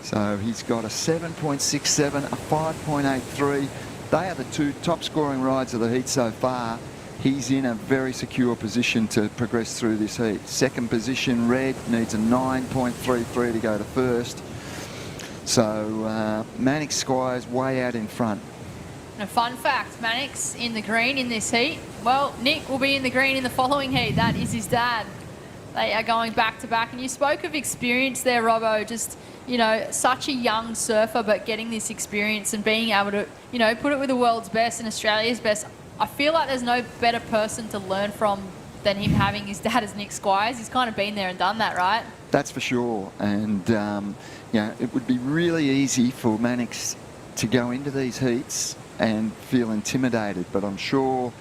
So he's got a 7.67, a 5.83. They are the two top scoring rides of the heat so far. He's in a very secure position to progress through this heat. Second position, Red, needs a 9.33 to go to first. So Mannix Squire's way out in front. And a fun fact, Mannix in the green in this heat. Well, Nick will be in the green in the following heat. That is his dad. They are going back to back. And you spoke of experience there, Robbo. Just, you know, such a young surfer, but getting this experience and being able to, you know, put it with the world's best and Australia's best. I feel like there's no better person to learn from than him having his dad as Nick Squires. He's kind of been there and done that, right? That's for sure. And, you know, it would be really easy for Mannix to go into these heats and feel intimidated. But I'm sure,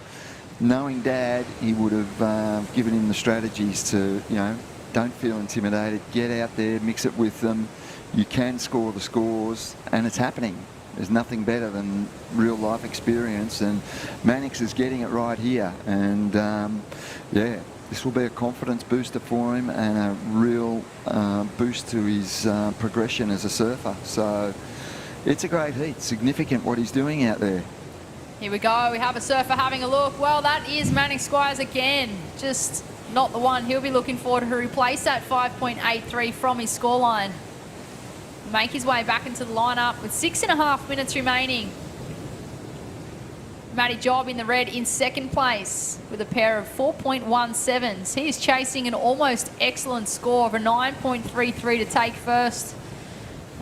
knowing Dad, he would have given him the strategies to, you know, don't feel intimidated, get out there, mix it with them. You can score the scores, and it's happening. There's nothing better than real life experience, and Mannix is getting it right here. And yeah, this will be a confidence booster for him and a real boost to his progression as a surfer. So it's a great heat, significant what he's doing out there. Here we go, we have a surfer having a look. Well, that is Mannix Squires again, just not the one he'll be looking for to replace that 5.83 from his scoreline. Make his way back into the lineup with 6.5 minutes remaining. Matty Job in the red in second place with a pair of 4.17s. He is chasing an almost excellent score of a 9.33 to take first.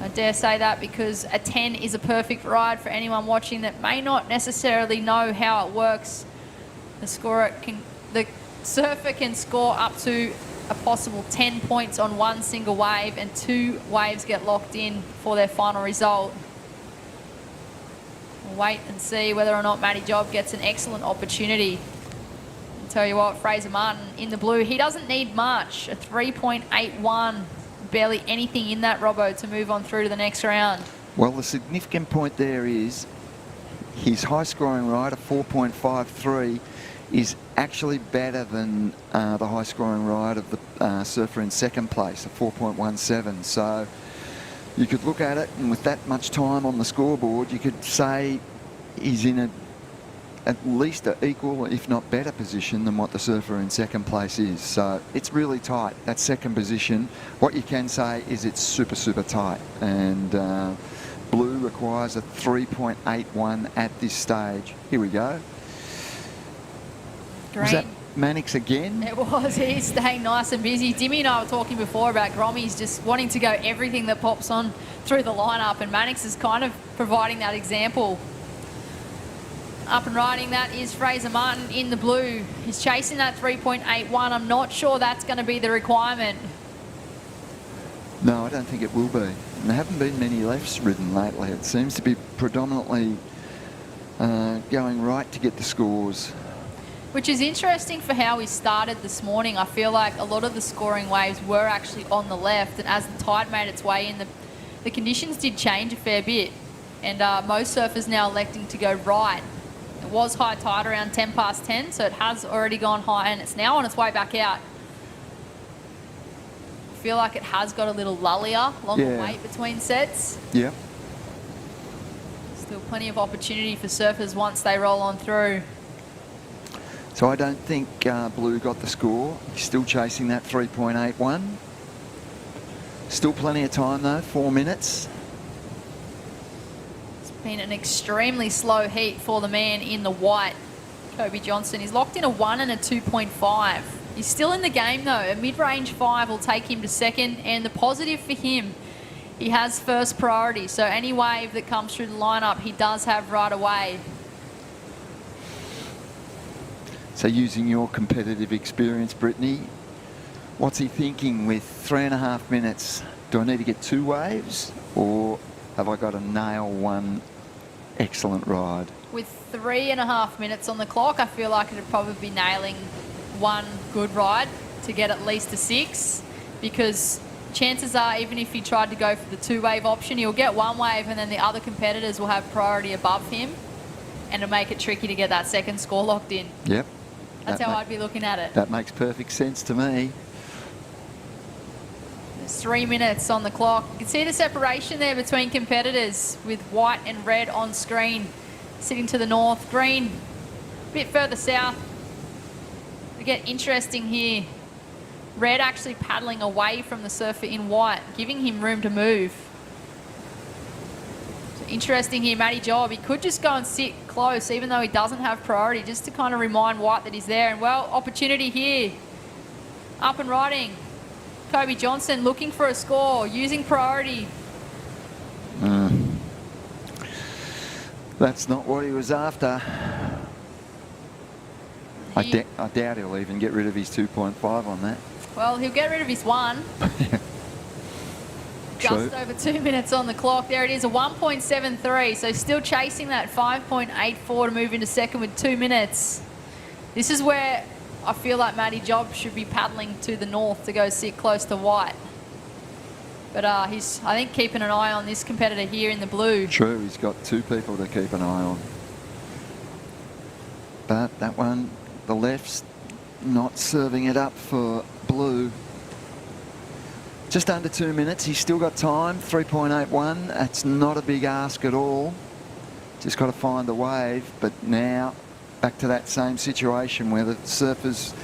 I dare say that because a 10 is a perfect ride for anyone watching that may not necessarily know how it works. The surfer can score up to a possible 10 points on one single wave, and 2 waves get locked in for their final result. We'll wait and see whether or not Matty Job gets an excellent opportunity. I'll tell you what, Fraser Martin in the blue, he doesn't need much. A 3.81, barely anything in that, Robbo, to move on through to the next round. Well, the significant point there is his high scoring ride, a 4.53, is actually better than the high scoring ride of the surfer in second place, a 4.17. So you could look at it, and with that much time on the scoreboard, you could say he's in at least an equal, if not better position than what the surfer in second place is. So it's really tight, that second position. What you can say is it's super, super tight. And blue requires a 3.81 at this stage. Here we go. Green. Was that Mannix again? It was. He's staying nice and busy. Dimmy and I were talking before about Grommies just wanting to go everything that pops on through the lineup, and Mannix is kind of providing that example. Up and riding, that is Fraser Martin in the blue. He's chasing that 3.81. I'm not sure that's going to be the requirement. No, I don't think it will be. And there haven't been many lefts ridden lately. It seems to be predominantly going right to get the scores. Which is interesting for how we started this morning. I feel like a lot of the scoring waves were actually on the left, and as the tide made its way in, the conditions did change a fair bit. And most surfers now electing to go right. It was high tide around 10 past 10, so it has already gone high, and it's now on its way back out. I feel like it has got a little lullier, longer wait between sets. Yeah. Still plenty of opportunity for surfers once they roll on through. So I don't think blue got the score. He's still chasing that 3.81. Still plenty of time though, 4 minutes. It's been an extremely slow heat for the man in the white, Kobe Johnson. He's locked in a 1 and a 2.5. He's still in the game though. A mid-range 5 will take him to second, and the positive for him, he has first priority. So any wave that comes through the lineup, he does have right away. So using your competitive experience, Brittany, what's he thinking with 3.5 minutes? Do I need to get 2 waves, or have I got to nail one excellent ride? With 3.5 minutes on the clock, I feel like it'd probably be nailing one good ride to get at least a 6, because chances are, even if he tried to go for the 2-wave option, he'll get 1 wave and then the other competitors will have priority above him. and to make it tricky to get that second score locked in. Yep. That's how I'd be looking at it. That makes perfect sense to me. There's 3 minutes on the clock. You can see the separation there between competitors with white and red on screen sitting to the north, green a bit further south. We get interesting here. Red actually paddling away from the surfer in white, giving him room to move. So interesting here, Matty Job. He could just go and sit close, even though he doesn't have priority, just to kind of remind White that he's there. And well, opportunity here. Up and riding. Kobe Johnson looking for a score, using priority. That's not what he was after. I doubt he'll even get rid of his 2.5 on that. Well, he'll get rid of his one. Just over 2 minutes on the clock. There it is, a 1.73. So still chasing that 5.84 to move into second with 2 minutes. This is where I feel like Matty Job should be paddling to the north to go sit close to White. But he's, I think, keeping an eye on this competitor here in the blue. True, he's got two people to keep an eye on. But that one, the left's not serving it up for blue. Just under 2 minutes. He's still got time. 3.81. That's not a big ask at all. Just got to find the wave. But now back to that same situation where the surfers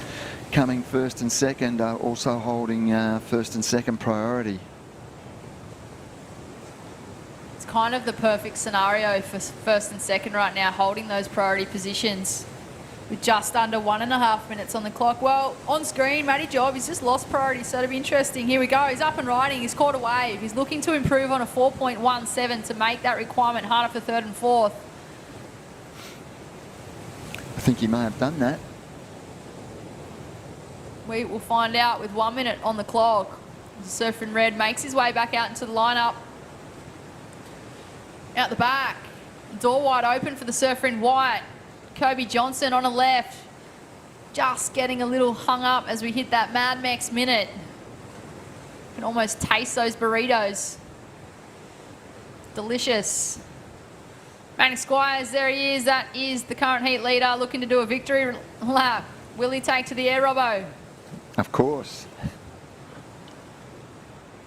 coming first and second are also holding first and second priority. It's kind of the perfect scenario for first and second right now, holding those priority positions. With just under 1.5 minutes on the clock. Well, on screen, Matty Job, he's just lost priority, so it'll be interesting. Here we go, he's up and riding, he's caught a wave. He's looking to improve on a 4.17 to make that requirement harder for third and fourth. I think he may have done that. We will find out with 1 minute on the clock. The surfer in red makes his way back out into the lineup. Out the back, door wide open for the surfer in white. Kobe Johnson on a left, just getting a little hung up as we hit that Mad Max minute. You can almost taste those burritos. Delicious. Manny Squires, there he is. That is the current heat leader looking to do a victory lap. Will he take to the air, Robbo? Of course.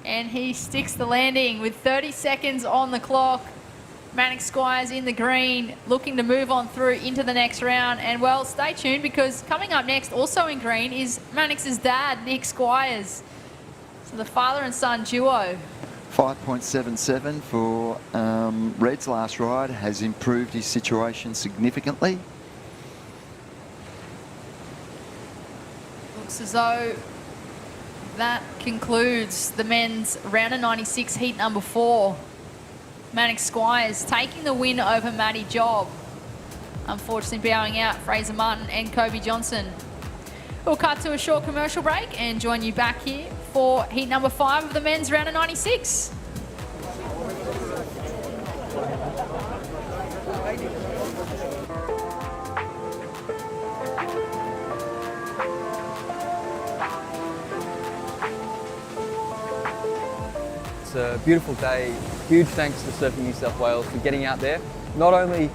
And he sticks the landing with 30 seconds on the clock. Mannix Squires in the green, looking to move on through into the next round. And well, stay tuned, because coming up next, also in green, is Mannix's dad, Nick Squires. So the father and son duo. 5.77 for Red's last ride has improved his situation significantly. Looks as though that concludes the men's round of 96 heat number 4. Mannix Squires taking the win over Matty Job. Unfortunately bowing out Fraser Martin and Kobe Johnson. We'll cut to a short commercial break and join you back here for heat number 5 of the men's round of 96. It's a beautiful day. Huge thanks to Surfing New South Wales for getting out there. Not only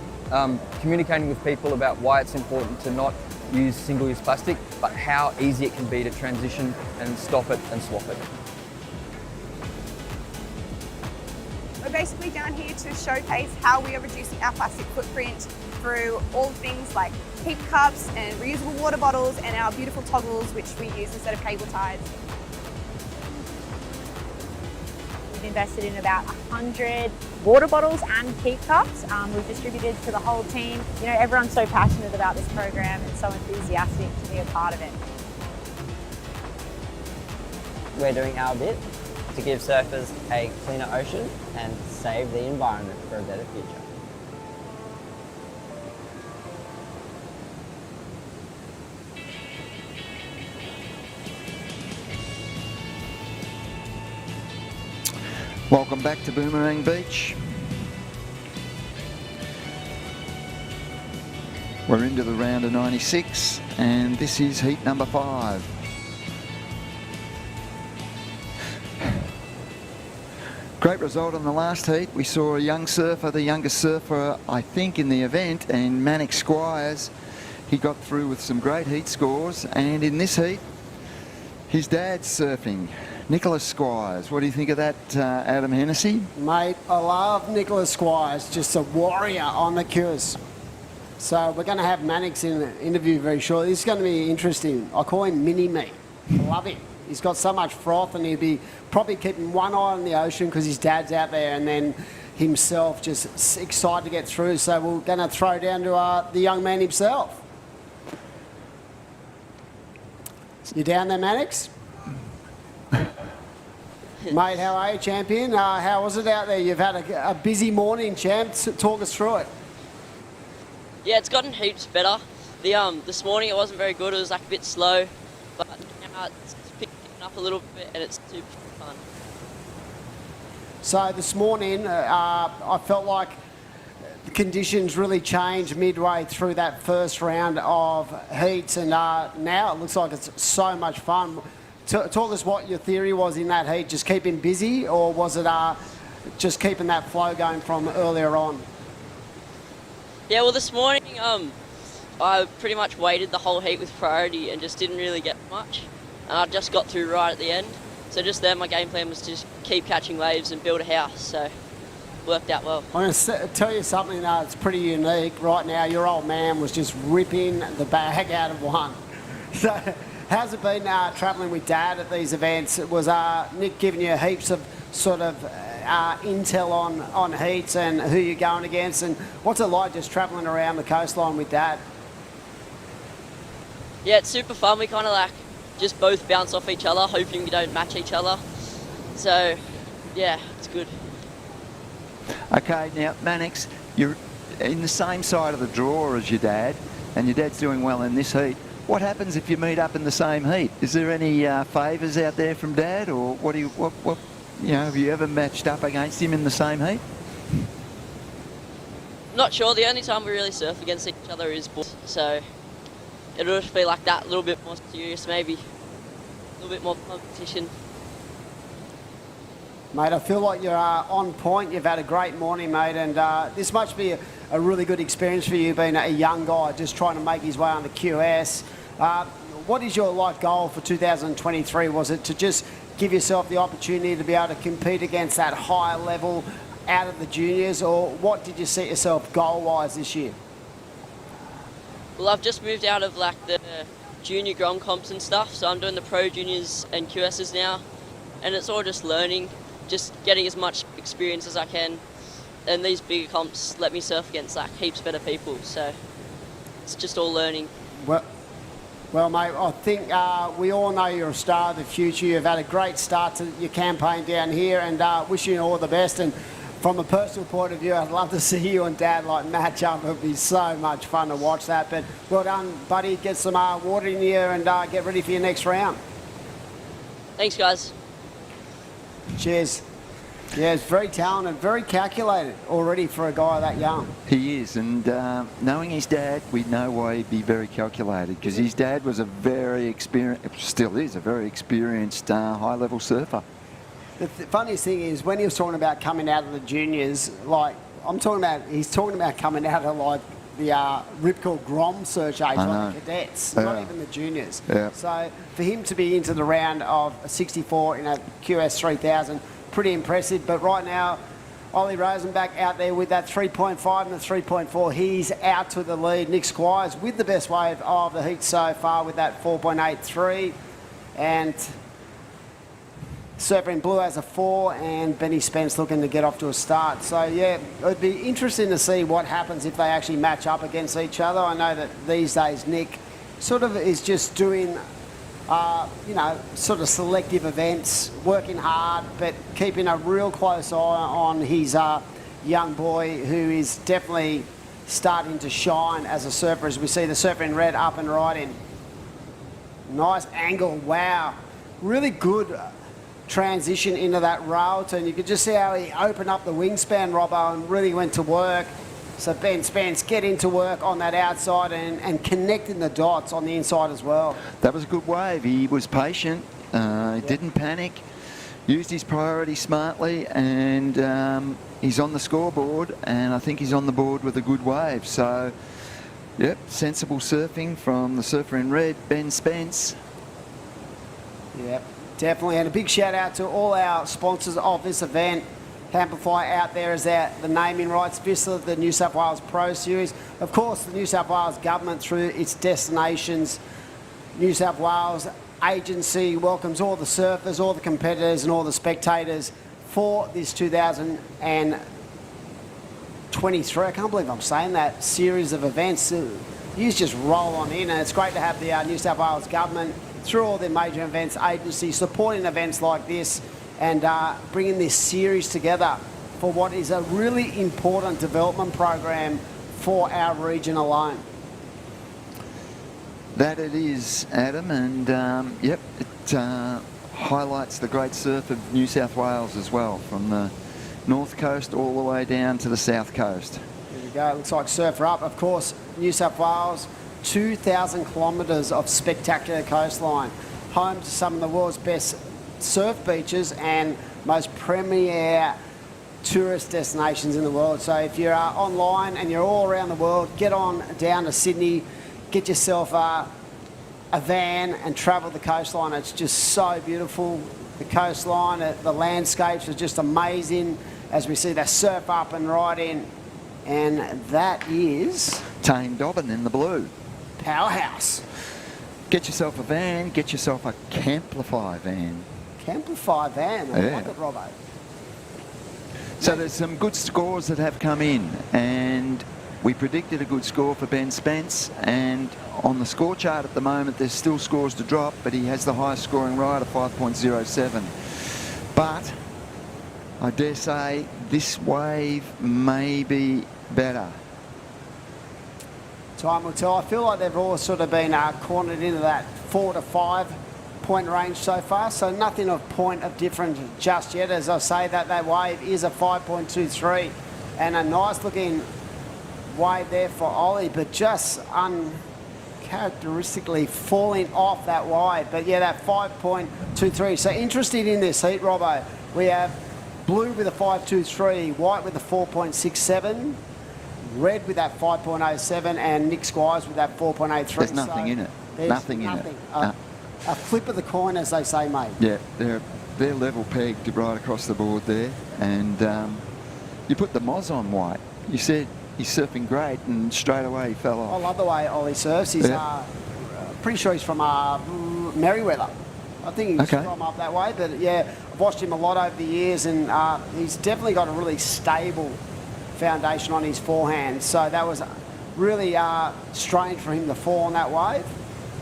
communicating with people about why it's important to not use single-use plastic, but how easy it can be to transition and stop it and swap it. We're basically down here to showcase how we are reducing our plastic footprint through all things like keep cups and reusable water bottles and our beautiful toggles, which we use instead of cable ties. We've invested in about 100 water bottles and keep cups. We've distributed to the whole team. You know, everyone's so passionate about this program and so enthusiastic to be a part of it. We're doing our bit to give surfers a cleaner ocean and save the environment for a better future. Welcome back to Boomerang Beach. We're into the round of 96 and this is heat number 5. Great result on the last heat. We saw a young surfer, the youngest surfer, I think, in the event, and Manic Squires. He got through with some great heat scores, and in this heat, his dad's surfing, Nicholas Squires. What do you think of that, Adam Hennessy? Mate, I love Nicholas Squires, just a warrior on the course. So we're going to have Mannix in the interview very shortly. This is going to be interesting. I call him Mini-Me. I love him. He's got so much froth, and he'll be probably keeping one eye on the ocean because his dad's out there, and then himself just excited to get through. So we're going to throw down to the young man himself. You down there, Mannix? Mate, how are you, champion? How was it out there? You've had a busy morning, champ. Talk us through it. Yeah, it's gotten heaps better. This morning it wasn't very good. It was like a bit slow, but now it's picking up a little bit and it's super fun. So this morning, I felt like the conditions really changed midway through that first round of heats, and now it looks like it's so much fun. Talk us what your theory was in that heat. Just keep him busy, or was it just keeping that flow going from earlier on? Yeah, well, this morning I pretty much waited the whole heat with priority and just didn't really get much. And I just got through right at the end. So just there, my game plan was to just keep catching waves and build a house. So worked out well. I'm going to tell you something that's pretty unique. Right now, your old man was just ripping the bag out of one. So how's it been travelling with Dad at these events? Was Nick giving you heaps of sort of intel on heats and who you're going against, and what's it like just travelling around the coastline with Dad? Yeah, it's super fun. We kind of like just both bounce off each other, hoping we don't match each other. So yeah, it's good. Okay, now Mannix, you're in the same side of the draw as your dad, and your dad's doing well in this heat. What happens if you meet up in the same heat? Is there any favours out there from Dad, or what have you ever matched up against him in the same heat? Not sure. The only time we really surf against each other is boys, so it'll just be like that, a little bit more serious, maybe a little bit more competition. Mate, I feel like you're on point. You've had a great morning, mate, and this must be a really good experience for you, being a young guy just trying to make his way on the QS. What is your life goal for 2023? Was it to just give yourself the opportunity to be able to compete against that higher level out of the juniors, or what did you set yourself goal-wise this year? Well, I've just moved out of like the junior Grom comps and stuff, so I'm doing the pro juniors and QSs now, and it's all just learning, just getting as much experience as I can, and these bigger comps let me surf against like heaps better people, so it's just all learning. Well, mate, I think we all know you're a star of the future. You've had a great start to your campaign down here, and wishing you all the best. And from a personal point of view, I'd love to see you and Dad like match up. It'd be so much fun to watch that. But well done, buddy. Get some water in you and get ready for your next round. Thanks, guys. Cheers. Yeah, he's very talented, very calculated already for a guy that young. He is, and knowing his dad, we know why he'd be very calculated, because his dad was a very experienced, still is a very experienced high-level surfer. The funniest thing is when he was talking about coming out of the juniors, like he's talking about coming out of like the Ripcord Grom search age, like the cadets, not even the juniors. Yeah. So for him to be into the round of 64 in a QS 3000, pretty impressive. But right now, Ollie Rosenbach out there with that 3.5 and the 3.4. He's out to the lead. Nick Squires with the best wave of the heat so far with that 4.83. And Surfer in Blue has a 4, and Benny Spence looking to get off to a start. So yeah, it'd be interesting to see what happens if they actually match up against each other. I know that these days Nick sort of is just doing sort of selective events, working hard, but keeping a real close eye on his young boy, who is definitely starting to shine as a surfer, as we see the Surfer in Red up and riding. Nice angle, wow. Really good transition into that rail turn. You could just see how he opened up the wingspan, Robbo, and really went to work. So Ben Spence get into work on that outside and connecting the dots on the inside as well. That was a good wave. He was patient. He didn't panic. used his priority smartly, and he's on the scoreboard, and I think he's on the board with a good wave. So, yep, sensible surfing from the surfer in red, Ben Spence. Yep, definitely. And a big shout out to all our sponsors of this event. Camplify out there is the naming rights, VISSLA, the New South Wales Pro Series. Of course, the New South Wales government, through its destinations, New South Wales agency, welcomes all the surfers, all the competitors and all the spectators for this 2023, I can't believe I'm saying that, series of events. You just roll on in, and it's great to have the New South Wales government, through all their major events agencies, supporting events like this and bringing this series together for what is a really important development program for our region alone. That it is, Adam, and yep, it highlights the great surf of New South Wales as well, from the north coast all the way down to the south coast. There we go, it looks like Surfer Up. Of course, New South Wales, 2,000 kilometres of spectacular coastline, home to some of the world's best surf beaches and most premier tourist destinations in the world. So if you're online and you're all around the world, get on down to Sydney, get yourself a van and travel the coastline. It's just so beautiful. The coastline, the landscapes are just amazing as we see that surf up and right in. And that is Tane Dobbin in the blue. Powerhouse. Get yourself a van, get yourself a Camplify van. Camplify van, I like it, Robbo. So there's some good scores that have come in, and we predicted a good score for Ben Spence, and on the score chart at the moment there's still scores to drop, but he has the highest scoring rider, 5.07. But I dare say this wave may be better. Time will tell. I feel like they've all sort of been cornered into that 4 to 5 point range so far, so nothing of point of difference just yet. As I say, that wave is a 5.23 and a nice looking wave there for Ollie, but just uncharacteristically falling off that wave. But yeah, that 5.23. So interested in this heat, Robbo. We have blue with a 5.23, white with a 4.67, red with that 5.07, and Nick Squires with that 4.83. There's nothing in it. Nothing in it. A flip of the coin, as they say, mate. Yeah, they're level pegged right across the board there. And you put the Moz on white. You said he's surfing great, and straight away he fell I off. love the way Ollie surfs. He's pretty sure he's from Merriweather. I think he's from up that way. But yeah, I've watched him a lot over the years, and he's definitely got a really stable foundation on his forehand. So that was really strange for him to fall on that wave.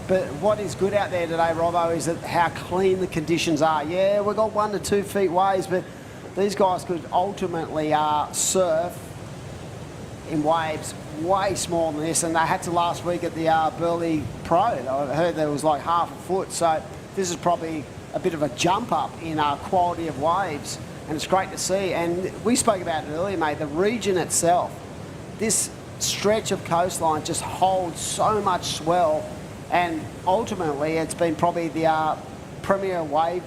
But what is good out there today, Robbo, is that how clean the conditions are. Yeah, we've got 1 to 2 feet waves, but these guys could ultimately surf in waves way smaller than this, and they had to last week at the Burleigh Pro. I heard there was like half a foot, so this is probably a bit of a jump up in quality of waves, and it's great to see. And we spoke about it earlier, mate, the region itself, this stretch of coastline just holds so much swell, and ultimately it's been probably the premier wave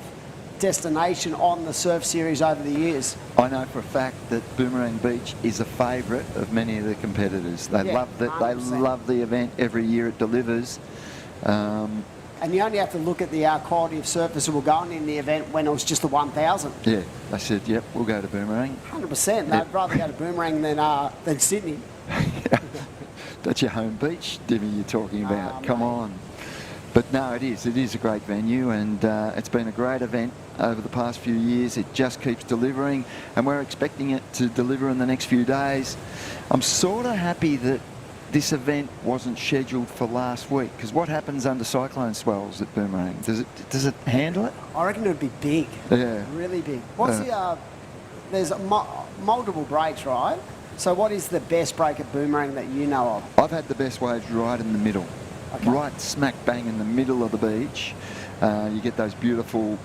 destination on the surf series over the years. I know for a fact that Boomerang Beach is a favourite of many of the competitors. They love that. They love the event every year it delivers. And you only have to look at the quality of surfers who were going in the event when it was just the 1,000. Yeah, they said, yep, we'll go to Boomerang. 100%. They'd rather go to Boomerang than Sydney. That's your home beach, Dimmy, you're talking about. Come on. But no, it is a great venue, and it's been a great event over the past few years. It just keeps delivering, and we're expecting it to deliver in the next few days. I'm sort of happy that this event wasn't scheduled for last week, because what happens under cyclone swells at Boomerang? Does it handle it? I reckon it would be big. Yeah. Really big. What's there's multiple breaks, right? So what is the best break at Boomerang that you know of? I've had the best waves right in the middle. Okay. Right smack bang in the middle of the beach. You get those beautiful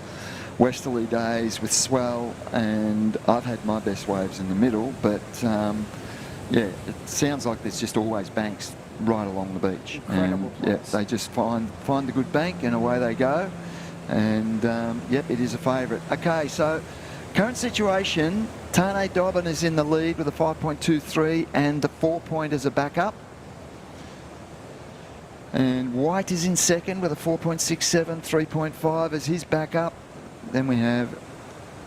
westerly days with swell, and I've had my best waves in the middle, but yeah, it sounds like there's just always banks right along the beach. Incredible and yeah, they just find the good bank and away they go. And, yep, it is a favourite. Okay, so current situation, Tane Dobbin is in the lead with a 5.23 and the 4-pointers are back up. And White is in second with a 4.67, 3.5 as his backup. Then we have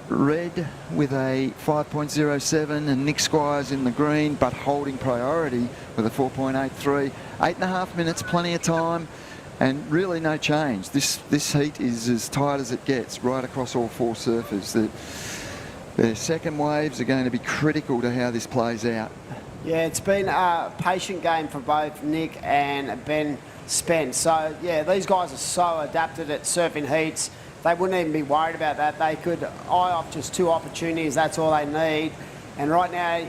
Red with a 5.07 and Nick Squires in the green, but holding priority with a 4.83. 8.5 minutes, plenty of time, and really no change. This heat is as tight as it gets right across all four surfers. The second waves are going to be critical to how this plays out. Yeah, it's been a patient game for both Nick and Ben Spence. So, yeah, these guys are so adapted at surfing heats. They wouldn't even be worried about that. They could eye off just 2 opportunities. That's all they need. And right now,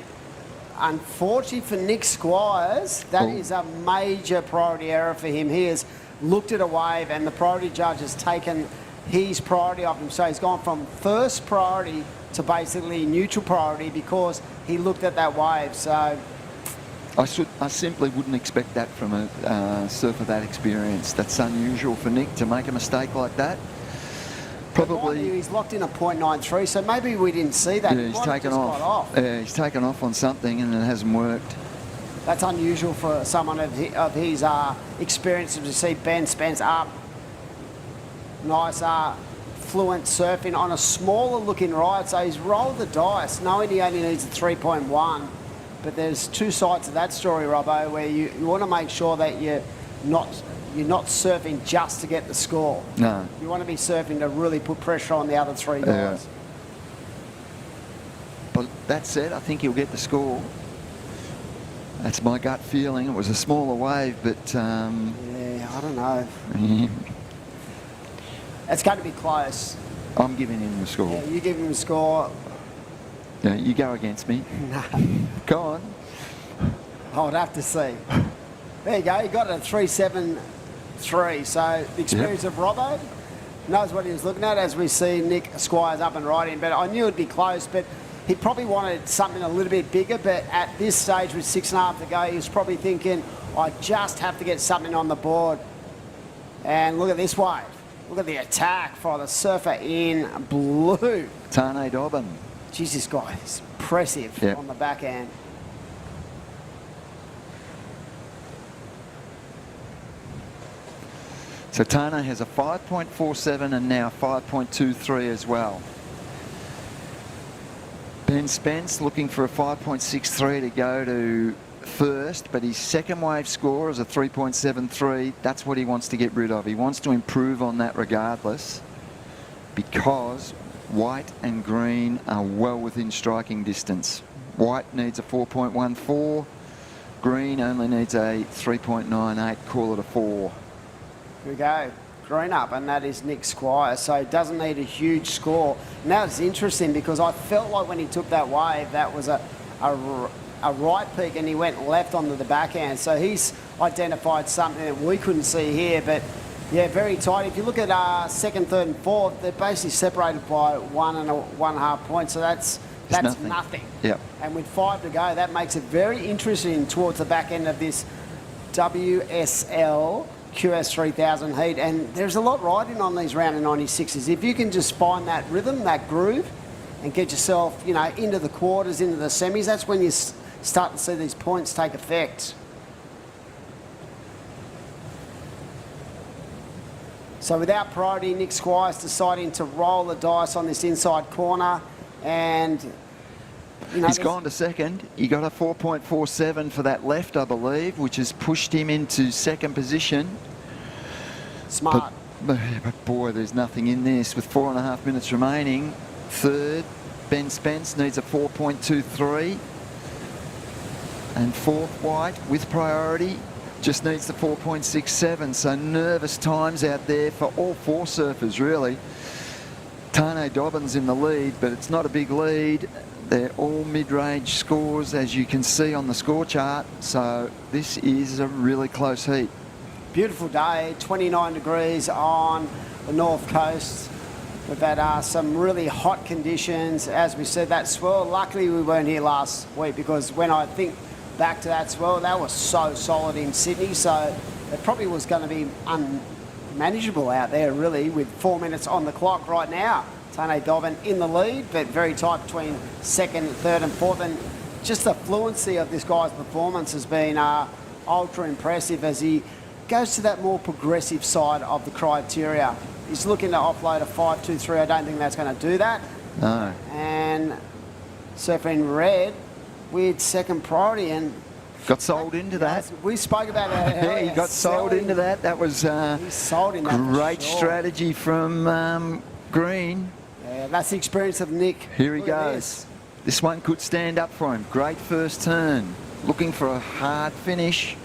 unfortunately for Nick Squires, that is a major priority error for him. He has looked at a wave and the priority judge has taken his priority off him. So he's gone from first priority to basically neutral priority because he looked at that wave. So I simply wouldn't expect that from a surfer that experienced. That's unusual for Nick to make a mistake like that. Probably he's locked in a 0.93, so maybe we didn't see that. Yeah, he's taken off. Yeah, he's taken off on something and it hasn't worked. That's unusual for someone of his experience to see Ben Spence up. Nice fluent surfing on a smaller looking ride, so he's rolled the dice knowing he only needs a 3.1. But there's 2 sides to that story, Robbo, where you want to make sure that you're not surfing just to get the score. No. You want to be surfing to really put pressure on the other 3 guys. But that said, I think he'll get the score. That's my gut feeling. It was a smaller wave, but... yeah, I don't know. Yeah. It's going to be close. I'm giving him the score. Yeah, you give him the score. Yeah, you go against me. No. Go on. I would have to see. There you go. He got a 3.73. So the experience of Robbo knows what he was looking at as we see Nick Squires up and riding. But I knew it'd be close, but he probably wanted something a little bit bigger. But at this stage with 6.5 to go, he was probably thinking, I just have to get something on the board. And look at this wave. Look at the attack for the surfer in blue. Tane Dobbin. Jeez, this guy is impressive on the backhand. So Tane has a 5.47 and now 5.23 as well. Ben Spence looking for a 5.63 to go to first, but his second wave score is a 3.73. That's what he wants to get rid of. He wants to improve on that regardless, because White and Green are well within striking distance. White needs a 4.14. Green only needs a 3.98. Call it a 4. Here we go. Green up, and that is Nick Squire, so he doesn't need a huge score. Now it's interesting because I felt like when he took that wave, that was a right peak and he went left onto the backhand. So he's identified something that we couldn't see here, but yeah, very tight. If you look at second, third and fourth, they're basically separated by 1 and 1.5 points, so that's nothing. Yep. And with 5 to go, that makes it very interesting towards the back end of this WSL QS3000 heat, and there's a lot riding on these round of 96s. If you can just find that rhythm, that groove, and get yourself, into the quarters, into the semis, that's when you start to see these points take effect. So without priority, Nick Squires deciding to roll the dice on this inside corner, and he's gone to second. He got a 4.47 for that left, I believe, which has pushed him into second position. Smart. But boy, there's nothing in this. With 4.5 minutes remaining, third, Ben Spence needs a 4.23. And fourth, White, with priority, just needs the 4.67. So nervous times out there for all 4 surfers, really. Tane Dobbin's in the lead, but it's not a big lead. They're all mid-range scores, as you can see on the score chart. So this is a really close heat. Beautiful day, 29 degrees on the north coast. We've had some really hot conditions. As we said, that swirl, luckily we weren't here last week, because when I think back to that swirl, that was so solid in Sydney. So it probably was going to be manageable out there, really, with 4 minutes on the clock right now. Tane Dobbin in the lead, but very tight between second, third and fourth. And just the fluency of this guy's performance has been ultra impressive as he goes to that more progressive side of the criteria. He's looking to offload a 5.23. I don't think that's going to do that. No. And surfer in red with second priority and got sold into that. We spoke about that. Yeah, he got sold into that. That was he's sold in that great for sure. strategy from Green. Yeah, that's the experience of Nick. Here he Look at goes. This one could stand up for him. Great first turn. Looking for a hard finish.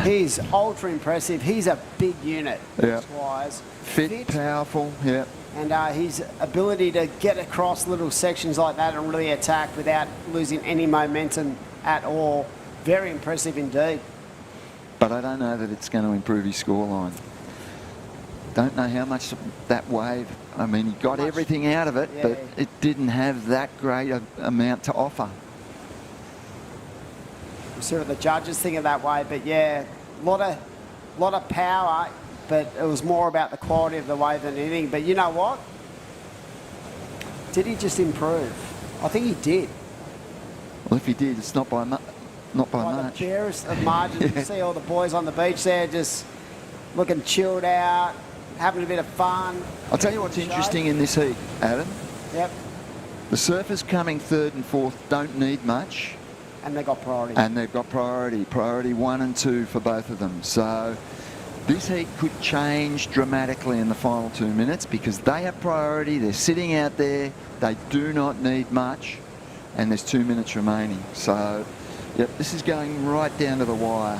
He's ultra impressive. He's a big unit. Yeah. Wise. Fit, powerful. Yeah. And his ability to get across little sections like that and really attack without losing any momentum at all. Very impressive indeed. But I don't know that it's going to improve his scoreline. Don't know how much that wave, I mean, he got everything out of it, Yeah. but it didn't have that great amount to offer. We'll see what the judges think of that wave, but yeah, lot of power, but it was more about the quality of the wave than anything. But you know what? Did he just improve? I think he did. Well, if he did, it's not by much. The barest of margins. You see all the boys on the beach there just looking chilled out, having a bit of fun. I'll tell you what's interesting in this heat, Adam. Yep. The surfers coming third and fourth don't need much. And they've got priority. And they've got priority. Priority 1 and 2 for both of them. So this heat could change dramatically in the final 2 minutes because they have priority. They're sitting out there. They do not need much. And there's 2 minutes remaining. So, yep, this is going right down to the wire.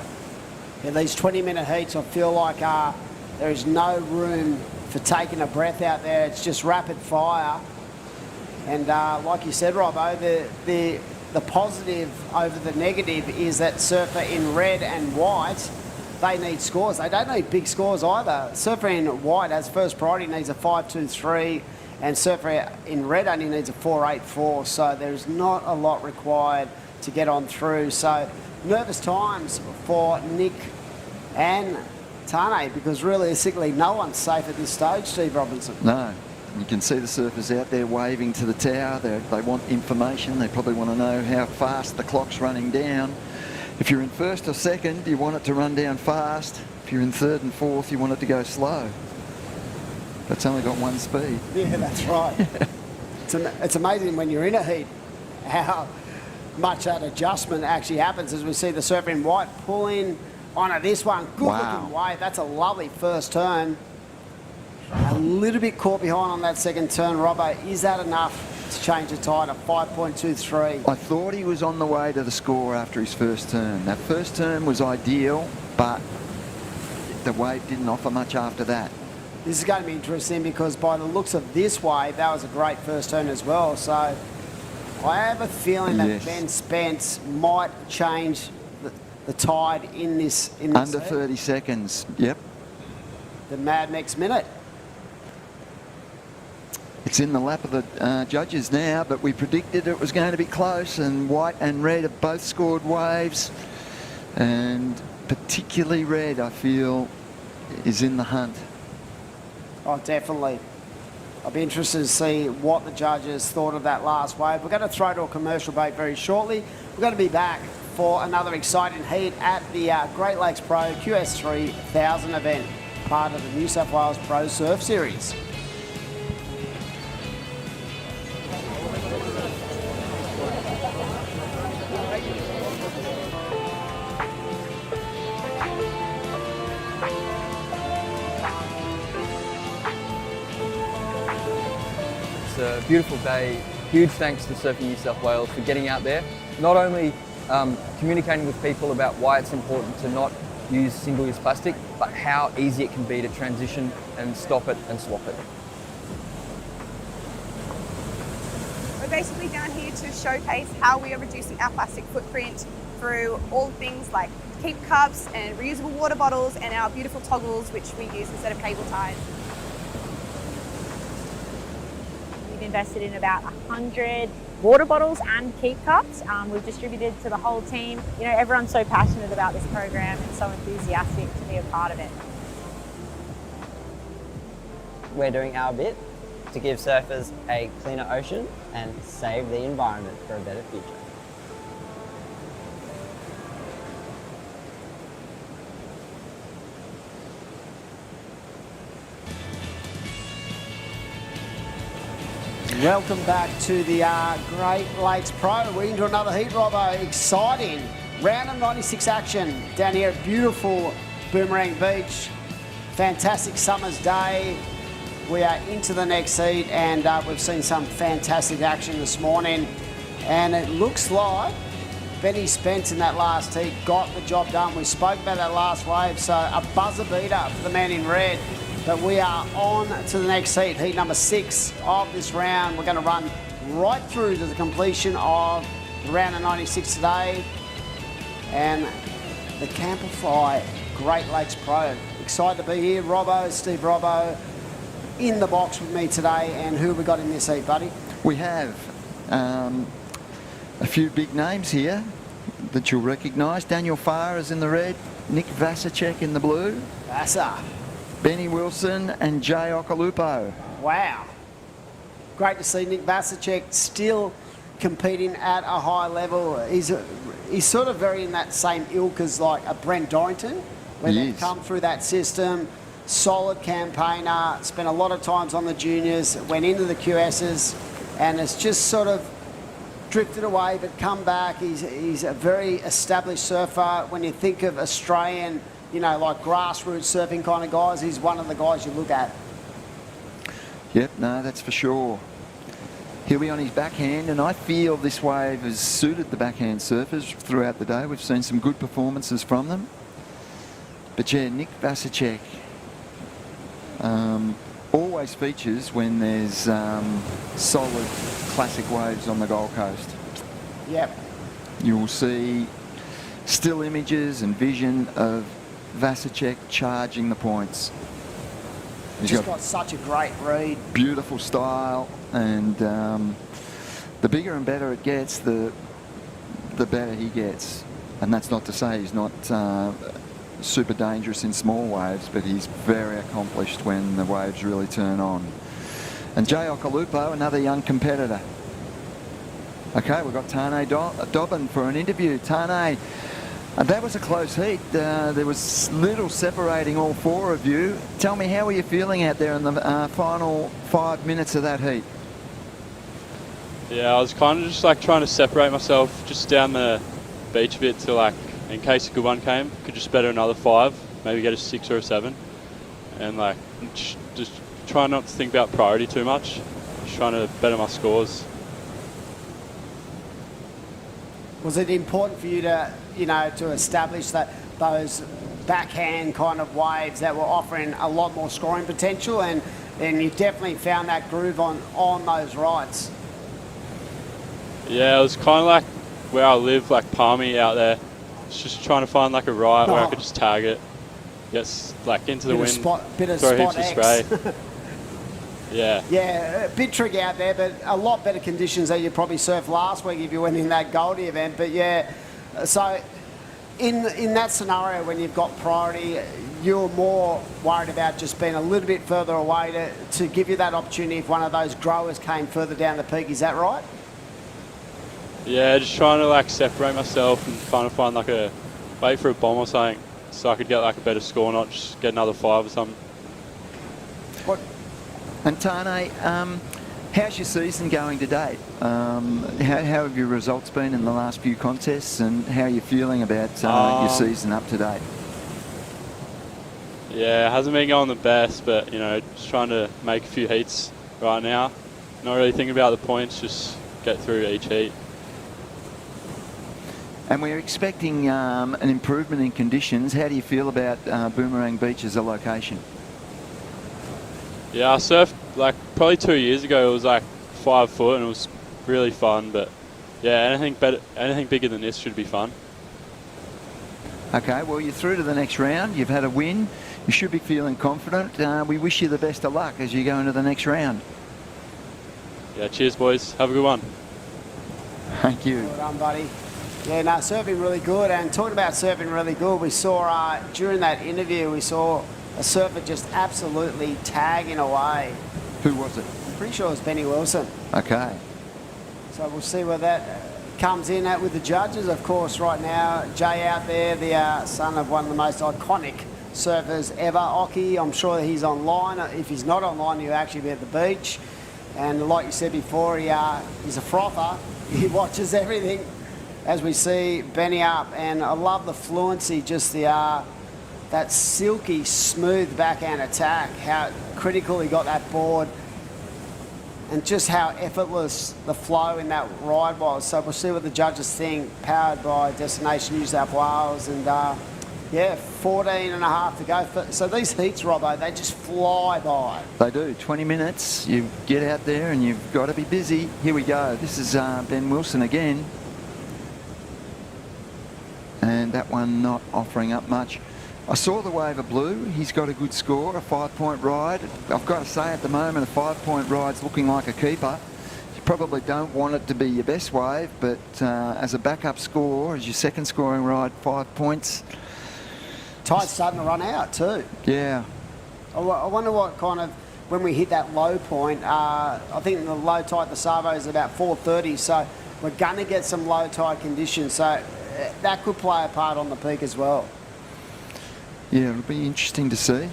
In these 20-minute heats, I feel like there is no room for taking a breath out there. It's just rapid fire. And like you said, Robbo, the positive over the negative is that surfer in red and white, they need scores. They don't need big scores either. Surfer in white as first priority needs a 5.23, and surfer in red only needs a 4.84. So there's not a lot required to get on through. So nervous times for Nick and Tane, because realistically no one's safe at this stage, Steve Robinson. No. You can see the surfers out there waving to the tower. They want information. They probably want to know how fast the clock's running down. If you're in first or second, you want it to run down fast. If you're in third and fourth, you want it to go slow. That's only got one speed. Yeah, that's right. It's amazing when you're in a heat how much that adjustment actually happens, as we see the surfer in white pulling onto this one. Good looking wave. That's a lovely first turn. A little bit caught behind on that second turn, Robbo. Is that enough to change the tide of 5.23? I thought he was on the way to the score after his first turn. That first turn was ideal, but the wave didn't offer much after that. This is going to be interesting because by the looks of this wave, that was a great first turn as well. So I have a feeling that Ben Spence might change the tide in this. Under 30 seconds, yep. The mad next minute. It's in the lap of the judges now, but we predicted it was going to be close, and white and red have both scored waves, and particularly red, I feel, is in the hunt. Oh, definitely. I'll be interested to see what the judges thought of that last wave. We're going to throw to a commercial break very shortly. We're going to be back for another exciting heat at the Great Lakes Pro QS3000 event, part of the New South Wales Pro Surf Series. It's a beautiful day. Huge thanks to Surfing New South Wales for getting out there, not only communicating with people about why it's important to not use single-use plastic, but how easy it can be to transition and stop it and swap it. We're basically down here to showcase how we are reducing our plastic footprint through all things like keep cups and reusable water bottles and our beautiful toggles, which we use instead of cable ties. We've invested in about 100 water bottles and keep cups. We've distributed to the whole team. You know, everyone's so passionate about this program and so enthusiastic to be a part of it. we're doing our bit to give surfers a cleaner ocean and save the environment for a better future. Welcome back to the Great Lakes Pro. We're into another heat, Robbo. Exciting. Round of 96 action down here at beautiful Boomerang Beach. Fantastic summer's day. We are into the next heat and we've seen some fantastic action this morning. And it looks like Benny Spence in that last heat got the job done. We spoke about that last wave, so a buzzer beater for the man in red. But we are on to the next heat, heat number 6 of this round. We're going to run right through to the completion of the round of 96 today. And the Camplify Great Lakes Pro. Excited to be here. Robbo, Steve Robbo, in the box with me today. And who have we got in this heat, buddy? We have a few big names here that you'll recognise. Daniel Farr is in the red, Nick Vasicek in the blue. Vasa. Benny Wilson and Jay Okalupo. Wow. Great to see Nick Vasicek still competing at a high level. He's sort of very in that same ilk as like a Brent Dorrington, when they've come through that system. Solid campaigner, spent a lot of times on the juniors, went into the QSs, and it's just sort of drifted away but come back. He's a very established surfer. When you think of Australian, you know, like grassroots surfing kind of guys, he's one of the guys you look at. Yep, no, that's for sure. He'll be on his backhand, and I feel this wave has suited the backhand surfers throughout the day. We've seen some good performances from them. But yeah, Nick Vasicek always features when there's solid classic waves on the Gold Coast. Yep. You will see still images and vision of Vasicek charging the points. He's got such a great read. Beautiful style, and the bigger and better it gets, the better he gets. And that's not to say he's not super dangerous in small waves, but he's very accomplished when the waves really turn on. And Jay Okalupo, another young competitor. Okay, we've got Tane Dobbin for an interview. Tane, that was a close heat. There was little separating all four of you. Tell me, how were you feeling out there in the final 5 minutes of that heat? Yeah, I was kind of just like trying to separate myself just down the beach a bit to, like, in case a good one came, could just better another 5, maybe get a 6 or a 7. And like, just try not to think about priority too much. Just trying to better my scores. Was it important for you to, you know, to establish that those backhand kind of waves that were offering a lot more scoring potential, and you definitely found that groove on those rights? Yeah, it was kind of like where I live, like Palmy out there. It's just trying to find like a right where I could just tag it, get like into the wind, throw heaps of spray. Yeah. Yeah, a bit tricky out there, but a lot better conditions than you probably surfed last week if you went in that Goldie event. But yeah, so in that scenario when you've got priority, you're more worried about just being a little bit further away to give you that opportunity if one of those growers came further down the peak. Is that right? Yeah, just trying to like separate myself and kind of find like wait for a bomb or something so I could get like a better score, not just get another 5 or something. What? And Tane, how's your season going to date? How have your results been in the last few contests, and how are you feeling about your season up to date? Yeah, it hasn't been going the best, but you know, just trying to make a few heats right now. Not really thinking about the points, just get through each heat. And we're expecting an improvement in conditions. How do you feel about Boomerang Beach as a location? Yeah, I surfed like probably 2 years ago. It was like 5 foot and it was really fun. But yeah, anything bigger than this should be fun. Okay, well, you're through to the next round. You've had a win. You should be feeling confident. We wish you the best of luck as you go into the next round. Yeah, cheers, boys. Have a good one. Thank you. Well done, buddy. Yeah, no, surfing really good. And talking about surfing really good, we saw during that interview, we saw a surfer just absolutely tagging away. Who was it? I'm pretty sure it was Benny Wilson. Okay. So we'll see where that comes in at with the judges. Of course, right now, Jay out there, the son of one of the most iconic surfers ever, Ockie. I'm sure he's online. If he's not online, he'll actually be at the beach. And like you said before, he's a frother. He watches everything. As we see Benny up, and I love the fluency, just that silky, smooth backhand attack, how critical he got that board, and just how effortless the flow in that ride was. So we'll see what the judges think, powered by Destination New South Wales. And 14 and a half to go. So these heats, Robbo, they just fly by. They do. 20 minutes, you get out there and you've got to be busy. Here we go. This is Ben Wilson again. And that one not offering up much. I saw the wave of blue. He's got a good score, a 5-point ride. I've got to say at the moment, a 5-point ride's looking like a keeper. You probably don't want it to be your best wave, but as a backup score, as your second scoring ride, 5 points. Tide's starting to run out too. Yeah. I wonder what kind of, when we hit that low point, I think the low tide, the Savo is about 4:30, so we're going to get some low tide conditions. So that could play a part on the peak as well. Yeah, it'll be interesting to see.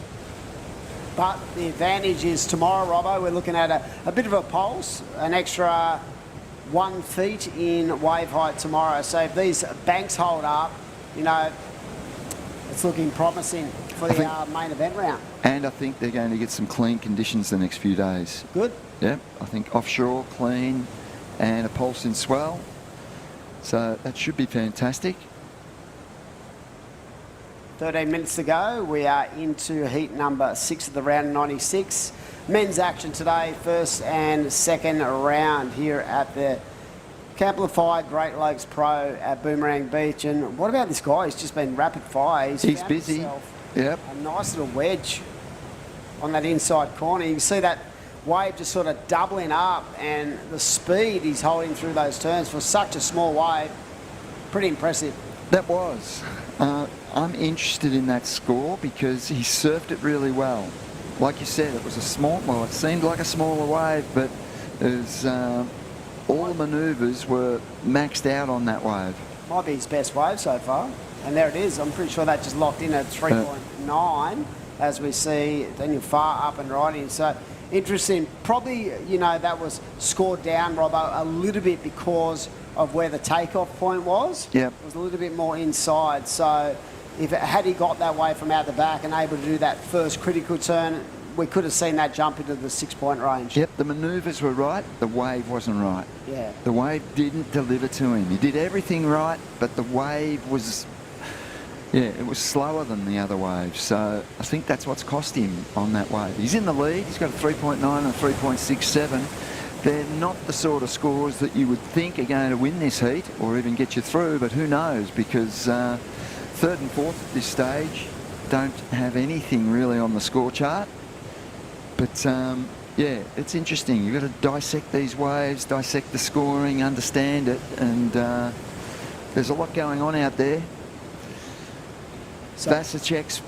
But the advantage is tomorrow, Robbo, we're looking at a bit of a pulse, an extra 1 feet in wave height tomorrow. So if these banks hold up, you know, it's looking promising for the main event round. And I think they're going to get some clean conditions the next few days. Good. Yeah, I think offshore, clean, and a pulse in swell. So that should be fantastic. 13 minutes to go. We are into heat number 6 of the round 96. Men's action today, first and second round here at the Camplify Great Lakes Pro at Boomerang Beach. And what about this guy? He's just been rapid fire. He's busy. Yep. A nice little wedge on that inside corner. You can see that wave just sort of doubling up, and the speed he's holding through those turns for such a small wave. Pretty impressive. That was. I'm interested in that score because he surfed it really well. Like you said, it was a small, well, it seemed like a smaller wave, but it was, all the manoeuvres were maxed out on that wave. Might be his best wave so far. And there it is. I'm pretty sure that just locked in at 3.9 as we see Daniel Farr up and riding. So interesting. Probably, you know, that was scored down, Robbo, a little bit because of where the takeoff point was. Yep. It was a little bit more inside. So had he got that way from out the back and able to do that first critical turn, we could have seen that jump into the 6-point range. Yep, the manoeuvres were right, the wave wasn't right. Yeah. The wave didn't deliver to him. He did everything right, but the wave was, it was slower than the other waves. So I think that's what's cost him on that wave. He's in the lead. He's got a 3.9 and a 3.67. They're not the sort of scores that you would think are going to win this heat or even get you through, but who knows, because third and fourth at this stage don't have anything really on the score chart. But yeah, it's interesting. You've got to dissect these waves, dissect the scoring, understand it, and there's a lot going on out there. Vasicek's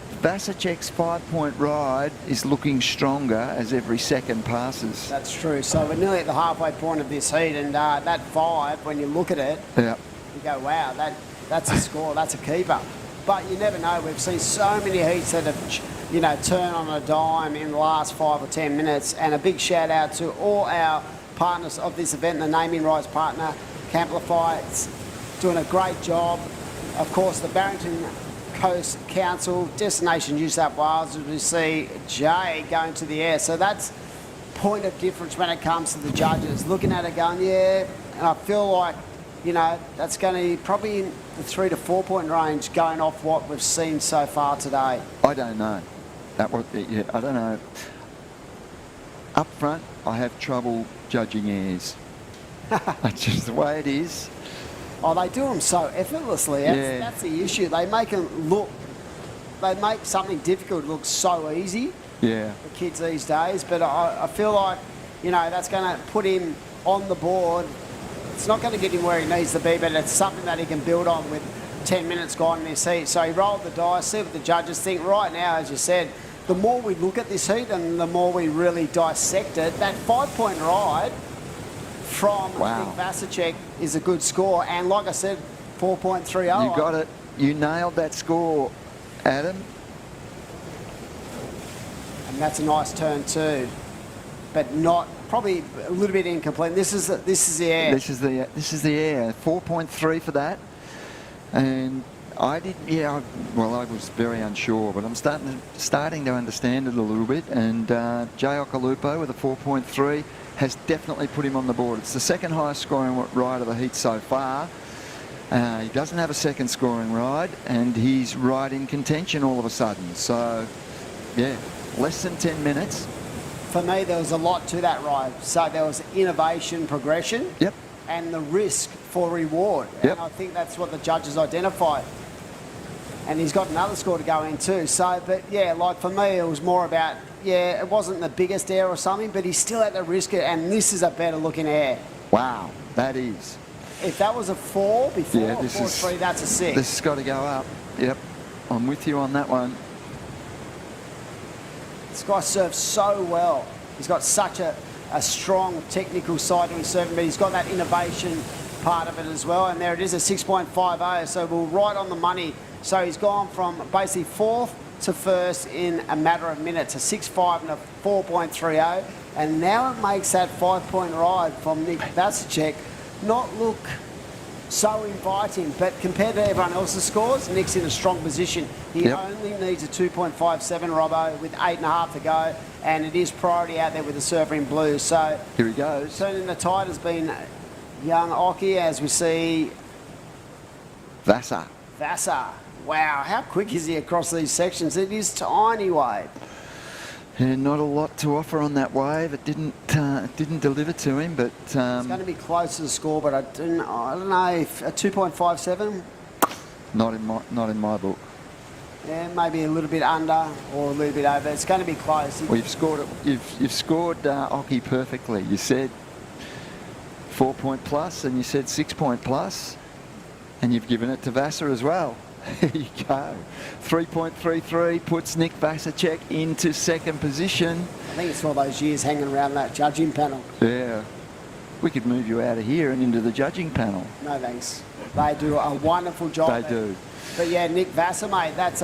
5-point ride is looking stronger as every second passes. That's true. So we're nearly at the halfway point of this heat, and that 5, when you look at it, yeah, you go, wow, that's a score, that's a keeper. But you never know. We've seen so many heats that have, you know, turned on a dime in the last 5 or 10 minutes. And a big shout out to all our partners of this event, the naming rights partner, Camplify. It's doing a great job. Of course, the Barrington Coast Council, Destination New South Wales, as we see Jay going to the air. So that's point of difference when it comes to the judges. Looking at it going, yeah, and I feel like, you know, that's going to be probably in the 3 to 4 point range going off what we've seen so far today. I don't know. I don't know. Up front, I have trouble judging airs. That's just the way it is. Oh, they do them so effortlessly. That's the issue. They make something difficult look so easy. Yeah. For kids these days, but I feel like, you know, that's going to put him on the board. It's not going to get him where he needs to be, but it's something that he can build on with 10 minutes gone in his heat. So he rolled the dice, see what the judges think. Right now, as you said, the more we look at this heat and the more we really dissect it, that 5-point ride from Wow. Nick Vasicek is a good score. And like I said, 4.30. You got it. You nailed that score, Adam. And that's a nice turn too, but not probably a little bit incomplete. This is the air. This is the air. 4.3 for that. And I didn't. Yeah. Well, I was very unsure, but I'm starting to understand it a little bit. And Jay Okalupo with a 4.3 has definitely put him on the board. It's the second highest scoring ride of the heat so far. He doesn't have a second scoring ride, and he's right in contention all of a sudden. So, yeah, less than 10 minutes. For me, there was a lot to that ride. So there was innovation, progression, yep, and the risk for reward. Yep. And I think that's what the judges identified. And he's got another score to go in too. So, but yeah, like for me, it was more about, yeah, it wasn't the biggest air or something, but he's still at the risk, and this is a better looking air. Wow, that is. If that was a 4 before, Yeah, or this 4.3, that's a 6. This has got to go up. Yep, I'm with you on that one. This guy serves so well. He's got such a strong technical side to his serving, but he's got that innovation part of it as well. And there it is, a 6.50. So we're right on the money. So he's gone from basically 4th to 1st in a matter of minutes, a 6.5 and a 4.30. And now it makes that 5-point ride from Nick Vasicek not look so inviting, but compared to everyone else's scores, Nick's in a strong position. He only needs a 2.57, Robbo, with 8.5 to go, and it is priority out there with the surfer in blue. So here he goes. Turning the tide has been young Occy, as we see Vasa. Wow, how quick is he across these sections? It is tiny, Wade. Yeah, not a lot to offer on that wave. It didn't deliver to him, but it's going to be close to the score. But I don't know if a 2.57. Not in my book. Yeah, maybe a little bit under or a little bit over. It's going to be close. Well, you've scored it. You've scored Occy perfectly. You said 4-point plus, and you said 6-point plus, and you've given it to Vasa as well. There you go. 3.33 puts Nick Vasicek into second position. I think it's all those years hanging around that judging panel. Yeah. We could move you out of here and into the judging panel. No thanks. They do a wonderful job. They do. But yeah, Nick Vasa, mate, that's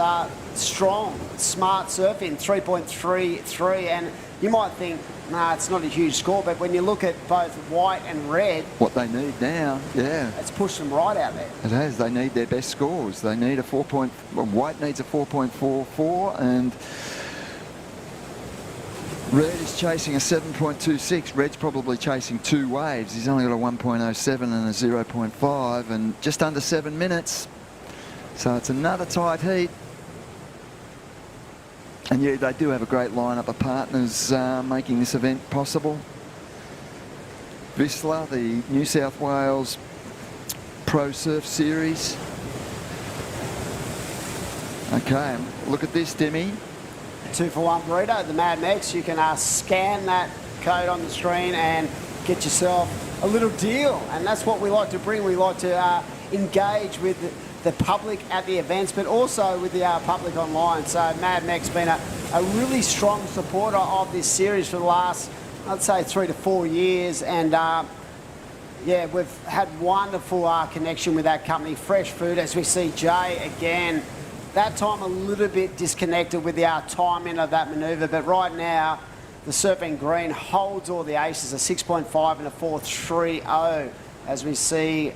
strong, smart surfing, 3.33. And you might think, nah, it's not a huge score, but when you look at both white and red, what they need now, yeah, it's pushed them right out there. It has. They need their best scores. They need a 4. White needs a 4.44, and red is chasing a 7.26. Red's probably chasing 2 waves. He's only got a 1.07 and a 0.5, and just under 7 minutes. So it's another tight heat. And yeah, they do have a great lineup of partners making this event possible. VISSLA, the New South Wales Pro Surf Series. Okay, look at this, Demi. 2-for-1 burrito, the Mad Max. You can scan that code on the screen and get yourself a little deal. And that's what we like to bring. We like to engage with the public at the events, but also with the public online. So Mad Mac's been a really strong supporter of this series for the last, I'd say, 3 to 4 years. And yeah, we've had wonderful connection with that company. Fresh food, as we see Jay again. That time a little bit disconnected with the timing of that manoeuvre, but right now the surfing green holds all the aces, a 6.5 and a 4.30, as we see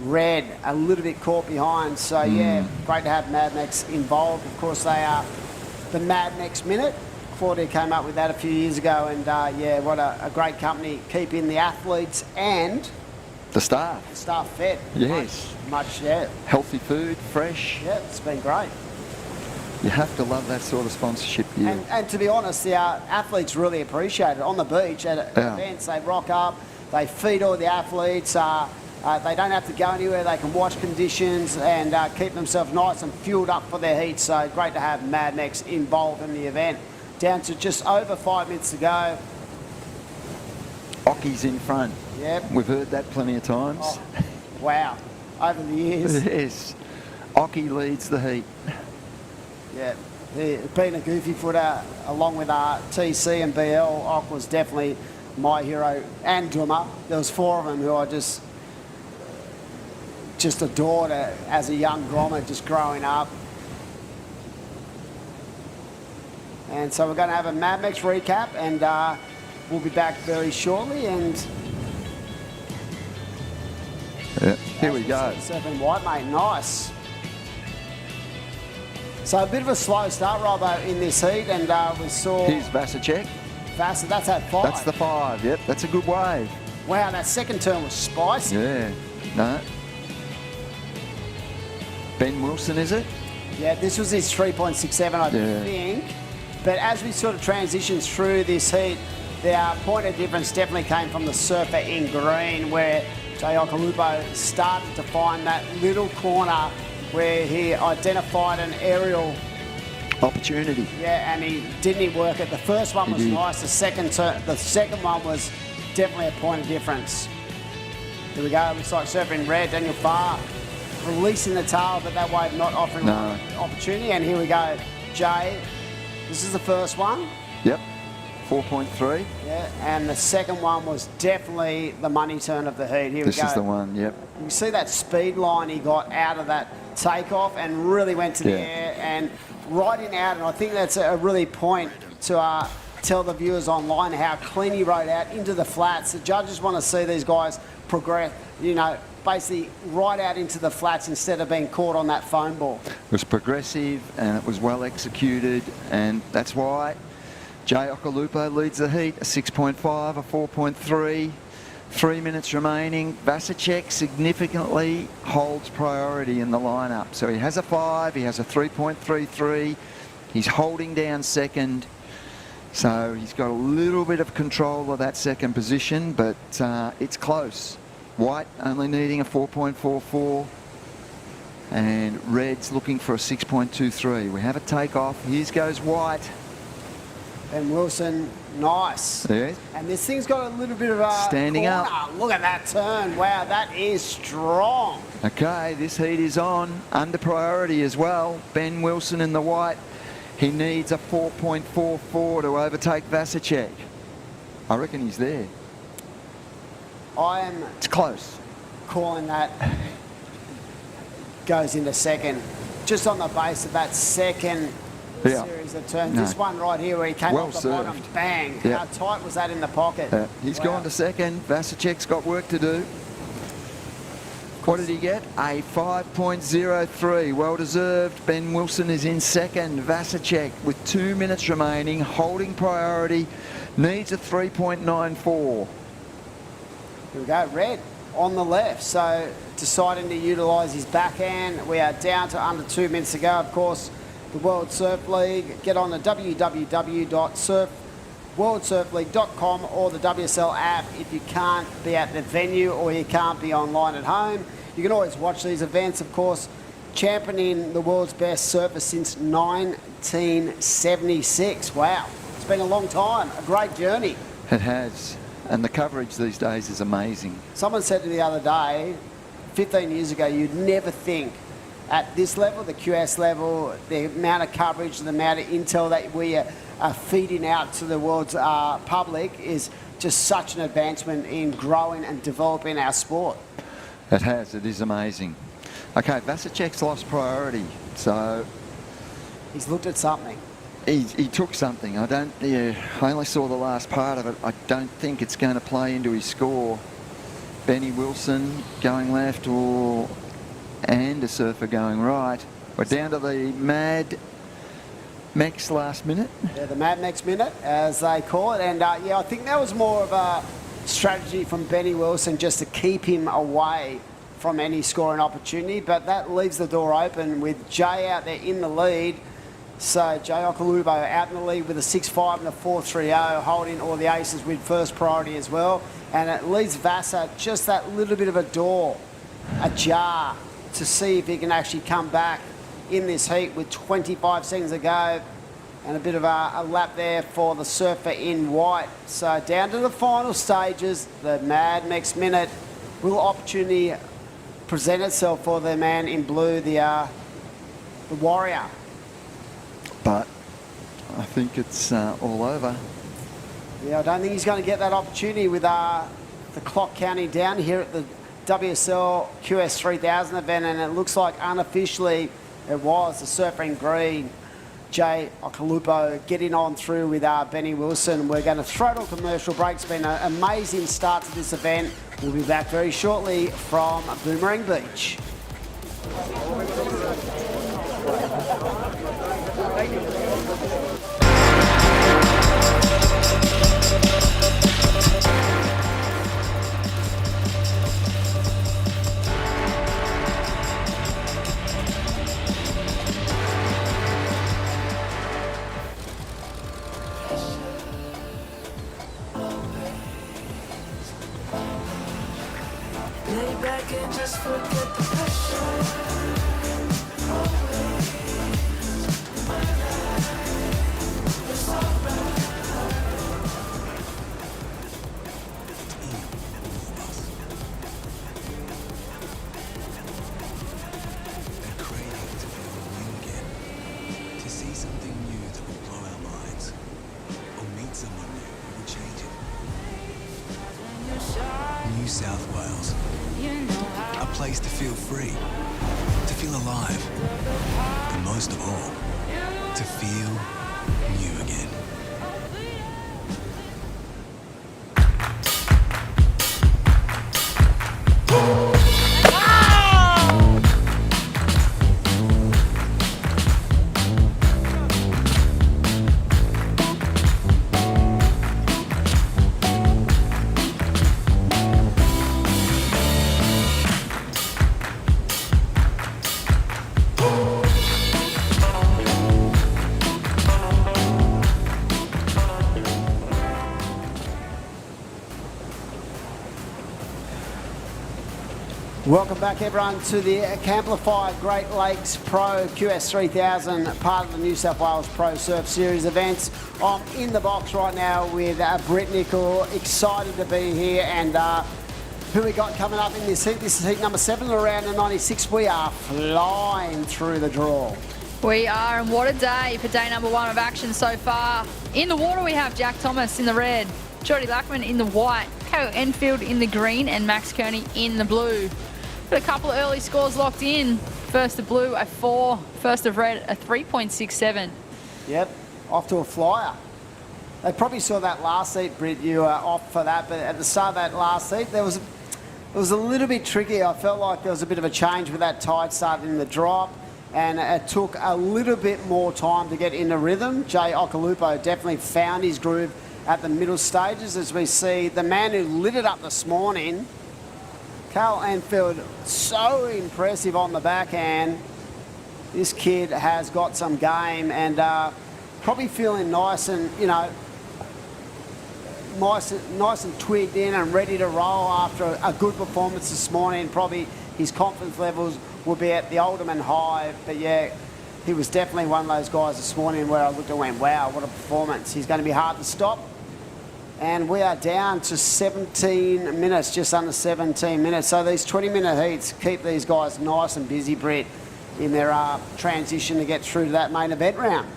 red a little bit caught behind. So yeah, great to have Mad Max involved. Of course, they are the Mad Max Minute. Claudia came up with that a few years ago, and yeah, what a great company, keeping the athletes and the staff fed. Yes. Much, yeah. Healthy food, fresh. Yeah, it's been great. You have to love that sort of sponsorship. Yeah. And to be honest, the athletes really appreciate it. On the beach at events, they rock up, they feed all the athletes. They don't have to go anywhere. They can watch conditions and keep themselves nice and fueled up for their heat. So great to have Mad Max involved in the event. Down to just over 5 minutes to go. Occy's in front. Yep. We've heard that plenty of times. Oh, wow. Over the years. Yes. Occy leads the heat. Yeah. Being a goofy footer, along with TC and BL, Ock was definitely my hero, and Duma. There was 4 of them who I just adored as a young grommet, just growing up. And so we're going to have a Mad Max recap, and we'll be back very shortly. And here we go. Surfing white, mate. Nice. So a bit of a slow start, Robbo, in this heat, and we saw... Here's Vasicek. Vasa, that's at 5. That's the 5, yep. That's a good wave. Wow, that second turn was spicy. Yeah, no. Ben Wilson, is it? Yeah, this was his 3.67, I think. But as we sort of transition through this heat, the point of difference definitely came from the surfer in green, where Jay Okalupo started to find that little corner where he identified an aerial opportunity. Yeah, and he didn't work it. The first one was nice. The second one was definitely a point of difference. Here we go. Looks like surfing red. Daniel Farr releasing the tail, but that wave not offering opportunity. And here we go. Jay, this is the first one. Yep. 4.3. Yeah, and the second one was definitely the money turn of the heat. Here we go. This is the one, yep. You can see that speed line he got out of that takeoff and really went to the air and riding out, and I think that's a really point to tell the viewers online how clean he rode out into the flats. The judges want to see these guys progress, you know, basically right out into the flats instead of being caught on that foam ball. It was progressive and it was well executed, and that's why Jay Okalupo leads the heat, a 6.5, a 4.3. 3 minutes remaining. Vasicek significantly holds priority in the lineup. So he has a 5, he has a 3.33. He's holding down second. So he's got a little bit of control of that second position, but it's close. White only needing a 4.44. And Red's looking for a 6.23. We have a takeoff. Here goes White. And Wilson, nice. Yeah. And this thing's got a little bit of a standing corner. up. Look at that turn. Wow, that is strong. Okay, this heat is on. Under priority as well. Ben Wilson in the white. He needs a 4.44 to overtake Vasicek. I reckon he's there. It's close. Calling that goes into second. Just on the base of that second series of turns. No. This one right here where he came off the bottom, bang. Yeah. How tight was that in the pocket? He's gone to second. Vasicek's got work to do. What did he get? A 5.03. Well deserved. Ben Wilson is in second. Vasicek with 2 minutes remaining, holding priority, needs a 3.94. Here we go. Red on the left. So deciding to utilise his backhand. We are down to under 2 minutes to go. Of course, the World Surf League. Get on the www.worldsurfleague.com or the WSL app if you can't be at the venue or you can't be online at home. You can always watch these events, of course. Championing the world's best surfer since 1976. Wow, it's been a long time, a great journey. It has, and the coverage these days is amazing. Someone said to me the other day, 15 years ago, you'd never think at this level, the QS level, the amount of coverage, the amount of intel that we are feeding out to the world's public is just such an advancement in growing and developing our sport. It has, it is amazing. Okay, Vasicek's lost priority, so... He's looked at something. He took something. I only saw the last part of it. I don't think it's going to play into his score. Benny Wilson going left and a surfer going right. We're down to the Mad Max last minute. Yeah, the Mad Max minute, as they call it. And yeah, I think that was more of a strategy from Benny Wilson just to keep him away from any scoring opportunity. But that leaves the door open with Jay out there in the lead. So Jay Okalupo out in the lead with a 6.5 and a 4.30, holding all the aces with first priority as well. And it leaves Vasa just that little bit of a door ajar to see if he can actually come back in this heat with 25 seconds to go, and a bit of a lap there for the surfer in white. So down to the final stages, the Mad Max minute. Will opportunity present itself for the man in blue, the Warrior? But think it's all over. Yeah, I don't think he's going to get that opportunity with the clock counting down here at the WSL QS 3000 event, and it looks like unofficially it was the surfer in green, Jay Okalupo, getting on through with Benny Wilson. We're going to throw to a commercial break. It's been an amazing start to this event. We'll be back very shortly from Boomerang Beach. Lay back and just forget the pressure. To see something new that will blow our minds, or meet someone new who will change it. New South Wales. A place to feel free, to feel alive, and most of all, to feel new again. Welcome back, everyone, to the Camplify Great Lakes Pro QS 3000, part of the New South Wales Pro Surf Series events. I'm in the box right now with Britt Nicol, excited to be here, and who we got coming up in this heat? This is heat number 7, around the 96. We are flying through the draw. We are, and what a day for day number 1 of action so far. In the water we have Jack Thomas in the red, Geordie Lackman in the white, Kyle Enfield in the green, and Max Kearney in the blue. Got a couple of early scores locked in. First of blue, a 4. First of red, a 3.67. Yep, off to a flyer. They probably saw that last heat, Britt. You were off for that, but at the start of that last heat, it was a little bit tricky. I felt like there was a bit of a change with that tide starting in the drop, and it took a little bit more time to get into rhythm. Jay Okalupo definitely found his groove at the middle stages, as we see the man who lit it up this morning, Carl Enfield, so impressive on the backhand. This kid has got some game, and probably feeling nice and, you know, nice and twigged in and ready to roll after a good performance this morning. Probably his confidence levels will be at the Alderman high, but yeah, he was definitely one of those guys this morning where I looked and went, wow, what a performance. He's going to be hard to stop. And we are down to 17 minutes, just under 17 minutes. So these 20-minute heats keep these guys nice and busy, Britt, in their transition to get through to that main event round.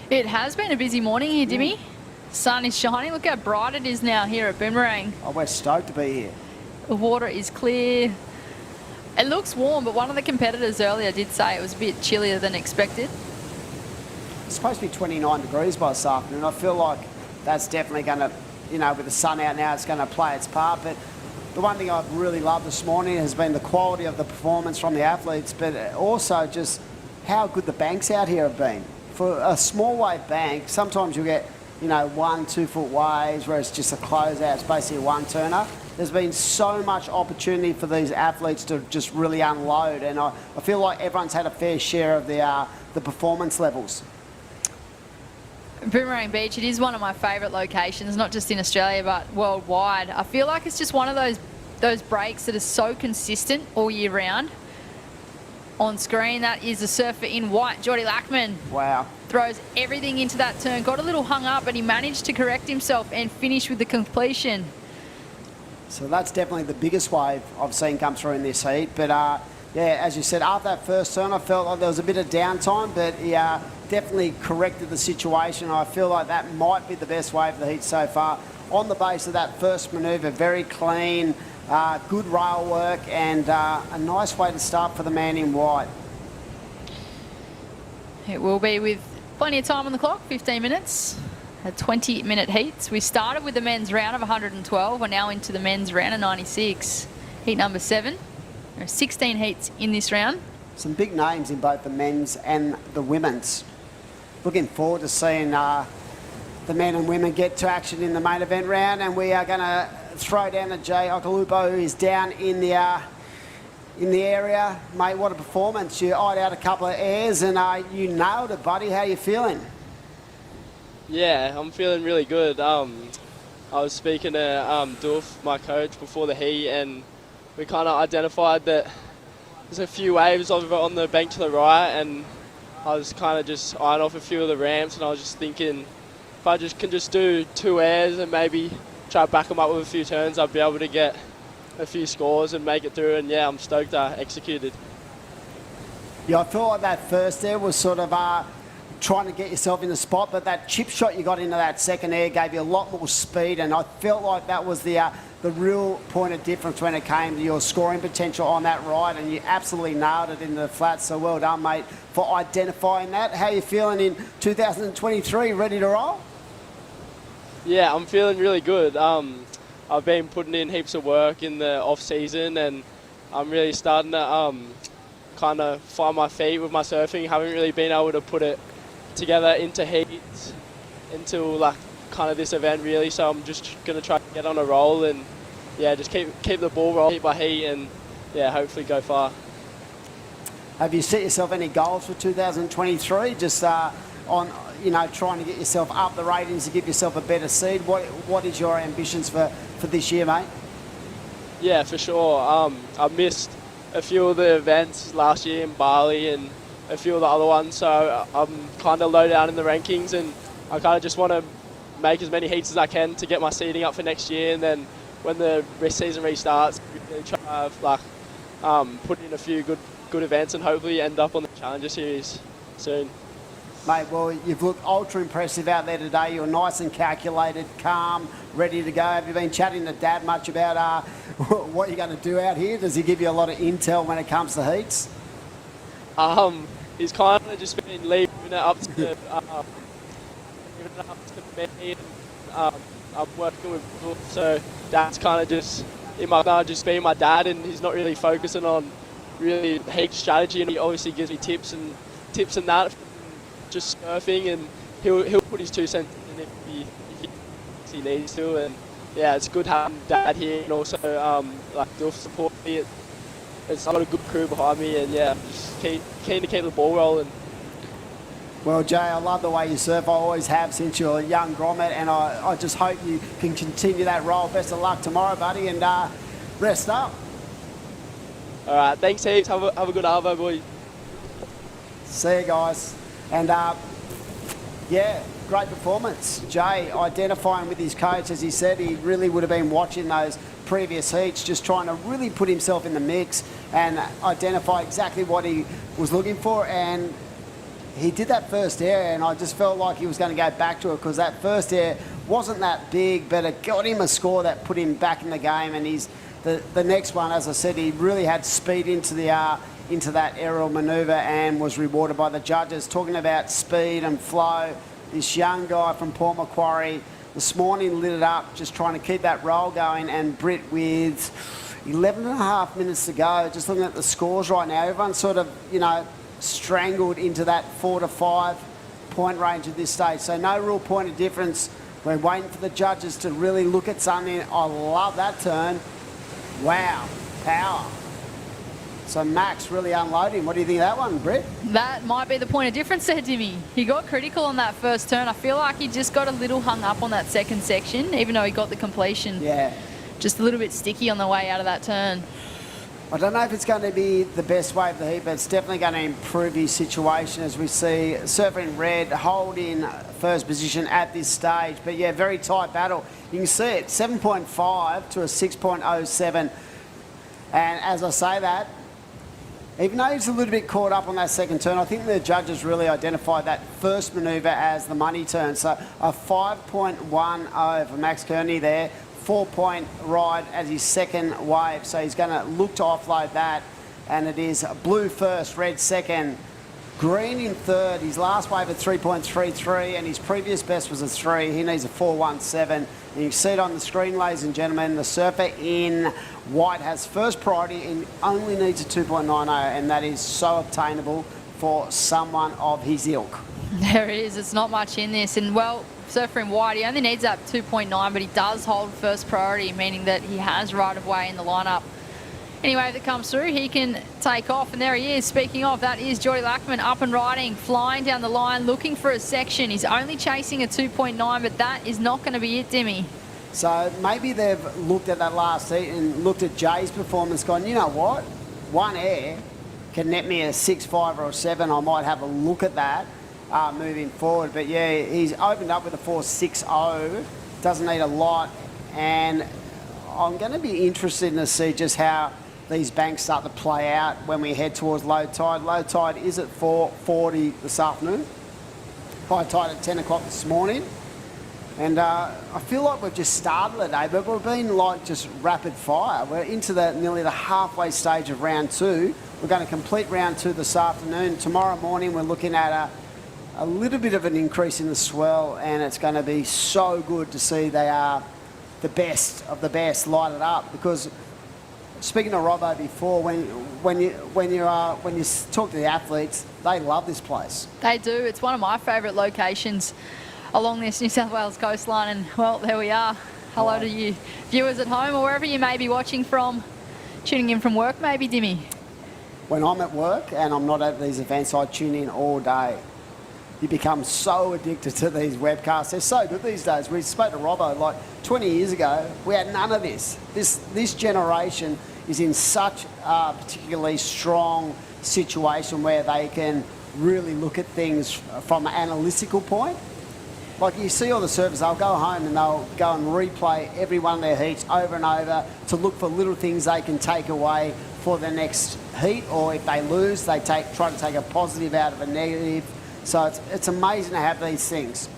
It has been a busy morning here, Dimmy. Sun is shining. Look how bright it is now here at Boomerang. Oh, we're stoked to be here. The water is clear. It looks warm, but one of the competitors earlier did say it was a bit chillier than expected. It's supposed to be 29 degrees by this afternoon. I feel like that's definitely going to, you know, with the sun out now, it's going to play its part. But the one thing I've really loved this morning has been the quality of the performance from the athletes, but also just how good the banks out here have been. For a small wave bank, sometimes you get, you know, 1-2 foot waves where it's just a closeout, it's basically a one-turner. There's been so much opportunity for these athletes to just really unload, and I feel like everyone's had a fair share of the performance levels. Boomerang Beach, it is one of my favourite locations, not just in Australia but worldwide. I feel like it's just one of those breaks that is so consistent all year round. On screen, that is the surfer in white, Geordie Lackman. Wow. Throws everything into that turn, got a little hung up, but he managed to correct himself and finish with the completion. So that's definitely the biggest wave I've seen come through in this heat. But yeah, as you said, after that first turn, I felt like there was a bit of downtime, but he definitely corrected the situation. I feel like that might be the best way of the heat so far. On the base of that first manoeuvre, very clean, good rail work, and a nice way to start for the man in white. It will be with plenty of time on the clock, 15 minutes. A 20-minute heats. We started with the men's round of 112. We're now into the men's round of 96. Heat number 7. There are 16 heats in this round. Some big names in both the men's and the women's. Looking forward to seeing the men and women get to action in the main event round, and we are going to throw down to Jay Okalupo, who is down in the area. Mate, what a performance. You eyed out a couple of airs and you nailed it, buddy. How you feeling? Yeah, I'm feeling really good. I was speaking to Doof, my coach, before the heat, and we kind of identified that there's a few waves on the bank to the right, and I was kind of just eyeing off a few of the ramps, and I was just thinking if I can just do 2 airs and maybe try to back them up with a few turns, I'd be able to get a few scores and make it through, and yeah, I'm stoked I executed. Yeah, I feel like that first air was sort of trying to get yourself in the spot, but that chip shot you got into that second air gave you a lot more speed, and I felt like that was the real point of difference when it came to your scoring potential on that ride, and you absolutely nailed it in the flats, so well done, mate, for identifying that. How are you feeling in 2023? Ready to roll? Yeah, I'm feeling really good. I've been putting in heaps of work in the off-season, and I'm really starting to kind of find my feet with my surfing. Haven't really been able to put it together into heats until like kind of this event really, so I'm just going to try to get on a roll and yeah, just keep the ball rolling, keep my heat, and yeah, hopefully go far. Have you set yourself any goals for 2023? Just on, you know, trying to get yourself up the ratings to give yourself a better seed. What is your ambitions for this year, mate? Yeah, for sure. I missed a few of the events last year in Bali and a few of the other ones, so I'm kind of low down in the rankings, and I kind of just want to make as many heats as I can to get my seeding up for next year, and then when the rest season restarts, really try to put in a few good events and hopefully end up on the Challenger Series soon. Mate, well, you've looked ultra impressive out there today. You're nice and calculated, calm, ready to go. Have you been chatting to Dad much about what you're going to do out here? Does he give you a lot of intel when it comes to heats? He's kind of just been leaving it up to me, and I'm working with Doof, so Dad's kind of just being my dad, and he's not really focusing on really heat strategy, and he obviously gives me tips and that, just surfing, and he'll put his 2 cents in if he needs to, and yeah, it's good having Dad here, and also like Doof support me. It's got a good crew behind me, and yeah, just keen to keep the ball rolling. Well, Jay, I love the way you surf. I always have since you're a young grommet, and I just hope you can continue that roll. Best of luck tomorrow, buddy, and rest up. All right, thanks heaps. Have a good arvo, boy. See you guys. And yeah, great performance. Jay identifying with his coach, as he said, he really would have been watching those previous heats, just trying to really put himself in the mix and identify exactly what he was looking for, and he did that first air, and I just felt like he was going to go back to it because that first air wasn't that big, but it got him a score that put him back in the game, and the next one, as I said, he really had speed into that aerial manoeuvre and was rewarded by the judges. Talking about speed and flow, this young guy from Port Macquarie this morning lit it up, just trying to keep that roll going, and Britt with 11 and a half minutes to go. Just looking at the scores right now, everyone's sort of, you know, strangled into that 4 to 5 point range at this stage. So no real point of difference. We're waiting for the judges to really look at something. I love that turn. Wow, power. So Max really unloading. What do you think of that one, Britt? That might be the point of difference there, Jimmy. He got critical on that first turn. I feel like he just got a little hung up on that second section, even though he got the completion. Yeah. Just a little bit sticky on the way out of that turn. I don't know if it's going to be the best way of the heat, but it's definitely going to improve his situation, as we see Surfer in red holding first position at this stage. But yeah, very tight battle. You can see it, 7.5 to a 6.07. And as I say that, Even though he's a little bit caught up on that second turn, I think the judges really identified that first manoeuvre as the money turn. So a 5.10 for Max Kearney there, 4-point ride as his second wave. So he's going to look to offload that. And it is blue first, red second, green in third. His last wave at 3.33 and his previous best was a 3. He needs a 4.17. And you can see it on the screen, ladies and gentlemen. The surfer in white has first priority and only needs a 2.90, and that is so obtainable for someone of his ilk. There it is. It's not much in this. And, well, surfer in white, he only needs that 2.9, but he does hold first priority, meaning that he has right of way in the lineup. Any wave that comes through, he can take off. And there he is. Speaking of, that is Geordie Lackman up and riding, flying down the line, looking for a section. He's only chasing a 2.9, but that is not going to be it, Dimmy. So maybe they've looked at that last heat and looked at Jay's performance, gone, you know what? One air can net me a 6.5 or a 7. I might have a look at that moving forward. But yeah, he's opened up with a 4.60. Doesn't need a lot. And I'm going to be interested to see just how these banks start to play out when we head towards low tide. Low tide is at 4:40 this afternoon. High tide at 10 o'clock this morning. And I feel like we've just started the day, but we've been like just rapid fire. We're into nearly the halfway stage of round 2. We're going to complete round 2 this afternoon. Tomorrow morning we're looking at a little bit of an increase in the swell, and it's going to be so good to see they are the best of the best light it up. Because speaking to Robbo before, when you talk to the athletes, they love this place. They do. It's one of my favourite locations along this New South Wales coastline, and well, there we are. Hello to you viewers at home or wherever you may be watching from, tuning in from work maybe, Dimmy. When I'm at work and I'm not at these events, I tune in all day. You become so addicted to these webcasts. They're so good these days. We spoke to Robbo like 20 years ago. We had none of this. This generation is in such a particularly strong situation where they can really look at things from an analytical point. Like you see all the surfers, they'll go home and they'll go and replay every one of their heats over and over to look for little things they can take away for the next heat, or if they lose, they try to take a positive out of a negative. So it's amazing to have these things.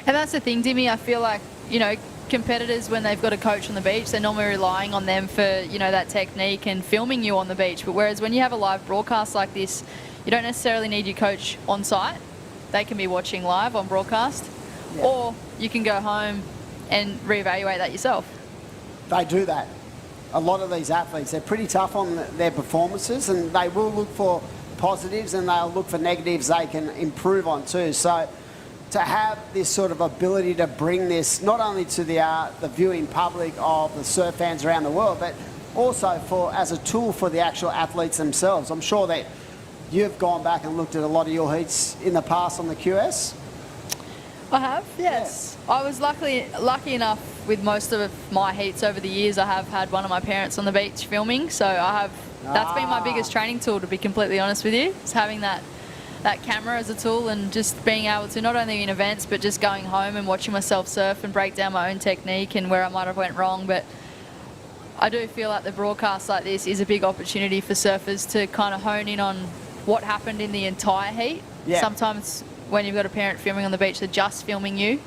And that's the thing, Dimmy, I feel like, you know, competitors, when they've got a coach on the beach, they're normally relying on them for, you know, that technique and filming you on the beach. But whereas when you have a live broadcast like this, you don't necessarily need your coach on site. They can be watching live on broadcast. Yeah. Or you can go home and reevaluate that yourself. They do that. A lot of these athletes, they're pretty tough on their performances, and they will look for positives and they'll look for negatives they can improve on too. So to have this sort of ability to bring this not only to the viewing public of the surf fans around the world, but also as a tool for the actual athletes themselves. I'm sure that you've gone back and looked at a lot of your heats in the past on the QS. I have, yes. Yeah. I was lucky enough with most of my heats over the years. I have had one of my parents on the beach filming, so that's been my biggest training tool, to be completely honest with you. It's having that camera as a tool and just being able to, not only in events, but just going home and watching myself surf and break down my own technique and where I might have went wrong. But I do feel like the broadcast like this is a big opportunity for surfers to kind of hone in on what happened in the entire heat. Yeah. Sometimes when you've got a parent filming on the beach, they're just filming you.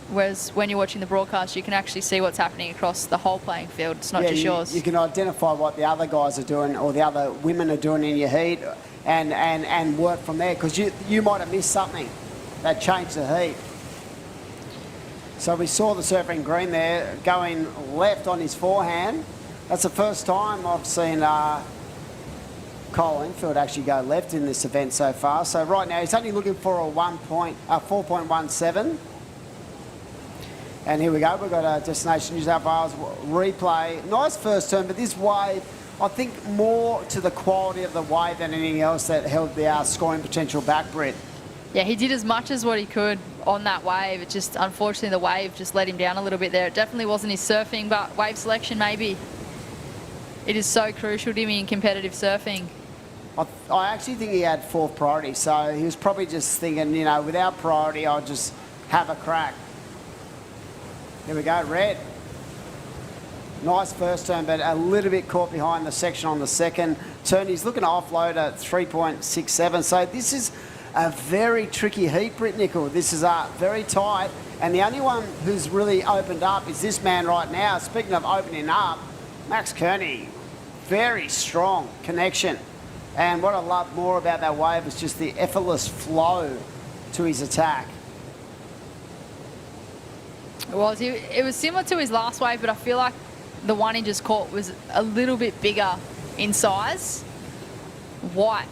Whereas when you're watching the broadcast, you can actually see what's happening across the whole playing field. It's not just yours. You can identify what the other guys are doing or the other women are doing in your heat and work from there, because you might have missed something that changed the heat. So we saw the surfer in green there going left on his forehand. That's the first time I've seen Cole Enfield actually go left in this event so far. So right now he's only looking for a 4.17. And here we go, we've got a Destination New South Wales replay. Nice first turn, but this wave, I think more to the quality of the wave than anything else that held the scoring potential back, Brett. Yeah, he did as much as what he could on that wave. It just, unfortunately, the wave just let him down a little bit there. It definitely wasn't his surfing, but wave selection maybe. It is so crucial to me in competitive surfing. I actually think he had fourth priority, so he was probably just thinking, you know, without priority, I'll just have a crack. Here we go, red. Nice first turn, but a little bit caught behind the section on the second turn. He's looking to offload at 3.67. So this is a very tricky heat, Britt Nickel. This is very tight. And the only one who's really opened up is this man right now. Speaking of opening up, Max Kearney, very strong connection. And what I love more about that wave is just the effortless flow to his attack. It was similar to his last wave, but I feel like the one he just caught was a little bit bigger in size. White,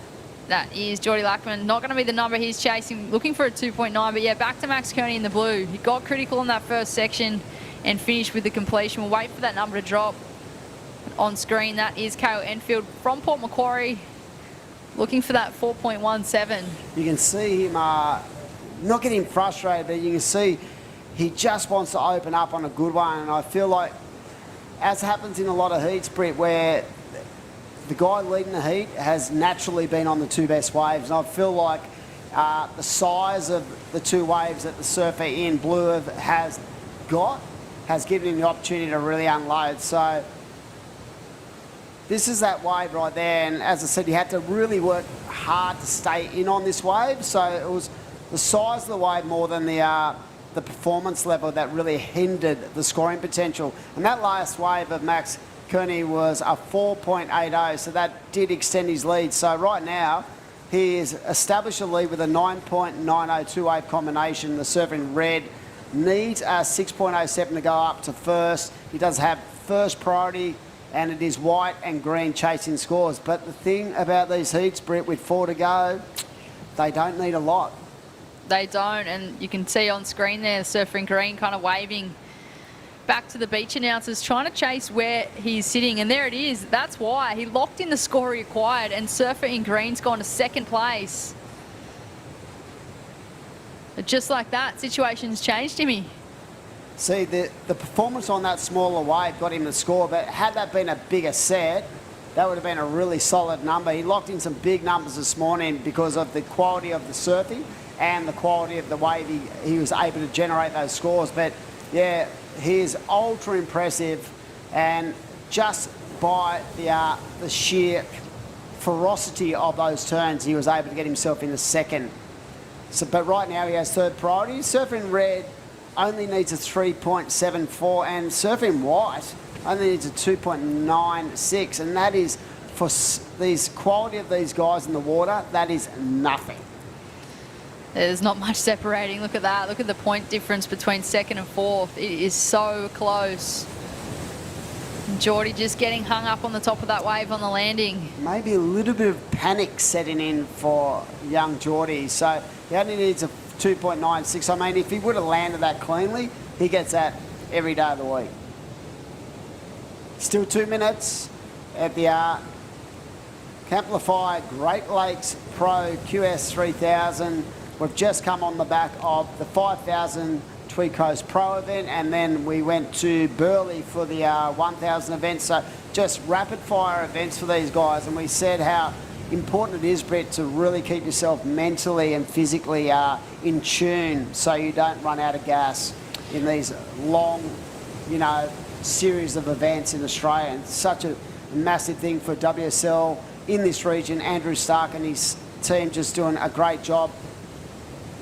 that is Geordie Lackman. Not going to be the number he's chasing, looking for a 2.9, but yeah, back to Max Kearney in the blue. He got critical in that first section and finished with the completion. We'll wait for that number to drop on screen. That is Kale Enfield from Port Macquarie, looking for that 4.17. You can see him not getting frustrated, but you can see he just wants to open up on a good one. And I feel like, as happens in a lot of heats, Britt, where the guy leading the heat has naturally been on the two best waves. And I feel like the size of the two waves that the surfer in blue has given him the opportunity to really unload. So this is that wave right there. And as I said, you had to really work hard to stay in on this wave. So it was the size of the wave more than the performance level that really hindered the scoring potential. And that last wave of Max Kearney was a 4.80, so that did extend his lead. So right now, he has established a lead with a 9.9028 wave combination. The surfer in red needs a 6.07 to go up to first. He does have first priority, and it is white and green chasing scores. But the thing about these heats, Britt, with 4 to go, they don't need a lot. They don't, and you can see on screen there, the surfer in green kind of waving back to the beach announcers, trying to chase where he's sitting, and there it is. That's why he locked in the score he acquired, and surfer in green's gone to second place. But just like that, situation's changed, Jimmy. See, the performance on that smaller wave got him the score, but had that been a bigger set, that would have been a really solid number. He locked in some big numbers this morning because of the quality of the surfing and the quality of the wave he was able to generate those scores. But yeah, he is ultra impressive, and just by the sheer ferocity of those turns, he was able to get himself in the second. So, but right now he has third priority. Surfing red only needs a 3.74, and surfing white only needs a 2.96, and that is, for these quality of these guys in the water, that is nothing. There's not much separating. Look at that. Look at the point difference between second and fourth. It is so close. Geordie just getting hung up on the top of that wave on the landing. Maybe a little bit of panic setting in for young Geordie. So he only needs a 2.96. I mean, if he would have landed that cleanly, he gets that every day of the week. Still 2 minutes at the Camplify Great Lakes Pro QS 3000. We've just come on the back of the 5,000 Tweed Coast Pro event, and then we went to Burleigh for the 1,000 event. So just rapid fire events for these guys, and we said how important it is, Brett, to really keep yourself mentally and physically in tune so you don't run out of gas in these long, series of events in Australia. And it's such a massive thing for WSL in this region. Andrew Stark and his team just doing a great job,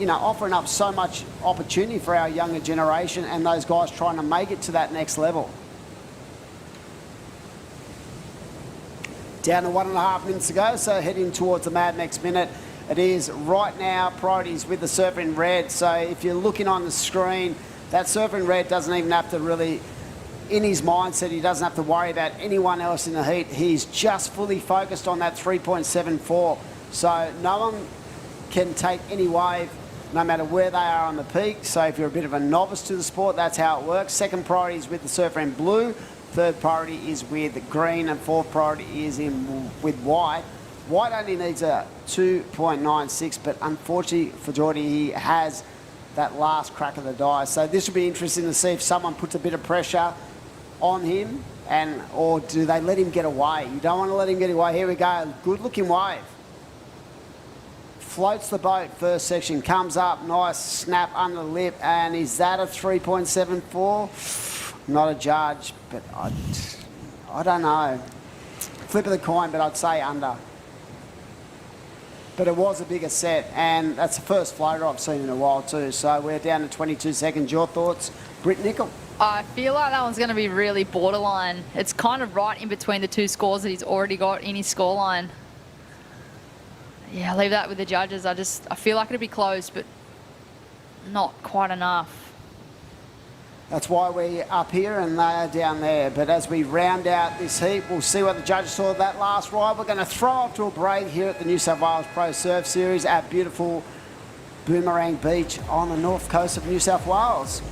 offering up so much opportunity for our younger generation and those guys trying to make it to that next level. Down to 1.5 minutes to go, so heading towards the mad next minute. It is right now priorities with the surfer in red. So if you're looking on the screen, that surfer in red doesn't even have to really, in his mindset, he doesn't have to worry about anyone else in the heat. He's just fully focused on that 3.74. So no one can take any wave, no matter where they are on the peak. So if you're a bit of a novice to the sport, that's how it works. Second priority is with the surfer in blue. Third priority is with green, and fourth priority is with white. White only needs a 2.96, but unfortunately for Geordie, he has that last crack of the die. So this will be interesting to see if someone puts a bit of pressure on him, or do they let him get away? You don't want to let him get away. Here we go. Good looking wave. Floats the boat, first section, comes up, nice snap under the lip, and is that a 3.74? not a judge, but I don't know. Flip of the coin, but I'd say under. But it was a bigger set, and that's the first floater I've seen in a while too. So we're down to 22 seconds. Your thoughts, Britt Nicol? I feel like that one's going to be really borderline. It's kind of right in between the two scores that he's already got in his scoreline. Yeah, I'll leave that with the judges. I feel like it'll be close, but not quite enough. That's why we're up here and they're down there. But as we round out this heat, we'll see what the judges saw of that last ride. We're going to throw off to a break here at the New South Wales Pro Surf Series at beautiful Boomerang Beach on the north coast of New South Wales.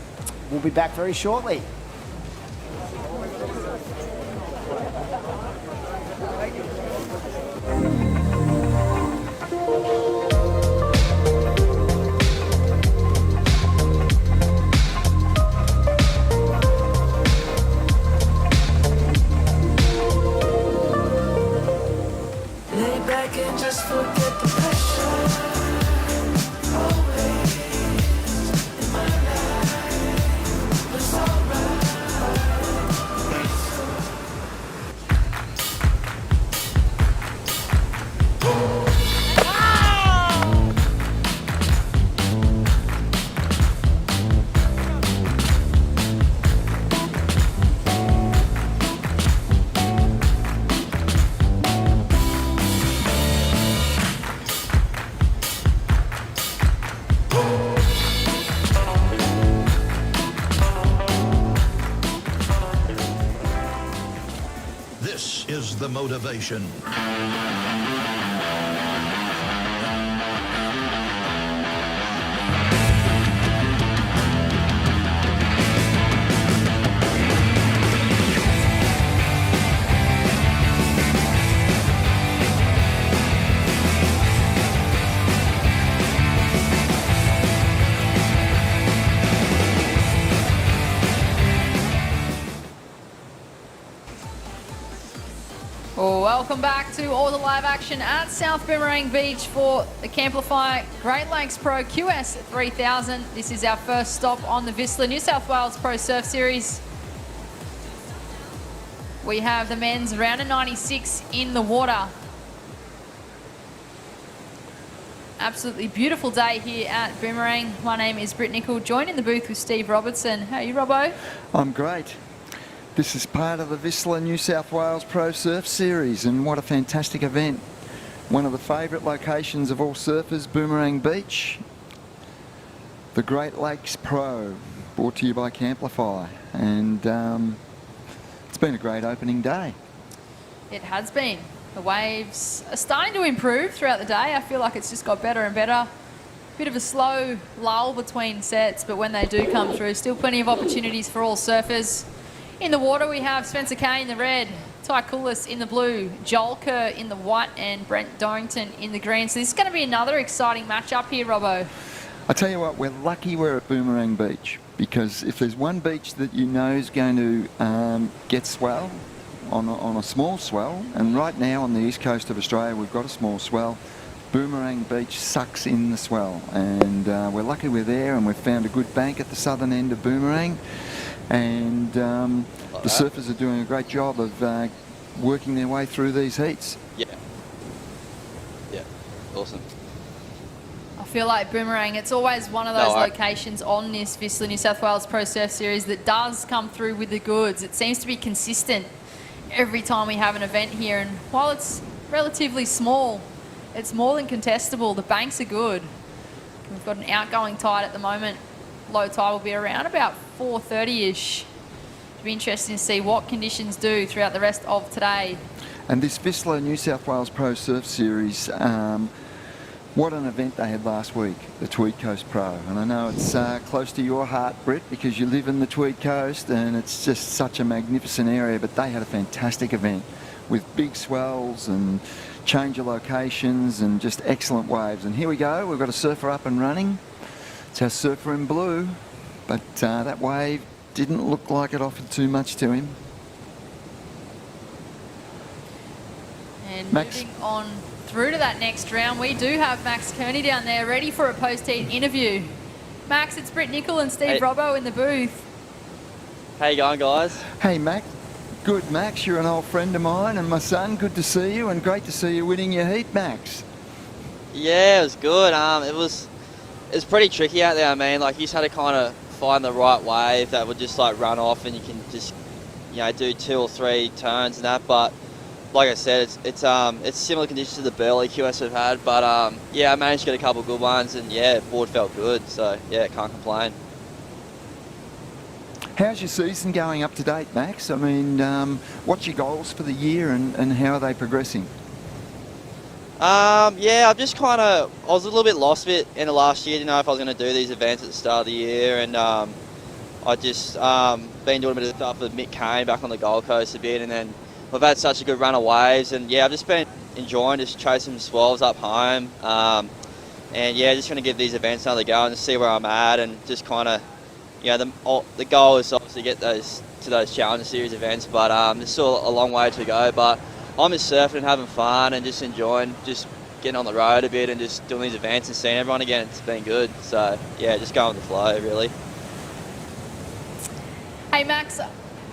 We'll be back very shortly. Just forget the pressure. Always in my life, it's alright. This is the motivation. Welcome back to all the live action at South Boomerang Beach for the Camplify Great Lakes Pro QS 3000. This is our first stop on the VISSLA New South Wales Pro Surf Series. We have the men's round of 96 in the water. Absolutely beautiful day here at Boomerang. My name is Britt Nicol, joined in the booth with Steve Robertson. How are you, Robbo? I'm great. This is part of the VISSLA New South Wales Pro Surf Series, and what a fantastic event. One of the favourite locations of all surfers, Boomerang Beach. The Great Lakes Pro, brought to you by Camplify. And it's been a great opening day. It has been. The waves are starting to improve throughout the day. I feel like it's just got better and better. Bit of a slow lull between sets, but when they do come through, still plenty of opportunities for all surfers. In the water, we have Spencer Kay in the red, Ty Coulis in the blue, Joel Kerr in the white, and Brent Dorrington in the green. So this is going to be another exciting matchup here, Robbo. I tell you what, we're lucky we're at Boomerang Beach, because if there's one beach that you know is going to get swell, on a small swell, and right now on the east coast of Australia we've got a small swell, Boomerang Beach sucks in the swell, and we're lucky we're there, and we've found a good bank at the southern end of Boomerang. And the surfers are doing a great job of working their way through these heats. Yeah. Yeah. Awesome. I feel like Boomerang, it's always one of those locations on this VISSLA New South Wales Pro Surf Series that does come through with the goods. It seems to be consistent every time we have an event here. And while it's relatively small, it's more than contestable. The banks are good. We've got an outgoing tide at the moment. Low tide will be around about 4:30ish. It'll be interesting to see what conditions do throughout the rest of today. And this VISSLA New South Wales Pro Surf Series, what an event they had last week, the Tweed Coast Pro. And I know it's close to your heart, Britt, because you live in the Tweed Coast and it's just such a magnificent area, but they had a fantastic event with big swells and change of locations and just excellent waves. And here we go, we've got a surfer up and running. It's our surfer in blue, but that wave didn't look like it offered too much to him. And Max, moving on through to that next round, we do have Max Kearney down there ready for a post-heat interview. Max, it's Britt Nicol and Steve Robbo in the booth. How you going, guys? Hey, Max. Good, Max. You're an old friend of mine and my son. Good to see you, and great to see you winning your heat, Max. Yeah, it was good. It was pretty tricky out there. I mean, like, you just had to kind of find the right wave that would just like run off, and you can just, you know, do 2 or 3 turns and that. But like I said, it's similar conditions to the Burley QS we've had. But yeah, I managed to get a couple of good ones, and yeah, board felt good. So yeah, can't complain. How's your season going up to date, Max? I mean, what's your goals for the year, and how are they progressing? Yeah, I was a little bit lost a bit in the last year. Didn't know if I was going to do these events at the start of the year, and I just been doing a bit of stuff with Mick Kane back on the Gold Coast a bit, and then we've had such a good run of waves, and yeah, I've just been enjoying just chasing swells up home, and yeah, just going to give these events another go and see where I'm at, and just kind of, you know, the goal is obviously get those to those Challenger Series events, but there's still a long way to go, but I'm just surfing and having fun and just enjoying just getting on the road a bit and just doing these events and seeing everyone again. It's been good. So, yeah, just going with the flow, really. Hey, Max,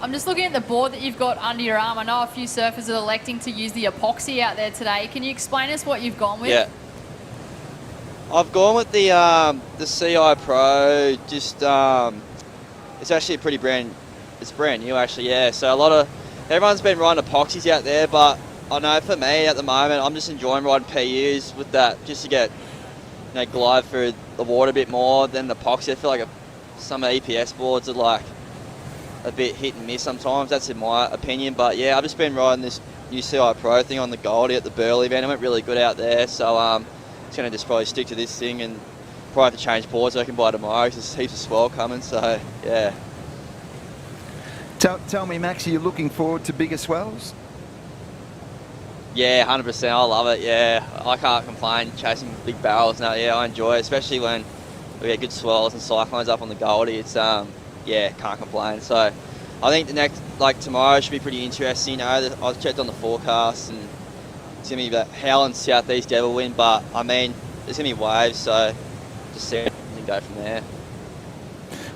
I'm just looking at the board that you've got under your arm. I know a few surfers are electing to use the epoxy out there today. Can you explain us what you've gone with? Yeah. I've gone with the CI Pro. Just it's actually a pretty brand new, actually, yeah. So everyone's been riding epoxies out there, but I know for me at the moment, I'm just enjoying riding PUs with that, just to get, you know, glide through the water a bit more than the epoxy. I feel like some EPS boards are like a bit hit and miss sometimes. That's in my opinion, but yeah, I've just been riding this new CI Pro thing on the Goldie at the Burley event. It went really good out there, so it's going to just probably stick to this thing and probably have to change boards I can buy tomorrow because there's heaps of swell coming. So yeah. Tell me, Max, are you looking forward to bigger swells? Yeah, 100%. I love it. Yeah, I can't complain chasing big barrels now. Yeah, I enjoy it, especially when we get good swells and cyclones up on the Goldie. It's yeah, can't complain. So I think the next, like tomorrow, should be pretty interesting. You know, I've checked on the forecast and it's gonna be about howling southeast devil wind, but I mean, there's gonna be waves, so just see it and go from there.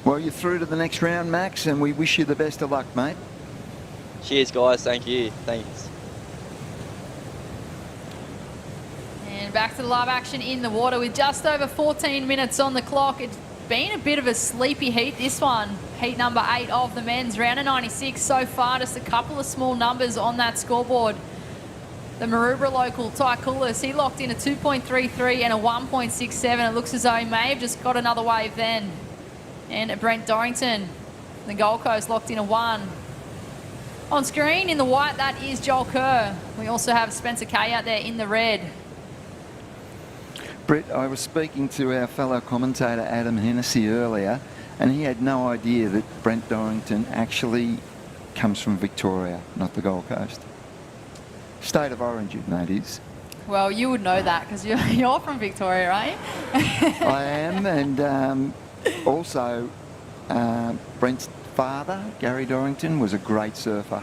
Well, you're through to the next round, Max, and we wish you the best of luck, mate. Cheers, guys. Thank you. Thanks. And back to the live action in the water with just over 14 minutes on the clock. It's been a bit of a sleepy heat, this one. Heat number 8 of the men's. Round of 96 so far. Just a couple of small numbers on that scoreboard. The Maroubra local, Ty Coulis, he locked in a 2.33 and a 1.67. It looks as though he may have just got another wave then. And Brent Dorrington, the Gold Coast, locked in a 1. On screen in the white, that is Joel Kerr. We also have Spencer Kay out there in the red. Brett, I was speaking to our fellow commentator Adam Hennessy earlier, and he had no idea that Brent Dorrington actually comes from Victoria, not the Gold Coast. State of origin, that is. Well, you would know that because you're from Victoria, right? I am, and also Brent's father, Gary Dorrington, was a great surfer.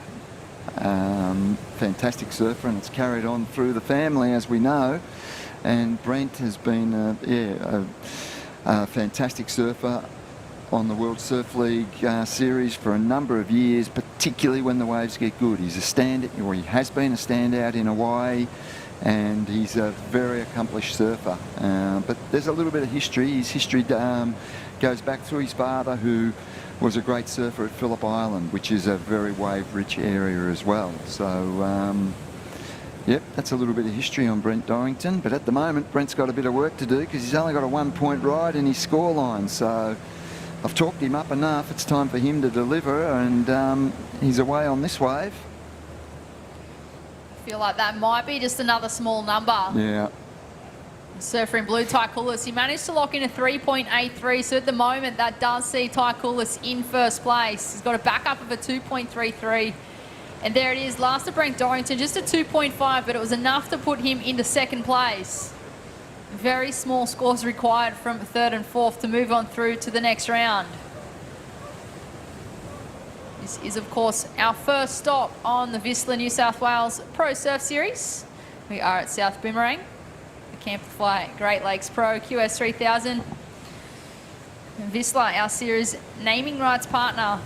Fantastic surfer, and it's carried on through the family, as we know. And Brent has been a fantastic surfer on the World Surf League series for a number of years, particularly when the waves get good. He's a standout, or he has been a standout in Hawaii, and he's a very accomplished surfer. But there's a little bit of history. His history goes back through his father, who was a great surfer at Phillip Island, which is a very wave-rich area as well. So, yep, that's a little bit of history on Brent Dorrington. But at the moment, Brent's got a bit of work to do because he's only got a 1-point ride in his scoreline. So I've talked him up enough. It's time for him to deliver, and he's away on this wave. I feel like that might be just another small number. Yeah. Surfer in blue, Ty Coulis, he managed to lock in a 3.83, so at the moment that does see Ty Coulis in first place. He's got a backup of a 2.33, and there it is, last to Brent Dorrington, just a 2.5, but it was enough to put him into second place. Very small scores required from third and fourth to move on through to the next round. This is, of course, our first stop on the VISSLA New South Wales Pro Surf Series. We are at South Boomerang, the Camplify Great Lakes Pro QS 3000. And VISSLA, our series naming rights partner.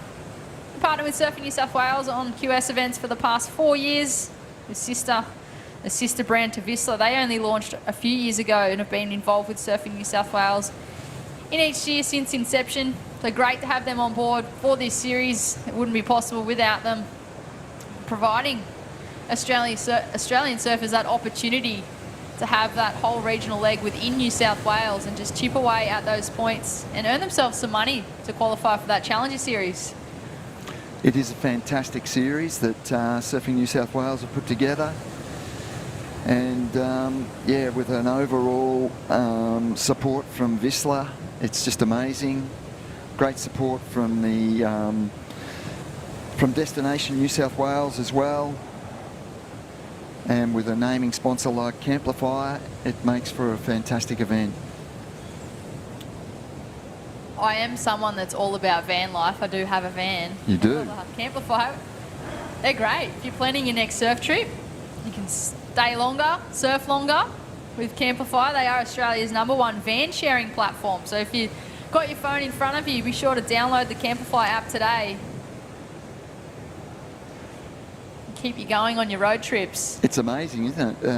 partnered with Surfing New South Wales on QS events for the past 4 years. The sister brand to VISSLA. They only launched a few years ago and have been involved with Surfing New South Wales in each year since inception. So great to have them on board for this series. It wouldn't be possible without them, providing Australian surfers that opportunity to have that whole regional leg within New South Wales and just chip away at those points and earn themselves some money to qualify for that Challenger Series. It is a fantastic series that Surfing New South Wales have put together. And yeah, with an overall support from VISSLA, it's just amazing. Great support from the from Destination New South Wales as well. And with a naming sponsor like Camplify, it makes for a fantastic event. I am someone that's all about van life. I do have a van. You do? Camplify. They're great. If you're planning your next surf trip, you can stay longer, surf longer with Camplify. They are Australia's #1 van sharing platform. So if you've got your phone in front of you, be sure to download the Camplify app today. Keep you going on your road trips. It's amazing, isn't it?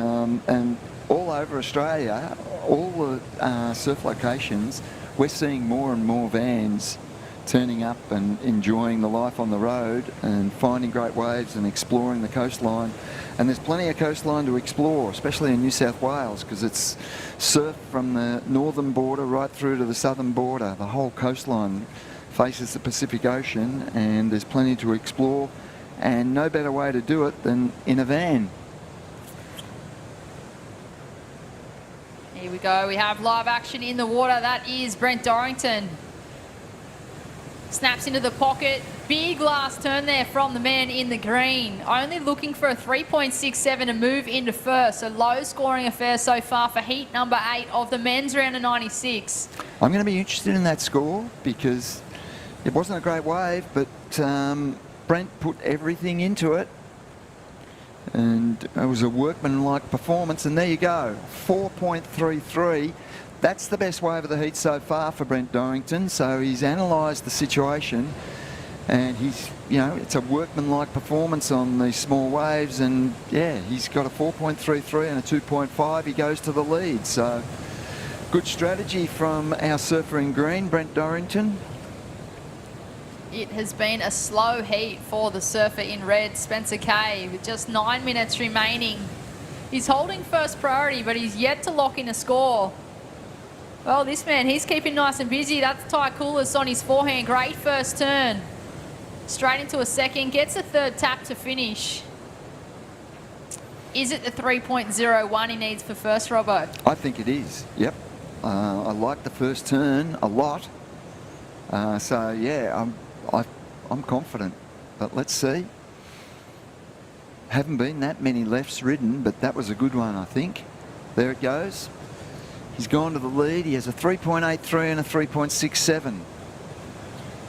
And all over Australia, all the surf locations, we're seeing more and more vans turning up and enjoying the life on the road and finding great waves and exploring the coastline. And there's plenty of coastline to explore, especially in New South Wales, because it's surf from the northern border right through to the southern border. The whole coastline faces the Pacific Ocean, and there's plenty to explore. And no better way to do it than in a van. Here we go. We have live action in the water. That is Brent Dorrington. Snaps into the pocket. Big last turn there from the man in the green. Only looking for a 3.67 to move into first. So low scoring affair so far for heat number 8 of the men's round of 96. I'm going to be interested in that score because it wasn't a great wave, but Brent put everything into it, and it was a workmanlike performance, and there you go, 4.33. That's the best wave of the heat so far for Brent Dorrington. So he's analysed the situation, and he's, you know, it's a workmanlike performance on these small waves, and yeah, he's got a 4.33 and a 2.5. He goes to the lead. So good strategy from our surfer in green, Brent Dorrington. It has been a slow heat for the surfer in red, Spencer Kay, with just 9 minutes remaining. He's holding first priority, but he's yet to lock in a score. Well, this man, he's keeping nice and busy. That's Ty Coulis on his forehand. Great first turn. Straight into a second, gets a third tap to finish. Is it the 3.01 he needs for first, Robbo? I think it is, yep. I like the first turn a lot. So yeah, I'm confident, but let's see. Haven't been that many lefts ridden, but that was a good one, I think. There it goes. He's gone to the lead. He has a 3.83 and a 3.67.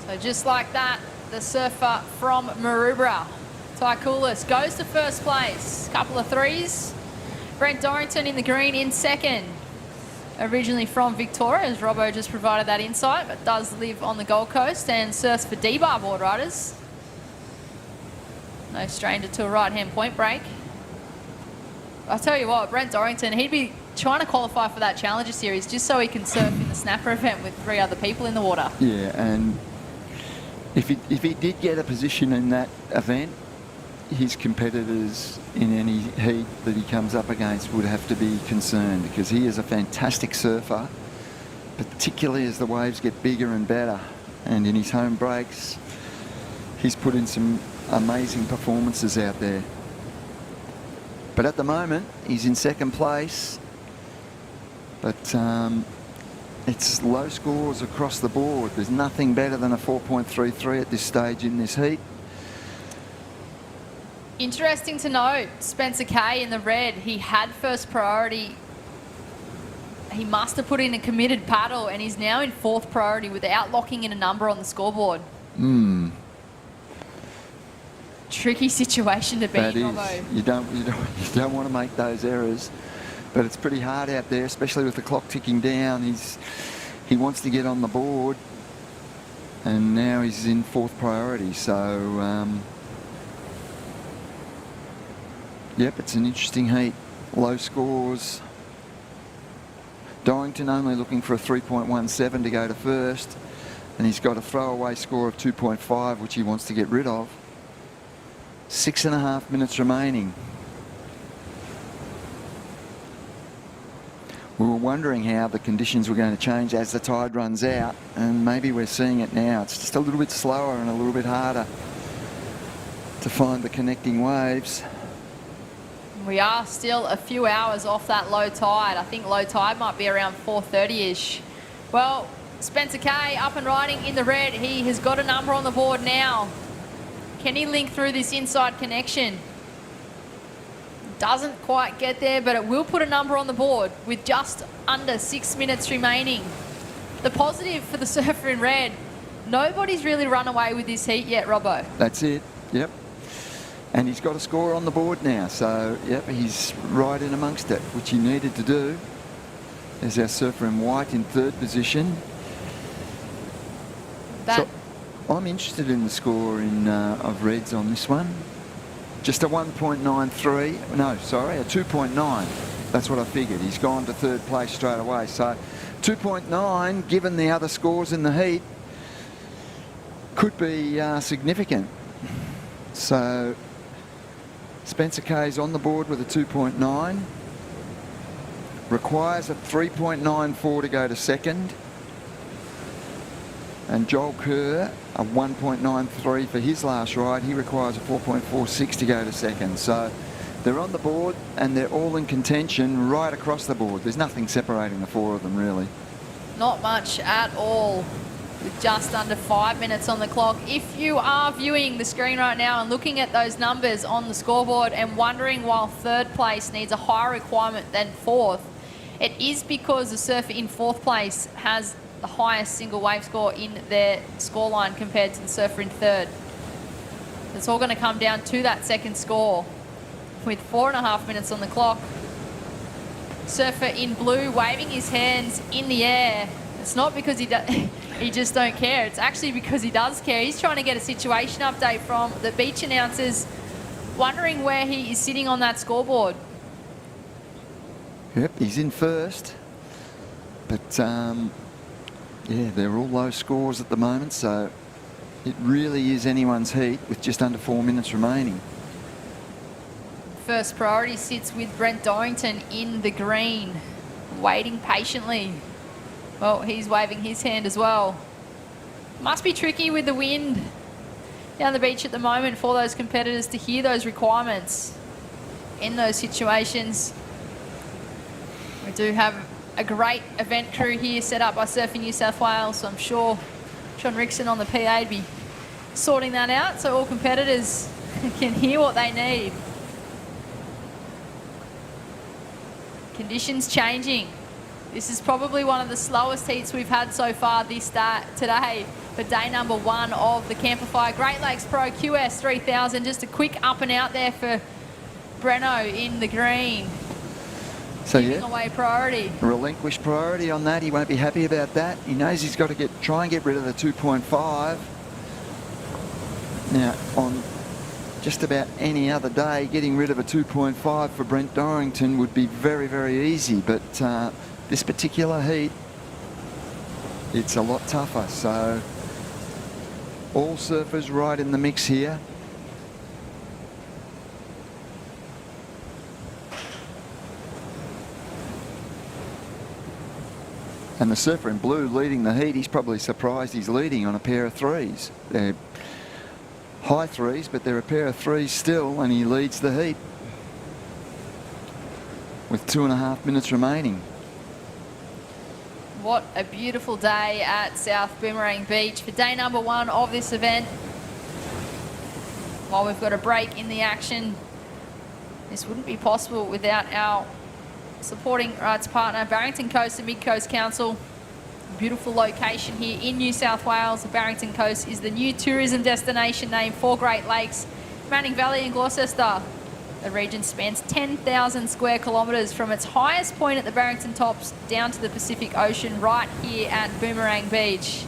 So just like that, the surfer from Maroubra, Ty Coulis, goes to first place. Couple of threes. Brent Dorrington in the green in second. Originally from Victoria, as Robbo just provided that insight, but does live on the Gold Coast and surfs for D-Bar board riders. No stranger to a right-hand point break. I'll tell you what, Brent Dorrington, he'd be trying to qualify for that Challenger Series just so he can surf in the snapper event with 3 other people in the water. Yeah, and if he did get a position in that event, his competitors in any heat that he comes up against would have to be concerned, because he is a fantastic surfer, particularly as the waves get bigger and better. And in his home breaks, he's put in some amazing performances out there. But at the moment, he's in second place. But it's low scores across the board. There's nothing better than a 4.33 at this stage in this heat. Interesting to note, Spencer Kay in the red, he had first priority. He must have put in a committed paddle, and he's now in 4th priority without locking in a number on the scoreboard. Tricky situation to be in, Robbo. You don't want to make those errors, but it's pretty hard out there, especially with the clock ticking down. He wants to get on the board, and now he's in 4th priority. So, yep, it's an interesting heat. Low scores. Dorrington only looking for a 3.17 to go to first, and he's got a throwaway score of 2.5, which he wants to get rid of. 6.5 minutes remaining. We were wondering how the conditions were going to change as the tide runs out, and maybe we're seeing it now. It's just a little bit slower and a little bit harder to find the connecting waves. We are still a few hours off that low tide. I think low tide might be around 4:30-ish. Well, Spencer Kay up and riding in the red. He has got a number on the board now. Can he link through this inside connection? Doesn't quite get there, but it will put a number on the board with just under 6 minutes remaining. The positive for the surfer in red, nobody's really run away with this heat yet, Robbo. That's it, yep. And he's got a score on the board now, so yep, he's right in amongst it, which he needed to do. There's our surfer in white in 3rd position. So I'm interested in the score of reds on this one. Just a 1.93, no, sorry, a 2.9. That's what I figured. He's gone to 3rd place straight away. So 2.9, given the other scores in the heat, could be significant. So Spencer Kay's on the board with a 2.9. Requires a 3.94 to go to 2nd. And Joel Kerr, a 1.93 for his last ride. He requires a 4.46 to go to 2nd. So they're on the board and they're all in contention right across the board. There's nothing separating the 4 of them, really. Not much at all, with just under 5 minutes on the clock. If you are viewing the screen right now and looking at those numbers on the scoreboard and wondering why 3rd place needs a higher requirement than 4th, it is because the surfer in 4th place has the highest single wave score in their scoreline compared to the surfer in 3rd. It's all going to come down to that 2nd score with 4.5 minutes on the clock. Surfer in blue waving his hands in the air. It's not because he just don't care. It's actually because he does care. He's trying to get a situation update from the beach announcers, wondering where he is sitting on that scoreboard. Yep, he's in 1st. But yeah, they're all low scores at the moment, so it really is anyone's heat with just under 4 minutes remaining. First priority sits with Brent Dorrington in the green, waiting patiently. Well, he's waving his hand as well. Must be tricky with the wind down the beach at the moment for those competitors to hear those requirements in those situations. We do have a great event crew here set up by Surfing New South Wales, so I'm sure John Rickson on the PA would be sorting that out so all competitors can hear what they need. Conditions changing. This is probably one of the slowest heats we've had so far today for day number 1 of the Camplify Great Lakes Pro QS 3000. Just a quick up and out there for Breno in the green. So giving away priority. Relinquish priority on that. He won't be happy about that. He knows he's got to try and get rid of the 2.5. Now, on just about any other day, getting rid of a 2.5 for Brent Dorrington would be very, very easy. But this particular heat, it's a lot tougher. So all surfers right in the mix here. And the surfer in blue leading the heat, he's probably surprised he's leading on a pair of 3s. They're high 3s, but they're a pair of 3s still, and he leads the heat with 2.5 minutes remaining. What a beautiful day at South Boomerang Beach for day number 1 of this event. While we've got a break in the action, this wouldn't be possible without our supporting rights partner, Barrington Coast and Mid-Coast Council. Beautiful location here in New South Wales. The Barrington Coast is the new tourism destination name for Great Lakes, Manning Valley and Gloucester. The region spans 10,000 square kilometres from its highest point at the Barrington Tops down to the Pacific Ocean right here at Boomerang Beach.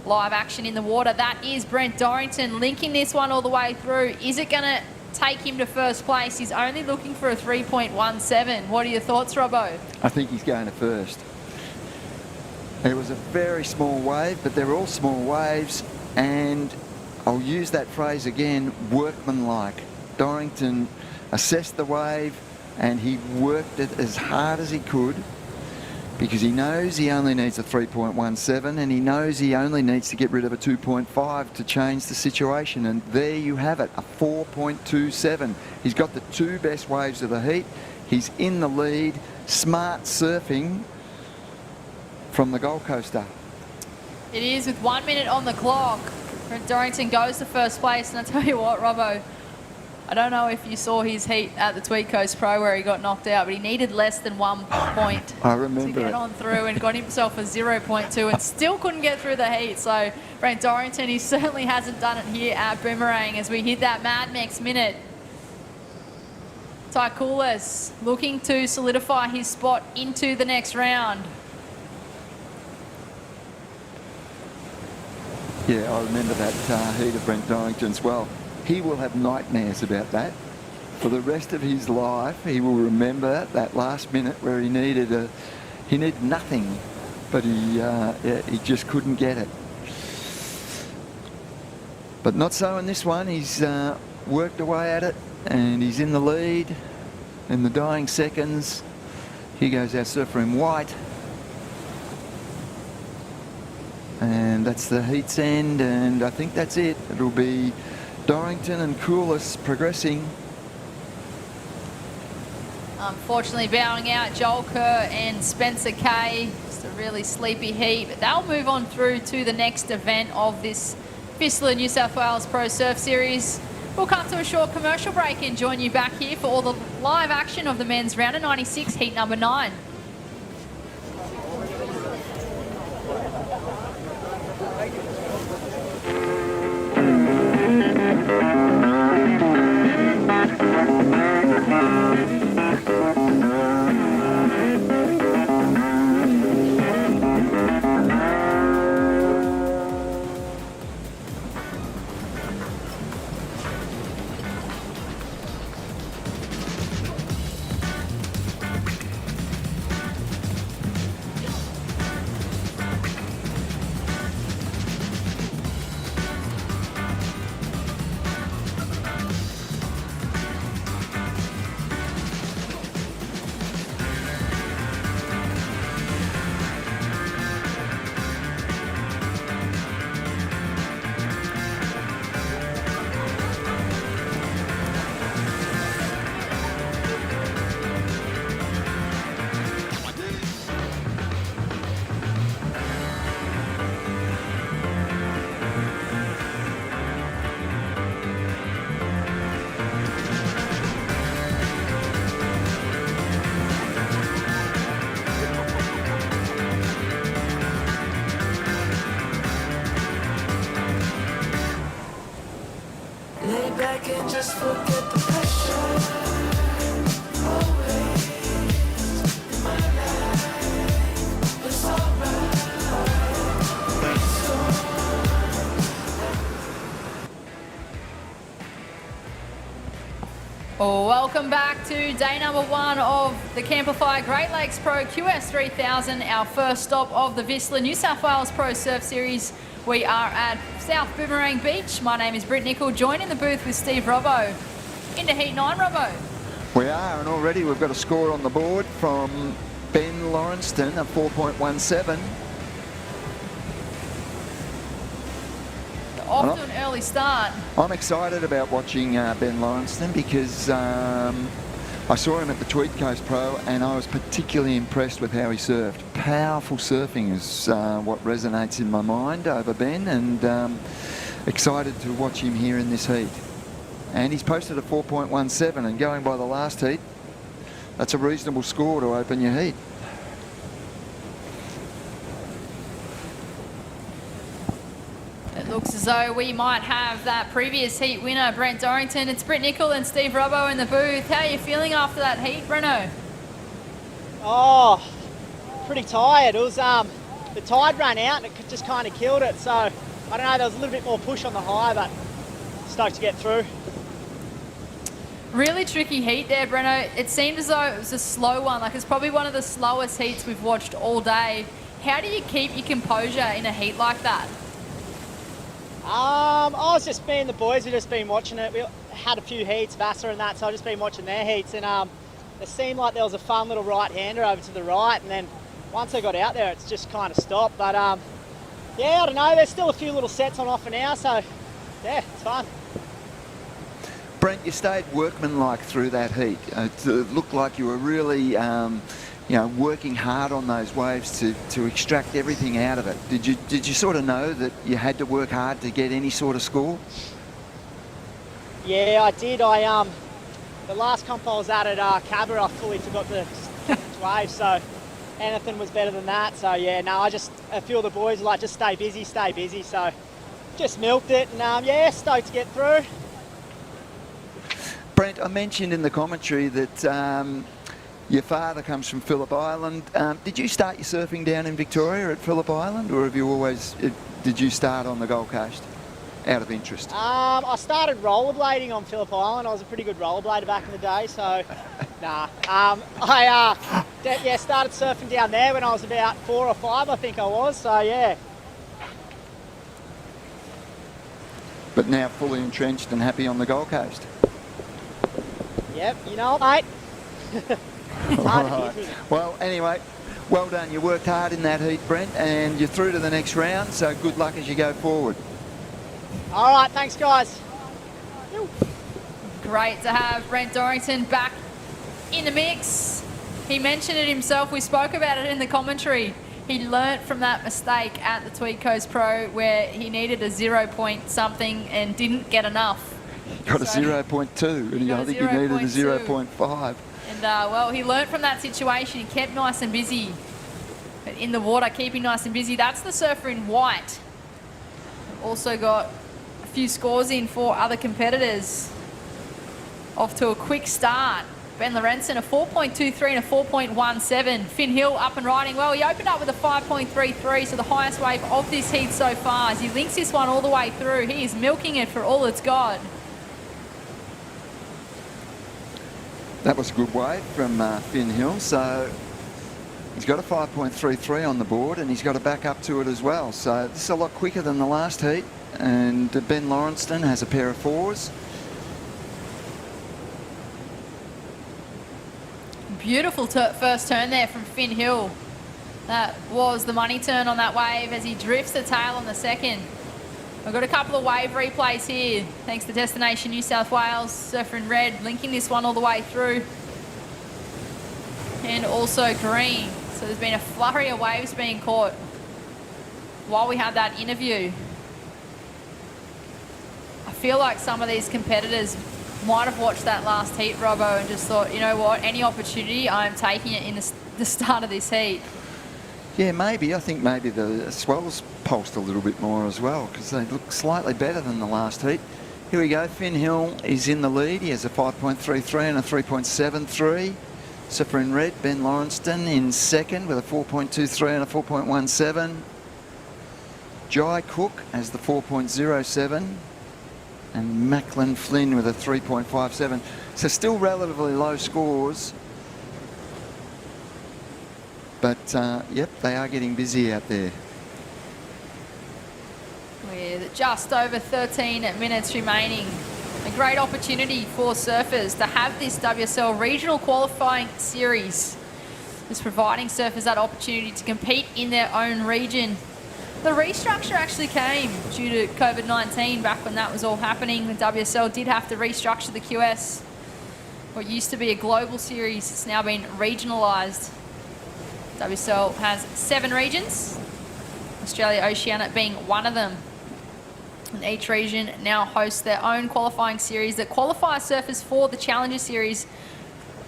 live action in the water. That is Brent Dorrington linking this one all the way through. Is it going to take him to first place? He's only looking for a 3.17. What are your thoughts, Robbo? I think he's going to first. It was a very small wave, but they're all small waves, and I'll use that phrase again, workmanlike. Dorrington assessed the wave and he worked it as hard as he could, because he knows he only needs a 3.17 and he knows he only needs to get rid of a 2.5 to change the situation, and there you have it, a 4.27. He's got the two best waves of the heat. He's in the lead. Smart surfing from the Gold Coaster. It is with 1 minute on the clock. Brent Dorrington goes to first place, and I tell you what, Robbo, I don't know if you saw his heat at the Tweed Coast Pro where he got knocked out, but he needed less than 1 point I remember to get it. on through, and got himself a 0.2 and still couldn't get through the heat. So Brent Dorrington, he certainly hasn't done it here at Boomerang as we hit that Mad Max minute. Taikulis looking to solidify his spot into the next round. Yeah, I remember that heat of Brent Dorrington's. Well, he will have nightmares about that. For the rest of his life, he will remember that last minute where he needed nothing, but he just couldn't get it. But not so in this one. He's worked away at it, and he's in the lead in the dying seconds. Here goes our surfer in white. And that's the heat's end, and I think that's it. It'll be Dorrington and Coulis progressing. Unfortunately, bowing out Joel Kerr and Spencer Kay. Just a really sleepy heat, but they'll move on through to the next event of this VISSLA New South Wales Pro Surf Series. We'll cut to a short commercial break and join you back here for all the live action of the men's round of 96, heat number 9. Lay back and just forget the pressure. Always in my life, it's alright. Welcome back to day number 1 of the Camplify Great Lakes Pro QS 3000, our first stop of the VISSLA New South Wales Pro Surf Series. We are at South Boomerang Beach. My name is Britt Nicol, joined in the booth with Steve Robbo. Into heat 9, Robbo. We are, and already we've got a score on the board from Ben Lawrenston, a 4.17. Off to an early start. I'm excited about watching Ben Lawrenston because I saw him at the Tweed Coast Pro and I was particularly impressed with how he surfed. Powerful surfing is what resonates in my mind over Ben, and excited to watch him here in this heat. And he's posted a 4.17, and going by the last heat, that's a reasonable score to open your heat. It looks as though we might have that previous heat winner, Brent Dorrington. It's Britt Nicol and Steve Robbo in the booth. How are you feeling after that heat, Breno? Oh, pretty tired. It was the tide ran out and it just kind of killed it. So I don't know, there was a little bit more push on the high, but stoked to get through. Really tricky heat there, Breno. It seemed as though it was a slow one. Like, it's probably one of the slowest heats we've watched all day. How do you keep your composure in a heat like that? I was just, me and the boys have just been watching it. We had a few heats, VISSLA and that, so I've just been watching their heats, and it seemed like there was a fun little right-hander over to the right, and then once I got out there, it's just kind of stopped. But yeah, I don't know, there's still a few little sets on offer now, so yeah, it's fun. Brent, you stayed workmanlike through that heat. It looked like you were really, you know, working hard on those waves to extract everything out of it. Did you sort of know that you had to work hard to get any sort of score? Yeah, I did. The last comp I was at Cabra, I fully forgot to catch waves, so anything was better than that. So yeah, no, a few of the boys were like, just stay busy, so just milked it, and yeah, stoked to get through. Brent, I mentioned in the commentary that your father comes from Phillip Island. Did you start your surfing down in Victoria at Phillip Island, or have you always, did you start on the Gold Coast out of interest? I started rollerblading on Phillip Island. I was a pretty good rollerblader back in the day, so nah. Yeah, started surfing down there when I was about 4 or 5, I think I was, so yeah. But now fully entrenched and happy on the Gold Coast? Yep, you know it, mate. All right. Well, anyway, well done. You worked hard in that heat, Brent, and you're through to the next round, so good luck as you go forward. All right, thanks, guys. Great to have Brent Dorrington back in the mix. He mentioned it himself. We spoke about it in the commentary. He learnt from that mistake at the Tweed Coast Pro where he needed a 0 point something and didn't get enough. Got a 0.2, and I think he needed a 0.5. And well, he learnt from that situation. He kept nice and busy. But in the water, keeping nice and busy. That's the surfer in white. Also got a few scores in for other competitors. Off to a quick start. Ben Lorenzen, a 4.23 and a 4.17. Finn Hill up and riding well. He opened up with a 5.33, so the highest wave of this heat so far. As he links this one all the way through, he is milking it for all it's got. That was a good wave from Finn Hill, so he's got a 5.33 on the board and he's got to back up to it as well. So this is a lot quicker than the last heat, and Ben Lorenzen has a pair of 4s. Beautiful first turn there from Finn Hill. That was the money turn on that wave as he drifts the tail on the second. We've got a couple of wave replays here, thanks to Destination New South Wales. Surfer in red linking this one all the way through. And also green. So there's been a flurry of waves being caught while we had that interview. I feel like some of these competitors might have watched that last heat, Robbo, and just thought, you know what, any opportunity, I'm taking it in the start of this heat. Yeah, maybe. I think maybe the swells pulsed a little bit more as well because they look slightly better than the last heat. Here we go. Finn Hill is in the lead. He has a 5.33 and a 3.73. Surfer in red, Ben Lorenzen in second with a 4.23 and a 4.17. Jai Cook has the 4.07. And Macklin Flynn with a 3.57. So still relatively low scores. But, yep, they are getting busy out there. With just over 13 minutes remaining. A great opportunity for surfers to have this WSL regional qualifying series. Just providing surfers that opportunity to compete in their own region. The restructure actually came due to COVID-19 back when that was all happening. The WSL did have to restructure the QS. What used to be a global series, it's now been regionalised. WSL has 7 regions, Australia Oceania being one of them. And each region now hosts their own qualifying series that qualify surfers for the Challenger Series,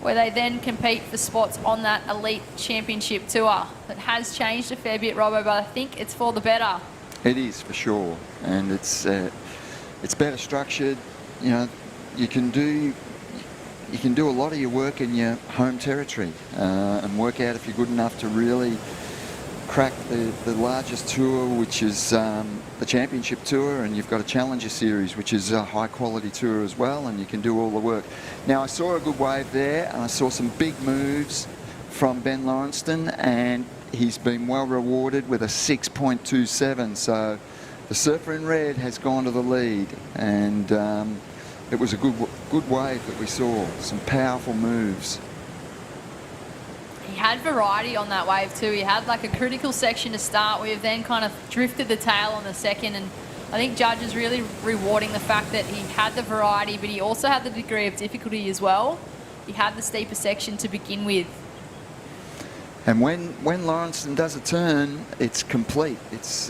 where they then compete for spots on that elite championship tour. That has changed a fair bit, Robbo, but I think it's for the better. It is, for sure. And it's better structured. You know, you can do a lot of your work in your home territory and work out if you're good enough to really crack the largest tour, which is the Championship Tour, and you've got a Challenger Series, which is a high-quality tour as well, and you can do all the work. Now, I saw a good wave there, and I saw some big moves from Ben Lawrenston, and he's been well rewarded with a 6.27, so the surfer in red has gone to the lead, and it was a good wave that we saw, some powerful moves. He had variety on that wave too. He had like a critical section to start with, then kind of drifted the tail on the second, and I think judges really rewarding the fact that he had the variety, but he also had the degree of difficulty as well. He had the steeper section to begin with. And when Lawrenston does a turn, it's complete. It's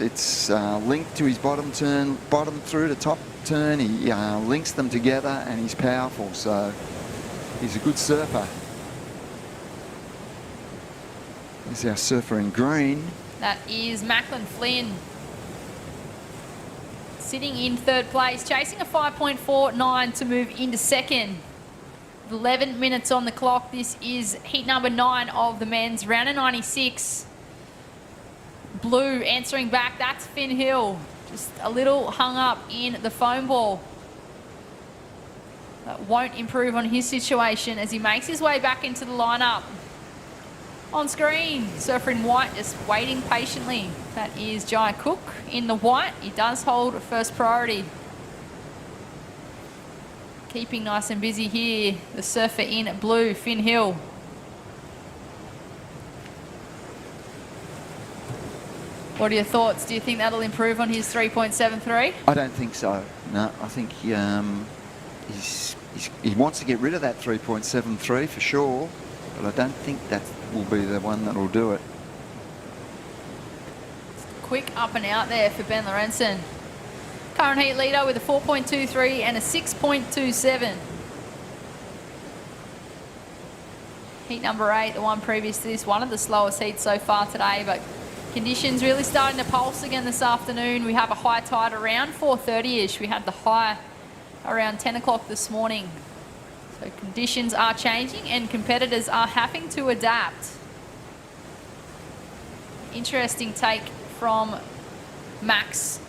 linked to his bottom turn, bottom through to top turn. He links them together, and he's powerful. So he's a good surfer. There's our surfer in green. That is Macklin Flynn. Sitting in third place, chasing a 5.49 to move into second. 11 minutes on the clock. This is heat number 9 of the men's, round of 96. Blue answering back, that's Finn Hill. Just a little hung up in the foam ball. That won't improve on his situation as he makes his way back into the lineup. On screen, surfer in white just waiting patiently. That is Jai Cook in the white. He does hold first priority. Keeping nice and busy here, the surfer in blue, Finn Hill. What are your thoughts? Do you think that'll improve on his 3.73? I don't think so. No, I think he wants to get rid of that 3.73 for sure, but I don't think that will be the one that will do it. Quick up and out there for Ben Lorenzen. Current heat leader with a 4.23 and a 6.27. Heat number 8, the one previous to this, one of the slowest heats so far today, but conditions really starting to pulse again this afternoon. We have a high tide around 4:30ish. We had the high around 10 o'clock this morning. So conditions are changing and competitors are having to adapt. Interesting take from Max.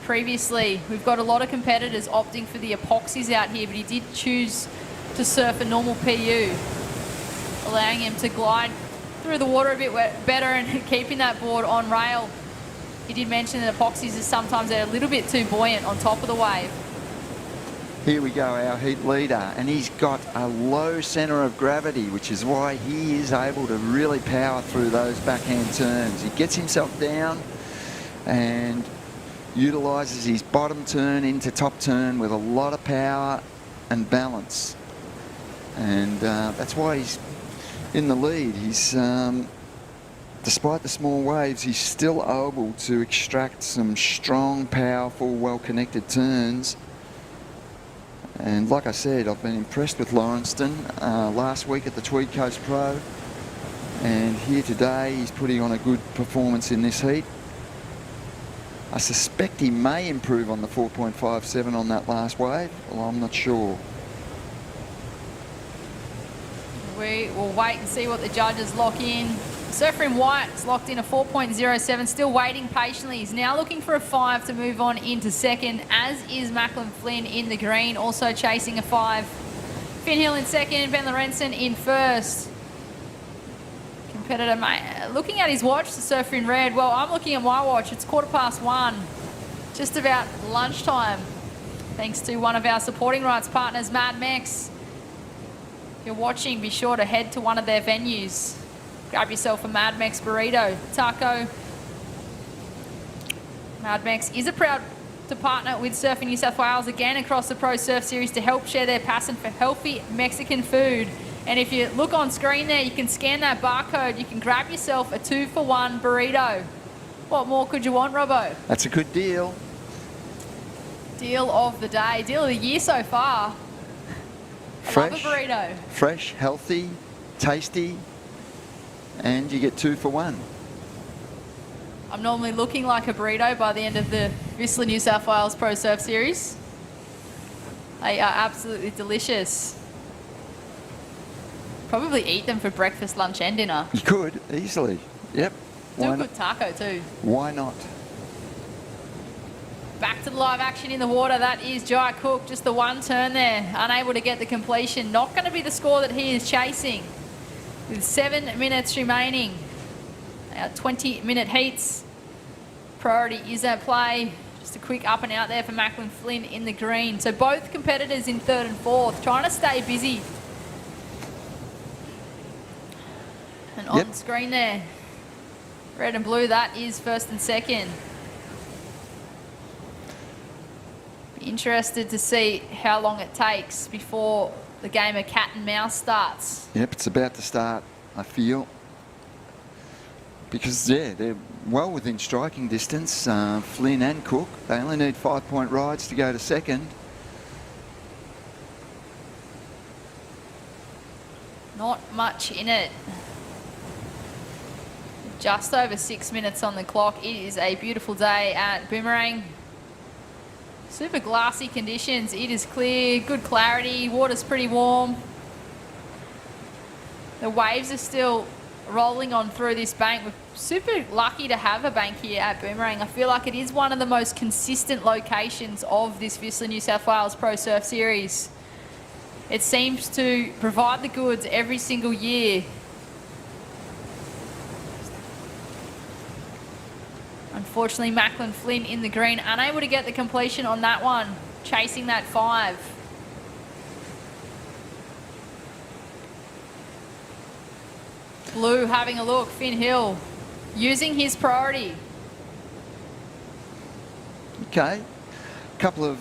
Previously, we've got a lot of competitors opting for the epoxies out here, but he did choose to surf a normal PU, allowing him to glide through the water a bit better and keeping that board on rail. He did mention that epoxies is sometimes a little bit too buoyant on top of the wave. Here we go, our heat leader, and he's got a low centre of gravity, which is why he is able to really power through those backhand turns. He gets himself down and utilises his bottom turn into top turn with a lot of power and balance, and that's why he's in the lead. He's despite the small waves, he's still able to extract some strong, powerful, well-connected turns. And like I said, I've been impressed with Lawrenston last week at the Tweed Coast Pro, and here today he's putting on a good performance in this heat. I suspect he may improve on the 4.57 on that last wave, well, I'm not sure. We will wait and see what the judges lock in. Surfer in white is locked in a 4.07, still waiting patiently. He's now looking for a 5 to move on into second, as is Macklin Flynn in the green, also chasing a 5. Finn Hill in second, Ben Lorenzen in first. Competitor, mate, looking at his watch, the surfer in red. Well, I'm looking at my watch. It's 1:15, just about lunchtime. Thanks to one of our supporting rights partners, Mad Mex. If you're watching, be sure to head to one of their venues. Grab yourself a Mad Mex burrito, taco. Mad Mex is a proud to partner with Surfing New South Wales again across the Pro Surf Series to help share their passion for healthy Mexican food. And if you look on screen there, you can scan that barcode. You can grab yourself a 2-for-1 burrito. What more could you want, Robbo? That's a good deal. Deal of the day, deal of the year so far. Fresh, I love a burrito. Fresh, healthy, tasty, and you get 2 for 1. I'm normally looking like a burrito by the end of the VISSLA New South Wales Pro Surf Series. They are absolutely delicious. Probably eat them for breakfast, lunch and dinner. You could, easily, yep. Do a good taco too. Why not? Back to the live action in the water. That is Jai Cook. Just the one turn there. Unable to get the completion. Not going to be the score that he is chasing. With 7 minutes remaining. 20-minute heats. Priority is at play. Just a quick up and out there for Macklin Flynn in the green. So both competitors in third and fourth. Trying to stay busy. And on screen there. Red and blue, that is first and second. Interested to see how long it takes before the game of cat and mouse starts. Yep, it's about to start, I feel. Because, yeah, they're well within striking distance, Flynn and Cook. They only need 5-point rides to go to second. Not much in it. Just over 6 minutes on the clock. It is a beautiful day at Boomerang. Super glassy conditions. It is clear, good clarity, water's pretty warm. The waves are still rolling on through this bank. We're super lucky to have a bank here at Boomerang. I feel like it is one of the most consistent locations of this VISSLA New South Wales Pro Surf Series. It seems to provide the goods every single year. Unfortunately, Macklin Flynn in the green, unable to get the completion on that one, chasing that 5. Blue having a look, Finn Hill, using his priority. Okay, a couple of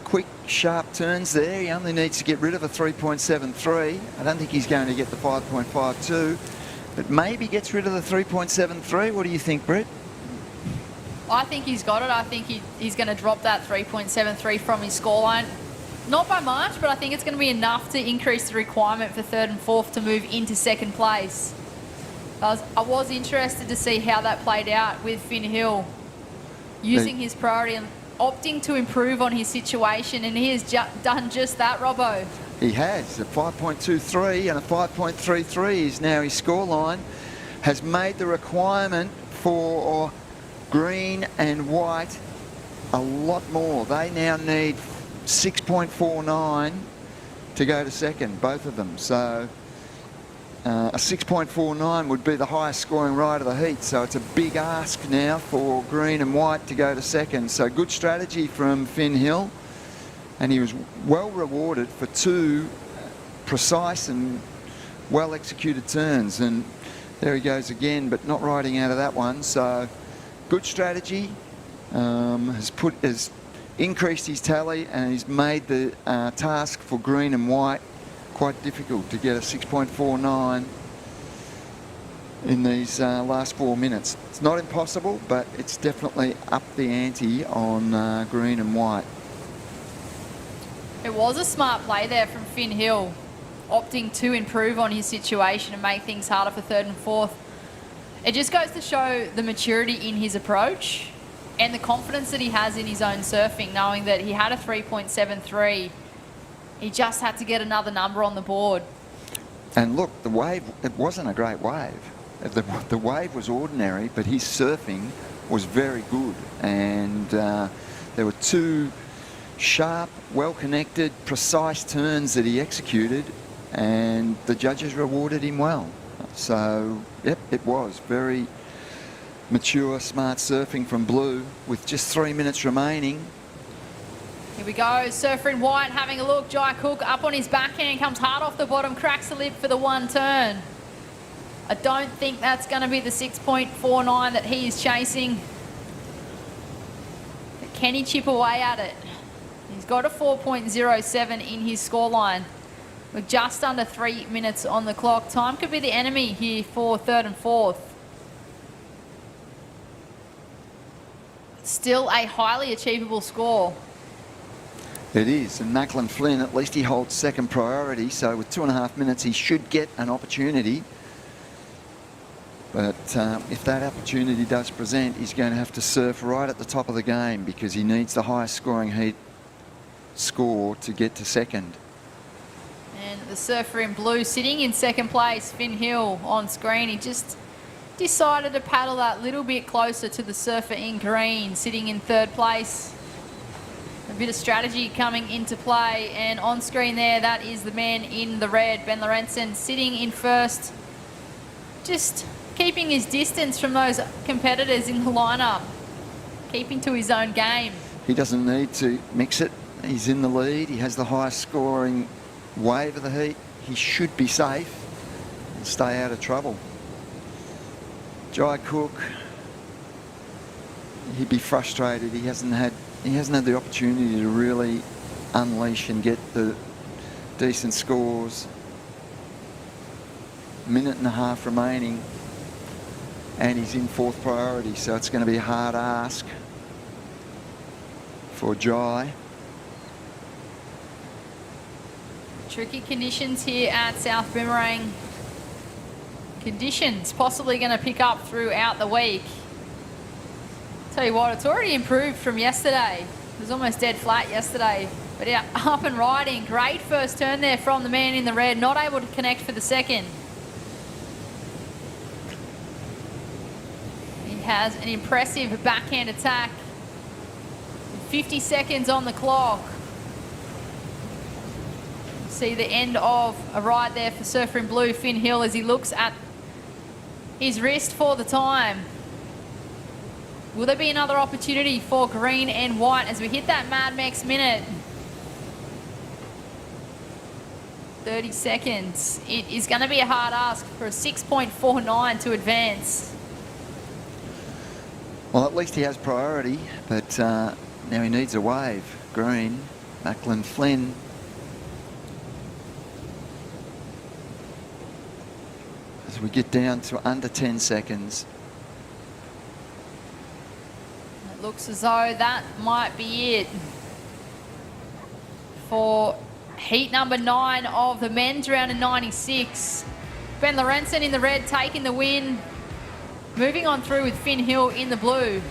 quick, sharp turns there. He only needs to get rid of a 3.73. I don't think he's going to get the 5.52, but maybe gets rid of the 3.73. What do you think, Brett? I think he's got it. I think he's going to drop that 3.73 from his scoreline. Not by much, but I think it's going to be enough to increase the requirement for third and fourth to move into second place. I was interested to see how that played out with Finn Hill using his priority and opting to improve on his situation, and he has done just that, Robbo. He has. A 5.23 and a 5.33 is now his scoreline. Has made the requirement for green and white a lot more. They now need 6.49 to go to second, both of them. So a 6.49 would be the highest scoring ride of the heat. So it's a big ask now for green and white to go to second. So good strategy from Finn Hill. And he was well rewarded for 2 precise and well executed turns. And there he goes again, but not riding out of that one. So good strategy, has increased his tally, and he's made the task for green and white quite difficult to get a 6.49 in these last 4 minutes. It's not impossible, but it's definitely up the ante on green and white. It was a smart play there from Finn Hill, opting to improve on his situation and make things harder for third and fourth. It just goes to show the maturity in his approach and the confidence that he has in his own surfing, knowing that he had a 3.73. He just had to get another number on the board. And look, the wave, it wasn't a great wave. The wave was ordinary, but his surfing was very good. And there were 2 sharp, well-connected, precise turns that he executed, and the judges rewarded him well. So, yep, it was very mature, smart surfing from Blue with just 3 minutes remaining. Here we go, surfer in white having a look. Jai Cook up on his backhand, comes hard off the bottom, cracks the lip for the 1 turn. I don't think that's going to be the 6.49 that he is chasing. But can he chip away at it? He's got a 4.07 in his scoreline. With just under 3 minutes on the clock. Time could be the enemy here for third and fourth. Still a highly achievable score. It is, and Macklin Flynn, at least he holds second priority, so with 2.5 minutes he should get an opportunity. But if that opportunity does present, he's going to have to surf right at the top of the game because he needs the highest scoring heat score to get to second. And the surfer in blue sitting in second place, Finn Hill on screen. He just decided to paddle that little bit closer to the surfer in green, sitting in third place. A bit of strategy coming into play, and on screen there, that is the man in the red, Ben Lorenzen, sitting in first, just keeping his distance from those competitors in the lineup, keeping to his own game. He doesn't need to mix it. He's in the lead. He has the highest scoring wave of the heat. He should be safe and stay out of trouble. Jai Cook, he'd be frustrated. He hasn't had the opportunity to really unleash and get the decent scores. Minute and a half remaining, and he's in fourth priority, so it's going to be a hard ask for Jai. Tricky conditions here at South Boomerang. Conditions possibly going to pick up throughout the week. Tell you what, it's already improved from yesterday. It was almost dead flat yesterday, but yeah, up and riding. Great first turn there from the man in the red, not able to connect for the second. He has an impressive backhand attack. 50 seconds on the clock. See the end of a ride there for surfer in blue, Finn Hill, as he looks at his wrist for the time. Will there be another opportunity for green and white as we hit that Mad Max minute? 30 seconds. It is going to be a hard ask for a 6.49 to advance. Well, at least he has priority, but now he needs a wave. Green, Macklin Flynn. As we get down to under 10 seconds. It looks as though that might be it for heat number 9 of the men's round in 96. Ben Lorenzen in the red taking the win. Moving on through with Finn Hill in the blue.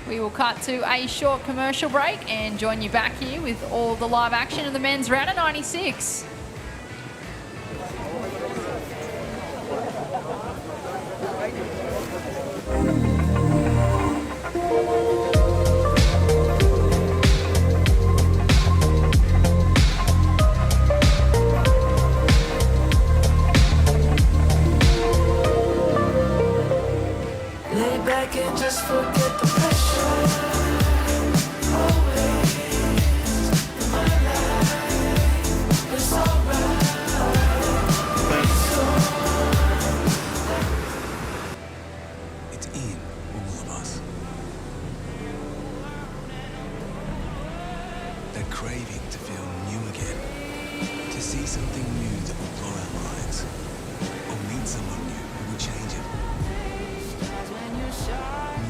We will cut to a short commercial break and join you back here with all the live action of the men's round of 96. Lay back and just forget the pressure. Always in my life, it's alright. It's in all of us. That craving to feel new again. To see something new that will blow our minds. Or meet someone new who will change it.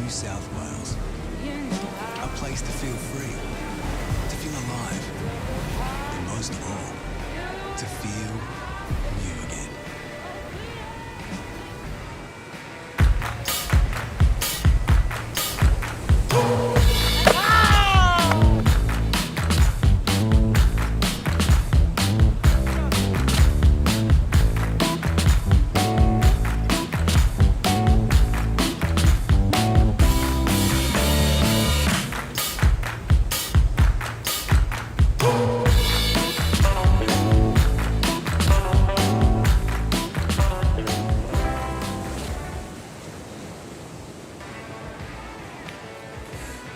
New South Wales. A place to feel free. To feel alive. And most of all, to feel new again.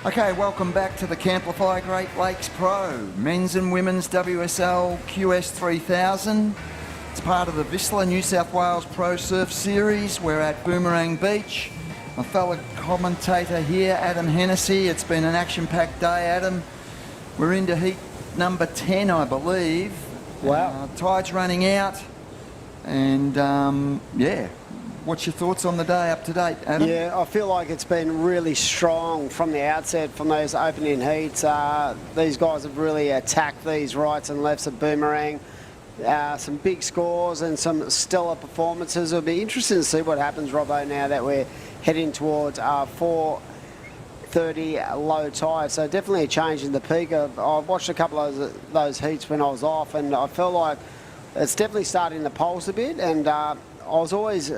Okay, welcome back to the Camplify Great Lakes Pro, men's and women's WSL QS 3000. It's part of the VISSLA New South Wales Pro Surf Series. We're at Boomerang Beach. My fellow commentator here, Adam Hennessy. It's been an action-packed day, Adam. We're into heat number 10, I believe. Wow. Tide's running out. And, yeah. What's your thoughts on the day up to date, Adam? Yeah, I feel like it's been really strong from the outset, from those opening heats. These guys have really attacked these rights and lefts of Boomerang. Some big scores and some stellar performances. It'll be interesting to see what happens, Robbo, now that we're heading towards 4:30 low tide. So definitely a change in the peak. I've watched a couple of those heats when I was off, and I feel like it's definitely starting to pulse a bit. And was always,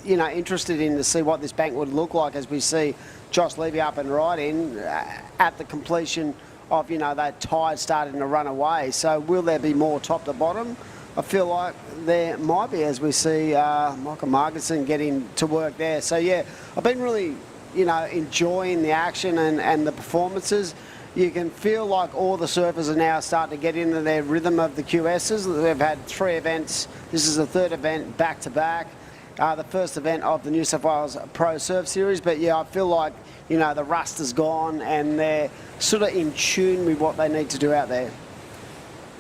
interested in to see what this bank would look like as we see Josh Levy up and riding at the completion of, that tide starting to run away. So will there be more top to bottom? I feel like there might be as we see Michael Marginson getting to work there. So, yeah, I've been really, enjoying the action and the performances. You can feel like all the surfers are now starting to get into their rhythm of the QSs. They've had 3 events. This is the 3rd event back-to-back. The first event of the New South Wales Pro Surf Series. But, yeah, I feel like, the rust is gone and they're sort of in tune with what they need to do out there.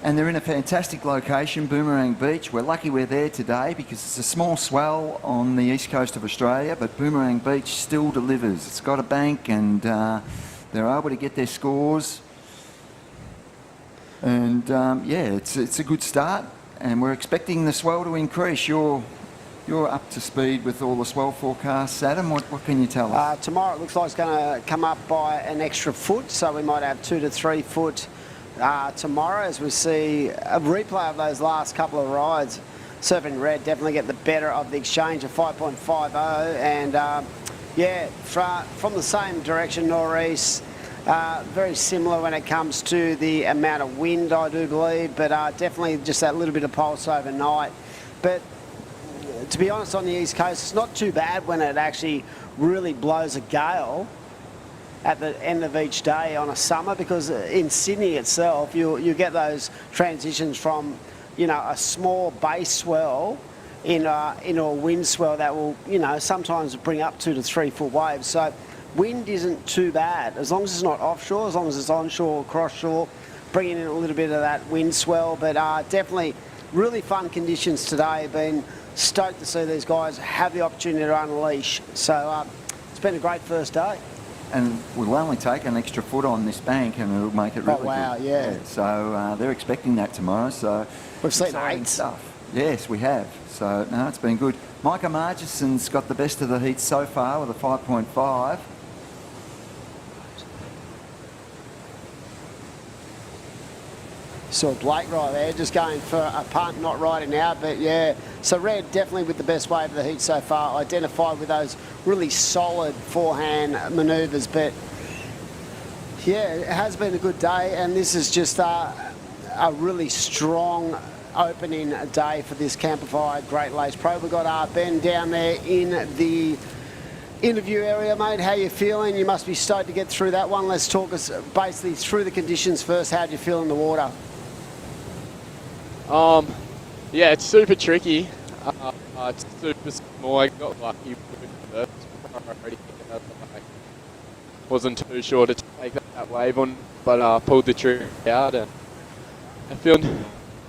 And they're in a fantastic location, Boomerang Beach. We're lucky we're there today because it's a small swell on the east coast of Australia, but Boomerang Beach still delivers. It's got a bank and they're able to get their scores. And it's a good start and we're expecting the swell to increase. You're up to speed with all the swell forecasts, Adam. What can you tell us? Tomorrow it looks like it's going to come up by an extra foot, so we might have 2 to 3 foot tomorrow as we see a replay of those last couple of rides. Surfing Red definitely get the better of the exchange of 5.50 and from the same direction, northeast. Very similar when it comes to the amount of wind, I do believe, but definitely just that little bit of pulse overnight. But to be honest, on the east coast, it's not too bad when it actually really blows a gale at the end of each day on a summer, because in Sydney itself, you get those transitions from, a small base swell into a wind swell that will, sometimes bring up 2 to 3 foot waves. So wind isn't too bad as long as it's not offshore, as long as it's onshore or cross shore, bringing in a little bit of that wind swell. But definitely really fun conditions today. Been stoked to see these guys have the opportunity to unleash. So it's been a great first day. And we'll only take an extra foot on this bank and it'll make it really good. Yeah. So they're expecting that tomorrow. So we've seen 8 stuff. Yes, we have. So, no, it's been good. Micah Margison's got the best of the heat so far with a 5.5. Saw Blake right there, just going for a punt, not riding out, but yeah. So Red definitely with the best wave of the heat so far, identified with those really solid forehand manoeuvres. But yeah, it has been a good day, and this is just a really strong opening day for this Camplify Great Lakes Pro. We've got Ben down there in the interview area, mate. How you feeling? You must be stoked to get through that one. Let's talk us basically through the conditions first. How do you feel in the water? Yeah, it's super tricky. It's super small. I got lucky with the first priority. Wasn't too sure to take that wave on, but pulled the trigger out, and I feel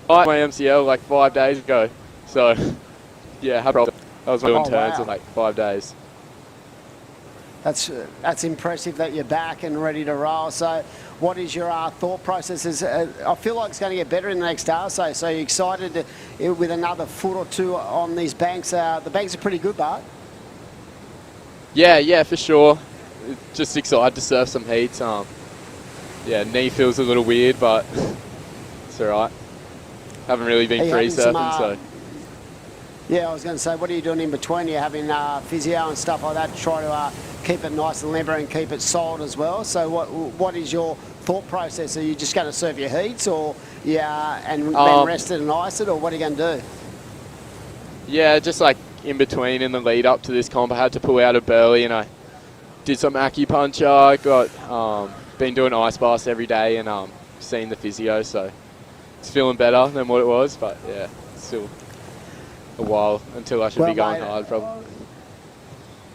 like my MCL like 5 days ago. So yeah, I was doing turns in like 5 days. That's impressive that you're back and ready to roll. So what is your thought process? I feel like it's going to get better in the next hour or so. So you're excited with another foot or two on these banks? The banks are pretty good, Bart. Yeah, for sure. Just excited to surf some heats. Yeah, knee feels a little weird, but it's all right. Haven't really been free surfing, so. Yeah, I was going to say, what are you doing in between? You're having physio and stuff like that to try to keep it nice and limber and keep it solid as well. So what is your thought process? Are you just going to serve your heats, or and then rest it and ice it, or what are you going to do? Yeah, just like in between in the lead up to this comp, I had to pull out of Burley and I did some acupuncture. Got been doing ice baths every day and seeing the physio, so it's feeling better than what it was. But yeah, still a while until I should be going hard, probably.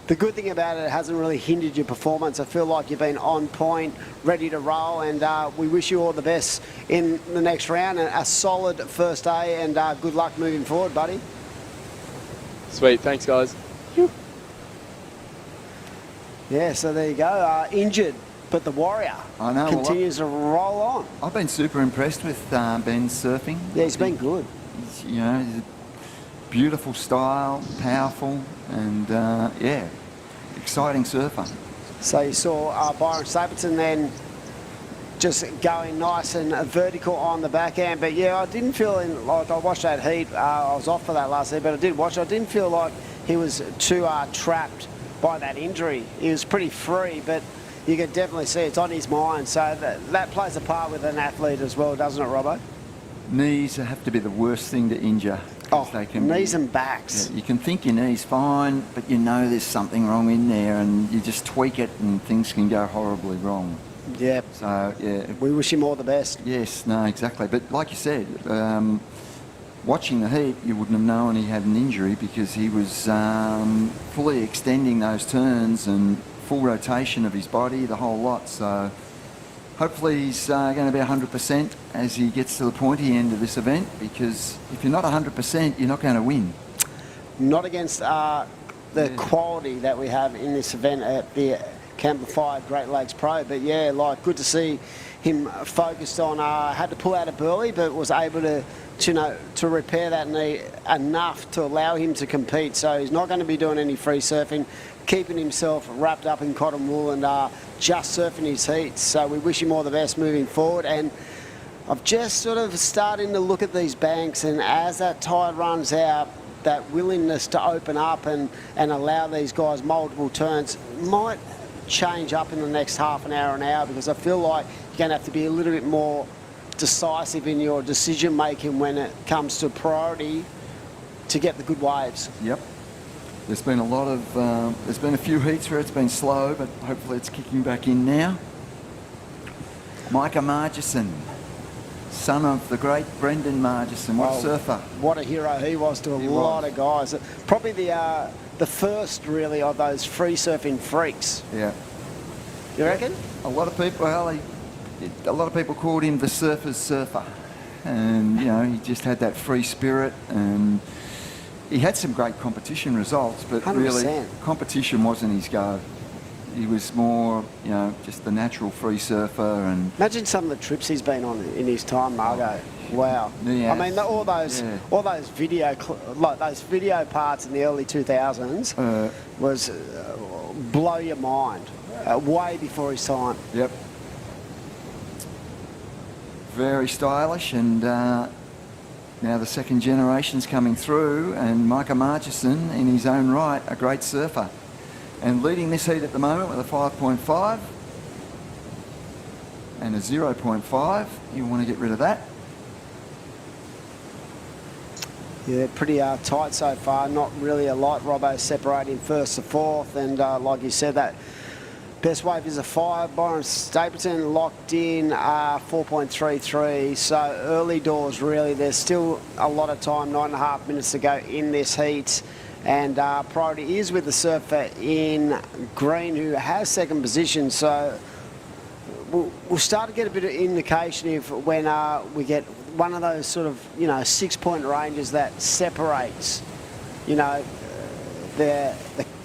The good thing about it hasn't really hindered your performance. I feel like you've been on point, ready to roll, and we wish you all the best in the next round. A solid first day, and good luck moving forward, buddy. Sweet, thanks, guys. Yeah, so there you go. Injured, but the Warrior continues to roll on. I've been super impressed with Ben's surfing. Yeah, he's been good. He's a beautiful style, powerful, and exciting surfer. So you saw Byron Stapleton then just going nice and vertical on the backhand. But yeah, I didn't feel like I watched that heat. I was off for that last heat, but I did watch it. I didn't feel like he was too trapped by that injury. He was pretty free, but you can definitely see it's on his mind. So that plays a part with an athlete as well, doesn't it, Robbo? Knees have to be the worst thing to injure. Oh, they can knees and backs. Yeah, you can think your knee's fine, but you know there's something wrong in there, and you just tweak it and things can go horribly wrong. Yep. So, yeah. We wish him all the best. Yes, no, exactly. But like you said, watching the heat, you wouldn't have known he had an injury because he was fully extending those turns and full rotation of his body, the whole lot. So hopefully he's going to be 100% as he gets to the pointy end of this event, because if you're not 100%, you're not going to win. Not against the quality that we have in this event at the Camplify Great Lakes Pro. But yeah, like, good to see him focused on, had to pull out of Burley, but was able to repair that knee enough to allow him to compete. So he's not going to be doing any free surfing, keeping himself wrapped up in cotton wool and just surfing his heats. So we wish him all the best moving forward. And I've just sort of starting to look at these banks, and as that tide runs out, that willingness to open up and allow these guys multiple turns might change up in the next half an hour, because I feel like you're going to have to be a little bit more decisive in your decision making when it comes to priority to get the good waves. Yep. There's been a lot of, there's been a few heats where it's been slow, but hopefully it's kicking back in now. Micah Margison, son of the great Brendan Margison, what a surfer. What a hero he was to a lot of guys. Probably the first really of those free surfing freaks. Yeah. You reckon? A lot of people, a lot of people called him the surfer's surfer, and you know, he just had that free spirit, and he had some great competition results, but 100%. Really competition wasn't his go. He was more, you know, just the natural free surfer. And imagine some of the trips he's been on in his time, Margot. Wow. Yeah. I mean, all those video, like those video parts in the early 2000s was blow your mind. Way before his time. Yep. Very stylish, and now the second generation's coming through, and Micah Margison, in his own right, a great surfer. And leading this heat at the moment with a 5.5 and a 0.5. You want to get rid of that. Yeah, pretty tight so far. Not really a lot. Robbo separating first to fourth, and like you said, that best wave is a 5. Byron Stapleton locked in 4.33. So early doors, really. There's still a lot of time, 9.5 minutes to go in this heat. And priority is with the surfer in green, who has second position. So we'll start to get a bit of indication if when we get one of those sort of, 6-point ranges that separates, the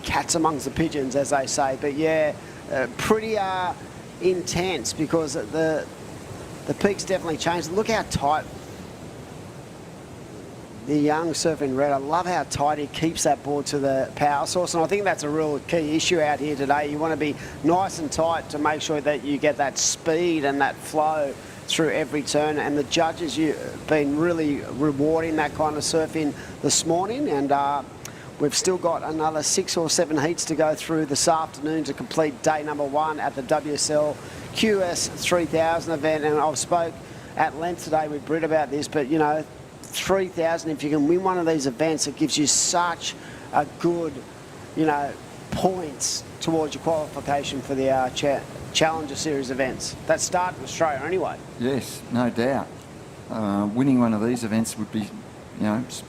cats amongst the pigeons, as they say. But yeah, pretty intense, because the peak's definitely changed. Look how tight the young surfing red. I love how tight he keeps that board to the power source, and I think that's a real key issue out here today. You want to be nice and tight to make sure that you get that speed and that flow through every turn, and the judges, you've been really rewarding that kind of surfing this morning, and we've still got another 6 or 7 heats to go through this afternoon to complete day number 1 at the WSL QS 3000 event. And I've spoke at length today with Britt about this, but 3,000, if you can win one of these events, it gives you such a good, points towards your qualification for the Challenger Series events that start in Australia anyway. Yes, no doubt. Winning one of these events would be,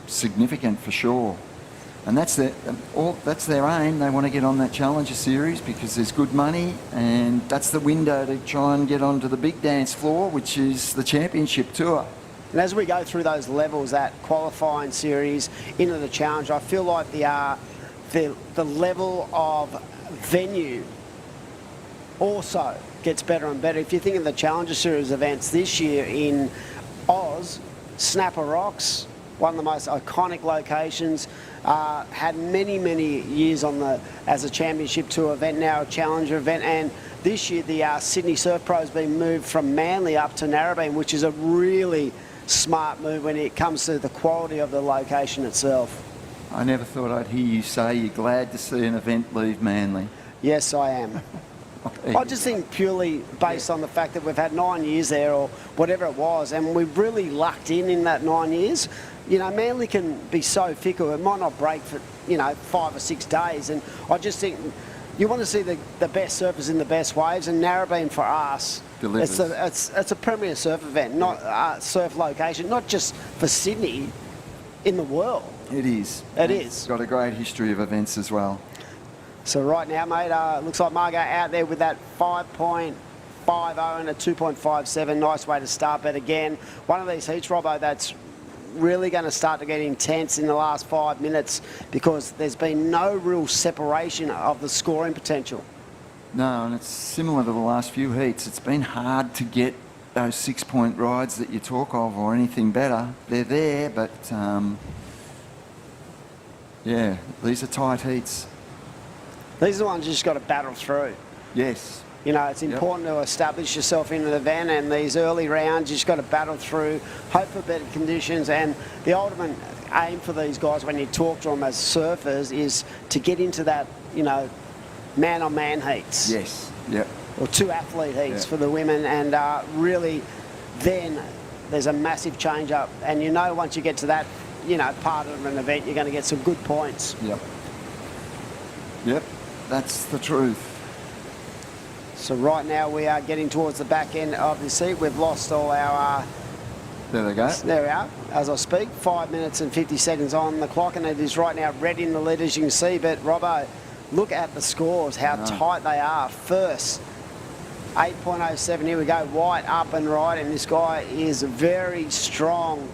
significant for sure. And that's their aim. They want to get on that Challenger Series because there's good money, and that's the window to try and get onto the big dance floor, which is the Championship Tour. And as we go through those levels, that qualifying series into the Challenger, I feel like the level of venue also gets better and better. If you think of the Challenger Series events this year in Oz, Snapper Rocks, one of the most iconic locations, had many years as a Championship Tour event, now a Challenger event, and this year the Sydney Surf Pro has been moved from Manly up to Narrabeen, which is a really smart move when it comes to the quality of the location itself. I never thought I'd hear you say you're glad to see an event leave Manly. Yes, I am. I just think purely based on the fact that we've had 9 years there or whatever it was, and we've really lucked in that 9 years. You know, Manly can be so fickle. It might not break for, 5 or 6 days. And I just think you want to see the best surfers in the best waves, and Narrabeen for us, it's a premier surf event, not surf location, not just for Sydney, in the world. It is. It's got a great history of events as well. So right now, mate, looks like Margot out there with that 5.50 and a 2.57. Nice way to start. But again, one of these heats, Robbo, that's really going to start to get intense in the last 5 minutes because there's been no real separation of the scoring potential. No, and it's similar to the last few heats. It's been hard to get those 6-point rides that you talk of or anything better. They're there, but yeah, these are tight heats. These are the ones you just got to battle through. Yes. You know, it's important to establish yourself in an event, and these early rounds, you just got to battle through, hope for better conditions, and the ultimate aim for these guys when you talk to them as surfers is to get into that, man-on-man heats. Yes, yep. Or 2 athlete heats for the women, and really then there's a massive change-up, and once you get to that, part of an event, you're going to get some good points. Yep, that's the truth. So right now we are getting towards the back end of the heat. We've lost all our... there they go. There we are, as I speak. 5 minutes and 50 seconds on the clock, and it is right now red in the lead, as you can see. But, Robbo, look at the scores, how tight they are. First, 8.07. Here we go. White up and right, and this guy is very strong.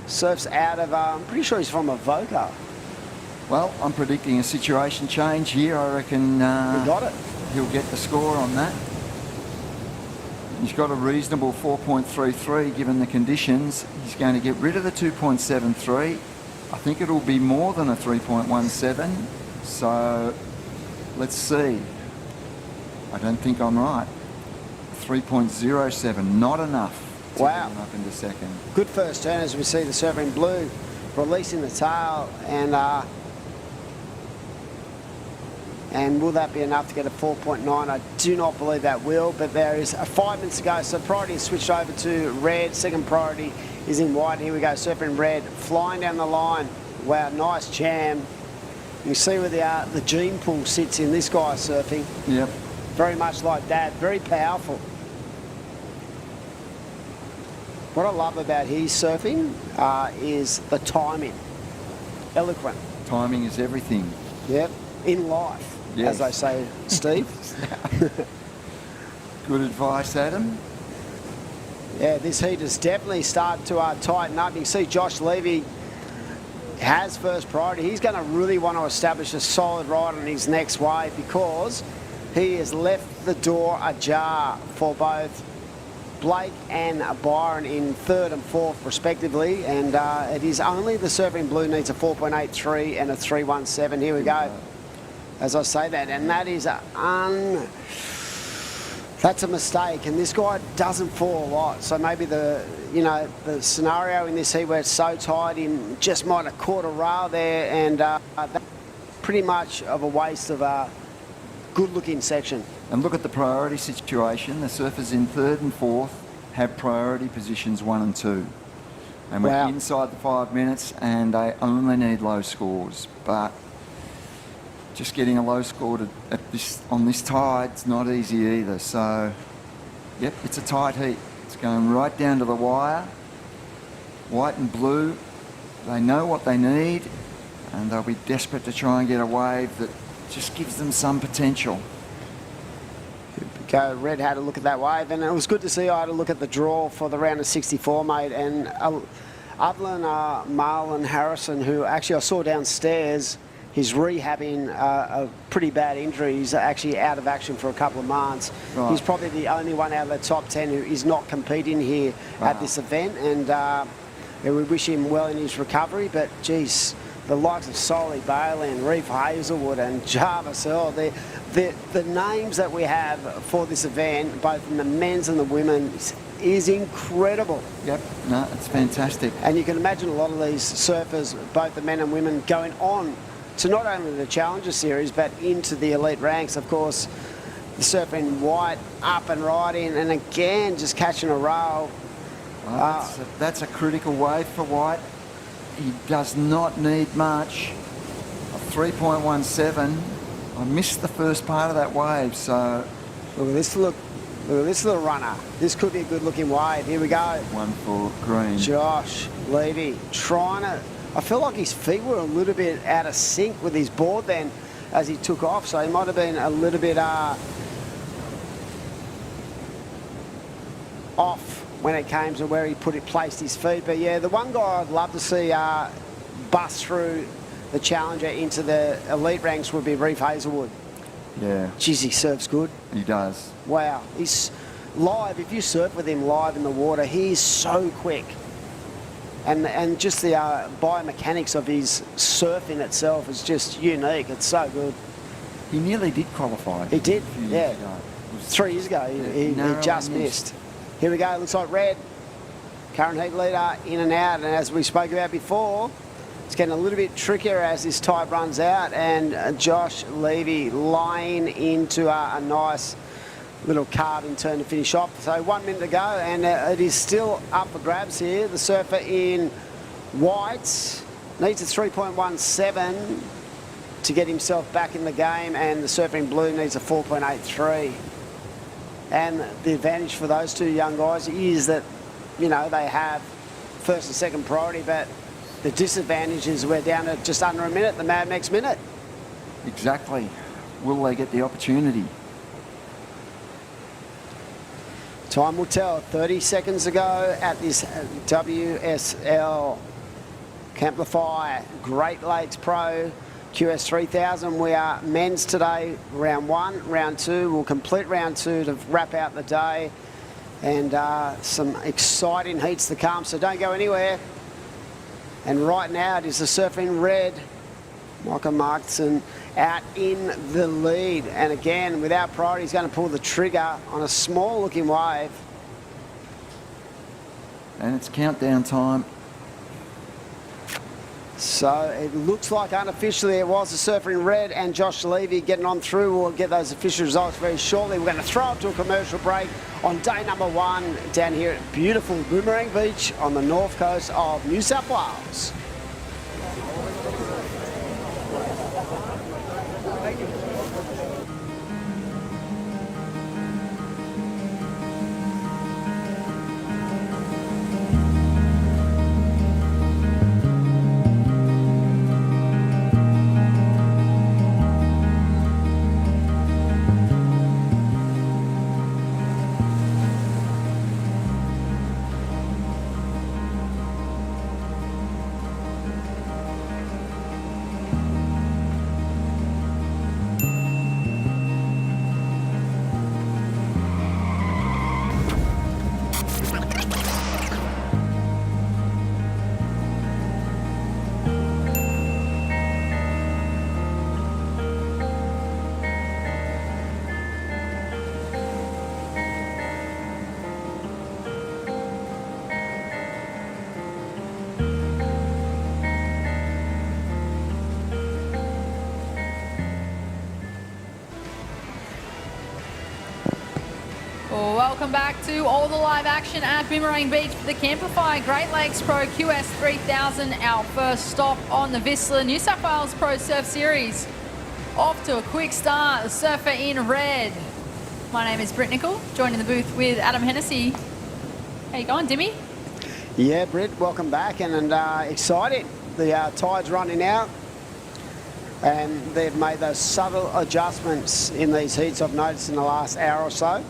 Surfs out of... I'm pretty sure he's from Avoca. Well, I'm predicting a situation change here. I reckon he got it. He'll get the score on that. He's got a reasonable 4.33 given the conditions. He's going to get rid of the 2.73. I think it'll be more than a 3.17. So let's see. I don't think I'm right. 3.07, not enough to get him up into second. Good first turn as we see the surfing blue releasing the tail, and will that be enough to get a 4.9? I do not believe that will, but there is 5 minutes to go. So priority is switched over to red. Second priority is in white. Here we go, surfing red, flying down the line. Wow, nice jam. You can see where the gene pool sits in this guy surfing. Yep. Very much like that, very powerful. What I love about his surfing is the timing. Eloquent. Timing is everything. Yep, in life. Yes. As they say, Steve. Good advice, Adam. Yeah, this heat has definitely started to tighten up. You can see Josh Levy has first priority. He's going to really want to establish a solid ride on his next wave because he has left the door ajar for both Blake and Byron in third and fourth respectively, and it is only the surfing blue needs a 4.83 and a 3.17. Here we go. As I say that, and that is that's a mistake, and this guy doesn't fall a lot. So maybe the scenario in this heat where it's so tight, he just might have caught a rail there, and that's pretty much of a waste of a good-looking section. And look at the priority situation. The surfers in third and fourth have priority positions 1 and 2. And we're inside the 5 minutes, and they only need low scores. But just getting a low score on this tide is not easy either. So, yep, it's a tight heat. It's going right down to the wire. White and blue, they know what they need, and they'll be desperate to try and get a wave that just gives them some potential. Go, Red had a look at that wave, and it was good to see. I had a look at the draw for the round of 64, mate, and Marlon Harrison, who actually I saw downstairs, he's rehabbing a pretty bad injury. He's actually out of action for a couple of months. Right. He's probably the only one out of the top 10 who is not competing here at this event, and we wish him well in his recovery, but geez, the likes of Solly Bailey and Reef Hazelwood and Jarvis Earl, the names that we have for this event, both in the men's and the women's, is incredible. Yep, no, it's fantastic. And you can imagine a lot of these surfers, both the men and women, going on to not only the Challenger Series, but into the elite ranks. Of course, the surfer in white, up and riding, and again, just catching a roll. Well, that's a critical wave for White. He does not need much. A 3.17. I missed the first part of that wave, so... Look at this little runner. This could be a good looking wave. Here we go. One for green. Josh Levy trying to... I feel like his feet were a little bit out of sync with his board then as he took off, so he might have been a little bit off when it came to where he placed his feet. But yeah, the one guy I'd love to see bust through the Challenger into the elite ranks would be Reef Hazelwood. Yeah. Geez, he surfs good. He does. Wow. He's live. If you surf with him live in the water, he's so quick. And just the biomechanics of his surfing itself is just unique. It's so good. He nearly did qualify. He did, a few years yeah. ago. 3 years ago, he just missed. Here we go, looks like red. Current heat leader in and out, and as we spoke about before, it's getting a little bit trickier as this type runs out, and Josh Levy lying into a nice little carving turn to finish off. So 1 minute to go, and it is still up for grabs here. The surfer in whites needs a 3.17 to get himself back in the game, and the surfer in blue needs a 4.83. And the advantage for those two young guys is that, you know, they have first and second priority, but the disadvantage is we're down to just under a minute, the Mad Max minute. Exactly. Will they get the opportunity? Time will tell. 30 seconds ago at this WSL Camplify Great Lakes Pro QS 3000. We are men's today, round 1, round 2. We'll complete round 2 to wrap out the day, and some exciting heats to come, so don't go anywhere. And right now it is the surfing red, Michael Markson out in the lead, and again without priority he's going to pull the trigger on a small looking wave. And it's countdown time. So it looks like unofficially it was the surfer in red and Josh Levy getting on through. We'll get those official results very shortly. We're going to throw up to a commercial break on day number 1 down here at beautiful Boomerang Beach on the north coast of New South Wales. Welcome back to all the live action at Boomerang Beach for the Camplify Great Lakes Pro QS 3000, our first stop on the VISSLA New South Wales Pro Surf Series. Off to a quick start, the surfer in red. My name is Britt Nicol, joined in the booth with Adam Hennessy. How you going, Dimmy? Yeah, Britt, welcome back, and exciting. The tide's running out, and they've made those subtle adjustments in these heats I've noticed in the last hour or so.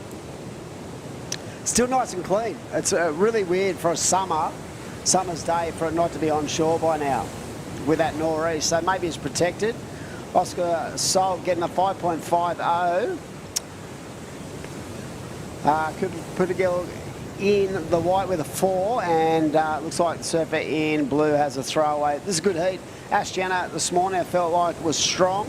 Still nice and clean. It's really weird for a summer's day for it not to be on shore by now with that nor'east. So maybe it's protected. Oscar Sol getting a 5.50. Putigil in the white with a 4, and looks like the surfer in blue has a throwaway. This is a good heat. Ashjana this morning I felt like was strong.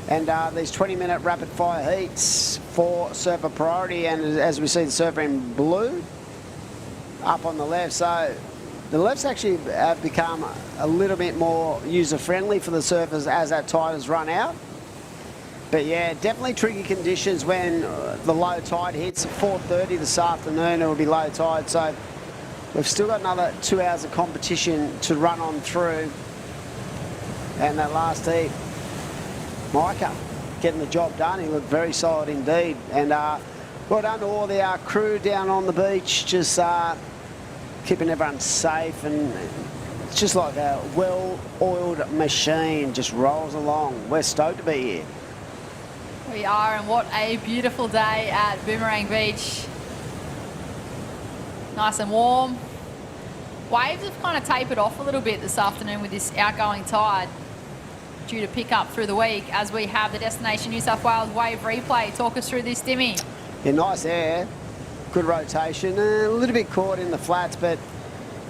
And these 20-minute rapid-fire heats for surfer priority, and as we see the surfer in blue up on the left. So the lefts actually have become a little bit more user-friendly for the surfers as that tide has run out. But yeah, definitely tricky conditions when the low tide hits at 4:30 this afternoon. It will be low tide, so we've still got another 2 hours of competition to run on through. And that last heat, Micah getting the job done. He looked very solid indeed. And well done to all the crew down on the beach, just keeping everyone safe. And it's just like a well-oiled machine, just rolls along. We're stoked to be here. We are, and what a beautiful day at Boomerang Beach. Nice and warm. Waves have kind of tapered off a little bit this afternoon with this outgoing tide, due to pick up through the week as we have the Destination New South Wales wave replay. Talk us through this, Dimmy. Yeah, nice air, good rotation, a little bit caught in the flats, but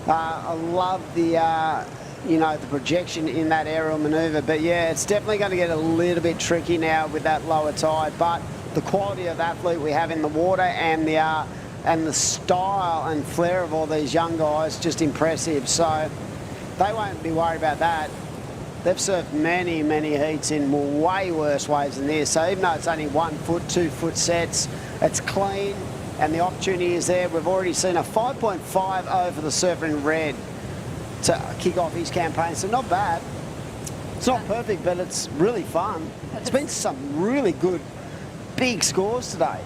I love the you know, the projection in that aerial manoeuvre. But yeah, it's definitely going to get a little bit tricky now with that lower tide, but the quality of athlete we have in the water and the style and flair of all these young guys, just impressive. So they won't be worried about that. They've surfed many, many heats in way worse waves than this. So even though it's only 1 foot, 2 foot sets, it's clean and the opportunity is there. We've already seen a 5.5 over the surfer in red to kick off his campaign. So not bad. It's not perfect, but it's really fun. It's been some really good, big scores today.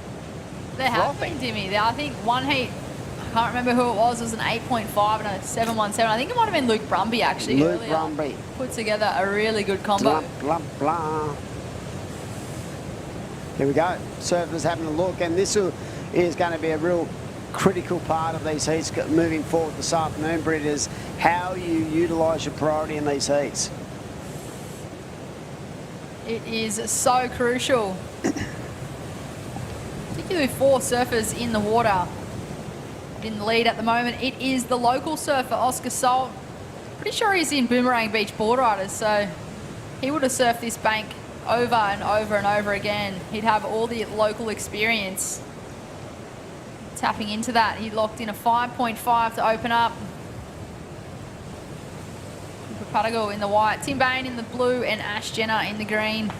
There have been, Dimmy. I think one heat, I can't remember who it was an 8.5 and a 7.17. I think it might have been Luke Brumby, actually. Luke Brumby. Put together a really good combo. Blah, blah, blah. Here we go. Surfers having a look, and this is going to be a real critical part of these heats moving forward this afternoon, Britt, is how you utilise your priority in these heats. It is so crucial. Particularly with 4 surfers in the water. In the lead at the moment, it is the local surfer, Oscar Salt. Pretty sure he's in Boomerang Beach Board Riders, so he would have surfed this bank over and over and over again. He'd have all the local experience. Tapping into that, he locked in a 5.5 to open up. Patago in the white, Tim Bain in the blue, and Ash Jenner in the green.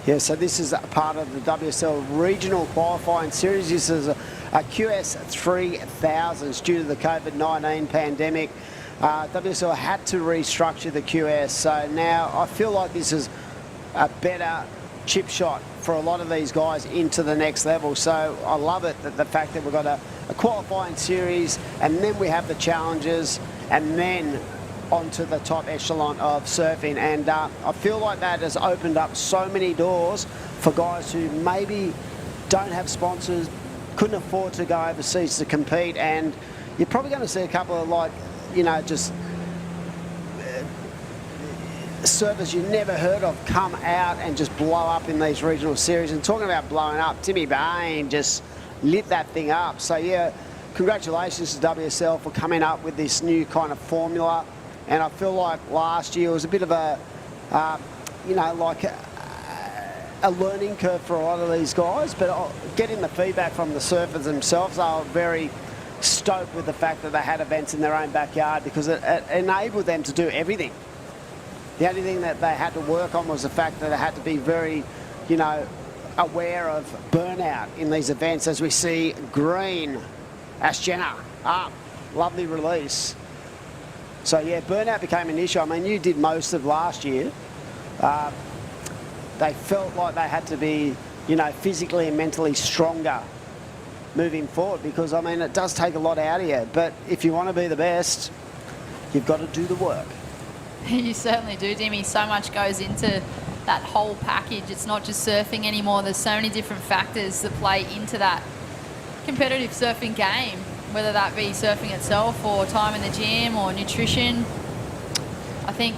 Yeah, so this is a part of the WSL Regional Qualifying Series. This is a QS 3000s due to the COVID-19 pandemic. WSL had to restructure the QS, so now I feel like this is a better chip shot for a lot of these guys into the next level. So I love it, that the fact that we've got a qualifying series, and then we have the challenges, and then onto the top echelon of surfing. And I feel like that has opened up so many doors for guys who maybe don't have sponsors, couldn't afford to go overseas to compete, and you're probably going to see a couple of, like, you know, just surfers you never heard of come out and just blow up in these regional series. And talking about blowing up, Timmy Bain just lit that thing up. So yeah, congratulations to WSL for coming up with this new kind of formula. And I feel like last year was a bit of a, you know, like a learning curve for a lot of these guys. But getting the feedback from the surfers themselves, they were very stoked with the fact that they had events in their own backyard, because it enabled them to do everything. The only thing that they had to work on was the fact that they had to be very, you know, aware of burnout in these events. As we see green, Ash Jenner up, lovely release. So yeah, burnout became an issue. I mean, you did most of last year. They felt like they had to be, you know, physically and mentally stronger moving forward, because I mean, it does take a lot out of you. But if you want to be the best, you've got to do the work. You certainly do, Dimmy. So much goes into that whole package. It's not just surfing anymore. There's so many different factors that play into that competitive surfing game, whether that be surfing itself or time in the gym or nutrition. I think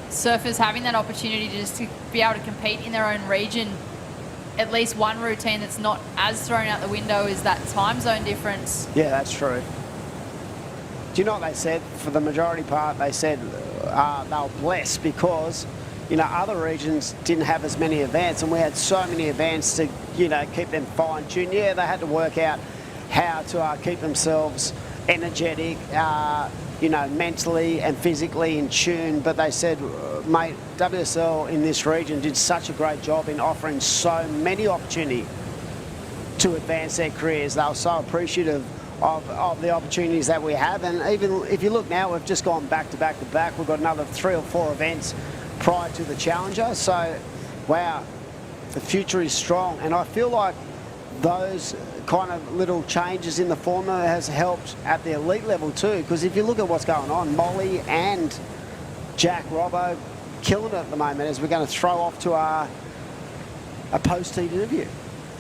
surfers having that opportunity just to be able to compete in their own region, at least one routine that's not as thrown out the window is that time zone difference. Yeah, that's true. Do you know what they said? For the majority part, they said they were blessed because, you know, other regions didn't have as many events, and we had so many events to, you know, keep them fine-tuned. Yeah, they had to work out how to keep themselves energetic, you know, mentally and physically in tune. But they said, mate, WSL in this region did such a great job in offering so many opportunities to advance their careers. They were so appreciative of the opportunities that we have. And even if you look now, we've just gone back to back to back. We've got another 3 or 4 events prior to the Challenger. So, wow, the future is strong. And I feel like those kind of little changes in the formula has helped at the elite level too. Because if you look at what's going on, Molly and Jack Robbo killing it at the moment as we're going to throw off to a post-heat interview.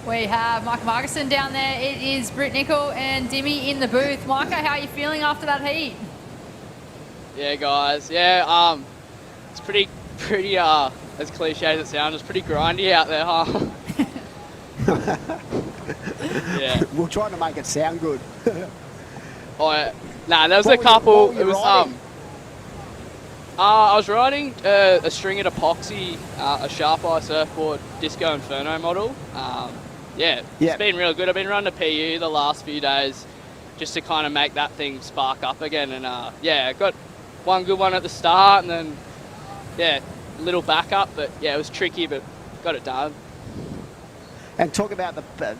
We have Micah Marguson down there. It is Britt Nicol and Dimmy in the booth. Micah, how are you feeling after that heat? Yeah, guys. Yeah, it's pretty, as cliche as it sounds, it's pretty grindy out there, huh? Yeah. We're trying to make it sound good. Nah, there was a couple. It was I was riding a stringed epoxy, a Sharp Eye surfboard, Disco Inferno model. Yeah, it's been real good. I've been running a PU the last few days just to kind of make that thing spark up again. And yeah, got one good one at the start and then, yeah, a little backup. But yeah, it was tricky, but got it done. And talk about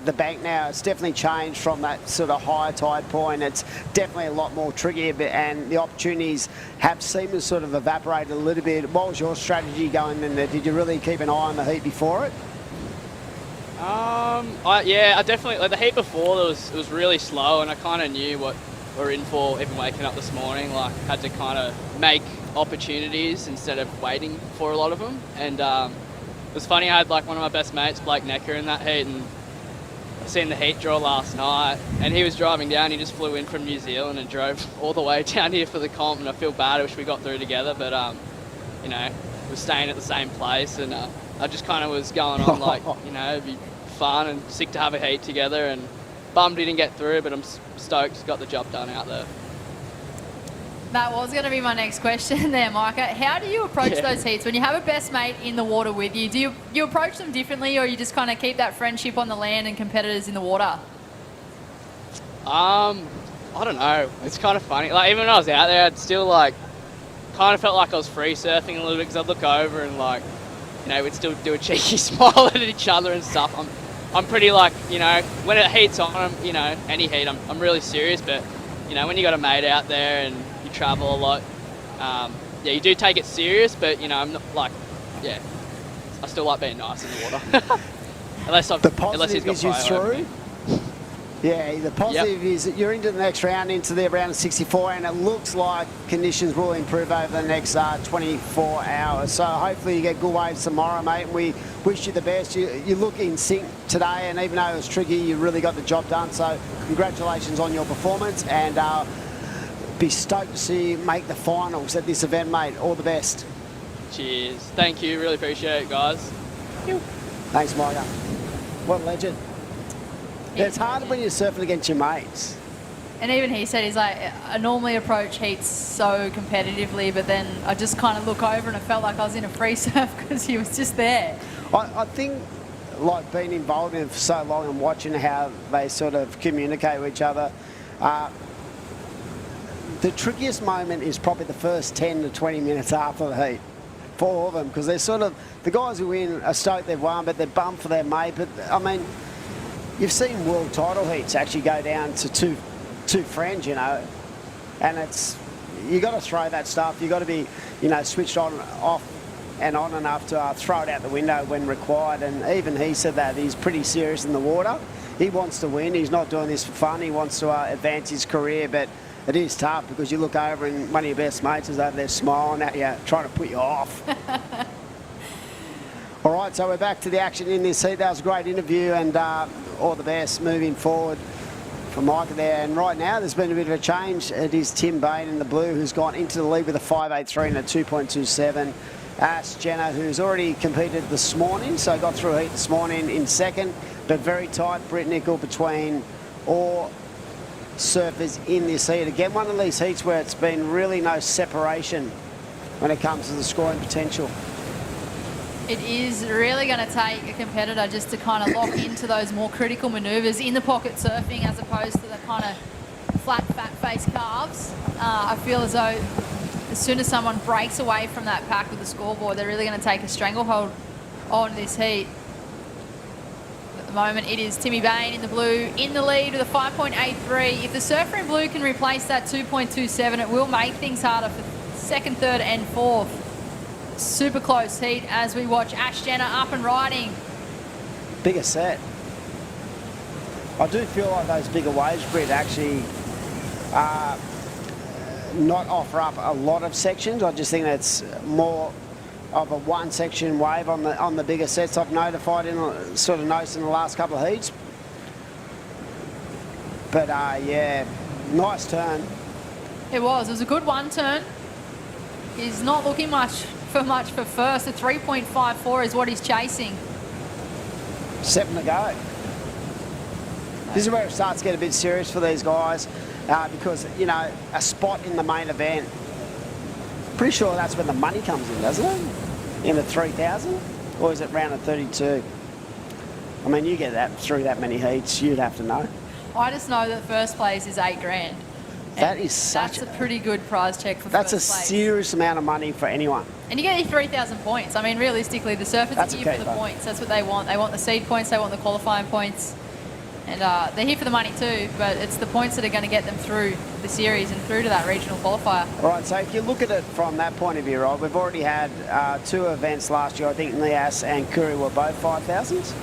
the bank now. It's definitely changed from that sort of high tide point. It's definitely a lot more tricky, and the opportunities have seemed to sort of evaporated a little bit. What was your strategy going in there? Did you really keep an eye on the heat before it? Yeah, I definitely, like the heat before, it was really slow, and I kind of knew what we're in for. Even waking up this morning, like had to kind of make opportunities instead of waiting for a lot of them. And it was funny, I had like one of my best mates, Blake Necker, in that heat, and I seen the heat draw last night, and he was driving down. He just flew in from New Zealand and drove all the way down here for the comp, and I feel bad. I wish we got through together, but you know, we're staying at the same place, and I just kind of was going on like, you know, it'd be fun and sick to have a heat together, and bummed he didn't get through, but I'm stoked got the job done out there. That was going to be my next question there, Micah. How do you approach those heats when you have a best mate in the water with you? Do you approach them differently, or you just kind of keep that friendship on the land and competitors in the water? I don't know. It's kind of funny. Like even when I was out there, I'd still like kind of felt like I was free surfing a little bit because I'd look over and like, you know, we'd still do a cheeky smile at each other and stuff. I'm pretty like, you know, when it heats on, you know, any heat, I'm really serious. But you know, when you got a mate out there and travel a lot, yeah, you do take it serious, but you know, I'm not like, yeah, I still like being nice in the water. unless he's got prior over me. Yeah, the positive is that you're into the next round, into the round of 64, and it looks like conditions will improve over the next 24 hours. So hopefully you get good waves tomorrow, mate. And we wish you the best. You look in sync today, and even though it was tricky, you really got the job done. So congratulations on your performance, and be stoked to see you make the finals at this event, mate. All the best. Cheers. Thank you. Really appreciate it, guys. Thanks, Micah. What a legend. Yeah, it's hard when you're surfing against your mates. And even he said, he's like, I normally approach heats so competitively, but then I just kind of look over and it felt like I was in a free surf because he was just there. I think, like, being involved in it for so long and watching how they sort of communicate with each other, the trickiest moment is probably the first 10 to 20 minutes after the heat for all of them, because they're sort of, the guys who win are stoked they've won, but they're bummed for their mate. But I mean, you've seen world title heats actually go down to two friends, you know, and it's, you got to throw that stuff. You got to be, you know, switched on, off, and on enough to throw it out the window when required. And even he said that he's pretty serious in the water. He wants to win. He's not doing this for fun. He wants to advance his career, but it is tough because you look over and one of your best mates is over there smiling at you, trying to put you off. All right, so we're back to the action in this heat. That was a great interview, and all the best moving forward for Micah there. And right now, there's been a bit of a change. It is Tim Bain in the blue who's gone into the lead with a 5.83 and a 2.27. Ash Jenner, who's already competed this morning, so got through a heat this morning in second, but very tight. Britt Nicol between Orr surfers in this heat. Again, one of these heats where it's been really no separation when it comes to the scoring potential. It is really going to take a competitor just to kind of lock into those more critical manoeuvres in the pocket surfing as opposed to the kind of flat, fat-face calves. I feel as though as soon as someone breaks away from that pack with the scoreboard, they're really going to take a stranglehold on this heat. At the moment, it is Timmy Bain in the blue in the lead with a 5.83. If the surfer in blue can replace that 2.27, it will make things harder for second, third and fourth. Super close heat as we watch Ash Jenner up and riding. Bigger set. I do feel like those bigger waves, Britt, actually not offer up a lot of sections. I just think that's more of a one section wave on the bigger sets I've noticed in the last couple of heats. But yeah, nice turn. It was a good one turn. He's not looking much for first. A 3.54 is what he's chasing. 7 to go. This is where it starts to get a bit serious for these guys because, you know, a spot in the main event, pretty sure that's when the money comes in, doesn't it? In the 3,000? Or is it round of 32? I mean, you get that through that many heats, you'd have to know. I just know that first place is $8,000. That is such That's a pretty good prize check for That's a first place. serious amount of money for anyone. And you get your 3,000 points. I mean, realistically, the surfers are here for the points. That's what they want. They want the seed points. They want the qualifying points. And they're here for the money too, but it's the points that are going to get them through the series and through to that regional qualifier. All right, so if you look at it from that point of view, Rob, we've already had 2 events last year. I think Nias and Kuru were both 5,000s.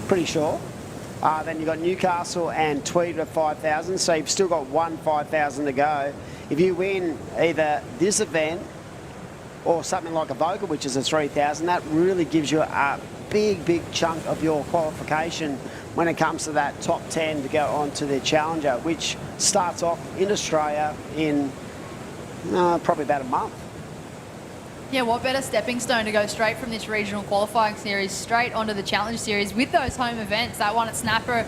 Pretty sure. Then you've got Newcastle and Tweed with 5,000, so you've still got 1 5,000 to go. If you win either this event or something like a Vocal, which is a 3,000, that really gives you a big chunk of your qualification when it comes to that top 10 to go on to the Challenger, which starts off in Australia in probably about a month. Yeah, what better stepping stone to go straight from this regional qualifying series straight onto the Challenge Series with those home events, that one at Snapper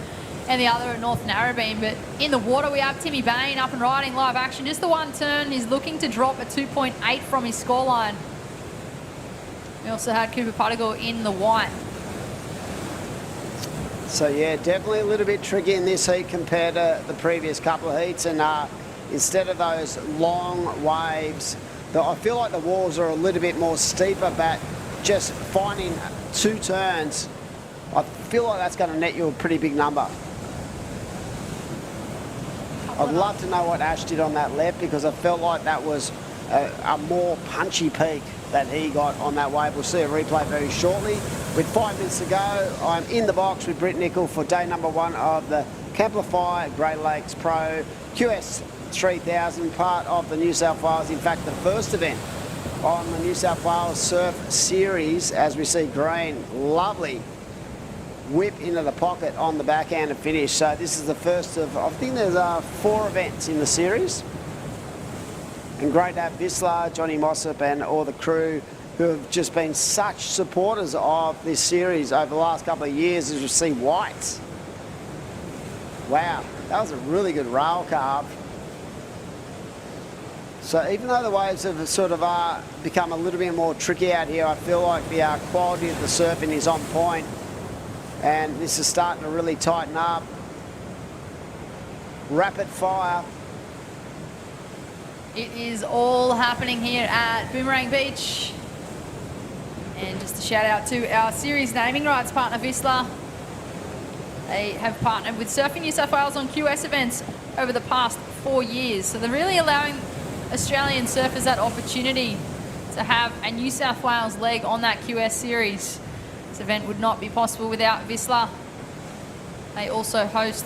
and the other at North Narrabeen. But in the water, we have Timmy Bain up and riding live action. Just the one turn. He's looking to drop a 2.8 from his scoreline. We also had Cooper Puttigal in the white. So yeah, definitely a little bit tricky in this heat compared to the previous couple of heats. And instead of those long waves, I feel like the walls are a little bit more steeper, but just finding 2 turns, I feel like that's going to net you a pretty big number. I'd love to know what Ash did on that left, because I felt like that was a more punchy peak that he got on that wave. We'll see a replay very shortly. With 5 minutes to go, I'm in the box with Britt Nicol for day number 1 of the Camplify Great Lakes Pro QS 3000, part of the New South Wales, in fact the first event on the New South Wales Surf Series, as we see Green, lovely whip into the pocket on the backhand and finish. So this is the first of, I think there's 4 events in the series. And great to have VISSLA, Johnny Mossop and all the crew who have just been such supporters of this series over the last couple of years, as we see Whites. Wow, that was a really good rail carve. So even though the waves have sort of become a little bit more tricky out here, I feel like the quality of the surfing is on point, and this is starting to really tighten up. Rapid fire. It is all happening here at Boomerang Beach. And just a shout out to our series naming rights partner, VISSLA. They have partnered with Surfing New South Wales on QS events over the past 4 years. So they're really allowing Australian surfers that opportunity to have a New South Wales leg on that QS series. This event would not be possible without VISSLA. They also host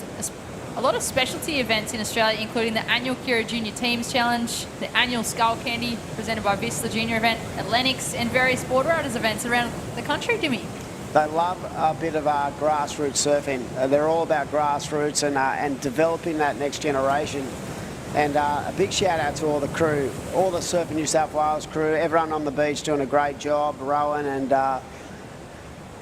a lot of specialty events in Australia, including the annual Kira Junior Teams Challenge, the annual Skull Candy presented by VISSLA Junior event at Lennox, and various board riders events around the country, Jimmy. They love a bit of grassroots surfing. They're all about grassroots and developing that next generation. And a big shout out to all the crew, all the Surfing New South Wales crew, everyone on the beach doing a great job, Rowan and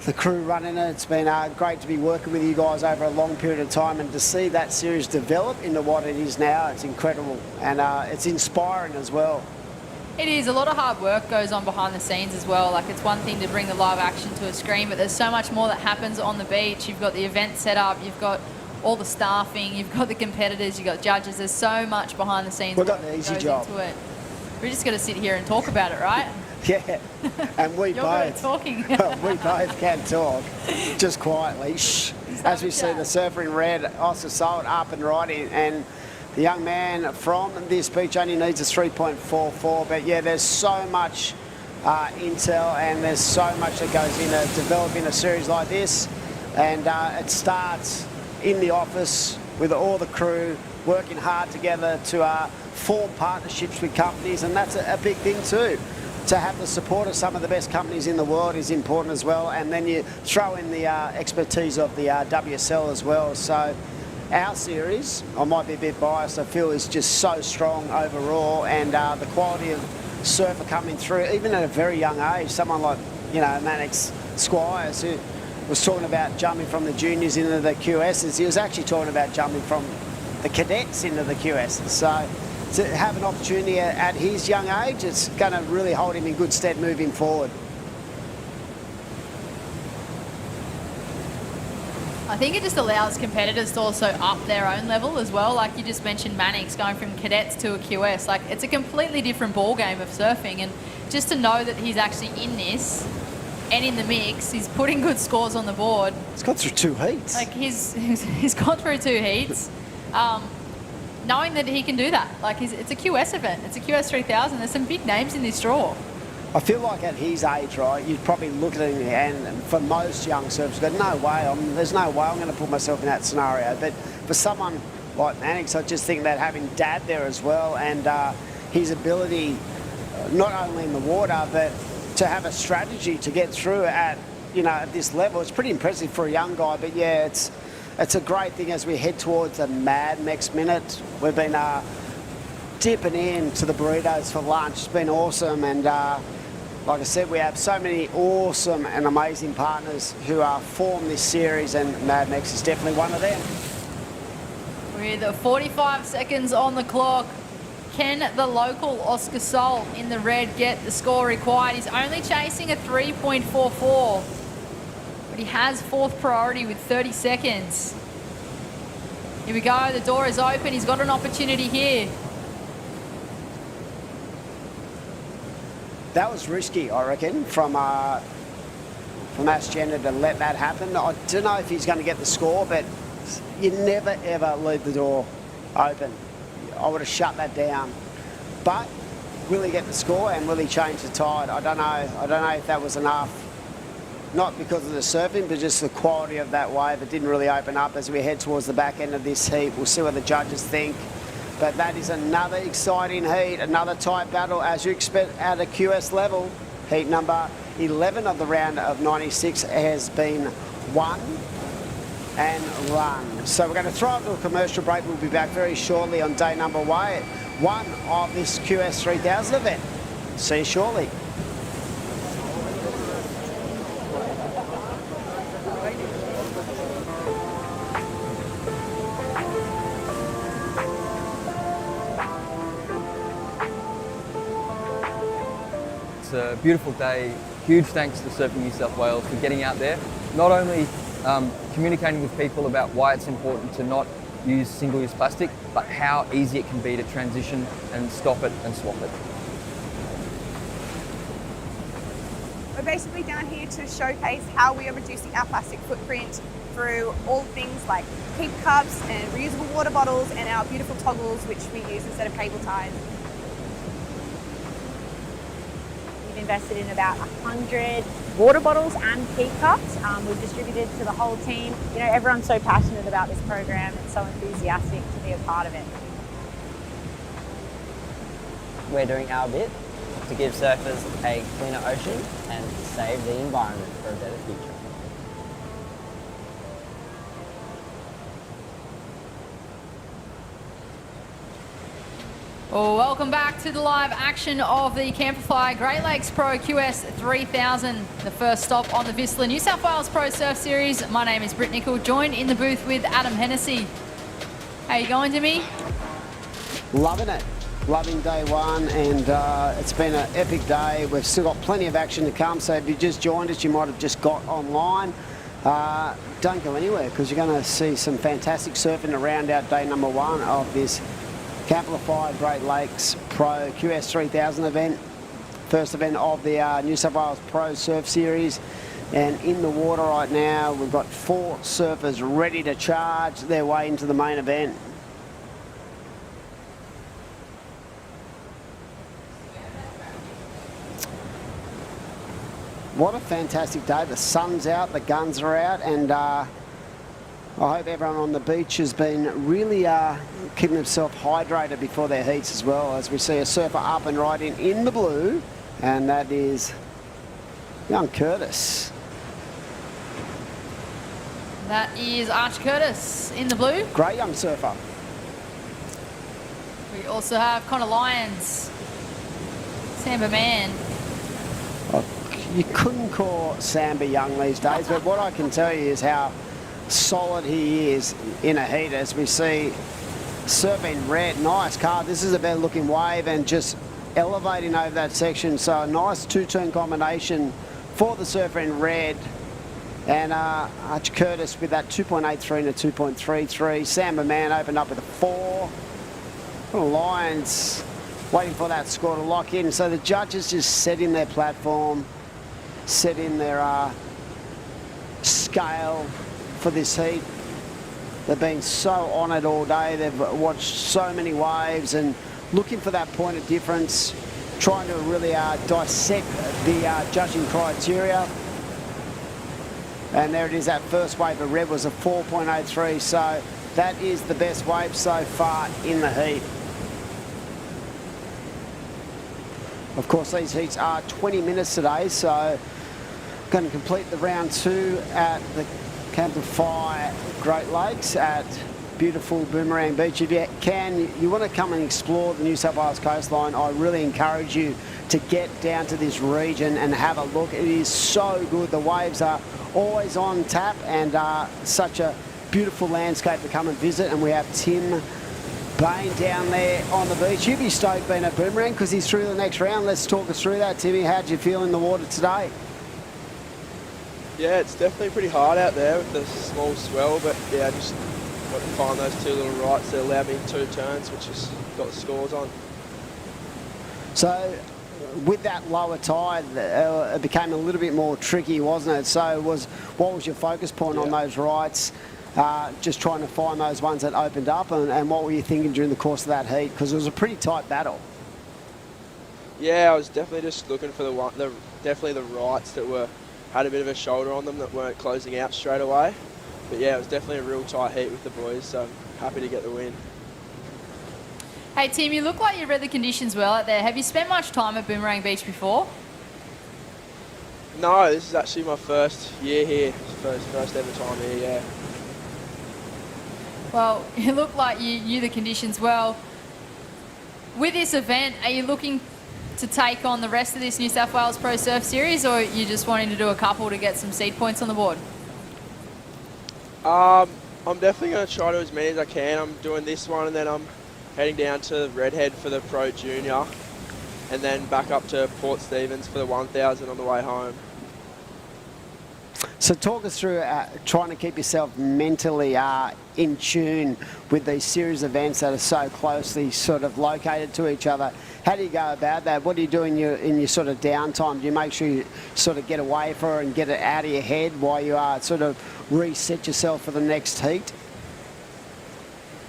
the crew running it. It's been great to be working with you guys over a long period of time, and to see that series develop into what it is now, it's incredible, and it's inspiring as well. It is. A lot of hard work goes on behind the scenes as well. Like, it's one thing to bring the live action to a screen, but there's so much more that happens on the beach. You've got the event set up, you've got all the staffing, you've got the competitors, you've got judges. There's so much behind the scenes. We've got the easy job. Into it. We're just going to sit here and talk about it, right? Yeah, and we You're good at both talking. we both can talk, just quietly. Shh. As we see the surfer in red, Oscar Salt up and riding, and the young man from this beach only needs a 3.44. But yeah, there's so much intel, and there's so much that goes into developing a series like this, and it starts in the office with all the crew working hard together to form partnerships with companies, and that's a big thing too. To have the support of some of the best companies in the world is important as well, and then you throw in the expertise of the WSL as well. So our series, I might be a bit biased, I feel is just so strong overall, and the quality of surfer coming through, even at a very young age. Someone like, you know, Mannix Squires, who was talking about jumping from the juniors into the QSs, he was actually talking about jumping from the cadets into the QSs. So to have an opportunity at his young age, it's going to really hold him in good stead moving forward. I think it just allows competitors to also up their own level as well. Like you just mentioned, Mannix going from cadets to a QS. Like, it's a completely different ball game of surfing, and just to know that he's actually in this and in the mix, he's putting good scores on the board. He's gone through 2 heats. Like he's gone through 2 heats. Knowing that he can do that. Like, it's a QS event. It's a QS 3000. There's some big names in this draw. I feel like at his age, right, you'd probably look at him, and for most young surfers, go, no way, there's no way I'm going to put myself in that scenario. But for someone like Mannix, I just think that having Dad there as well, and his ability, not only in the water, but to have a strategy to get through at, you know, at this level, it's pretty impressive for a young guy. But yeah, it's a great thing as we head towards the Mad next minute. We've been dipping in to the burritos for lunch. It's been awesome, and like I said, we have so many awesome and amazing partners who form this series, and Mad Max is definitely one of them. With 45 seconds on the clock, can the local Oscar Salt in the red get the score required? He's only chasing a 3.44, but he has 4th priority with 30 seconds. Here we go, the door is open. He's got an opportunity here. That was risky, I reckon, from Asgender to let that happen. I don't know if he's going to get the score, but you never, ever leave the door open. I would have shut that down. But will he get the score, and will he change the tide? I don't know. I don't know if that was enough. Not because of the surfing, but just the quality of that wave. It didn't really open up as we head towards the back end of this heat. We'll see what the judges think. But that is another exciting heat, another tight battle as you expect at a QS level. Heat number 11 of the round of 96 has been won and run. So we're going to throw up to a commercial break. We'll be back very shortly on day number 1 of this QS 3000 event. See you shortly. It's a beautiful day. Huge thanks to Surfing New South Wales for getting out there, not only communicating with people about why it's important to not use single-use plastic, but how easy it can be to transition and stop it and swap it. We're basically down here to showcase how we are reducing our plastic footprint through all things like keep cups and reusable water bottles and our beautiful toggles, which we use instead of cable ties. We've invested in about 100 water bottles and keep cups. We've distributed to the whole team. You know, everyone's so passionate about this program and so enthusiastic to be a part of it. We're doing our bit to give surfers a cleaner ocean and save the environment for a better future. Well, welcome back to the live action of the Camplify Great Lakes Pro QS 3000, the first stop on the VISSLA New South Wales Pro Surf Series. My name is Britt Nicol, joined in the booth with Adam Hennessy. How you going, Jimmy? Loving it. Loving day one, and it's been an epic day. We've still got plenty of action to come, so if you just joined us, you might have just got online. Don't go anywhere, because you're going to see some fantastic surfing to round out day number one of this Camplify Great Lakes Pro QS 3000 event. First event of the New South Wales Pro Surf Series. And in the water right now, we've got 4 surfers ready to charge their way into the main event. What a fantastic day. The sun's out, the guns are out, and I hope everyone on the beach has been really keeping themselves hydrated before their heats as well, as we see a surfer up and riding in the blue, and that is young Curtis. That is Arch Curtis in the blue. Great young surfer. We also have Connor Lyons, Samba Man. You couldn't call Samba young these days, but what I can tell you is how solid he is in a heat, as we see surfing red. Nice car. This is a better looking wave and just elevating over that section. So a nice two-turn combination for the surfer in red. And Arch Curtis with that 2.83 and a 2.33. Samba Man opened up with a 4. Lions waiting for that score to lock in. So the judges just setting their platform, setting their scale for this heat. They've been so on it all day. They've watched so many waves and looking for that point of difference, trying to really dissect the judging criteria. And there it is, that first wave of red was a 4.03, so that is the best wave so far in the heat. Of course, these heats are 20 minutes today, so going to complete the round 2 at the Camplify Great Lakes at beautiful Boomerang Beach. If you want to come and explore the New South Wales coastline, I really encourage you to get down to this region and have a look. It is so good. The waves are always on tap, and such a beautiful landscape to come and visit. And we have Tim Bain down there on the beach. You'd be stoked being at Boomerang because he's through the next round. Let's talk us through that, Timmy. How'd you feel in the water today? Yeah, it's definitely pretty hard out there with the small swell, but yeah, I just got to find those 2 little rights that allowed me 2 turns, which has got the scores on. So with that lower tide, it became a little bit more tricky, wasn't it? So what was your focus point on those rights? Just trying to find those ones that opened up, and what were you thinking during the course of that heat? Because it was a pretty tight battle. Yeah, I was definitely just looking for definitely the rights that had a bit of a shoulder on them that weren't closing out straight away. But yeah, it was definitely a real tight heat with the boys, so I'm happy to get the win. Hey Tim, you look like you read the conditions well out there. Have you spent much time at Boomerang Beach before? No, this is actually my first year here, first ever time here, yeah. Well, you look like you knew the conditions well. With this event, are you looking to take on the rest of this New South Wales Pro Surf Series, or are you just wanting to do a couple to get some seed points on the board? I'm definitely going to try to as many as I can. I'm doing this one, and then I'm heading down to Redhead for the Pro Junior, and then back up to Port Stephens for the 1000 on the way home. So talk us through trying to keep yourself mentally in tune with these series events that are so closely sort of located to each other. How do you go about that? What do you do in your sort of downtime? Do you make sure you sort of get away for it and get it out of your head while you sort of reset yourself for the next heat?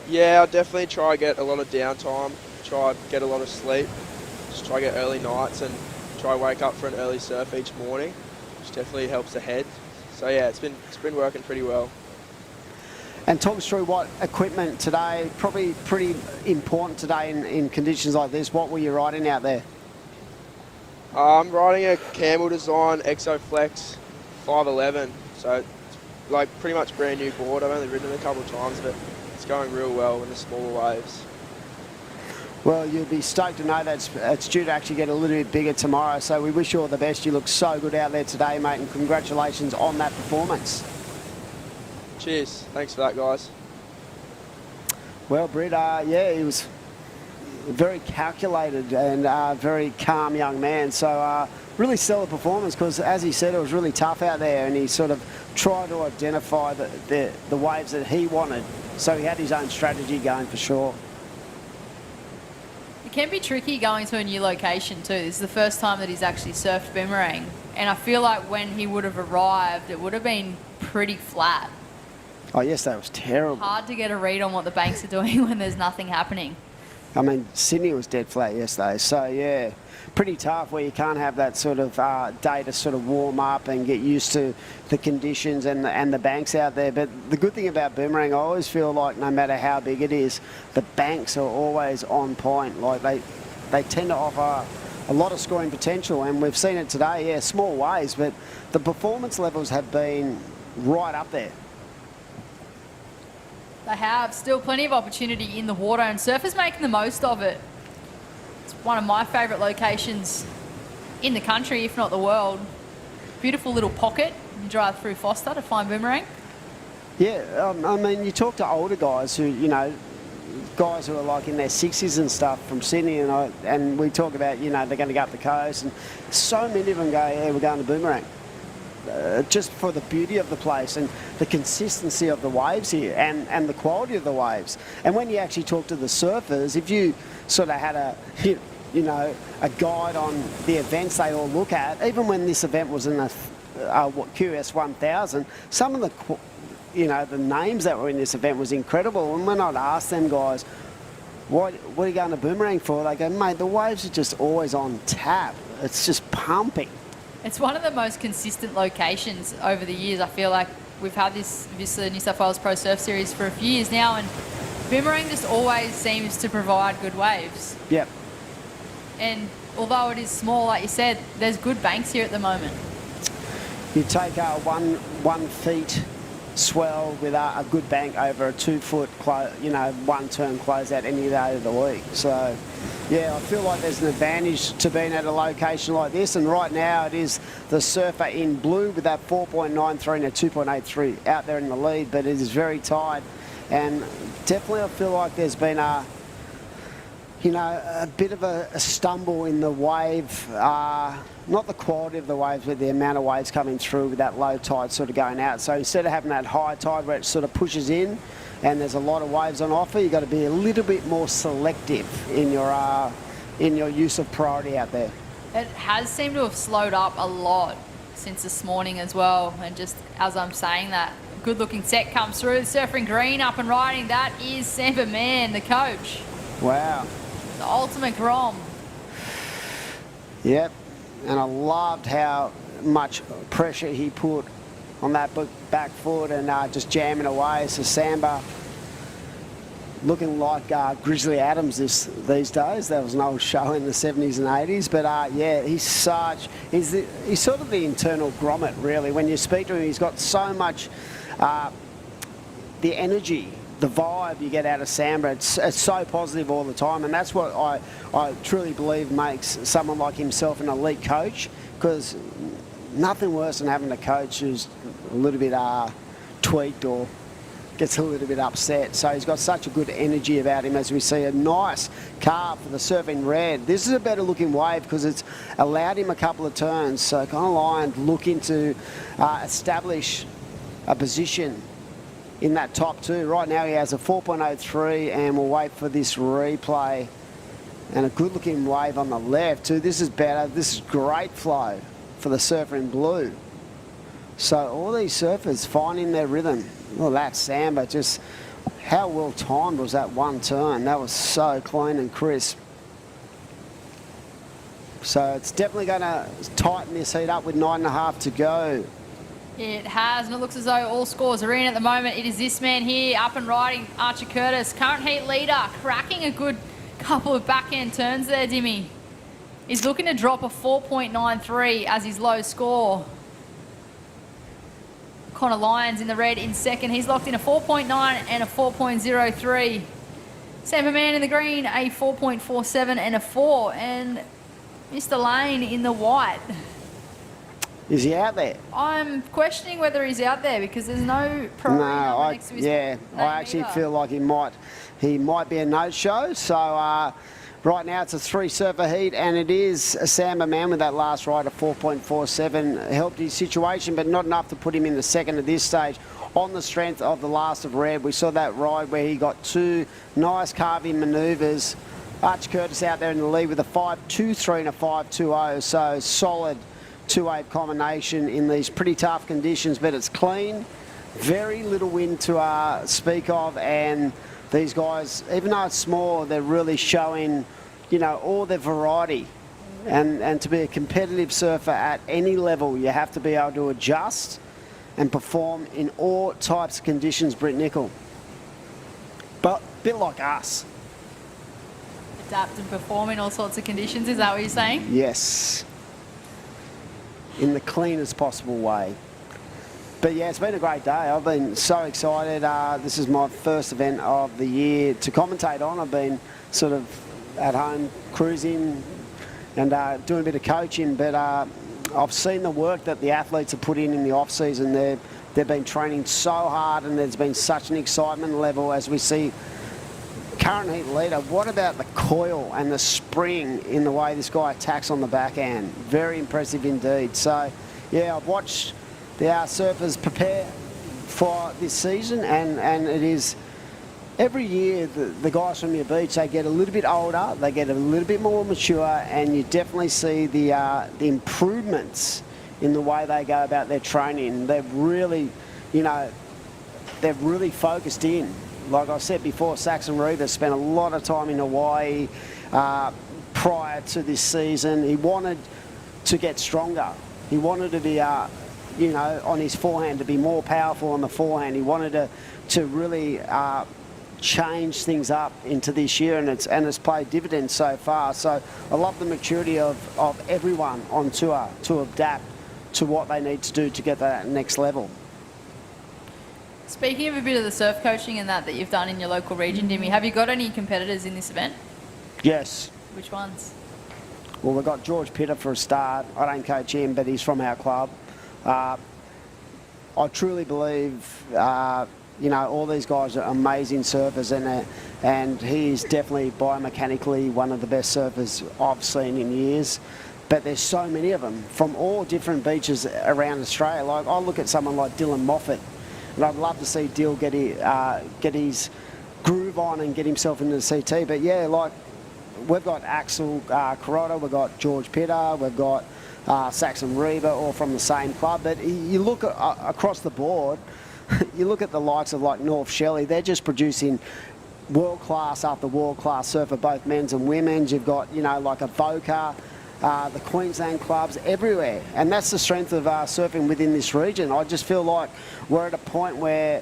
Yeah, I'll definitely try to get a lot of downtime, try to get a lot of sleep, just try to get early nights and try to wake up for an early surf each morning, which definitely helps the head. So yeah, it's been working pretty well. And talk us through what equipment today, probably pretty important today in conditions like this. What were you riding out there? I'm riding a Campbell Design ExoFlex 511, so it's like pretty much brand new board. I've only ridden it a couple of times, but it's going real well in the smaller waves. Well, you'll be stoked to know that it's due to actually get a little bit bigger tomorrow. So we wish you all the best. You look so good out there today, mate, and congratulations on that performance. Cheers. Thanks for that, guys. Well, Britt, yeah, he was very calculated and very calm young man. So really stellar performance because, as he said, it was really tough out there, and he sort of tried to identify the waves that he wanted. So he had his own strategy going for sure. It can be tricky going to a new location too. This is the first time that he's actually surfed Boomerang, and I feel like when he would have arrived, it would have been pretty flat. Oh, yes, that was terrible. Hard to get a read on what the banks are doing when there's nothing happening. I mean, Sydney was dead flat yesterday, so yeah, pretty tough where you can't have that sort of day to sort of warm up and get used to the conditions and the banks out there. But the good thing about Boomerang, I always feel like no matter how big it is, the banks are always on point. Like they tend to offer a lot of scoring potential, and we've seen it today. Yeah, small waves, but the performance levels have been right up there. They have still plenty of opportunity in the water, and surfers making the most of it. It's one of my favourite locations in the country, if not the world. Beautiful little pocket. You drive through Foster to find Boomerang. Yeah, I mean, you talk to older guys who, you know, guys who are like in their 60s and stuff from Sydney, and we talk about, you know, they're going to go up the coast, and so many of them go, yeah, we're going to Boomerang. Just for the beauty of the place and the consistency of the waves here and the quality of the waves. And when you actually talk to the surfers, if you sort of had a guide on the events they all look at, even when this event was in a QS 1000, some of the names that were in this event was incredible. And when I'd ask them guys, what are you going to Boomerang for? They go, mate, the waves are just always on tap. It's just pumping. It's one of the most consistent locations over the years. I feel like we've had this VISSLA New South Wales Pro Surf Series for a few years now, and Boomerang just always seems to provide good waves. Yep. And although it is small, like you said, there's good banks here at the moment. You take a 1 feet swell with a good bank over a 2 foot, one turn closeout any day of the week. So, yeah, I feel like there's an advantage to being at a location like this. And right now it is the surfer in blue with that 4.93 and a 2.83 out there in the lead, but it is very tight. And definitely I feel like there's been a bit of a stumble in the wave, not the quality of the waves, but the amount of waves coming through with that low tide sort of going out. So instead of having that high tide where it sort of pushes in and there's a lot of waves on offer, you've got to be a little bit more selective in your use of priority out there. It has seemed to have slowed up a lot since this morning as well. And just as I'm saying that, good looking set comes through. Surfing green up and riding. That is Sampa Man, the coach. Wow. The ultimate Grom. Yep, and I loved how much pressure he put on that back foot and just jamming away. So Samba looking like Grizzly Adams these days. That was an old show in the 70s and 80s. But yeah, he's sort of the internal grommet, really. When you speak to him, he's got so much the energy, the vibe you get out of Samba. It's so positive all the time, and that's what I truly believe makes someone like himself an elite coach, because nothing worse than having a coach who's a little bit tweaked or gets a little bit upset. So he's got such a good energy about him, as we see a nice carve for the surfing red. This is a better looking wave because it's allowed him a couple of turns, so kind of lined, looking to establish a position in that top two. Right now he has a 4.03, and we'll wait for this replay. And a good looking wave on the left too. This is better. This is great flow for the surfer in blue. So all these surfers finding their rhythm. Well, that Samba, just how well timed was that one turn. That was so clean and crisp. So it's definitely going to tighten this heat up with 9.5 to go. It has, and it looks as though all scores are in at the moment. It is this man here, up and riding, Archer Curtis, current heat leader, cracking a good couple of backhand turns there, Dimmy. He's looking to drop a 4.93 as his low score. Connor Lyons in the red in second. He's locked in a 4.9 and a 4.03. Sampa Man in the green, a 4.47 and a 4. And Mr. Lane in the white. Is he out there? I'm questioning whether he's out there because there's no pro number next to his name I actually either. feel like he might be a no-show. So right now it's a 3-surfer heat, and it is a Sampa Man with that last ride of 4.47. Helped his situation, but not enough to put him in the second at this stage. On the strength of the last of red, we saw that ride where he got 2 nice carving manoeuvres. Arch Curtis out there in the lead with a 5.23 and a 5.20, so solid 2-8 combination in these pretty tough conditions, but it's clean, very little wind to speak of, and these guys, even though it's small, they're really showing, you know, all their variety. And to be a competitive surfer at any level, you have to be able to adjust and perform in all types of conditions, Britt Nickel. But a bit like us. Adapt and perform in all sorts of conditions, is that what you're saying? Yes. In the cleanest possible way. But yeah, it's been a great day. I've been so excited. This is my first event of the year to commentate on. I've been sort of at home cruising and doing a bit of coaching, but I've seen the work that the athletes have put in the off-season. They've been training so hard, and there's been such an excitement level as we see current heat leader. What about the coil and the spring in the way this guy attacks on the backhand? Very impressive indeed. So, yeah, I've watched the surfers prepare for this season, and it is every year the guys from your beach, they get a little bit older, they get a little bit more mature, and you definitely see the improvements in the way they go about their training. They've really, you know, they've really focused in. Like I said before, Saxon Reaver spent a lot of time in Hawaii prior to this season. He wanted to get stronger. He wanted to be, you know, on his forehand, to be more powerful on the forehand. He wanted to really change things up into this year, and it's paid dividends so far. So I love the maturity of everyone on tour to adapt to what they need to do to get that next level. Speaking of a bit of the surf coaching and that you've done in your local region, Dimmy, have you got any competitors in this event? Yes. Which ones? Well, we've got George Pitter for a start. I don't coach him, but he's from our club. I truly believe, you know, all these guys are amazing surfers, and he is definitely biomechanically one of the best surfers I've seen in years. But there's so many of them from all different beaches around Australia. Like, I look at someone like Dylan Moffat, and I'd love to see Dill get his groove on and get himself into the CT. But yeah, like, we've got Axel Carotto, we've got George Pitter, we've got Saxon Reaver, all from the same club. But you look across the board, you look at the likes of like North Shelley, they're just producing world-class after world-class surfer, both men's and women's. You've got, you know, like a Voca, the Queensland clubs, everywhere. And that's the strength of surfing within this region. I just feel like we're at a point where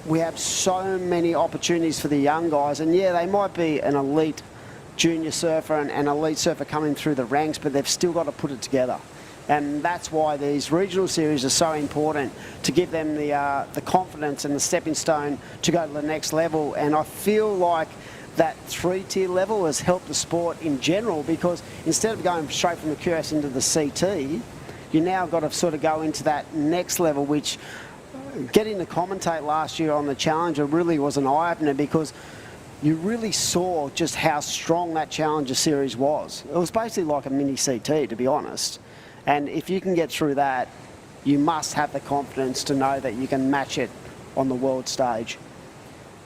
we have so many opportunities for the young guys. And yeah, they might be an elite junior surfer and an elite surfer coming through the ranks, but they've still got to put it together. And that's why these regional series are so important, to give them the confidence and the stepping stone to go to the next level. And I feel like that 3-tier level has helped the sport in general, because instead of going straight from the QS into the CT, you now got to sort of go into that next level, which getting to commentate last year on the Challenger really was an eye-opener, because you really saw just how strong that Challenger series was. It was basically like a mini CT, to be honest. And if you can get through that, you must have the confidence to know that you can match it on the world stage.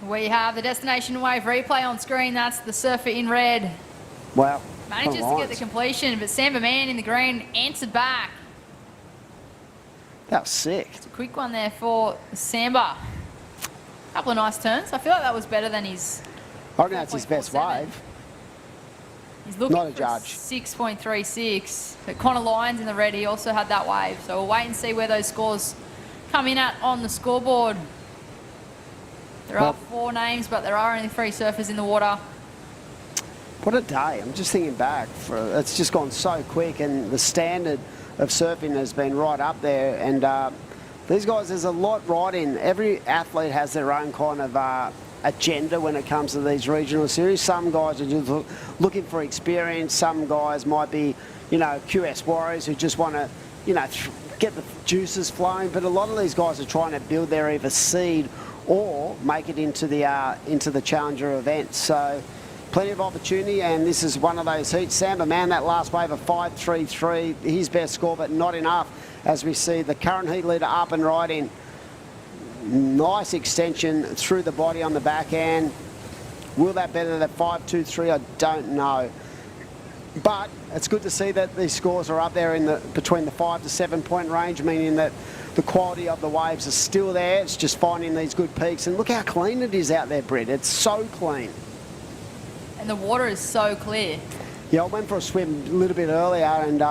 We have the Destination Wave replay on screen. That's the surfer in red. Wow. Manages to get the completion, but Sampa Man in the green answered back. That was sick. It's a quick one there for Sampa. Couple of nice turns. I feel like that was better than his... I reckon that's his best wave. He's looking Not a for judge. 6.36. But Connor Lyons in the red, he also had that wave. So we'll wait and see where those scores come in at on the scoreboard. There are 4 names, but there are only 3 surfers in the water. What a day. I'm just thinking back. It's just gone so quick, and the standard of surfing has been right up there. And these guys, there's a lot riding. Every athlete has their own kind of agenda when it comes to these regional series. Some guys are just looking for experience. Some guys might be, you know, QS warriors who just want to, you know, get the juices flowing. But a lot of these guys are trying to build their either seed or make it into the Challenger event. So plenty of opportunity, and this is one of those heats. Samba Man, that last wave of 5.33, his best score, but not enough, as we see the current heat leader up and riding. Nice extension through the body on the backhand. Will that better than 5.23? I don't know. But it's good to see that these scores are up there in between the 5 to 7 point range, meaning that the quality of the waves is still there. It's just finding these good peaks. And look how clean it is out there, Britt. It's so clean. And the water is so clear. Yeah, I went for a swim a little bit earlier, and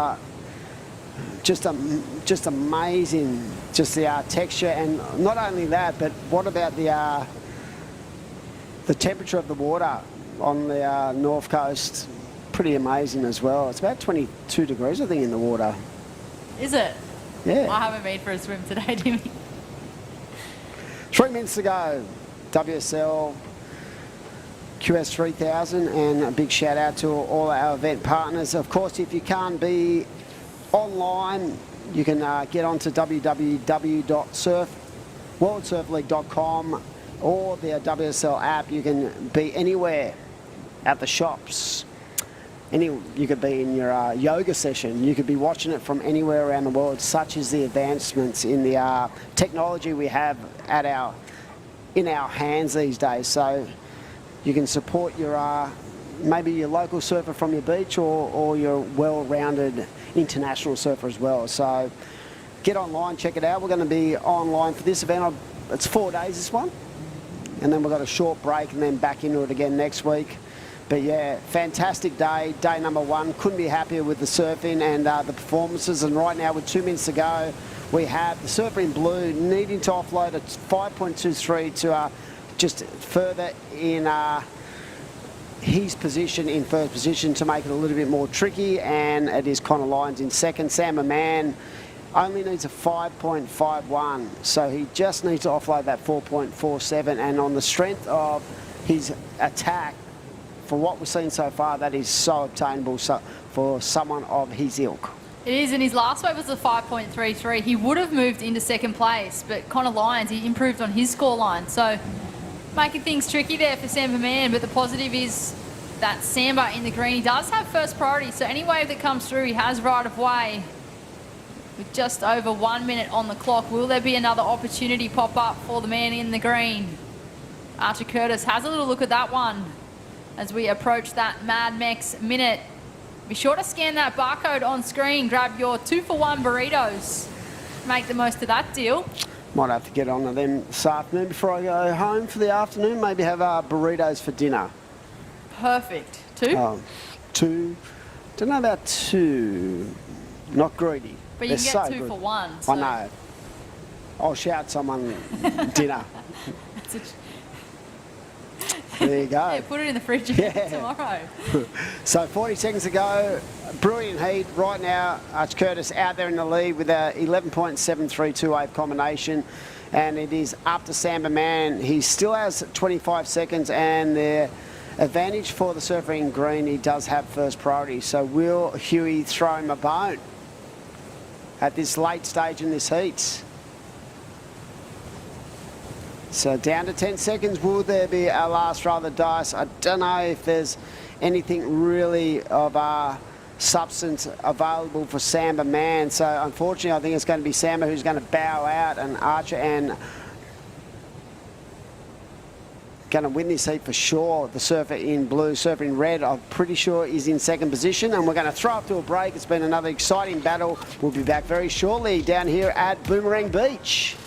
just amazing, just the texture. And not only that, but what about the temperature of the water on the north coast? Pretty amazing as well. It's about 22 degrees, I think, in the water. Is it? Yeah. I haven't been for a swim today, Jimmy. 3 minutes to go. WSL QS 3000, and a big shout out to all our event partners. Of course, if you can't be online, you can get onto www.worldsurfleague.com or the WSL app. You can be anywhere at the shops. You could be in your yoga session. You could be watching it from anywhere around the world. Such is the advancements in the technology we have in our hands these days. So you can support your maybe your local surfer from your beach, or your well-rounded international surfer as well. So get online, check it out. We're going to be online for this event. It's 4 days, this one. And then we've got a short break and then back into it again next week. But yeah, fantastic day number 1. Couldn't be happier with the surfing and the performances. And right now, with 2 minutes to go, we have the surfer in blue needing to offload at 5.23 to just further in his position, in first position, to make it a little bit more tricky. And it is Connor Lyons in second. Samba Man only needs a 5.51, so he just needs to offload that 4.47. And on the strength of his attack, for what we've seen so far, that is so obtainable for someone of his ilk. It is, and his last wave was a 5.33. He would have moved into second place, but Connor Lyons, he improved on his scoreline. So making things tricky there for Samba Man, but the positive is that Samba in the green, he does have first priority. So any wave that comes through, he has right of way. With just over 1 minute on the clock, will there be another opportunity pop up for the man in the green? Archer Curtis has a little look at that one as we approach that Mad Mex minute. Be sure to scan that barcode on screen. Grab your 2-for-1 burritos. Make the most of that deal. Might have to get on to them this afternoon before I go home for the afternoon. Maybe have burritos for dinner. Perfect. 2? 2. Don't know about 2. Not greedy. But you They're can so get 2 good. for 1. So. I know. I'll shout someone dinner. There you go. Yeah, put it in the fridge again tomorrow. So 40 seconds to go. Brilliant heat right now. Arch Curtis out there in the lead with a 11.732 wave combination, and it is up to Samba Man. He still has 25 seconds, and the advantage for the surfer in green, he does have first priority. So will Huey throw him a bone at this late stage in this heat? So down to 10 seconds. Will there be a last roll of the dice? I don't know if there's anything really of substance available for Samba Man. So unfortunately, I think it's going to be Samba who's going to bow out, and Archer and going to win this heat for sure. The surfer in blue, surfer in red, I'm pretty sure is in second position. And we're going to throw up to a break. It's been another exciting battle. We'll be back very shortly down here at Boomerang Beach.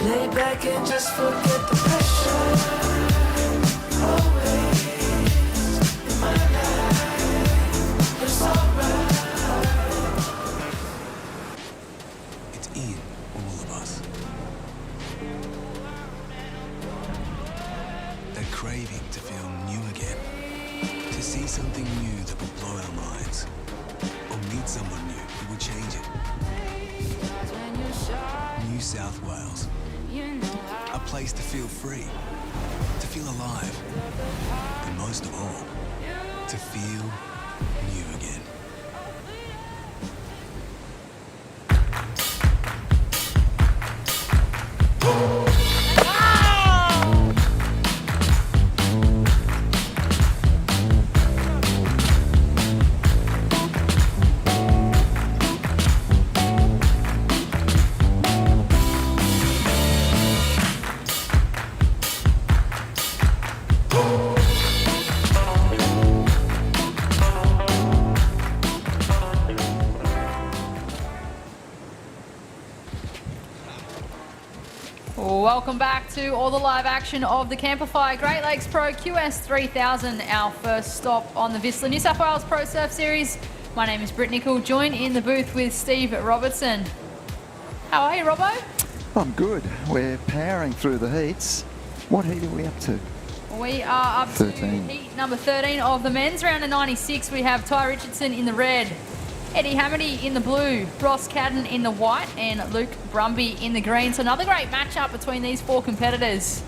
Lay back and just forget the pressure. Always in my life, it's alright. It's in all of us. That craving to feel new again. To see something new that will blow our minds. Or meet someone new who will change it. New South Wales. A place to feel free. To feel alive. And most of all, to feel new again. Welcome back to all the live action of the Camplify Great Lakes Pro QS 3000, our first stop on the VISSLA New South Wales Pro Surf Series. My name is Britt Nicol, joined in the booth with Steve Robertson. How are you, Robbo? I'm good. We're powering through the heats. What heat are we up to? We are up 13. to heat number 13 of the men's round of 96. We have Ty Richardson in the red, Eddie Hamady in the blue, Ross Cadden in the white, and Luke Brumby in the green. So another great matchup between these four competitors.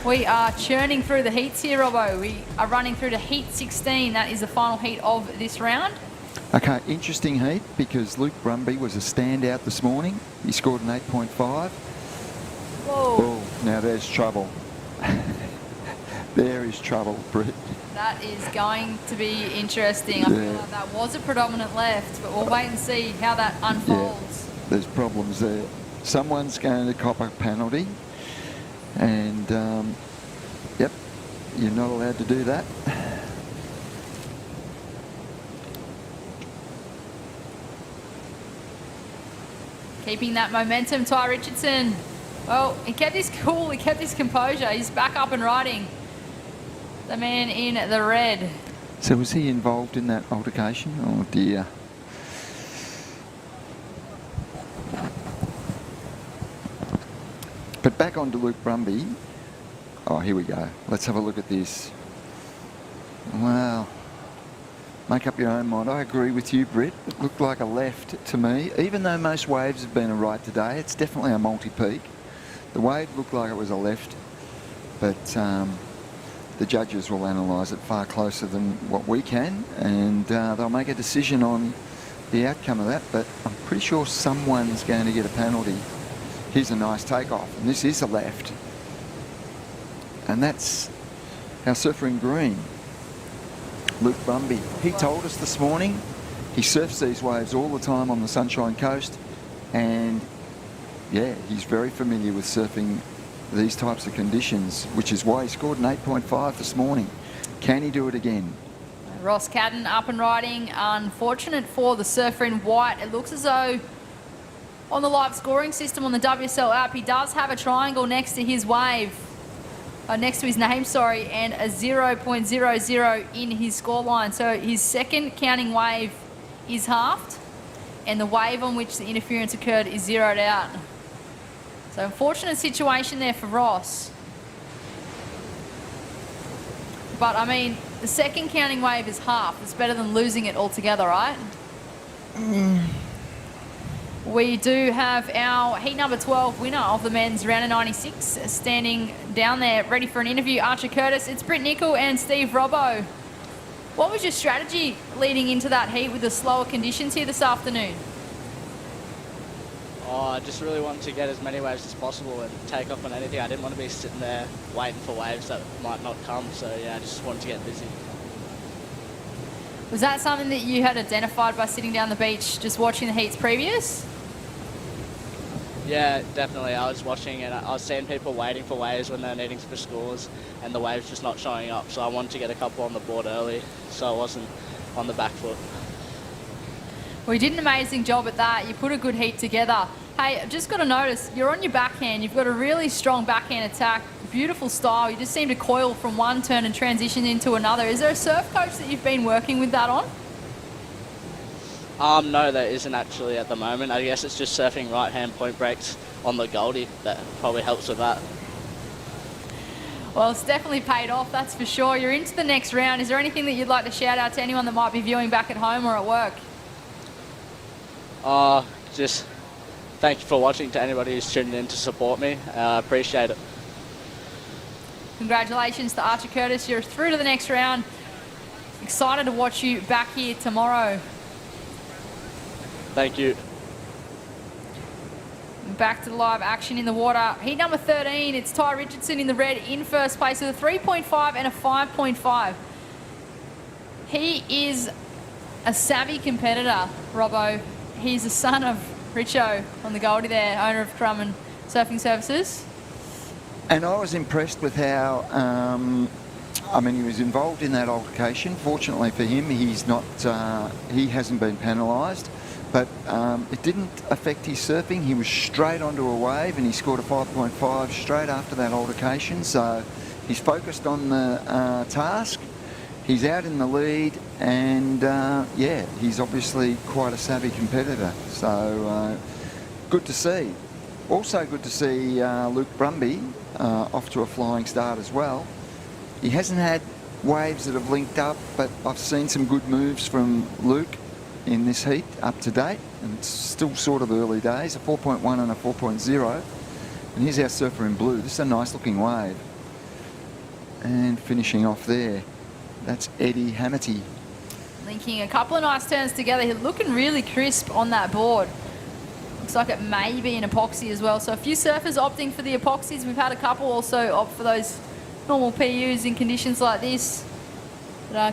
We are churning through the heats here, Robbo. We are running through to heat 16. That is the final heat of this round. Okay, interesting heat because Luke Brumby was a standout this morning. He scored an 8.5. Whoa. Oh, now there's trouble. There is trouble, Britt. That is going to be interesting. I feel like that was a predominant left, but we'll wait and see how that unfolds. Yeah, there's problems there. Someone's going to cop a penalty, and yep, you're not allowed to do that. Keeping that momentum, Ty Richardson. Well, he kept his cool, he kept his composure. He's back up and riding. The man in the red. So was he involved in that altercation? Oh dear. But back on to Luke Brumby. Oh, here we go. Let's have a look at this. Wow. Make up your own mind. I agree with you, Britt. It looked like a left to me. Even though most waves have been a right today, it's definitely a multi-peak. The wave looked like it was a left, but the judges will analyse it far closer than what we can, and they'll make a decision on the outcome of that, but I'm pretty sure someone's going to get a penalty. Here's a nice takeoff, and this is a left. And that's our surfer in green, Luke Brumby. He told us this morning he surfs these waves all the time on the Sunshine Coast, and yeah, he's very familiar with surfing these types of conditions, which is why he scored an 8.5 this morning. Can he do it again? Ross Cadden up and riding. Unfortunate for the surfer in white. It looks as though on the live scoring system on the WSL app, he does have a triangle next to his wave, next to his name, sorry, and a 0.00 in his scoreline. So his second counting wave is halved, and the wave on which the interference occurred is zeroed out. So unfortunate situation there for Ross. But I mean, the second counting wave is half. It's better than losing it altogether, right? We do have our heat number 12 winner of the men's round of 96 standing down there ready for an interview. Archer Curtis, it's Britt Nicol and Steve Robbo. What was your strategy leading into that heat with the slower conditions here this afternoon? Oh, I just really wanted to get as many waves as possible and take off on anything. I didn't want to be sitting there waiting for waves that might not come. So yeah, I just wanted to get busy. Was that something that you had identified by sitting down the beach, just watching the heats previous? Yeah, definitely. I was watching and I was seeing people waiting for waves when they're needing for scores and the waves just not showing up. So I wanted to get a couple on the board early so I wasn't on the back foot. Well, you did an amazing job at that. You put a good heat together. Hey, I've just got to notice, you're on your backhand. You've got a really strong backhand attack. Beautiful style. You just seem to coil from one turn and transition into another. Is there a surf coach that you've been working with that on? No, there isn't actually at the moment. I guess it's just surfing right-hand point breaks on the Goldie. That probably helps with that. Well, it's definitely paid off, that's for sure. You're into the next round. Is there anything that you'd like to shout out to anyone that might be viewing back at home or at work? Just thank you for watching to anybody who's tuned in to support me. I appreciate it. Congratulations to Archer Curtis. You're through to the next round. Excited to watch you back here tomorrow. Thank you. Back to the live action in the water. Heat number 13, it's Ty Richardson in the red in first place with a 3.5 and a 5.5. He is a savvy competitor, Robbo. He's the son of Richo on the Goldie there, owner of Crumman Surfing Services. And I was impressed with how, I mean, he was involved in that altercation. Fortunately for him, he's not, he hasn't been penalised. But it didn't affect his surfing. He was straight onto a wave and he scored a 5.5 straight after that altercation. So he's focused on the task. He's out in the lead and, yeah, he's obviously quite a savvy competitor. So good to see. Also good to see Luke Brumby off to a flying start as well. He hasn't had waves that have linked up, but I've seen some good moves from Luke in this heat up to date, and it's still sort of early days, a 4.1 and a 4.0. And here's our surfer in blue. This is a nice looking wave. And finishing off there, that's Eddie Hamity. Linking a couple of nice turns together. He's looking really crisp on that board. Looks like it may be an epoxy as well. So a few surfers opting for the epoxies. We've had a couple also opt for those normal PUs in conditions like this.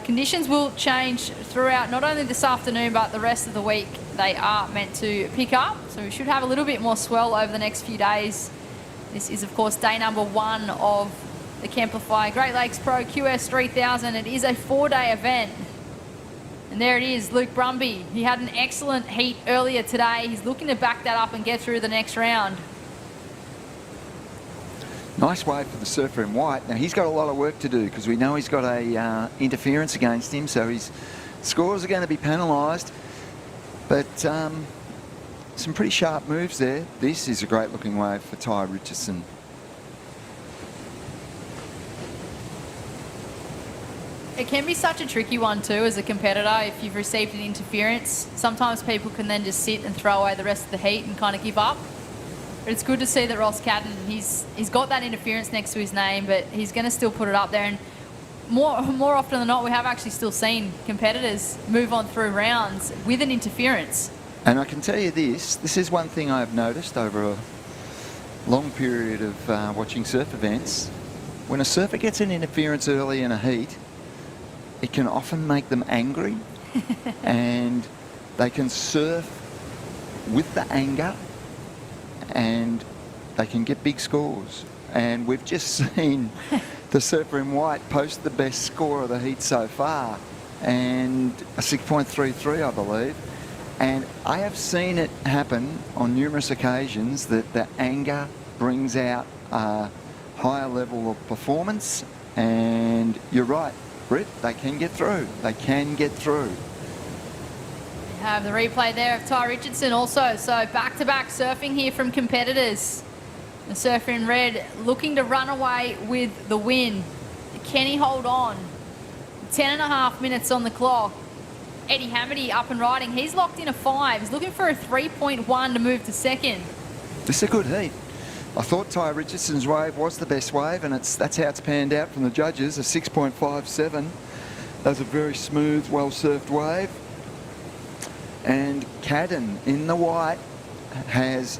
Conditions will change throughout, not only this afternoon, but the rest of the week. They are meant to pick up, so we should have a little bit more swell over the next few days. This is, of course, day number 1 of the Camplify Great Lakes Pro QS 3000. It is a 4-day event. And there it is, Luke Brumby. He had an excellent heat earlier today. He's looking to back that up and get through the next round. Nice wave for the surfer in white. Now he's got a lot of work to do because we know he's got a interference against him, so his scores are going to be penalised. But some pretty sharp moves there. This is a great looking wave for Ty Richardson. It can be such a tricky one too as a competitor if you've received an interference. Sometimes people can then just sit and throw away the rest of the heat and kind of give up. But it's good to see that Ross Cadden, he's got that interference next to his name, but he's going to still put it up there. And more often than not, we have actually still seen competitors move on through rounds with an interference. And I can tell you this is one thing I've noticed over a long period of watching surf events. When a surfer gets an interference early in a heat, it can often make them angry and they can surf with the anger and they can get big scores. And we've just seen the surfer in white post the best score of the heat so far, and a 6.33, I believe. And I have seen it happen on numerous occasions that the anger brings out a higher level of performance. And you're right, Britt, they can get through. They can get through. Have the replay there of Ty Richardson also. So back-to-back surfing here from competitors. The surfer in red looking to run away with the win. Can he hold on? 10.5 minutes on the clock. Eddie Hamity up and riding. He's locked in a 5. He's looking for a 3.1 to move to second. This is a good heat. I thought Ty Richardson's wave was the best wave, and that's how it's panned out from the judges, a 6.57. That's a very smooth, well-surfed wave. And Cadden in the white has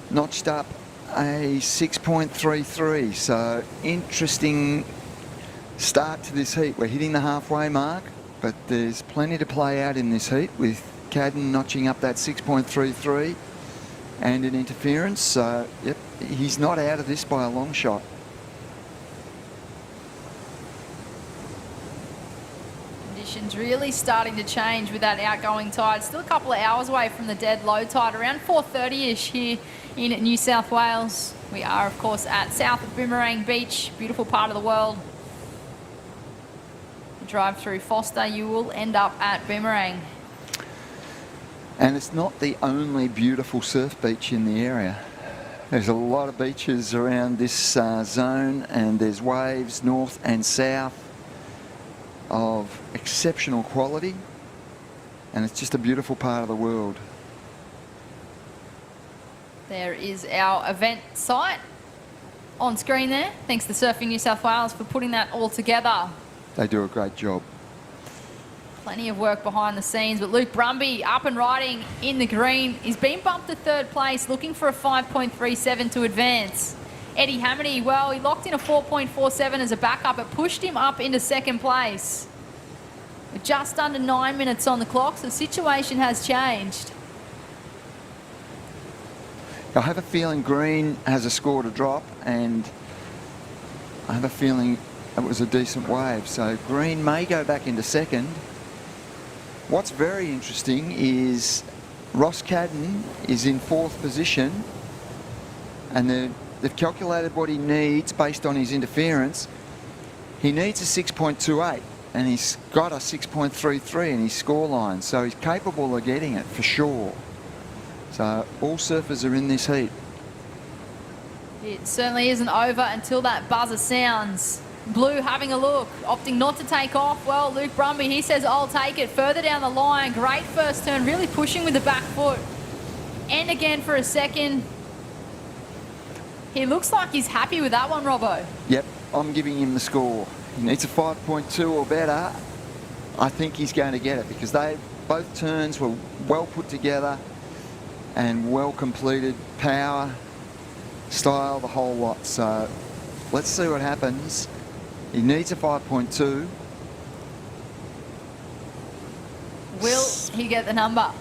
notched up a 6.33. So interesting start to this heat. We're hitting the halfway mark, but there's plenty to play out in this heat with Cadden notching up that 6.33 and an interference. So, yep, he's not out of this by a long shot. conditions really starting to change with that outgoing tide. Still a couple of hours away from the dead low tide, around 4:30ish here in New South Wales. We are, of course, at south of Boomerang Beach, beautiful part of the world. You drive through Foster, you will end up at Boomerang. And it's not the only beautiful surf beach in the area. There's a lot of beaches around this zone, and there's waves north and south of exceptional quality, and it's just a beautiful part of the world. There is our event site on screen there. Thanks to Surfing New South Wales for putting that all together. They do a great job. Plenty of work behind the scenes, but Luke Brumby up and riding in the green. He's been bumped to third place, looking for a 5.37 to advance. Eddie Hamady, well, he locked in a 4.47 as a backup. It pushed him up into second place. With just under 9 minutes on the clock, so the situation has changed. I have a feeling green has a score to drop, and I have a feeling it was a decent wave, so green may go back into second. What's very interesting is Ross Cadden is in fourth position, and they've calculated what he needs based on his interference. He needs a 6.28, and he's got a 6.33 in his scoreline, so he's capable of getting it for sure. So all surfers are in this heat. It certainly isn't over until that buzzer sounds. Blue having a look, opting not to take off. Well, Luke Brumby, he says, I'll take it. Further down the line, great first turn, really pushing with the back foot. And again for a second. He looks like he's happy with that one, Robbo. Yep, I'm giving him the score. He needs a 5.2 or better. I think he's going to get it because both turns were well put together and well completed, power, style, the whole lot. So let's see what happens. He needs a 5.2. Will he get the number?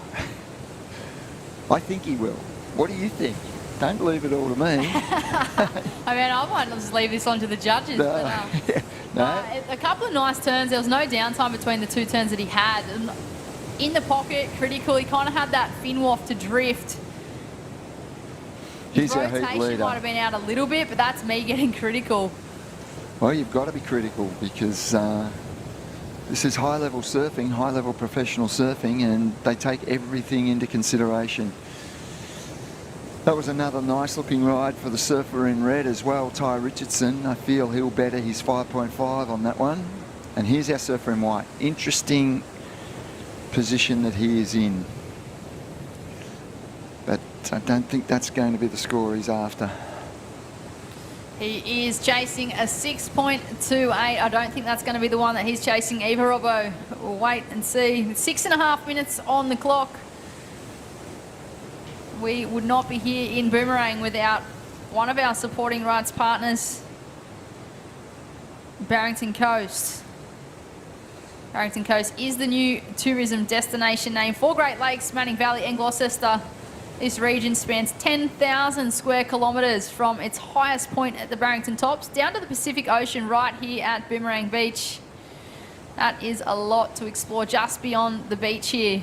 I think he will. What do you think? Don't leave it all to me. I mean, I might just leave this on to the judges. No. But, No. a couple of nice turns. There was no downtime between the two turns that he had. And in the pocket, critical, he kind of had that fin waft to drift. He's our Rotation heat leader. might have been out a little bit, but that's me getting critical. Well, you've got to be critical because this is high-level surfing, high-level professional surfing, and they take everything into consideration. That was another nice-looking ride for the surfer in red as well, Ty Richardson. I feel he'll better his 5.5 on that one. And here's our surfer in white. Interesting position that he is in. But I don't think that's going to be the score he's after. He is chasing a 6.28. I don't think that's going to be the one that he's chasing either, Robbo. We'll wait and see. 6.5 minutes on the clock. We would not be here in Boomerang without one of our supporting rights partners, Barrington Coast. Barrington Coast is the new tourism destination name for Great Lakes, Manning Valley and Gloucester. This region spans 10,000 square kilometres from its highest point at the Barrington Tops down to the Pacific Ocean right here at Boomerang Beach. That is a lot to explore just beyond the beach here.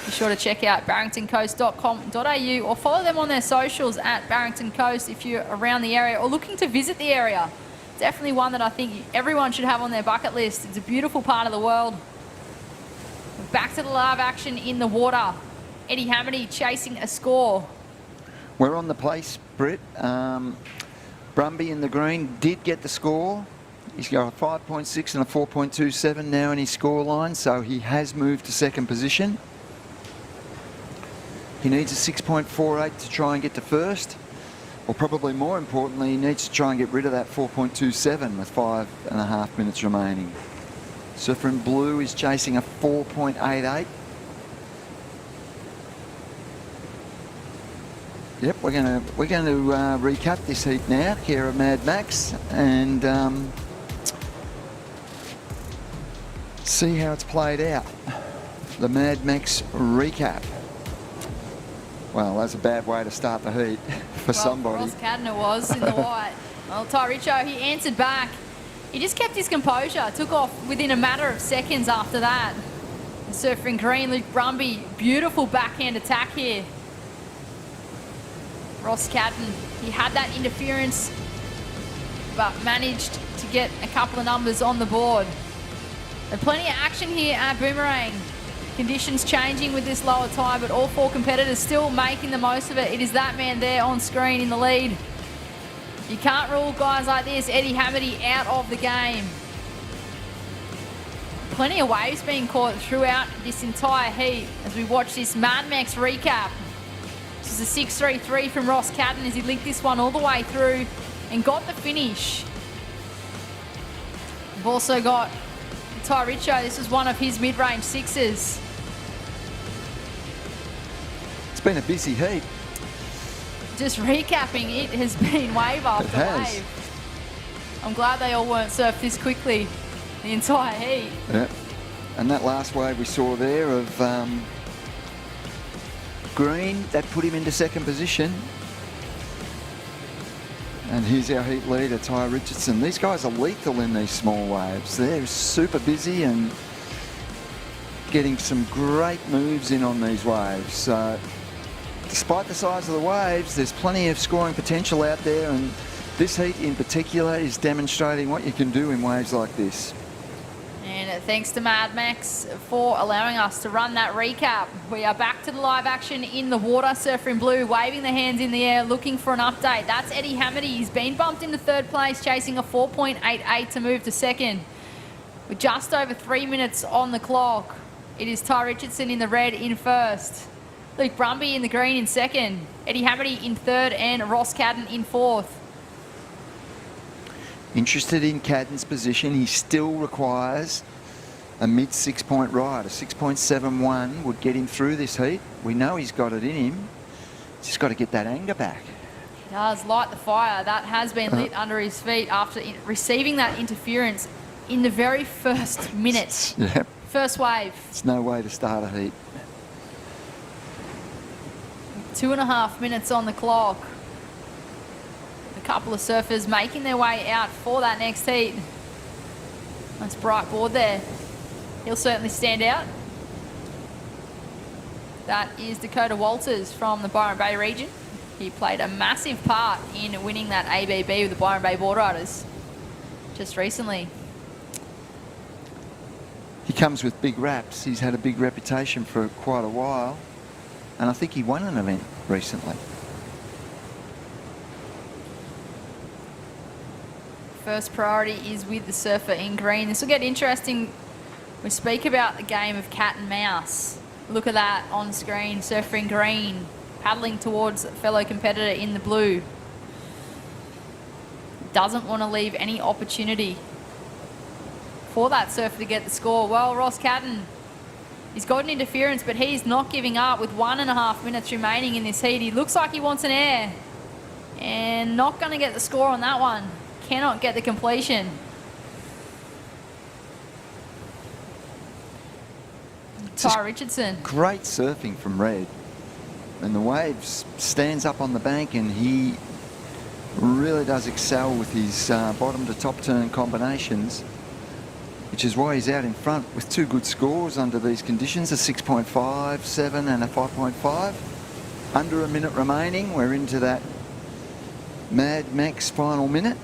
Be sure to check out barringtoncoast.com.au or follow them on their socials at Barrington Coast if you're around the area or looking to visit the area. Definitely one that I think everyone should have on their bucket list. It's a beautiful part of the world. Back to the live action in the water. Eddie Hamady chasing a score. We're on the place, Britt. Brumby in the green did get the score. He's got a 5.6 and a 4.27 now in his score line, so he has moved to second position. He needs a 6.48 to try and get to first, or probably more importantly, he needs to try and get rid of that 4.27 with 5.5 minutes remaining. Surfer in blue is chasing a 4.88. Yep, we're going to recap this heat now, care of Mad Max, and see how it's played out. The Mad Max recap. Well, that's a bad way to start the heat for somebody. Ross Cadden was in the white. Well, Ty Richo, he answered back He just kept his composure, took off within a matter of seconds after that. The surfer in green, Luke Brumby, beautiful backhand attack here. Ross Cadden, he had that interference, but managed to get a couple of numbers on the board. And plenty of action here at Boomerang. Conditions changing with this lower tide, but all 4 competitors still making the most of it. It is that man there on screen in the lead. You can't rule guys like this. Eddie Hamady out of the game. Plenty of waves being caught throughout this entire heat as we watch this Mad Max recap. This is a 6.33 from Ross Cadden as he linked this one all the way through and got the finish. We've also got Ty Richo. This is one of his mid-range sixes. It's been a busy heat. Just recapping, it has been wave after wave. I'm glad they all weren't surfed this quickly the entire heat. Yeah. And that last wave we saw there of Green, that put him into second position. And here's our heat leader, Ty Richardson. These guys are lethal in these small waves. They're super busy and getting some great moves in on these waves. So despite the size of the waves, there's plenty of scoring potential out there, and this heat in particular is demonstrating what you can do in waves like this. And thanks to Mad Max for allowing us to run that recap. We are back to the live action in the water. Surfer in blue waving the hands in the air, looking for an update. That's Eddie Hamady. He's been bumped into third place, chasing a 4.88 to move to second. With just over 3 minutes on the clock, it is Ty Richardson in the red in first. Luke Brumby in the green in second. Eddie Hamady in third and Ross Cadden in fourth. Interested in Cadden's position, he still requires a mid 6-point ride. A 6.71 would get him through this heat. We know he's got it in him. Just got to get that anger back. He does light the fire. That has been lit under his feet after receiving that interference in the very first minute. Yep. First wave. It's no way to start a heat. 2.5 minutes on the clock. A couple of surfers making their way out for that next heat. Nice bright board there. He'll certainly stand out. That is Dakota Walters from the Byron Bay region. He played a massive part in winning that ABB with the Byron Bay Board Riders just recently. He comes with big raps. He's had a big reputation for quite a while. And I think he won an event recently. First priority is with the surfer in green. This will get interesting. We speak about the game of cat and mouse. Look at that on screen. Surfer in green, paddling towards a fellow competitor in the blue. Doesn't want to leave any opportunity for that surfer to get the score. Well, Ross Cadden, he's got an interference, but he's not giving up with 1.5 minutes remaining in this heat. He looks like he wants an air and not going to get the score on that one. Cannot get the completion. Ty Richardson. Great surfing from Red. And the waves stands up on the bank, and he really does excel with his bottom to top turn combinations, which is why he's out in front with 2 good scores under these conditions, a 6.5, 7 and a 5.5. Under a minute remaining, we're into that Mad Max final minute.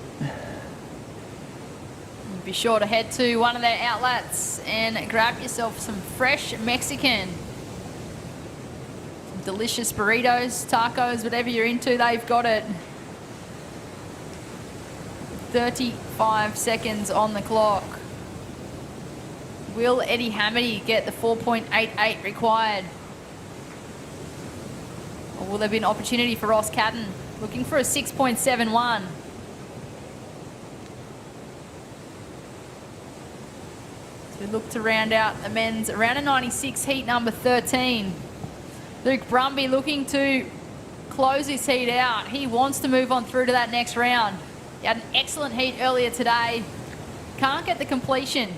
Be sure to head to one of their outlets and grab yourself some fresh Mexican. Some delicious burritos, tacos, whatever you're into, they've got it. 35 seconds on the clock. Will Eddie Hamady get the 4.88 required? Or will there be an opportunity for Ross Cadden? Looking for a 6.71. We look to round out the men's round of 96 heat number 13. Luke Brumby looking to close his heat out. He wants to move on through to that next round. He had an excellent heat earlier today. Can't get the completion.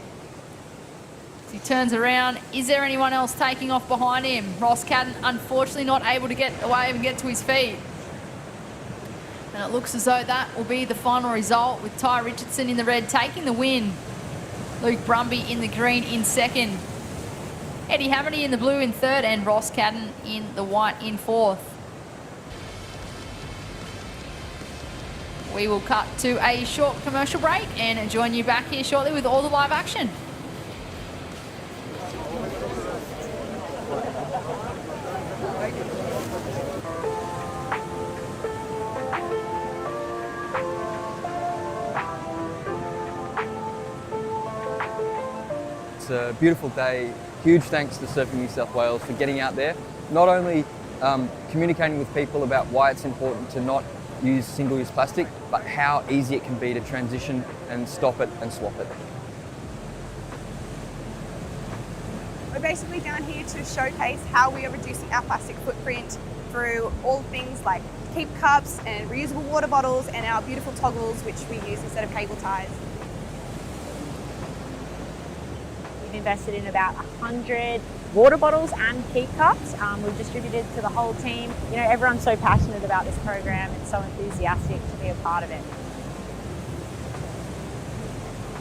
As he turns around, is there anyone else taking off behind him? Ross Cadden unfortunately not able to get away and get to his feet. And it looks as though that will be the final result, with Ty Richardson in the red taking the win. Luke Brumby in the green in second. Eddie Hamity in the blue in third, and Ross Cadden in the white in fourth. We will cut to a short commercial break and join you back here shortly with all the live action. It's a beautiful day. Huge thanks to Surfing New South Wales for getting out there, not only communicating with people about why it's important to not use single-use plastic, but how easy it can be to transition and stop it and swap it. We're basically down here to showcase how we are reducing our plastic footprint through all things like keep cups and reusable water bottles and our beautiful toggles, which we use instead of cable ties. We've invested in about 100 water bottles and keep cups. We've distributed to the whole team. You know, everyone's so passionate about this program and so enthusiastic to be a part of it.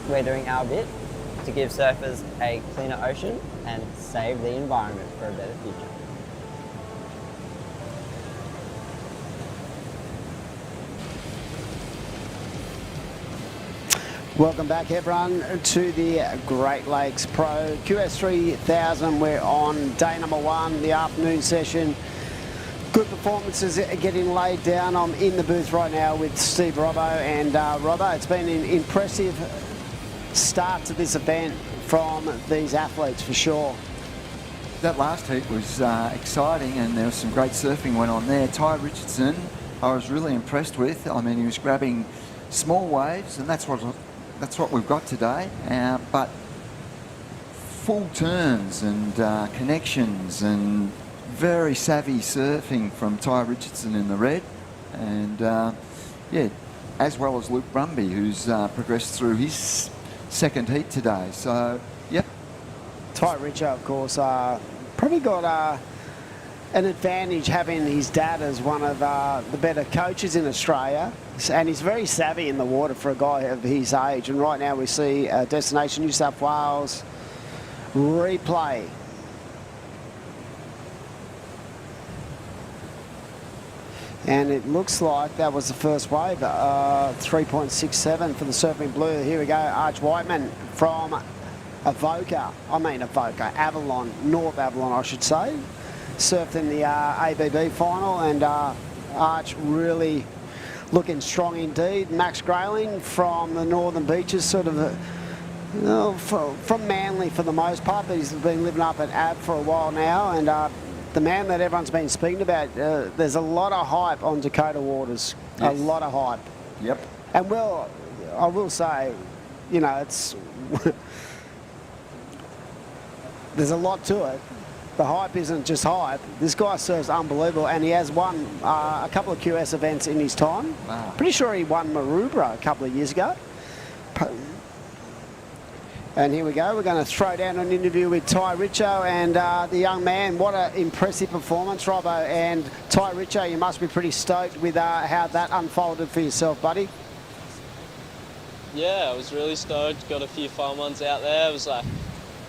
We're doing our bit to give surfers a cleaner ocean and save the environment for a better future. Welcome back, everyone, to the Great Lakes Pro QS3000. We're on day number one, the afternoon session. Good performances are getting laid down. I'm in the booth right now with Steve Robbo, and Robbo, it's been an impressive start to this event from these athletes for sure. That last heat was exciting, and there was some great surfing went on there. Ty Richardson, I was really impressed with. I mean, he was grabbing small waves, and that's what we've got today. But full turns and connections and very savvy surfing from Ty Richardson in the red, and yeah, as well as Luke Brumby, who's progressed through his second heat today. So, yep. Ty Richo, of course, probably got an advantage having his dad as one of the better coaches in Australia, and he's very savvy in the water for a guy of his age. And right now we see Destination New South Wales replay. And it looks like that was the first wave, 3.67 for the Surfing Blue. Here we go, Arch Whiteman from Avalon, North Avalon, I should say. Surfed in the ABB final, and Arch really looking strong indeed. Max Grayling from the Northern Beaches, sort of from Manly for the most part, but he's been living up at AB for a while now, and the man that everyone's been speaking about, there's a lot of hype on Dakota Waters. Yes. A lot of hype. Yep. And well, I will say, you know, it's there's a lot to it. The hype isn't just hype. This guy serves unbelievable, and he has won a couple of QS events in his time. Wow. Pretty sure he won Maroubra a couple of years ago. And here we go. We're going to throw down an interview with Ty Richo and the young man. What an impressive performance, Robbo. And Ty Richo, you must be pretty stoked with how that unfolded for yourself, buddy. Yeah, I was really stoked. Got a few fun ones out there. It was like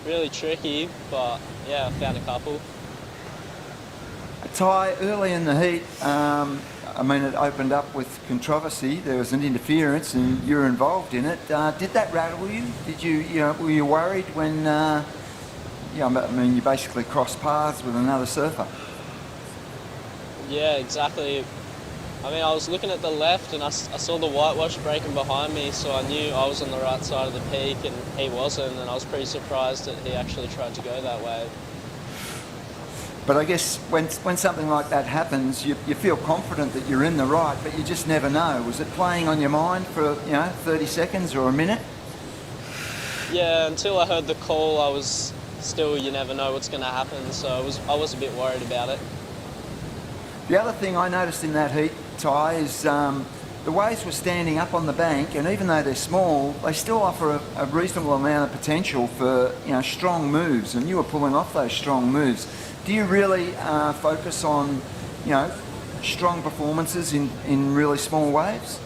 really tricky, but yeah, I found a couple. Ty, early in the heat, I mean, it opened up with controversy. There was an interference, and you were involved in it. Did that rattle you? Did were you worried when, I mean, you basically crossed paths with another surfer? Yeah, exactly. I mean, I was looking at the left, and I saw the whitewash breaking behind me, so I knew I was on the right side of the peak, and he wasn't, and I was pretty surprised that he actually tried to go that way. But I guess when something like that happens, you feel confident that you're in the right, but you just never know. Was it playing on your mind for 30 seconds or a minute? Yeah, until I heard the call, I was still, you never know what's going to happen, so I was a bit worried about it. The other thing I noticed in that heat, Ty, is the waves were standing up on the bank, and even though they're small, they still offer a reasonable amount of potential for strong moves, and you were pulling off those strong moves. Do you really focus on, strong performances in really small waves?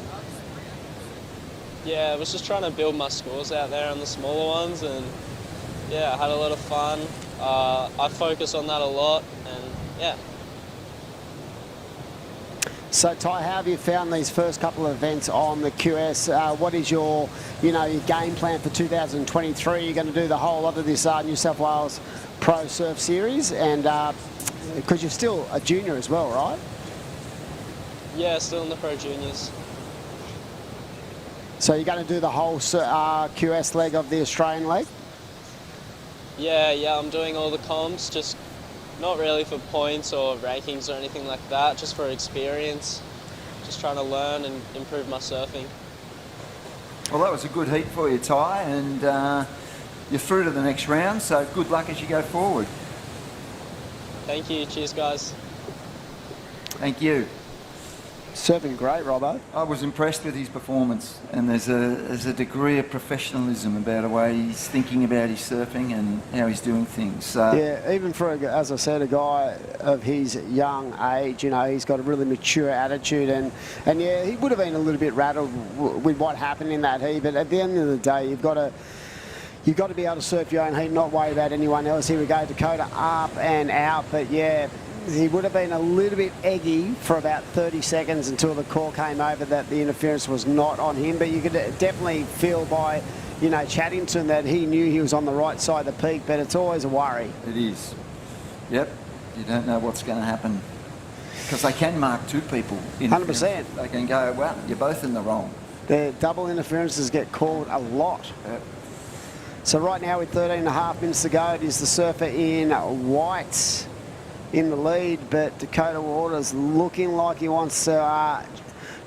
Yeah, I was just trying to build my scores out there on the smaller ones, and yeah, I had a lot of fun. I focus on that a lot, and yeah. So Ty, how have you found these first couple of events on the QS? What is your, your game plan for 2023? You're going to do the whole lot of this New South Wales Pro Surf Series, and because you're still a junior as well, right? Yeah, still in the Pro Juniors. So you're going to do the whole QS leg of the Australian leg? Yeah, I'm doing all the comps, just not really for points or rankings or anything like that, just for experience. Just trying to learn and improve my surfing. Well, that was a good heat for you, Ty, and you're through to the next round, so good luck as you go forward. Thank you. Cheers, guys. Thank you. Surfing great, Robbo. I was impressed with his performance, and there's a degree of professionalism about the way he's thinking about his surfing and how he's doing things. So yeah, even for, as I said, a guy of his young age, he's got a really mature attitude, and yeah, he would have been a little bit rattled with what happened in that heat, but at the end of the day, you've got to be able to surf your own heat, not worry about anyone else. Here we go, Dakota up and out, but yeah, he would have been a little bit eggy for about 30 seconds until the call came over that the interference was not on him. But you could definitely feel by, chatting to him that he knew he was on the right side of the peak, but it's always a worry. it is. Yep. You don't know what's going to happen. Because they can mark two people. 100%. They can go, well, you're both in the wrong. The double interferences get called a lot. Yep. So right now with 13.5 minutes to go, it is the surfer in white in the lead, but Dakota Waters looking like he wants to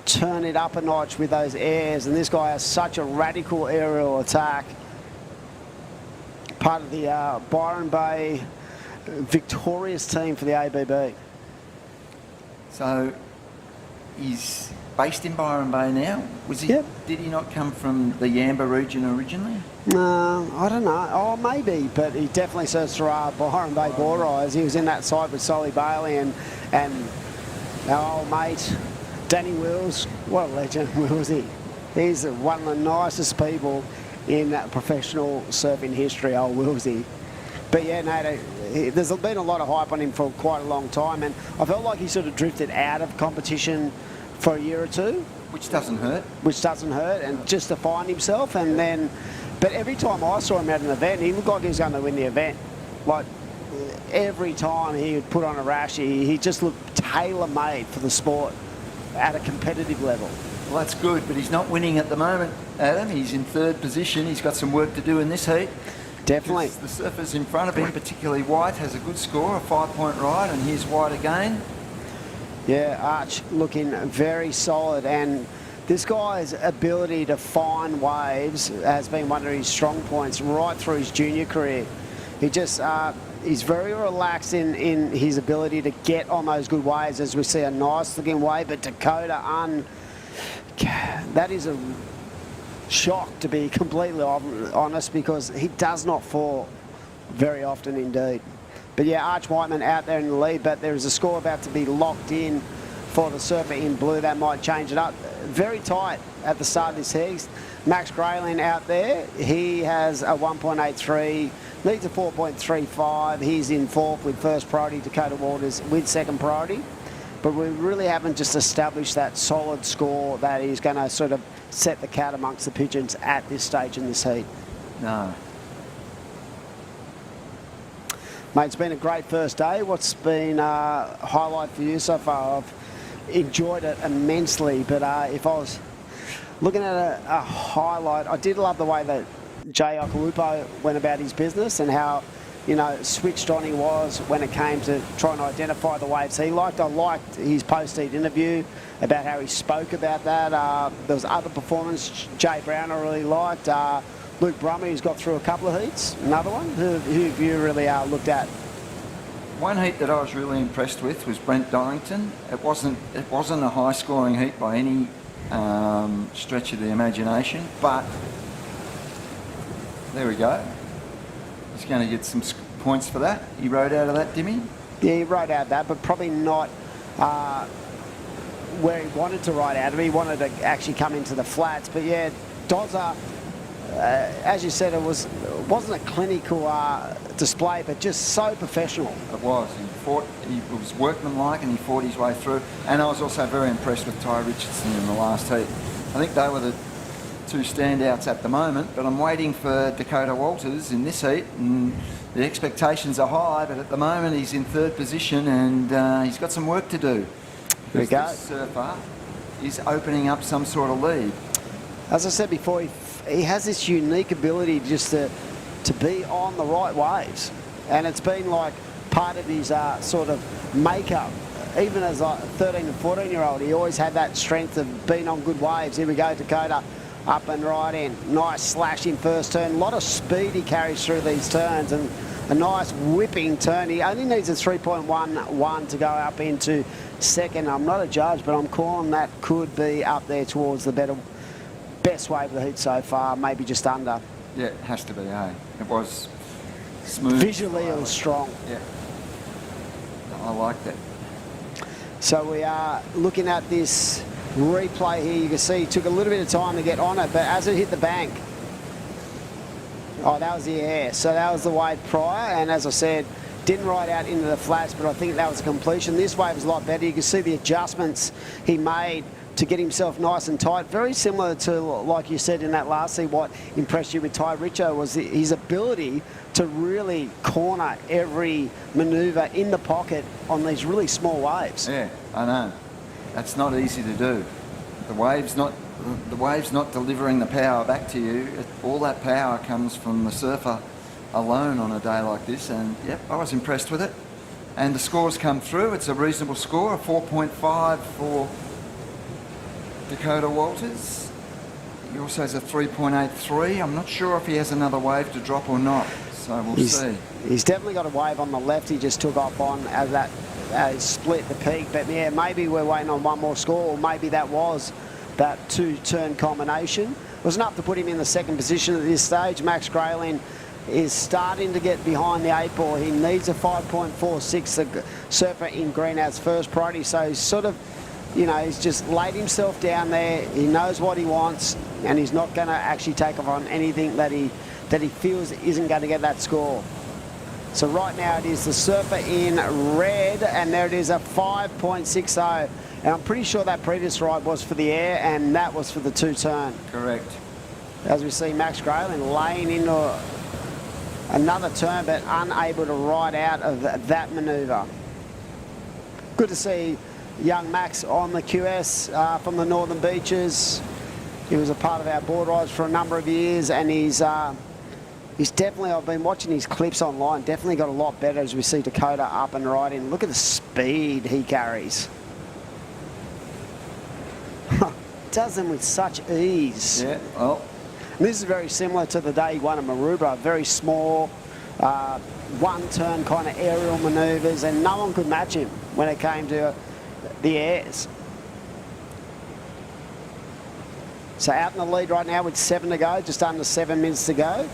turn it up a notch with those airs, and this guy has such a radical aerial attack. Part of the Byron Bay victorious team for the ABB. So he's based in Byron Bay now. Was he? Yep. Did he not come from the Yamba region originally? I don't know. Oh, maybe, but he definitely serves for Byron Bay Border Eyes. He was in that side with Solly Bailey and our old mate Danny Wills. What a legend, Willsy. He's one of the nicest people in professional surfing history, old Willsy. But yeah, no, there's been a lot of hype on him for quite a long time, and I felt like he sort of drifted out of competition for a year or two. Which doesn't hurt. And just to find himself, and then... But every time I saw him at an event, he looked like he was going to win the event. Like, every time he would put on a rash, he just looked tailor-made for the sport at a competitive level. Well, that's good, but he's not winning at the moment, Adam. He's in third position. He's got some work to do in this heat. Definitely. The surfers in front of him, particularly White, has a good score, a 5-point ride, and here's White again. Yeah, Arch looking very solid, and this guy's ability to find waves has been one of his strong points right through his junior career. He just, he's very relaxed in his ability to get on those good waves, as we see a nice looking wave, but Dakota, that is a shock, to be completely honest, because he does not fall very often indeed. But yeah, Arch Whiteman out there in the lead, but there is a score about to be locked in for the surfer in blue. That might change it up. Very tight at the start of this heat. Max Grayling out there, he has a 1.83, needs a 4.35. He's in fourth with first priority, Dakota Waters with second priority. But we really haven't just established that solid score that is going to sort of set the cat amongst the pigeons at this stage in this heat. No. Mate, it's been a great first day. What's been a highlight for you so far? I've enjoyed it immensely, but if I was looking at a highlight, I did love the way that Jay Okalupo went about his business and how, switched on he was when it came to trying to identify the waves he liked. I liked his post-heat interview about how he spoke about that. There was other performance. Jay Brown I really liked. Luke Brummer, who's got through a couple of heats. Another one. Who have you really looked at? One heat that I was really impressed with was Brent Dorrington. It wasn't a high-scoring heat by any stretch of the imagination, but there we go. He's going to get some points for that. He rode out of that, didn't he? Yeah, he rode out of that, but probably not where he wanted to ride out of. He wanted to actually come into the flats. But yeah, Dozza, as you said, it wasn't a clinical display, but just so professional. It was. He was workmanlike and he fought his way through. And I was also very impressed with Ty Richardson in the last heat. I think they were the two standouts at the moment, but I'm waiting for Dakota Walters in this heat, and the expectations are high, but at the moment he's in third position and he's got some work to do. There we go. This surfer is opening up some sort of lead. As I said before, he has this unique ability just to be on the right waves, and it's been like part of his sort of makeup. Even as a 13 and 14-year-old, he always had that strength of being on good waves. Here we go, Dakota, up and right in. Nice slash in first turn. A lot of speed he carries through these turns, and a nice whipping turn. He only needs a 3.11 to go up into second. I'm not a judge, but I'm calling that could be up there towards the best wave of the heat so far, maybe just under. Yeah, it has to be, eh? It was smooth. Visually, it was strong. Yeah. I like that. So we are looking at this replay here. You can see it took a little bit of time to get on it, but as it hit the bank, oh, that was the air. So that was the wave prior, and as I said, didn't ride out into the flats, but I think that was a completion. This wave is a lot better. You can see the adjustments he made to get himself nice and tight. Very similar to, like you said in that last scene, what impressed you with Ty Richo was his ability to really corner every manoeuvre in the pocket on these really small waves. Yeah, I know. That's not easy to do. The wave's not delivering the power back to you. All that power comes from the surfer alone on a day like this, and yep, I was impressed with it. And the scores come through. It's a reasonable score, a 4.5 for Dakota Walters. He also has a 3.83. I'm not sure if he has another wave to drop or not, so we'll see. He's definitely got a wave on the left he just took off on as that split the peak, but yeah, maybe we're waiting on one more score, or maybe that was that two-turn combination. It was enough to put him in the second position at this stage. Max Grayling is starting to get behind the 8 ball. He needs a 5.46. The surfer in green as first priority, so he's sort of, you know, he's just laid himself down there. He knows what he wants, and he's not going to actually take off on anything that he feels isn't going to get that score. So right now it is the surfer in red, and there it is, a 5.60. And I'm pretty sure that previous ride was for the air, and that was for the two-turn. Correct. As we see Max Grayling laying into another turn, but unable to ride out of that manoeuvre. Good to see young Max on the QS from the Northern Beaches. He was a part of our board rides for a number of years, and he's definitely, I've been watching his clips online, definitely got a lot better as we see Dakota up and riding. Look at the speed he carries. Does them with such ease. Yeah, well. And this is very similar to the day he won at Maroubra. Very small, one-turn kind of aerial manoeuvres, and no one could match him when it came to the airs. So out in the lead right now with 7 to go, just under 7 minutes to go.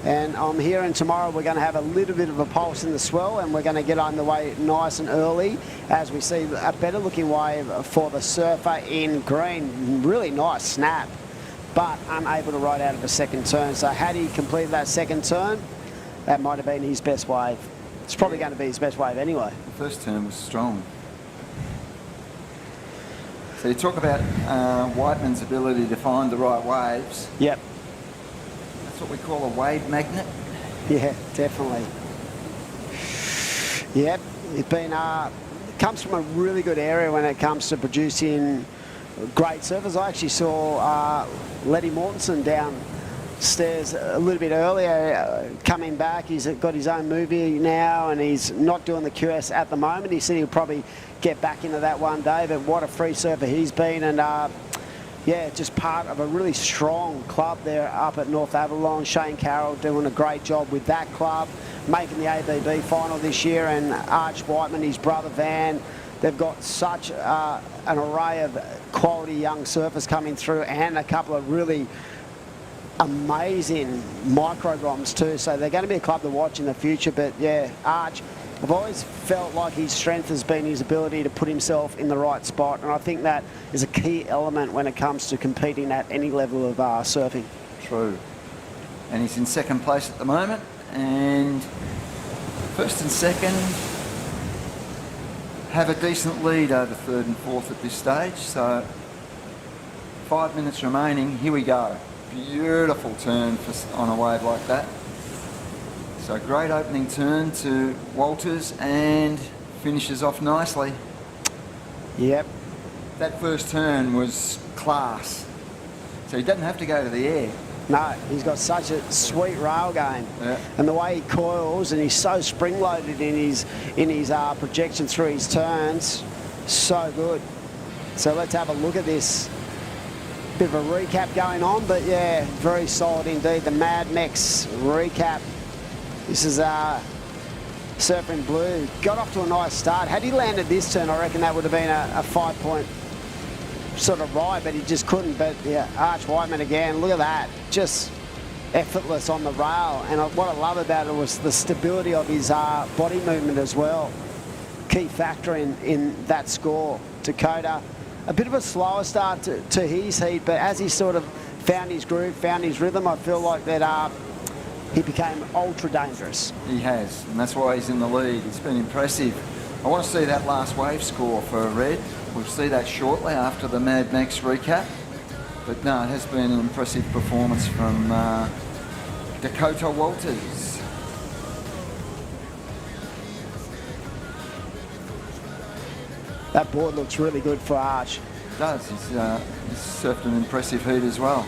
And I'm hearing tomorrow we're going to have a little bit of a pulse in the swell, and we're going to get underway nice and early as we see a better looking wave for the surfer in green. Really nice snap, but unable to ride out of a second turn. So had he completed that second turn, that might have been his best wave. It's probably going to be his best wave anyway. The first turn was strong. So you talk about Whiteman's ability to find the right waves. Yep. That's what we call a wave magnet. Yeah, definitely. Yep, it's been comes from a really good area when it comes to producing great surfers. I actually saw Letty Mortensen downstairs a little bit earlier, coming back. He's got his own movie now, and he's not doing the QS at the moment. He said he'll probably get back into that one day, but what a free surfer he's been, and yeah, just part of a really strong club there up at North Avalon. Shane Carroll doing a great job with that club, making the ABB final this year, and Arch Whiteman, his brother Van. They've got such an array of quality young surfers coming through, and a couple of really amazing micro-groms too. So they're going to be a club to watch in the future. But yeah, Arch I've always felt like his strength has been his ability to put himself in the right spot, and I think that is a key element when it comes to competing at any level of surfing. True. And he's in second place at the moment, and first and second have a decent lead over third and fourth at this stage. So 5 minutes remaining. Here we go. Beautiful turn on a wave like that. So great opening turn to Walters and finishes off nicely. Yep. That first turn was class. So he doesn't have to go to the air. No, he's got such a sweet rail game. Yeah. And the way he coils, and he's so spring-loaded in his projection through his turns, so good. So let's have a look at this. Bit of a recap going on, but yeah, very solid indeed. The Mad Mex recap. This is Surfing Blue. Got off to a nice start. Had he landed this turn, I reckon that would have been a 5-point sort of ride, but he just couldn't. But yeah, Arch Whiteman again. Look at that. Just effortless on the rail. And what I love about it was the stability of his body movement as well. Key factor in that score. Dakota, a bit of a slower start to his heat, but as he sort of found his groove, found his rhythm, I feel like that he became ultra dangerous. He has, and that's why he's in the lead. It's been impressive. I want to see that last wave score for Red. We'll see that shortly after the Mad Max recap. But no, it has been an impressive performance from Dakota Walters. That board looks really good for Arch. It does. He's surfed an impressive heat as well.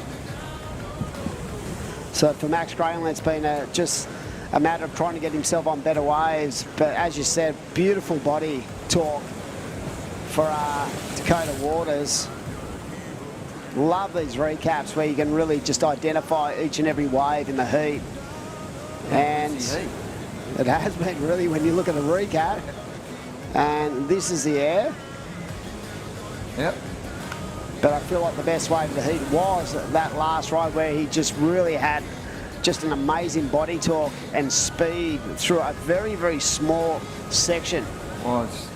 So for Max Grayling, it's been just a matter of trying to get himself on better waves. But as you said, beautiful body torque for Dakota Waters. Love these recaps where you can really just identify each and every wave in the heat. And it has been really when you look at the recap. And this is the air. Yep. But I feel like the best wave of the heat was that last ride where he just really had just an amazing body torque and speed through a very, very small section. Was.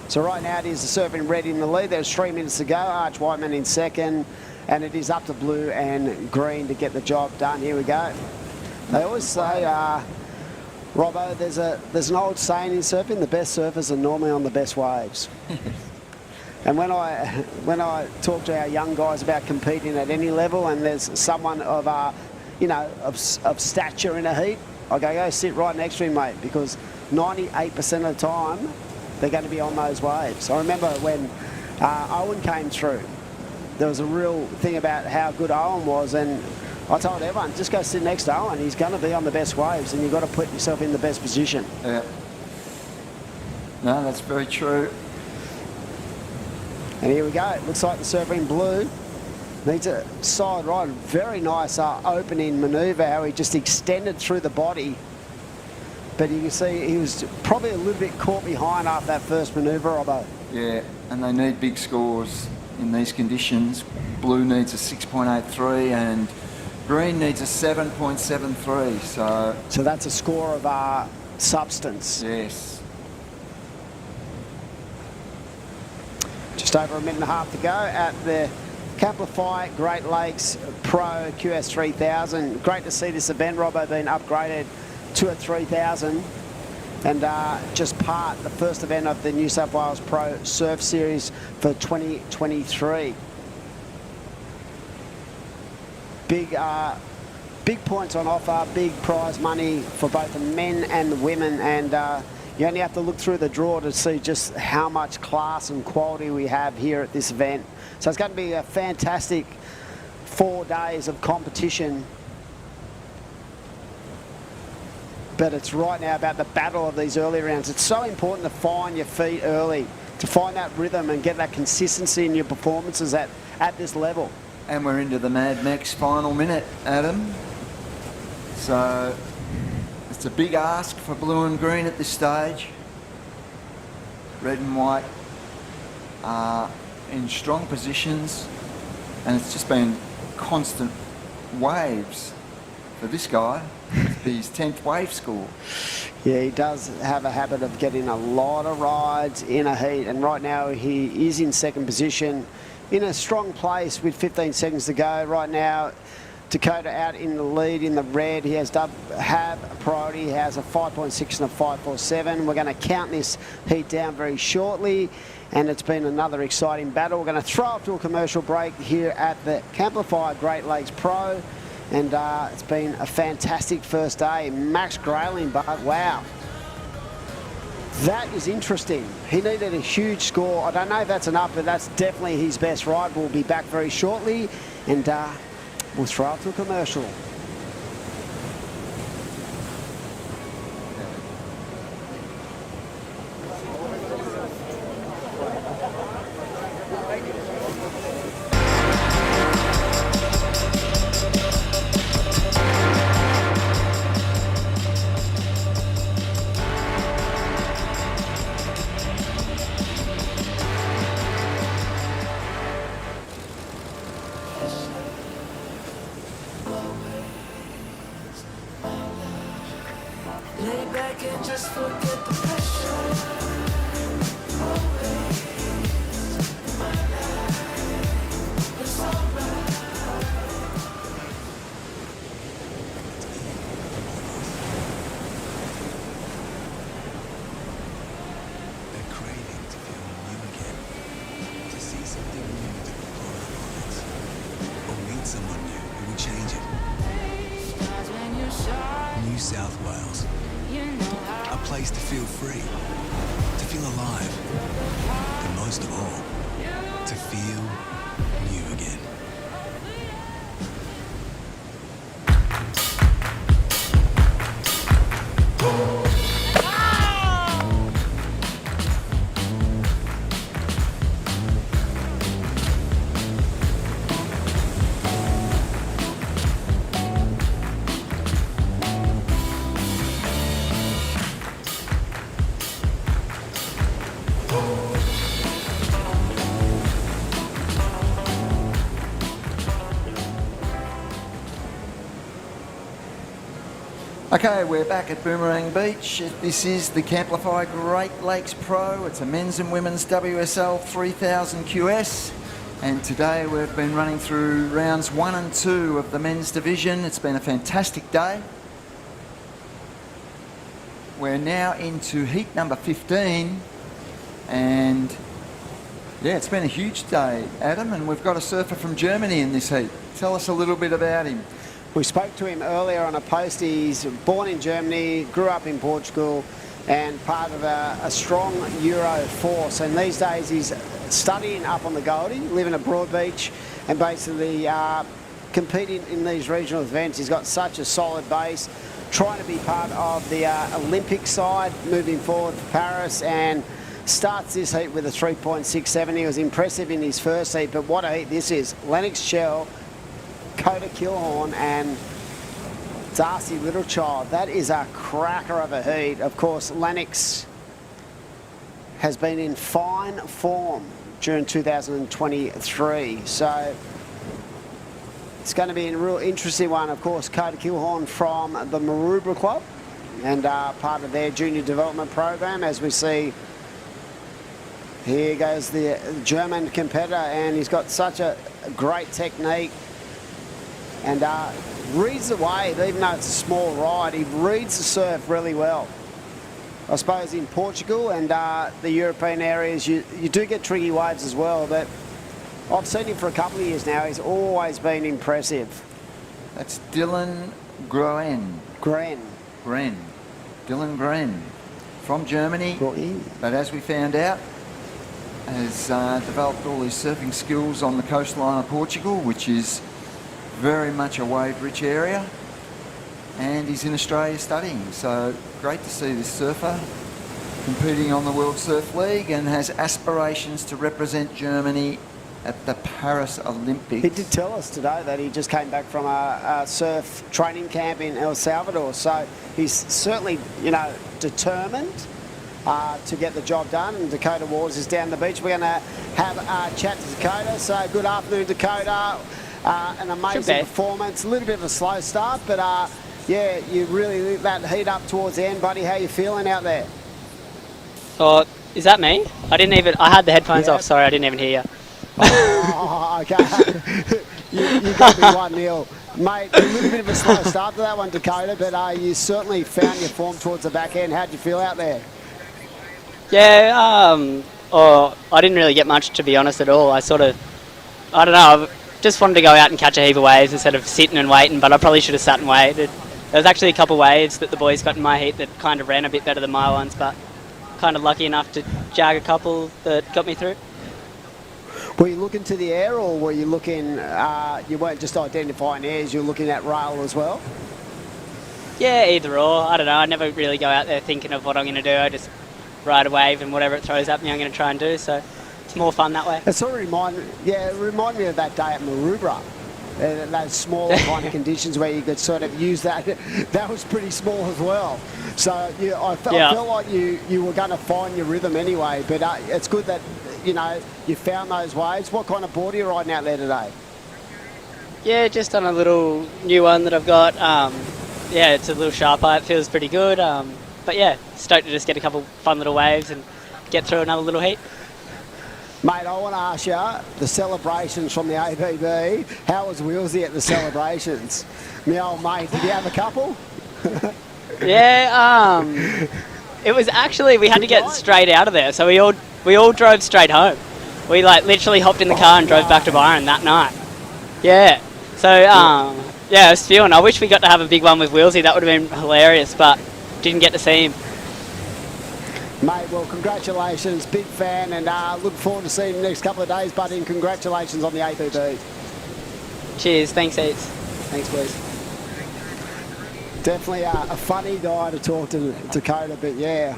So right now it is the Surfing Red in the lead. There's 3 minutes to go. Arch Whiteman in second. And it is up to Blue and Green to get the job done. Here we go. They always say, Robbo, there's an old saying in surfing, the best surfers are normally on the best waves. And when I talk to our young guys about competing at any level, and there's someone of of stature in a heat, I go sit right next to him, mate, because 98% of the time they're going to be on those waves. I remember when Owen came through, there was a real thing about how good Owen was, and I told everyone, just go sit next to Owen. He's going to be on the best waves, and you've got to put yourself in the best position. Yeah. No, that's very true. And here we go. It looks like the Surfing Blue needs a side ride. Very nice opening manoeuvre, how he just extended through the body. But you can see he was probably a little bit caught behind after that first manoeuvre, Robbo. Yeah, and they need big scores in these conditions. Blue needs a 6.83 and Green needs a 7.73. So that's a score of substance. Yes. Just over a minute and a half to go at the Camplify Great Lakes Pro QS 3000. Great to see this event, Robbo, being upgraded to a 3000 and just the first event of the New South Wales Pro Surf Series for 2023. Big points on offer, big prize money for both the men and the women, and you only have to look through the draw to see just how much class and quality we have here at this event. So it's going to be a fantastic 4 days of competition. But it's right now about the battle of these early rounds. It's so important to find your feet early, to find that rhythm and get that consistency in your performances at this level. And we're into the Mad Max final minute, Adam. So it's a big ask for Blue and Green at this stage. Red and White are in strong positions, and it's just been constant waves for this guy. his 10th wave score. Yeah, he does have a habit of getting a lot of rides in a heat, and right now he is in second position in a strong place with 15 seconds to go. Right now, Dakota out in the lead in the red. He has have a priority. He has a 5.6 and a 5.47. We're going to count this heat down very shortly, and it's been another exciting battle. We're going to throw up to a commercial break here at the Camplify Great Lakes Pro, and it's been a fantastic first day. Max Grayling, but wow. That is interesting. He needed a huge score. I don't know if that's enough, but that's definitely his best ride. We'll be back very shortly, and we'll throw up to a commercial. Lay back and just forget the pressure. Always my life. It's alright. That craving to feel new again, to see something new that will blow our minds, or meet someone new who will change it. New South Wales. A place to feel free, to feel alive, and most of all, to feel new again. Okay, we're back at Boomerang Beach. This is the Camplify Great Lakes Pro. It's a men's and women's WSL 3000 QS. And today we've been running through rounds 1 and 2 of the men's division. It's been a fantastic day. We're now into heat number 15. And yeah, it's been a huge day, Adam, and we've got a surfer from Germany in this heat. Tell us a little bit about him. We spoke to him earlier on a post. He's born in Germany, grew up in Portugal, and part of a strong Euro force. And these days he's studying up on the Goldie, living at Broadbeach, and basically competing in these regional events. He's got such a solid base, trying to be part of the Olympic side moving forward for Paris, and starts this heat with a 3.67. He was impressive in his first heat, but what a heat this is. Lennox Shell, Coda Kilhorn and Darcy Littlechild. That is a cracker of a heat. Of course, Lennox has been in fine form during 2023. So it's going to be a real interesting one. Of course, Coda Kilhorn from the Maroubra Club and part of their junior development program. As we see, here goes the German competitor, and he's got such a great technique. And reads the wave, even though it's a small ride, he reads the surf really well. I suppose in Portugal and the European areas, you do get tricky waves as well, but I've seen him for a couple of years now. He's always been impressive. That's Dylan Gren. Dylan Gren from Germany, but as we found out, has developed all his surfing skills on the coastline of Portugal, which is very much a wave-rich area, and he's in Australia studying. So great to see this surfer competing on the World Surf League and has aspirations to represent Germany at the Paris Olympics. He did tell us today that he just came back from a surf training camp in El Salvador. So he's certainly, you know, determined to get the job done. And Dakota Waters is down the beach. We're going to have a chat to Dakota. So good afternoon, Dakota. An amazing performance. A little bit of a slow start, but Yeah, you really lit that heat up towards the end, buddy. How you feeling out there? Oh, is that me? I had the headphones off, sorry, I didn't even hear you. Oh, okay. you got me 1-0. Mate, a little bit of a slow start to that one, Dakota, but you certainly found your form towards the back end. How'd you feel out there? Yeah, I didn't really get much, to be honest, at all. I don't know, I just wanted to go out and catch a heap of waves instead of sitting and waiting, but I probably should have sat and waited. There was actually a couple of waves that the boys got in my heat that kind of ran a bit better than my ones, but kind of lucky enough to jag a couple that got me through. Were you looking to the air, or were you looking, you weren't just identifying airs, you were looking at rail as well? Yeah, either or. I don't know, I never really go out there thinking of what I'm going to do. I just ride a wave and whatever it throws at me I'm going to try and do, so it's more fun that way. It sort of remind me of that day at Maroubra. Those smaller kind of conditions where you could sort of use that. That was pretty small as well. So I felt like you were going to find your rhythm anyway, but it's good that, you found those waves. What kind of board are you riding out there today? Yeah, just on a little new one that I've got. Yeah, it's a little sharper. It feels pretty good. But yeah, stoked to just get a couple fun little waves and get through another little heat. Mate, I want to ask you, the celebrations from the ABB, how was Willsy at the celebrations? My old mate, did he have a couple? Yeah, it was actually, we had to get straight out of there, so we all drove straight home. We literally hopped in the car and drove back to Byron that night. Yeah, so yeah, I was feeling, I wish we got to have a big one with Willsy, that would have been hilarious, but didn't get to see him. Mate, well, congratulations, big fan, and look forward to seeing you the next couple of days, buddy, and congratulations on the ABB. Cheers, thanks heaps. Thanks, boys. Definitely a funny guy to talk to, Dakota, but yeah,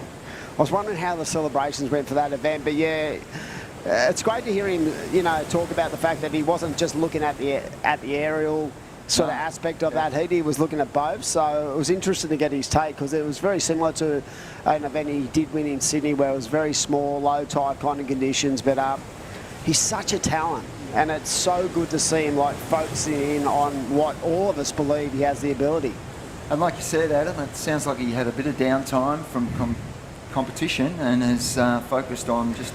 I was wondering how the celebrations went for that event, but yeah, it's great to hear him, talk about the fact that he wasn't just looking at the aerial sort of aspect of that heat. He was looking at both, so it was interesting to get his take, because it was very similar to an event he did win in Sydney where it was very small, low tide kind of conditions, but he's such a talent, and it's so good to see him focusing in on what all of us believe he has the ability. And like you said, Adam, it sounds like he had a bit of downtime from competition and has focused on just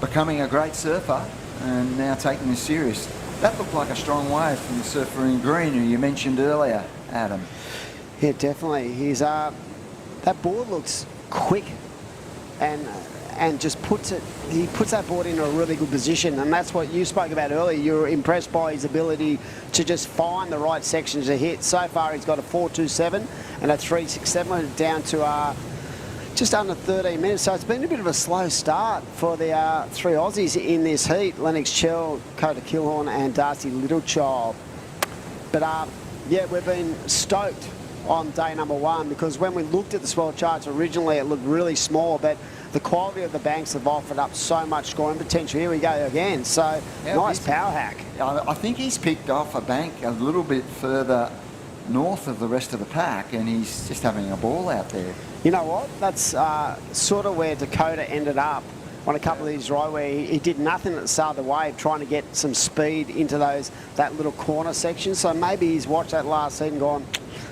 becoming a great surfer and now taking this serious. That looked like a strong wave from the surfer in green who you mentioned earlier, Adam. Yeah, definitely. That board looks quick and just puts that board in a really good position, and that's what you spoke about earlier. You were impressed by his ability to just find the right sections to hit. So far he's got a 4.27 and a 3.67 down to just under 13 minutes, so it's been a bit of a slow start for the three Aussies in this heat: Lennox Chell, Coda Kilhorn and Darcy Littlechild. But yeah, we've been stoked on day number one, because when we looked at the swell charts originally it looked really small, but the quality of the banks have offered up so much scoring potential. Here we go again, so yeah, nice power hack. I think he's picked off a bank a little bit further north of the rest of the pack, and he's just having a ball out there. You know what? That's sort of where Dakota ended up on a couple of these right, where he did nothing at the start of the wave, trying to get some speed into that little corner section. So maybe he's watched that last seat and gone,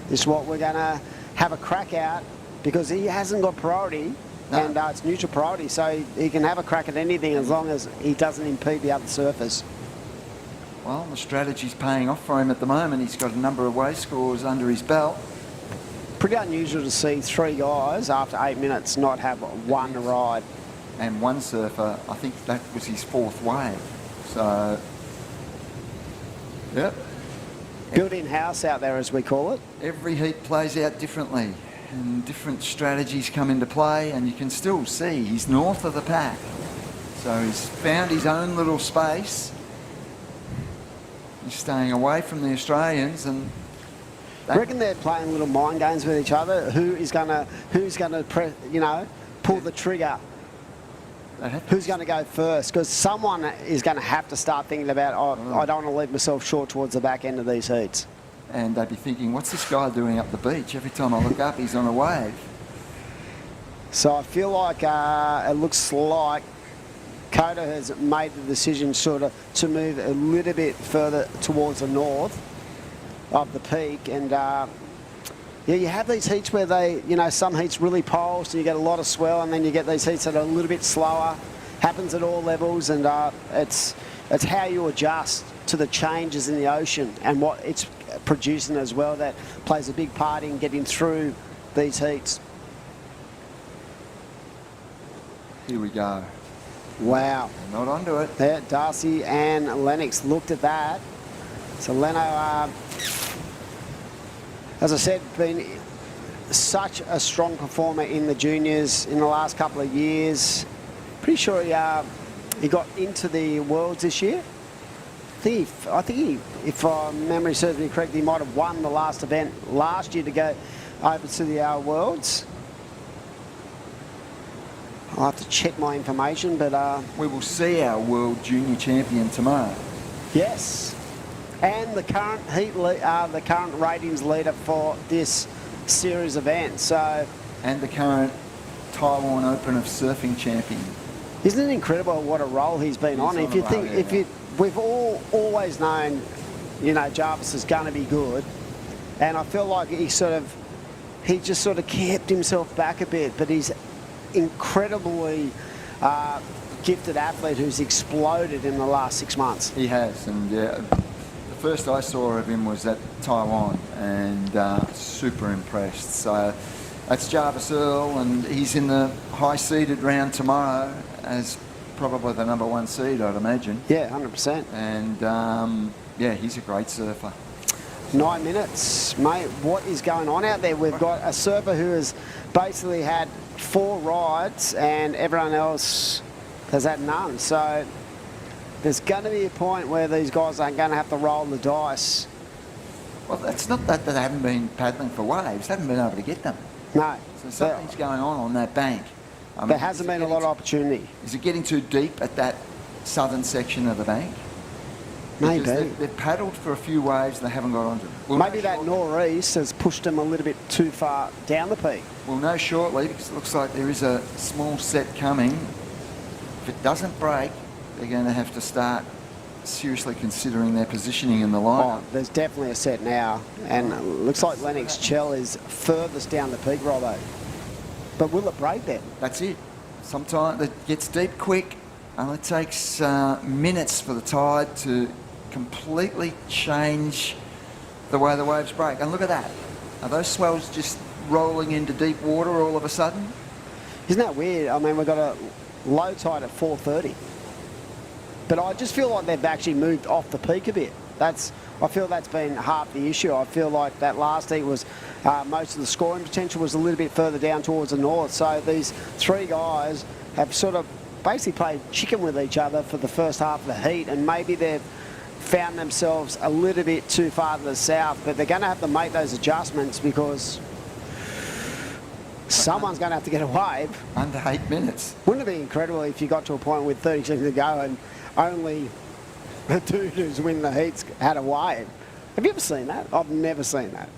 this is what we're going to have a crack at, because he hasn't got priority. No. And it's neutral priority, so he can have a crack at anything as long as he doesn't impede the other surfers. Well, the strategy's paying off for him at the moment. He's got a number of wave scores under his belt. Pretty unusual to see three guys after 8 minutes not have one ride. And one surfer, I think that was his fourth wave. So, yep. Built-in house out there, as we call it. Every heat plays out differently, and different strategies come into play, and you can still see he's north of the pack. So he's found his own little space. He's staying away from the Australians, and I reckon they're playing little mind games with each other. Who's gonna pull the trigger? Who's going to go first? Because someone is going to have to start thinking about, I don't want to leave myself short towards the back end of these heats. And they'd be thinking, what's this guy doing up the beach? Every time I look up, he's on a wave. So I feel like it looks like Coda has made the decision sort of to move a little bit further towards the north of the peak, and Yeah, you have these heats where they, some heats really pulse and you get a lot of swell, and then you get these heats that are a little bit slower. Happens at all levels, and it's how you adjust to the changes in the ocean and what it's producing as well that plays a big part in getting through these heats. Here we go. Wow. Not onto it. Yeah, Darcy and Lennox looked at that. So Leno, as I said, been such a strong performer in the juniors in the last couple of years. Pretty sure he got into the Worlds this year. I think if memory serves me correctly, he might have won the last event last year to go over to the Worlds. I'll have to check my information, but we will see our world junior champion tomorrow. Yes, and the current the current ratings leader for this series event. So, and the current Taiwan Open of Surfing champion. Isn't it incredible what a role he's been on? If you think, we've always known, Jarvis is going to be good, and I feel like he just sort of kept himself back a bit, but he's incredibly gifted athlete who's exploded in the last 6 months. He has, and the first I saw of him was at Taiwan, and super impressed. So that's Jarvis Earl, and he's in the high-seeded round tomorrow as probably the #1 seed, I'd imagine. Yeah, 100%. And yeah, he's a great surfer. 9 minutes, mate. What is going on out there? We've got a surfer who has basically had 4 rides and everyone else has had none. So there's going to be a point where these guys are going to have to roll the dice. Well, it's not that they haven't been paddling for waves. They haven't been able to get them. No. So something's going on that bank. I mean, there hasn't been a lot of opportunity. Is it getting too deep at that southern section of the bank? Maybe. They've paddled for a few waves and they haven't got onto them. We'll maybe that nor'east has pushed them a little bit too far down the peak. We'll know shortly, because it looks like there is a small set coming. If it doesn't break, they're going to have to start seriously considering their positioning in the lineup. Oh, there's definitely a set now, and it looks like Lennox Chell is furthest down the peak, Robbo. But will it break then? That's it. Sometimes it gets deep quick. Only takes minutes for the tide to completely change the way the waves break. And look at that. Are those swells just rolling into deep water all of a sudden? Isn't that weird? I mean, we've got a low tide at 4:30. But I just feel like they've actually moved off the peak a bit. I feel that's been half the issue. I feel like that last heat was most of the scoring potential was a little bit further down towards the north. So these 3 guys have sort of basically played chicken with each other for the first half of the heat, and maybe they've found themselves a little bit too far to the south, but they're going to have to make those adjustments because someone's going to have to get a wave. Under 8 minutes. Wouldn't it be incredible if you got to a point with 30 seconds to go and only the dude who's winning the heats had a wave? Have you ever seen that? I've never seen that.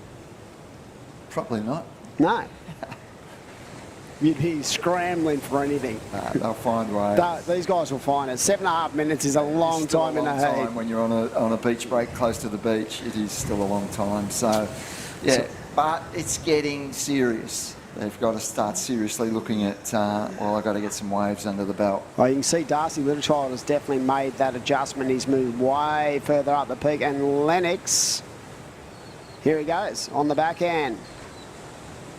Probably not. No. You'd be scrambling for anything. They'll find ways. These guys will find it. 7.5 minutes is a long time in a heat. When you're on a beach break close to the beach, it is still a long time. So, yeah, but it's getting serious. They've got to start seriously looking at, well, I've got to get some waves under the belt. Well, you can see Darcy Littlechild has definitely made that adjustment. He's moved way further up the peak. And Lennox, here he goes on the backhand.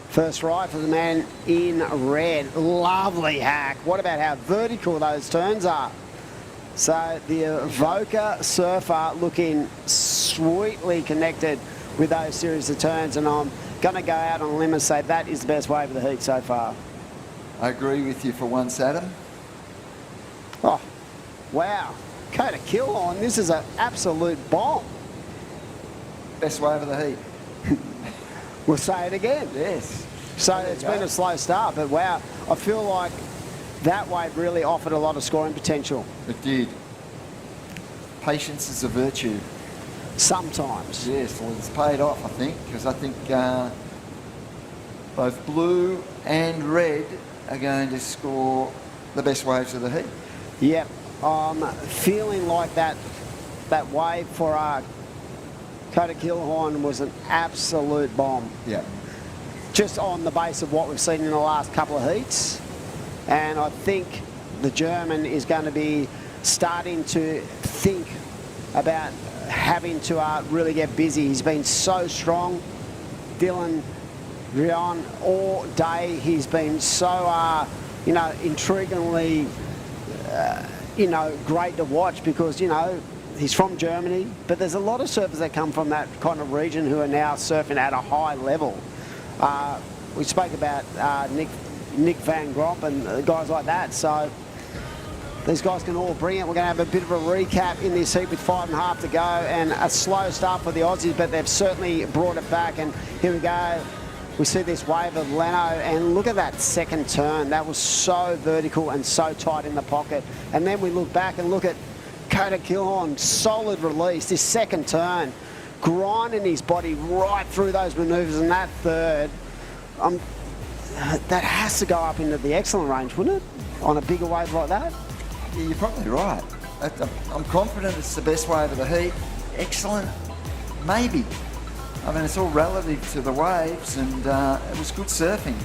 First right for the man in red. Lovely hack. What about how vertical those turns are? So the Evoca surfer looking sweetly connected with those series of turns, and I'm going to go out on a limb and say that is the best wave of the heat so far. I agree with you for once, Adam. Oh, wow. Coda Killhorn, this is an absolute bomb. Best wave of the heat. We'll say it again. Yes. So it's been a slow start, but wow, I feel like that wave really offered a lot of scoring potential. It did. Patience is a virtue. Sometimes. Yes, well, it's paid off, I think, because I think both blue and red are going to score the best waves of the heat. Yep. I'm feeling like that wave for Coda Killhorn was an absolute bomb. Yeah. just on the base of what we've seen in the last couple of heats. And I think the German is going to be starting to think about having to really get busy. He's been so strong. Dylan Rion all day. He's been so, you know, intriguingly, you know, great to watch because, you know, he's from Germany, but there's a lot of surfers that come from that kind of region who are now surfing at a high level. We spoke about Nick Van Gromp and guys like that, so these guys can all bring it. We're going to have a bit of a recap in this heat with 5.5 to go and a slow start for the Aussies, but they've certainly brought it back. And here we go. We see this wave of Leno, and look at that second turn. That was so vertical and so tight in the pocket. And then we look back and look at Coda Kilhorn, solid release. This second turn, grinding his body right through those manoeuvres, and that third, that has to go up into the excellent range, wouldn't it? On a bigger wave like that? Yeah, you're probably right. I'm confident it's the best wave of the heat. Excellent, maybe. I mean, it's all relative to the waves, and it was good surfing.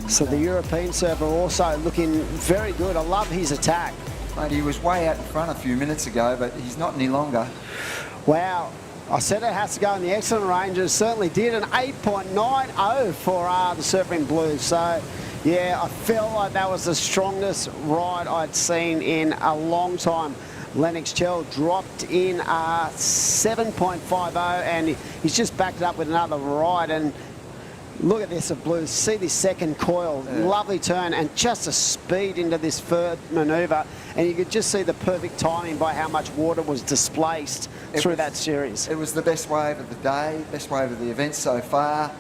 So the European surfer also looking very good. I love his attack. Mate, he was way out in front a few minutes ago, but he's not any longer. Wow. I said it has to go in the excellent range, and it certainly did. An 8.90 for the Surfing Blues. So, yeah, I felt like that was the strongest ride I'd seen in a long time. Lennox Chell dropped in 7.50, and he's just backed it up with another ride. And look at this of Blues. See this second coil. Yeah. Lovely turn and just a speed into this third manoeuvre. And you could just see the perfect timing by how much water was displaced through that series. It was the best wave of the day, best wave of the event so far.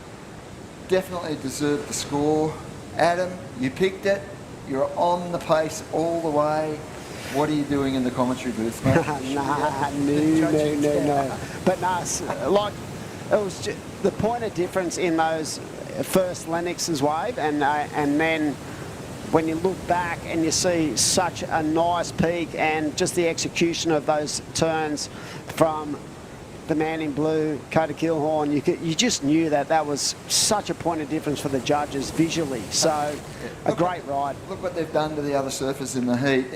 Definitely deserved the score. Adam, you picked it. You're on the pace all the way. What are you doing in the commentary booth, mate? No. But no, like, it was just the point of difference in those first Lennox's wave, and then when you look back and you see such a nice peak and just the execution of those turns from the man in blue, Coda Kilhorn, you just knew that was such a point of difference for the judges visually. So a great ride. Look what they've done to the other surfers in the heat.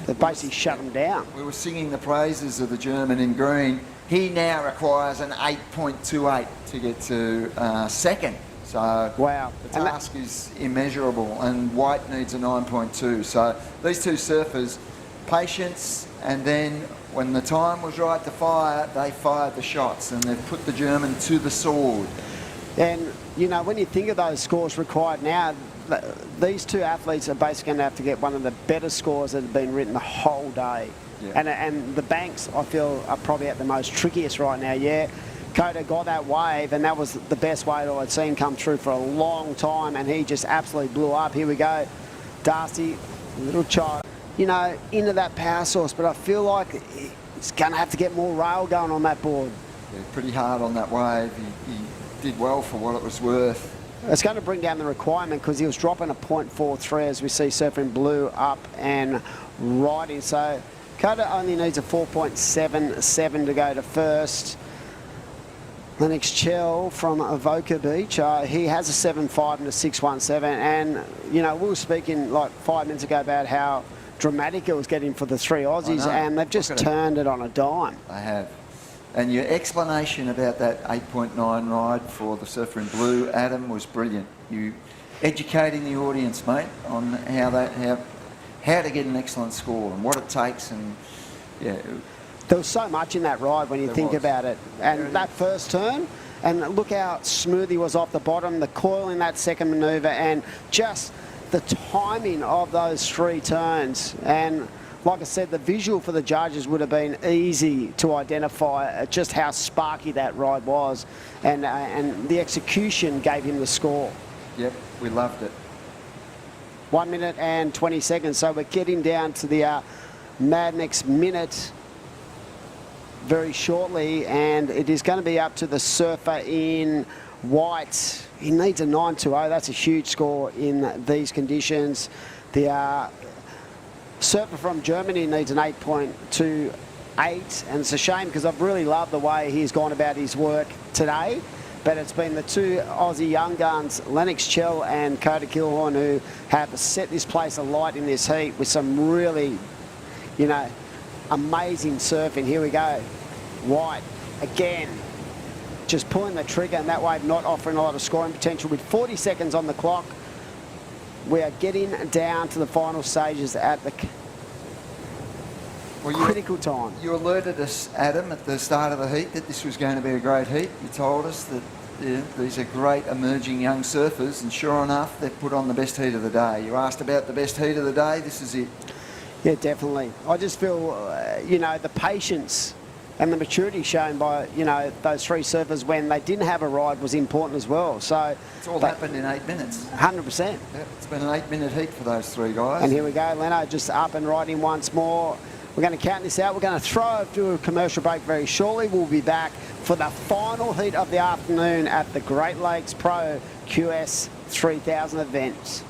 They've basically shut them down. We were singing the praises of the German in green. He now requires an 8.28 to get to second. So wow, the task is immeasurable, and White needs a 9.2. So these two surfers, patience, and then when the time was right to fire, they fired the shots, and they've put the German to the sword. And, you know, when you think of those scores required now, these two athletes are basically going to have to get one of the better scores that have been written the whole day. Yeah. And the banks, I feel, are probably at the most trickiest right now. Yeah, Coda got that wave, and that was the best wave I'd seen come through for a long time, and he just absolutely blew up. Here we go. Darcy, little child, you know, into that power source, but I feel like he's going to have to get more rail going on that board. Yeah, pretty hard on that wave. He did well for what it was worth. It's going to bring down the requirement because he was dropping a 0.43 as we see Surfing Blue up and riding. So Coda only needs a 4.77 to go to first. Lennox Chell from Avoca Beach, he has a 7.5 and a 6.17. And, you know, we were speaking like 5 minutes ago about how dramatic it was getting for the three Aussies, and they've just turned it on a dime. They have. And your explanation about that 8.9 ride for the Surfer in Blue, Adam, was brilliant. You educating the audience, mate, on how to get an excellent score and what it takes, and yeah. There was so much in that ride when you think about it. And that first turn, and look how smooth he was off the bottom, the coil in that second manoeuvre, and just the timing of those three turns. And like I said, the visual for the judges would have been easy to identify just how sparky that ride was. And the execution gave him the score. Yep, we loved it. 1 minute and 20 seconds. So we're getting down to the Mad Max minute very shortly, and it is going to be up to the surfer in white. He needs a 9.20. That's a huge score in these conditions. The surfer from Germany needs an 8.28, and it's a shame because I've really loved the way he's gone about his work today. but it's been the two Aussie young guns, Lennox Chell and Coda Kilhorn, who have set this place alight in this heat with some really, you know, amazing surfing. Here we go. White again, just pulling the trigger, and that way not offering a lot of scoring potential. With 40 seconds on the clock, we are getting down to the final stages at the critical time. You alerted us, Adam, at the start of the heat that this was going to be a great heat. You told us that these are great emerging young surfers, and sure enough, they've put on the best heat of the day. You asked about the best heat of the day. This is it. Yeah, definitely. I just feel, you know, the patience and the maturity shown by, you know, those three surfers when they didn't have a ride was important as well. So it's all happened in 8 minutes. 100%. Yeah, it's been an 8-minute heat for those three guys. And here we go, Leno just up and riding once more. We're going to count this out. We're going to throw it to a commercial break very shortly. We'll be back for the final heat of the afternoon at the Great Lakes Pro QS 3000 events.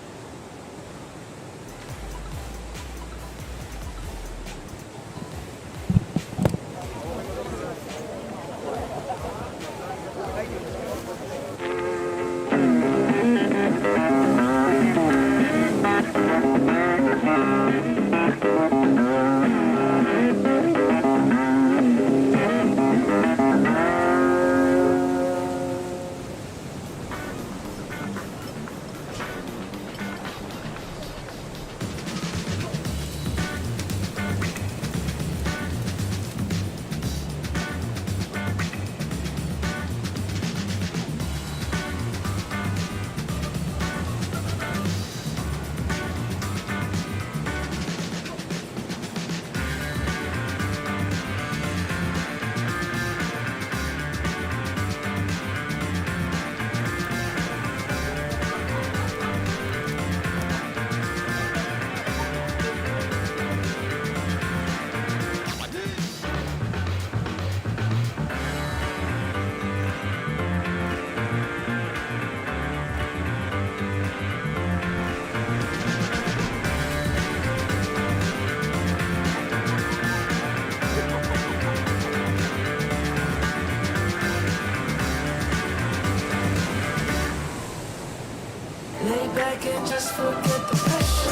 Lay back and just forget the pressure.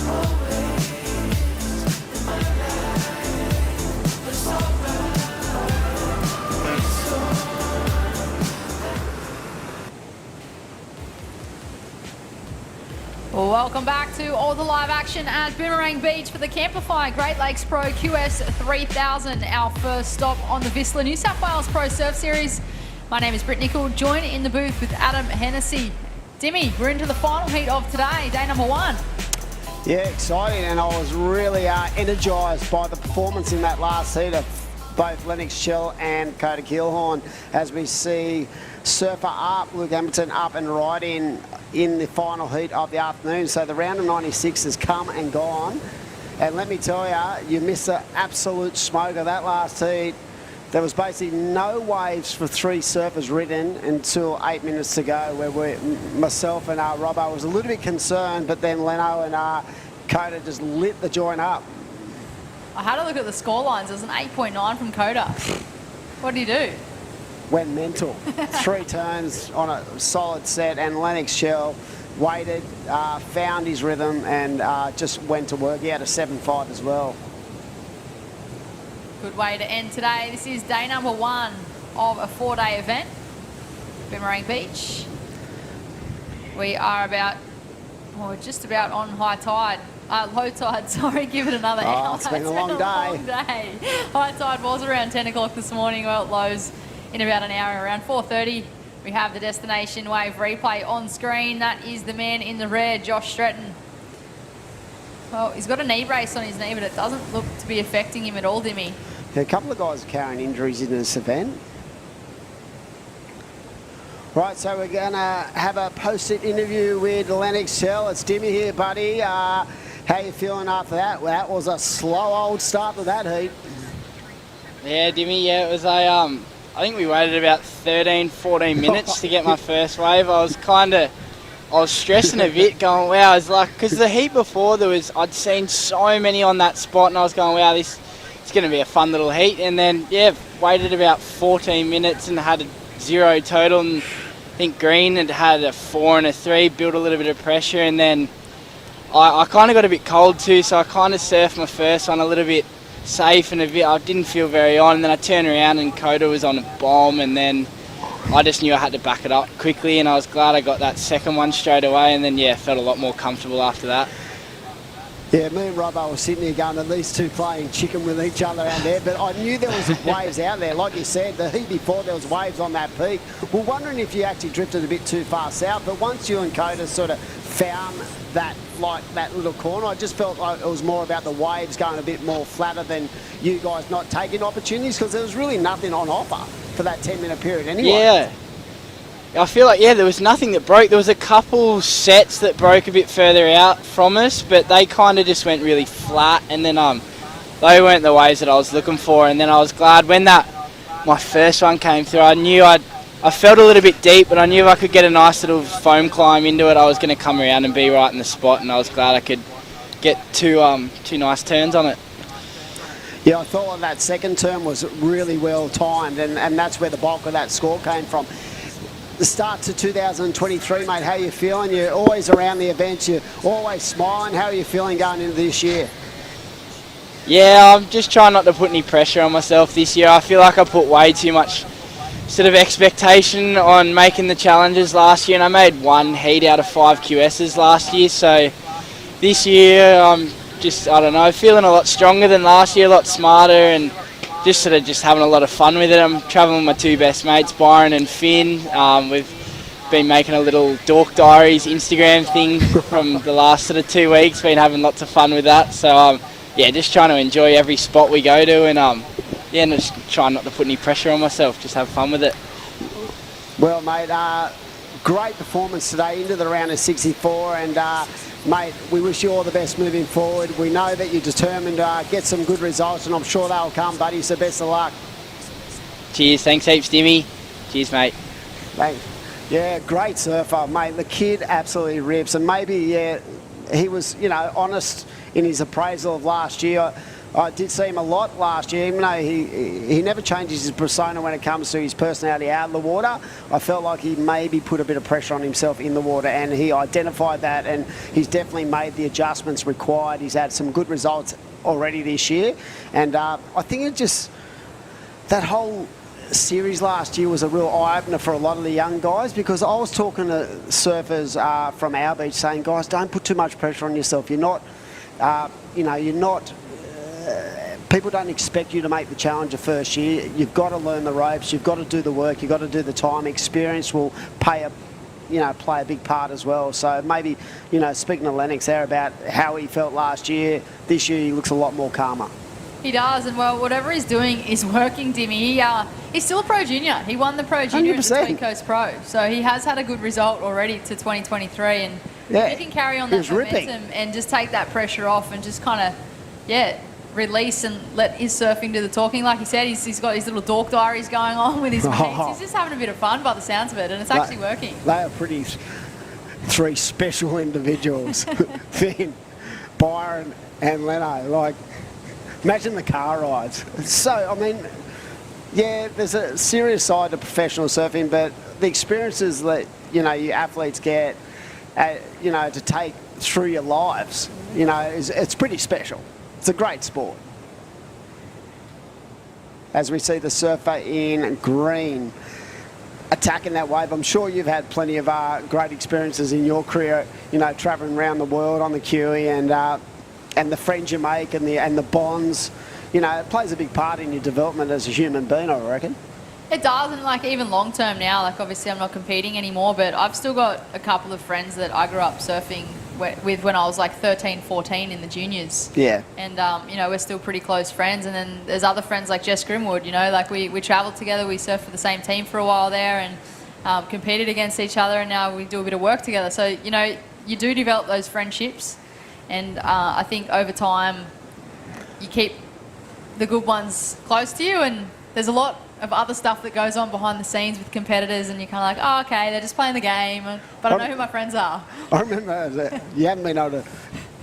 Always in my life, it's alright. Welcome back to all the live action at Boomerang Beach for the Camplify Great Lakes Pro QS 3000, our first stop on the VISSLA New South Wales Pro Surf Series. My name is Britt Nicol, joined in the booth with Adam Hennessy. Dimmy, we're into the final heat of today, day number 1. Yeah, exciting, and I was really energised by the performance in that last heat of both Lennox Chell and Coda Kilhorn, as we see surfer up, Luke Hamilton up and riding in the final heat of the afternoon. So the round of 96 has come and gone, and let me tell you, you missed the absolute smoke of that last heat. There was basically no waves for three surfers ridden until 8 minutes to go, where myself and Robbo was a little bit concerned, but then Leno and Coda just lit the joint up. I had a look at the score lines. It was an 8.9 from Coda. What did he do? Went mental. 3 turns on a solid set, and Lennox Chell waited, found his rhythm, and just went to work. He had a 7.5 as well. Good way to end today. This is day number 1 of a 4-day event, Boomerang Beach. We are just about on high tide. Low tide, sorry, give it another hour. It's been a long day. High tide was around 10 o'clock this morning. Well, it lows in about an hour, around 4:30. We have the destination wave replay on screen. That is the man in the red, Josh Stretton. Well, he's got a knee brace on his knee, but it doesn't look to be affecting him at all, Dimmy. Yeah, a couple of guys are carrying injuries in this event. Right, so we're going to have a post-it interview with Lennox Chell. It's Dimmy here, buddy. How you feeling after that? Well, that was a slow old start to that heat. Yeah, Dimmy, yeah, it was I think we waited about 13, 14 minutes to get my first wave. I was stressing a bit, going, wow, it's like, because the heat before I'd seen so many on that spot, and I was going, wow, it's going to be a fun little heat. And then, yeah, waited about 14 minutes and had to 0 total, and I think Green had a 4 and a 3, built a little bit of pressure, and then I kind of got a bit cold too, so I kind of surfed my first one a little bit safe and I didn't feel very on, and then I turned around and Coda was on a bomb, and then I just knew I had to back it up quickly, and I was glad I got that second one straight away, and then yeah, felt a lot more comfortable after that. Yeah, me and Robbo were sitting here going, are these two playing chicken with each other out there? But I knew there was waves out there. Like you said, the heat before, there was waves on that peak. We're wondering if you actually drifted a bit too far south, but once you and Coda sort of found that, like that little corner, I just felt like it was more about the waves going a bit more flatter than you guys not taking opportunities, because there was really nothing on offer for that 10-minute period anyway. Yeah. I feel like, yeah, there was nothing that broke. There was a couple sets that broke a bit further out from us, but they kind of just went really flat, and then they weren't the waves that I was looking for, and then I was glad when my first one came through. I felt a little bit deep, but I knew if I could get a nice little foam climb into it, I was going to come around and be right in the spot, and I was glad I could get two nice turns on it. Yeah, I thought that second turn was really well timed, and that's where the bulk of that score came from. The start to 2023, mate, how are you feeling? You're always around the events, you're always smiling. How are you feeling going into this year? Yeah, I'm just trying not to put any pressure on myself this year. I feel like I put way too much sort of expectation on making the challenges last year, and I made 1 heat out of 5 QSs last year, so this year I'm just, I don't know, feeling a lot stronger than last year, a lot smarter, and just sort of just having a lot of fun with it. I'm travelling with my 2 best mates, Byron and Finn. We've been making a little Dork Diaries Instagram thing from the last sort of 2 weeks, been having lots of fun with that, so yeah, just trying to enjoy every spot we go to, and yeah, and just trying not to put any pressure on myself, just have fun with it. Well, mate, great performance today into the round of 64, and mate, we wish you all the best moving forward. We know that you're determined to get some good results, and I'm sure they'll come, buddy, so best of luck. Cheers, thanks heaps, Dimmy. Cheers, mate. Thanks. Yeah, great surfer, mate. The kid absolutely rips, and maybe, yeah, he was, you know, honest in his appraisal of last year. I did see him a lot last year, even though he never changes his persona when it comes to his personality out of the water. I felt like he maybe put a bit of pressure on himself in the water, and he identified that, and he's definitely made the adjustments required. He's had some good results already this year, and I think it just, that whole series last year was a real eye-opener for a lot of the young guys, because I was talking to surfers from our beach saying, guys, don't put too much pressure on yourself. You're not, you know, you're not, people don't expect you to make the challenge the first year. You've got to learn the ropes, you've got to do the work, you've got to do the time. Experience will play a big part as well. So maybe, you know, speaking to Lennox there about how he felt last year, this year he looks a lot more calmer. He does, and well, whatever he's doing is working, Dimmy. He's still a pro junior. He won the pro junior at the Twin Coast Pro, so he has had a good result already to 2023, and yeah, he can carry on that momentum and just take that pressure off and just kind of, yeah, release and let his surfing do the talking. Like he said, he's got his little Dork Diaries going on with his mates. He's just having a bit of fun by the sounds of it, and it's actually working. They are pretty 3 special individuals. Finn, Byron and Leno. Like, imagine the car rides. So, I mean, yeah, there's a serious side to professional surfing, but the experiences that, you know, you athletes get, you know, to take through your lives, you know, it's pretty special. It's a great sport. As we see the surfer in green attacking that wave, I'm sure you've had plenty of great experiences in your career, you know, travelling around the world on the Kiwi, and the friends you make and the bonds. You know, it plays a big part in your development as a human being, I reckon. It does, and like even long term now, like obviously I'm not competing anymore, but I've still got a couple of friends that I grew up surfing with when I was like 13, 14 in the juniors. Yeah. And, you know, we're still pretty close friends. And then there's other friends like Jess Grimwood, you know, like we travelled together, we surfed for the same team for a while there, and competed against each other, and now we do a bit of work together. So, you know, you do develop those friendships, and I think over time you keep the good ones close to you, and there's a lot of other stuff that goes on behind the scenes with competitors, and you're kind of like, oh, okay, they're just playing the game, but I know who my friends are. I remember that you haven't been able to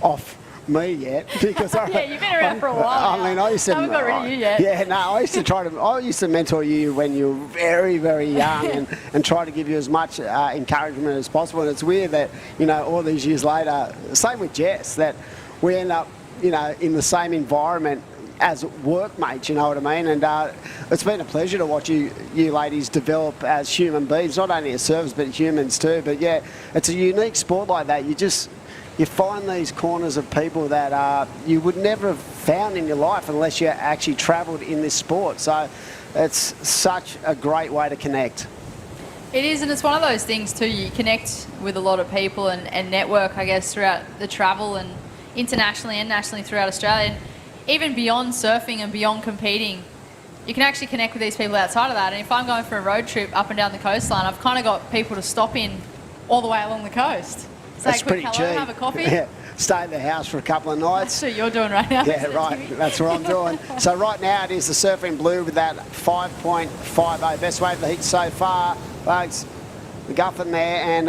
off me yet because Yeah, you've been around for a while now. I mean, I used to. Haven't got rid of you yet. Yeah, no, I used to mentor you when you were very, very young and try to give you as much encouragement as possible. And it's weird that, you know, all these years later, same with Jess, that we end up, you know, in the same environment as workmates, you know what I mean? And it's been a pleasure to watch you ladies develop as human beings, not only as servers, but humans too. But yeah, it's a unique sport like that. You find these corners of people that you would never have found in your life unless you actually travelled in this sport. So it's such a great way to connect. It is, and it's one of those things too. You connect with a lot of people and network, I guess, throughout the travel and internationally and nationally throughout Australia. And even beyond surfing and beyond competing, you can actually connect with these people outside of that. And if I'm going for a road trip up and down the coastline, I've kind of got people to stop in all the way along the coast. Say That's a quick pretty hello, cheap. have a coffee. Yeah. Stay at the house for a couple of nights. That's what you're doing right now. Yeah, right. That's what I'm doing. So right now it is the Surfing Blue with that 5.50. Best wave of the heat so far, folks. The Guffin there, and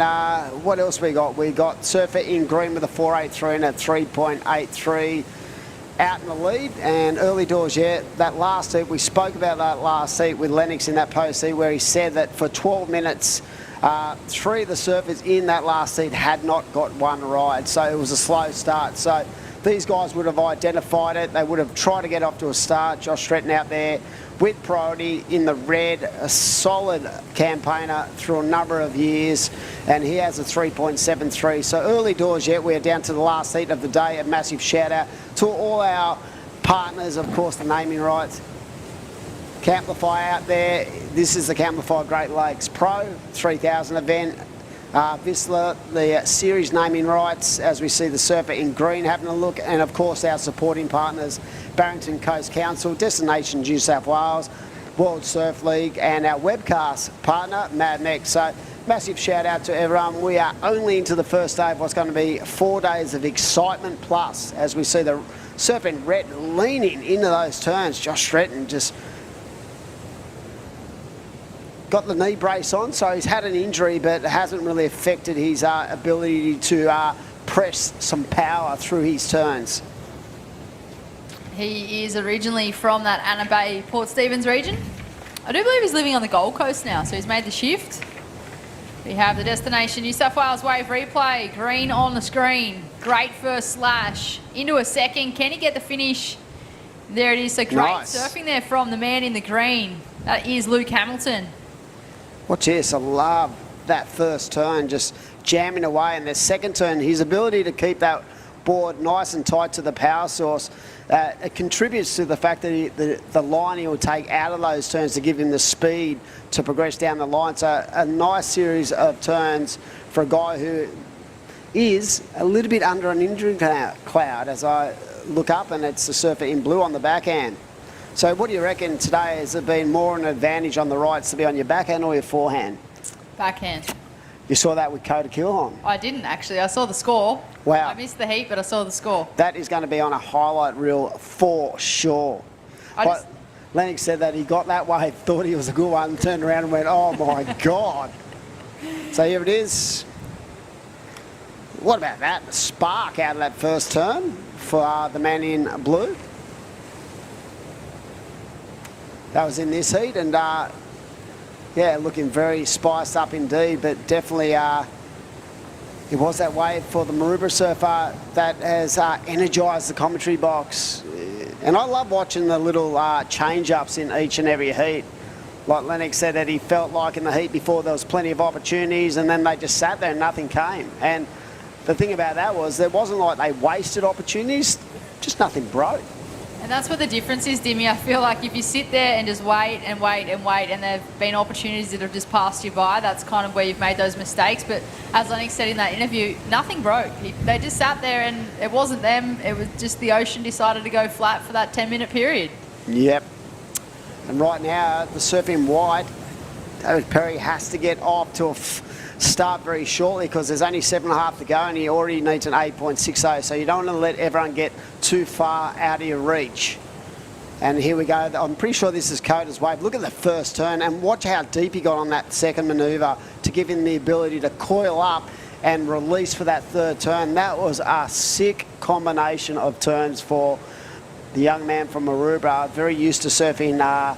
what else we got? We got Surfer in green with a 4.83 and a 3.83 out in the lead. And early doors, yeah, that last heat, we spoke about that last heat with Lennox in that post heat where he said that for 12 minutes, 3 of the surfers in that last heat had not got one ride. So it was a slow start. So these guys would have identified it. They would have tried to get off to a start. Josh Stretton out there with priority in the red, a solid campaigner through a number of years, and he has a 3.73. So early doors yet, we're down to the last heat of the day. A massive shout out to all our partners, of course, the naming rights. Camplify out there. This is the Camplify Great Lakes Pro 3000 event. VISSLA, the series naming rights, as we see the Surfer in green having a look, and of course our supporting partners, Barrington Coast Council, Destination New South Wales, World Surf League, and our webcast partner, Mad Mex. So massive shout out to everyone. We are only into the first day of what's going to be 4 days of excitement plus, as we see the Surfing red leaning into those turns. Josh Stretton just got the knee brace on, so he's had an injury, but it hasn't really affected his ability to press some power through his turns. He is originally from that Anna Bay, Port Stephens region. I do believe he's living on the Gold Coast now, so he's made the shift. We have the Destination New South Wales wave replay, green on the screen. Great first slash, into a second. Can he get the finish? There it is, so great Nice. surfing there from the man in the green. That is Luke Hamilton. Watch this, I love that first turn, just jamming away, and the second turn, his ability to keep that board nice and tight to the power source, it contributes to the fact that the line he will take out of those turns to give him the speed to progress down the line. So a nice series of turns for a guy who is a little bit under an injury cloud as I look up, and it's the Surfer in blue on the backhand. So what do you reckon today? Has it been more an advantage on the rights to be on your backhand or your forehand? Backhand. You saw that with Coda Kilhorn. I didn't actually. I saw the score. Wow. I missed the heat, but I saw the score. That is going to be on a highlight reel for sure. But Lennox said that he got that wave, thought he was a good one, turned around and went, oh my God. So here it is. What about that? The spark out of that first turn for the man in blue. That was in this heat, and yeah, looking very spiced up indeed, but definitely it was that wave for the Maroubra surfer that has energised the commentary box. And I love watching the little change-ups in each and every heat. Like Lennox said that he felt like in the heat before there was plenty of opportunities, and then they just sat there and nothing came. And the thing about that was it wasn't like they wasted opportunities, just nothing broke. And that's what the difference is, Dimmy. I feel like if you sit there and just wait and wait and wait, and there have been opportunities that have just passed you by, that's kind of where you've made those mistakes. But as Lennox said in that interview, nothing broke. They just sat there, and it wasn't them. It was just the ocean decided to go flat for that 10-minute period. Yep. And right now, the surfing white, David Perry has to get off to a start very shortly because there's only 7.5 to go, and he already needs an 8.60. So you don't want to let everyone get too far out of your reach. And here we go. I'm pretty sure this is Coda's wave. Look at the first turn and watch how deep he got on that second manoeuvre to give him the ability to coil up and release for that third turn. That was a sick combination of turns for the young man from Maroubra, very used to surfing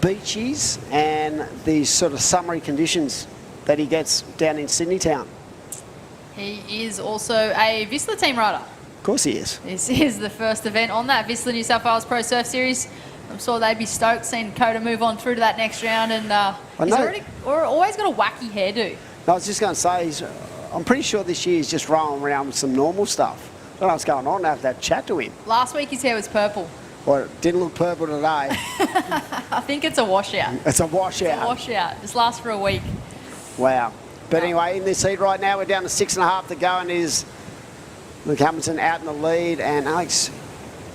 beaches and these sort of summery conditions that he gets down in Sydney town. He is also a VISSLA team rider. Of course he is. This is the first event on that VISSLA New South Wales Pro Surf Series. I'm sure they'd be stoked seeing Dakota move on through to that next round, and he's always got a wacky hairdo. I was just going to say, I'm pretty sure this year he's just rolling around with some normal stuff. I don't know what's going on. I have to chat to him. Last week his hair was purple. Well, it didn't look purple today. I think it's a washout. It's a washout. It's a washout. Just lasts for a week. Wow. But anyway, in this heat right now, we're down to 6.5 to go, and is Luke Hamilton out in the lead, and Alex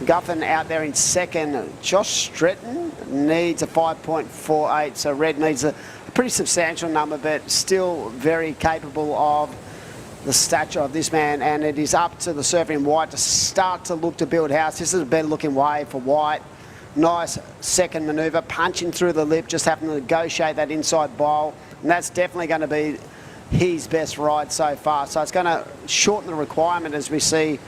Guffin out there in second. Josh Stretton needs a 5.48, so Red needs a pretty substantial number, but still very capable of the stature of this man, and it is up to the surfer in white to start to look to build house. This is a better looking wave for white. Nice second manoeuvre, punching through the lip, just having to negotiate that inside bowl, and that's definitely going to be his best ride so far. So it's going to shorten the requirement as we see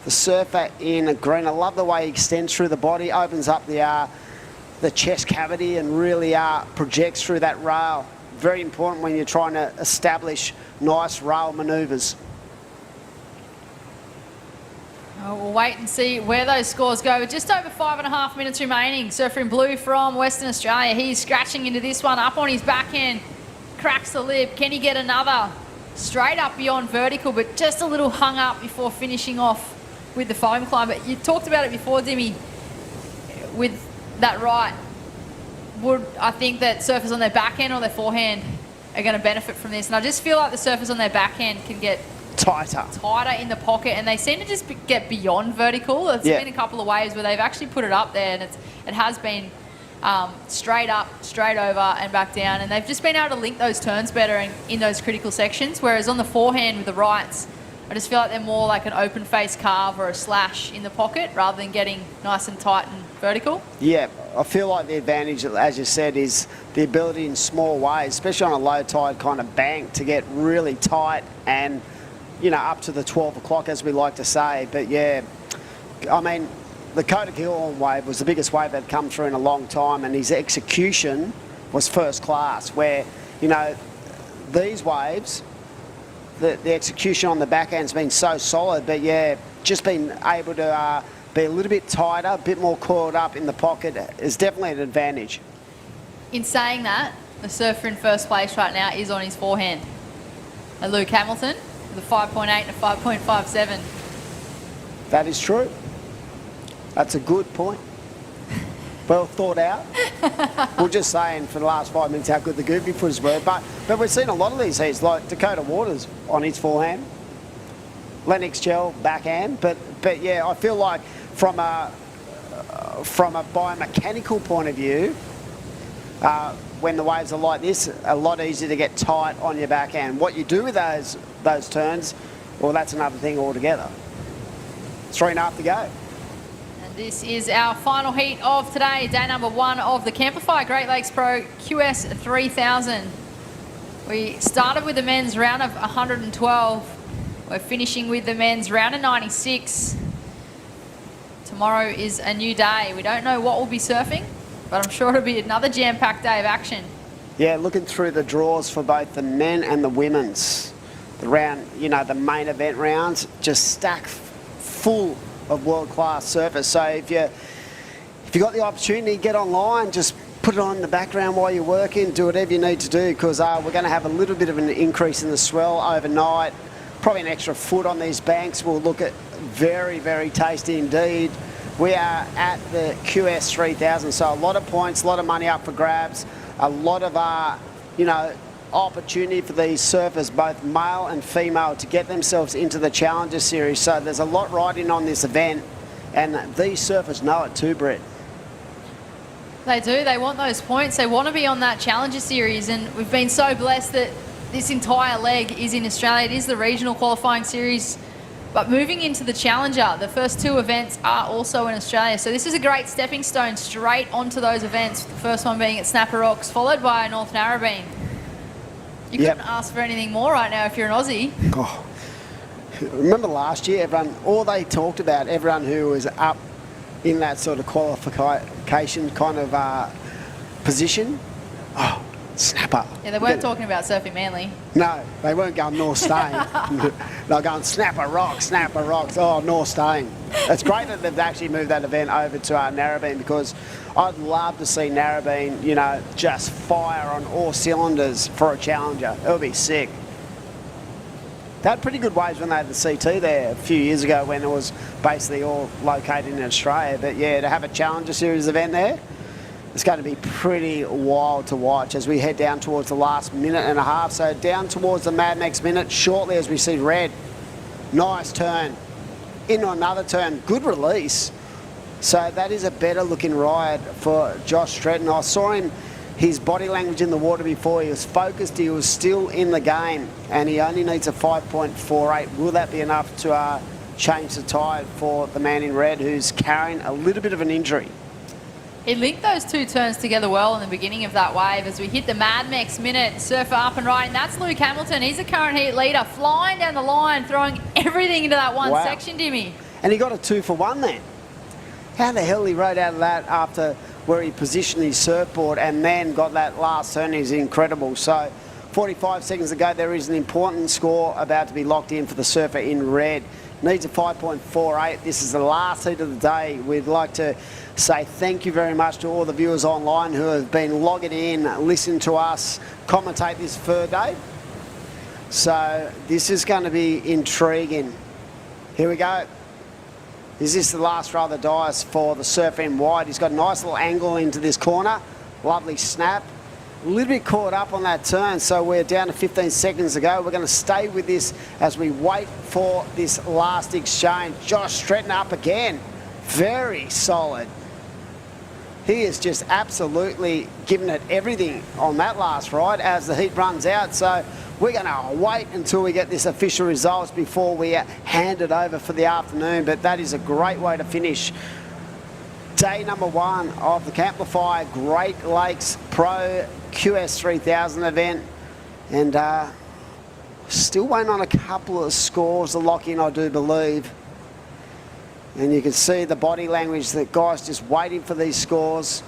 the surfer in green. I love the way he extends through the body, opens up the chest cavity and really projects through that rail. Very important when you're trying to establish nice rail manoeuvres. We'll wait and see where those scores go. With just over 5.5 minutes remaining, surfer in blue from Western Australia. He's scratching into this one, up on his backhand, cracks the lip. Can he get another? Straight up beyond vertical, but just a little hung up before finishing off with the foam climb. But you talked about it before, Dimmy, with that right. I think that surfers on their backhand or their forehand are going to benefit from this. And I just feel like the surfers on their backhand can get tighter in the pocket, and they seem to just get beyond vertical. There's been a couple of waves where they've actually put it up there, and it has been straight up, straight over and back down, and they've just been able to link those turns better in those critical sections, whereas on the forehand with the rights, I just feel like they're more like an open face carve or a slash in the pocket rather than getting nice and tight and vertical. Yeah, I feel like the advantage, as you said, is the ability in small waves, especially on a low tide kind of bank, to get really tight and, you know, up to the 12 o'clock, as we like to say. But yeah, I mean, the Kodak Hillhorn wave was the biggest wave that had come through in a long time, and his execution was first class, where, you know, these waves, the execution on the backhand's been so solid, but yeah, just being able to be a little bit tighter, a bit more coiled up in the pocket is definitely an advantage. In saying that, the surfer in first place right now is on his forehand. And Luke Hamilton with a 5.8 and a 5.57. That is true. That's a good point. Well thought out. We're just saying for the last 5 minutes how good the goofy footers were, but we've seen a lot of these heats, like Dakota Waters on his forehand, Lennox Chell backhand, but yeah, I feel like from a biomechanical point of view, when the waves are like this, a lot easier to get tight on your backhand. What you do with those turns, well, that's another thing altogether. 3.5 to go. This is our final heat of today, day number 1 of the Camplify Great Lakes Pro QS 3000. We started with the men's round of 112. We're finishing with the men's round of 96. Tomorrow is a new day. We don't know what we'll be surfing, but I'm sure it'll be another jam-packed day of action. Yeah, looking through the draws for both the men and the women's. The round, you know, the main event rounds, just stacked full of world-class surfers. So if you got the opportunity, get online, just put it on in the background while you're working, do whatever you need to do, because we're going to have a little bit of an increase in the swell overnight, probably an extra foot on these banks. We'll look at very, very tasty indeed. We are at the QS 3000, so a lot of points, a lot of money up for grabs, a lot of you know, opportunity for these surfers, both male and female, to get themselves into the Challenger Series. So there's a lot riding on this event, and these surfers know it too, Brett. They do. They want those points. They want to be on that Challenger Series, and we've been so blessed that this entire leg is in Australia. It is the regional qualifying series, but moving into the Challenger, the first 2 events are also in Australia. So this is a great stepping stone straight onto those events, the first one being at Snapper Rocks, followed by North Narrabeen. You couldn't ask for anything more right now if you're an Aussie. Oh. Remember last year, all they talked about, everyone who was up in that sort of qualification kind of position, oh, snapper. Yeah, they weren't talking about surfing Manly. No, they weren't going North Stain. They were going snapper rocks, oh, North Stain. It's great that they've actually moved that event over to Narrabeen, because I'd love to see Narrabeen, you know, just fire on all cylinders for a challenger. It would be sick. They had pretty good waves when they had the CT there a few years ago, when it was basically all located in Australia. But yeah, to have a Challenger Series event there, it's going to be pretty wild to watch as we head down towards the last minute and a half. So down towards the Mad Max minute shortly as we see red. Nice turn. Into another turn. Good release. So that is a better looking ride for Josh Stretton. I saw him, his body language in the water before. He was focused, he was still in the game, and he only needs a 5.48. Will that be enough to change the tide for the man in red, who's carrying a little bit of an injury? He linked those two turns together well in the beginning of that wave as we hit the Mad Max minute. Surfer up and right, and that's Luke Hamilton. He's the current heat leader, flying down the line, throwing everything into that one section, Dimmy. And he got a 2 for 1 then. How the hell he rode out of that after where he positioned his surfboard and then got that last turn is incredible. So 45 seconds to go, there is an important score about to be locked in for the surfer in red. Needs a 5.48. This is the last heat of the day. We'd like to say thank you very much to all the viewers online who have been logging in, listening to us commentate this third day. So this is going to be intriguing. Here we go. Is this the last row of the dice for the surf end wide? He's got a nice little angle into this corner. Lovely snap. A little bit caught up on that turn, so we're down to 15 seconds to go. We're going to stay with this as we wait for this last exchange. Josh Stretton up again. Very solid. He is just absolutely giving it everything on that last ride as the heat runs out. So we're going to wait until we get this official results before we hand it over for the afternoon. But that is a great way to finish day number 1 of the Camplify Great Lakes Pro QS 3000 event. And still waiting on a couple of scores to lock in, I do believe. And you can see the body language, that guys just waiting for these scores.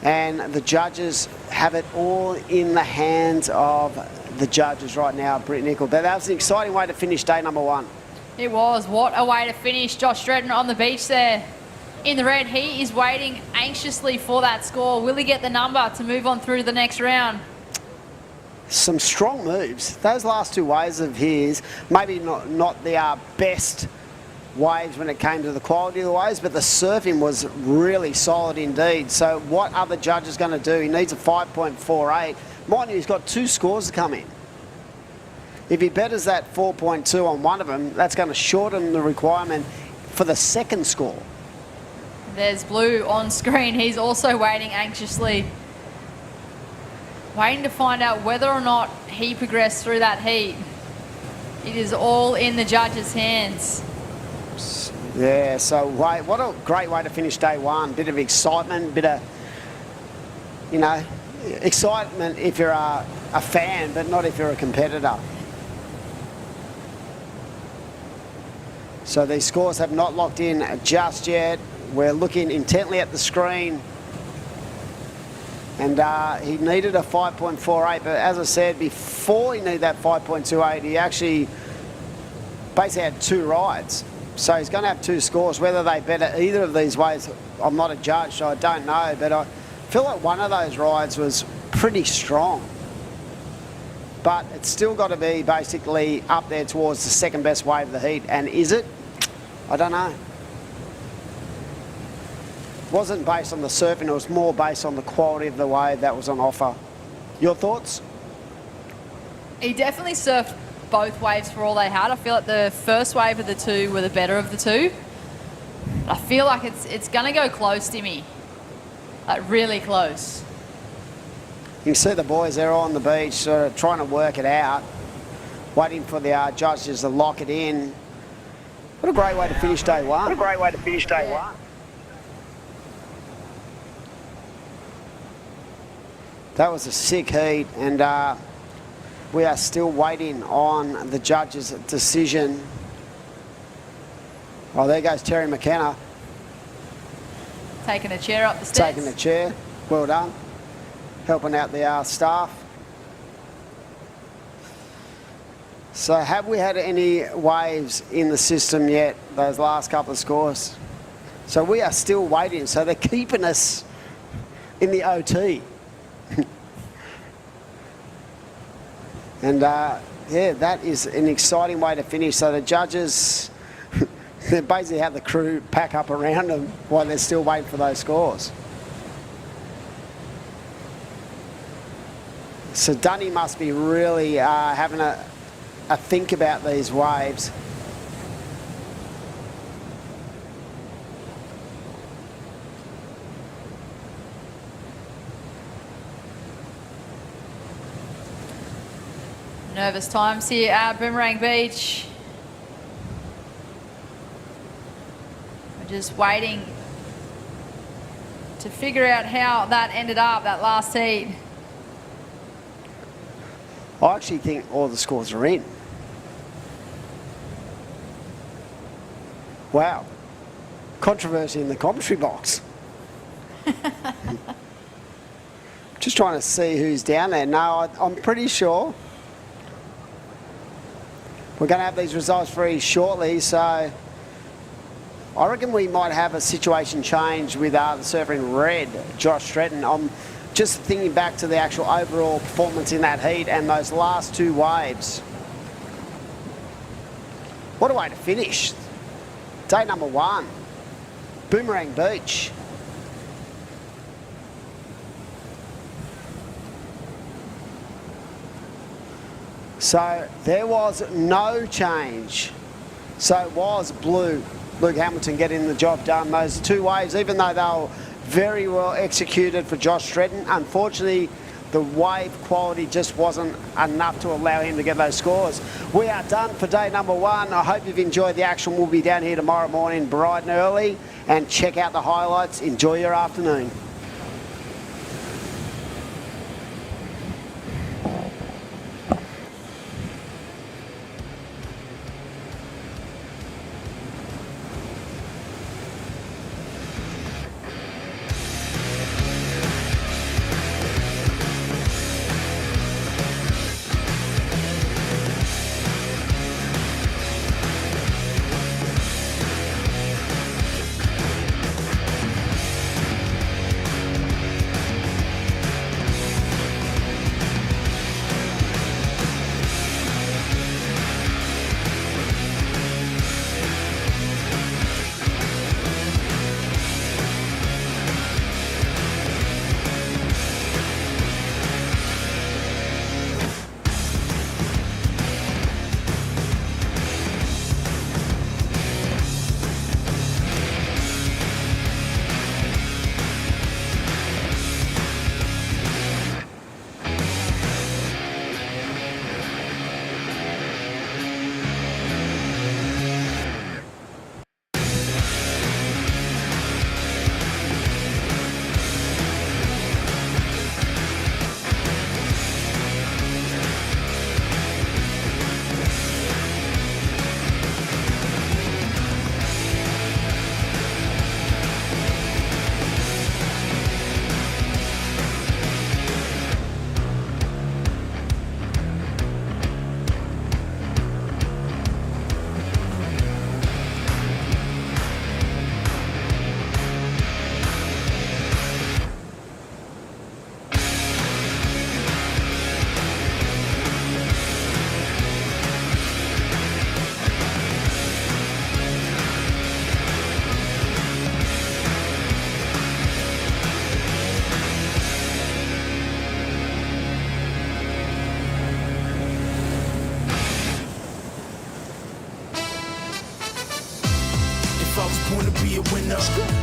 And the judges have it all in the hands of the judges right now, Britt Nickel. But that was an exciting way to finish day number 1. It was. What a way to finish. Josh Stretton on the beach there in the red. He is waiting anxiously for that score. Will he get the number to move on through to the next round? Some strong moves. Those last 2 waves of his, maybe not the best waves when it came to the quality of the waves, but the surfing was really solid indeed. So what are the judges going to do? He needs a 5.48. Mind you, he's got 2 scores to come in. If he betters that 4.2 on one of them, that's going to shorten the requirement for the second score. There's Blue on screen. He's also waiting anxiously, waiting to find out whether or not he progressed through that heat. It is all in the judges' hands. Yeah, so what a great way to finish day 1. Bit of excitement, bit of, you know, excitement if you're a fan, but not if you're a competitor. So these scores have not locked in just yet. We're looking intently at the screen. And he needed a 5.48, but as I said, before he needed that 5.28, he actually basically had 2 rides. So he's going to have 2 scores. Whether they better either of these ways, I'm not a judge, so I don't know. But I feel like one of those rides was pretty strong. But it's still got to be basically up there towards the second best wave of the heat. And is it? I don't know. It wasn't based on the surfing, it was more based on the quality of the wave that was on offer. Your thoughts? He definitely surfed both waves for all they had. I feel like the first wave of the 2 were the better of the 2. I feel like it's going to go close, Timmy. Like really close. You can see the boys there on the beach sort of trying to work it out, waiting for the judges to lock it in. What a great way to finish day 1. What a great way to finish day 1. That was a sick heat, and we are still waiting on the judge's decision. Oh, there goes Terry McKenna. Taking a chair up the steps. Taking a chair. Well done. Helping out the staff. So have we had any waves in the system yet, those last couple of scores? So we are still waiting. So they're keeping us in the OT. And yeah, that is an exciting way to finish. So the judges, they basically have the crew pack up around them while they're still waiting for those scores. So Dunny must be really having a think about these waves. Nervous times here at Boomerang Beach. We're just waiting to figure out how that ended up, that last heat. I actually think all the scores are in. Wow. Controversy in the commentary box. Just trying to see who's down there. No, I'm pretty sure we're going to have these results very shortly, so I reckon we might have a situation change with the surfer in red, Josh Stretton. I'm just thinking back to the actual overall performance in that heat and those last two waves. What a way to finish. Day number 1, Boomerang Beach. So there was no change. So it was blue. Luke Hamilton getting the job done. Those two waves, even though they were very well executed for Josh Stretton, unfortunately the wave quality just wasn't enough to allow him to get those scores. We are done for day number 1. I hope you've enjoyed the action. We'll be down here tomorrow morning bright and early, and check out the highlights. Enjoy your afternoon.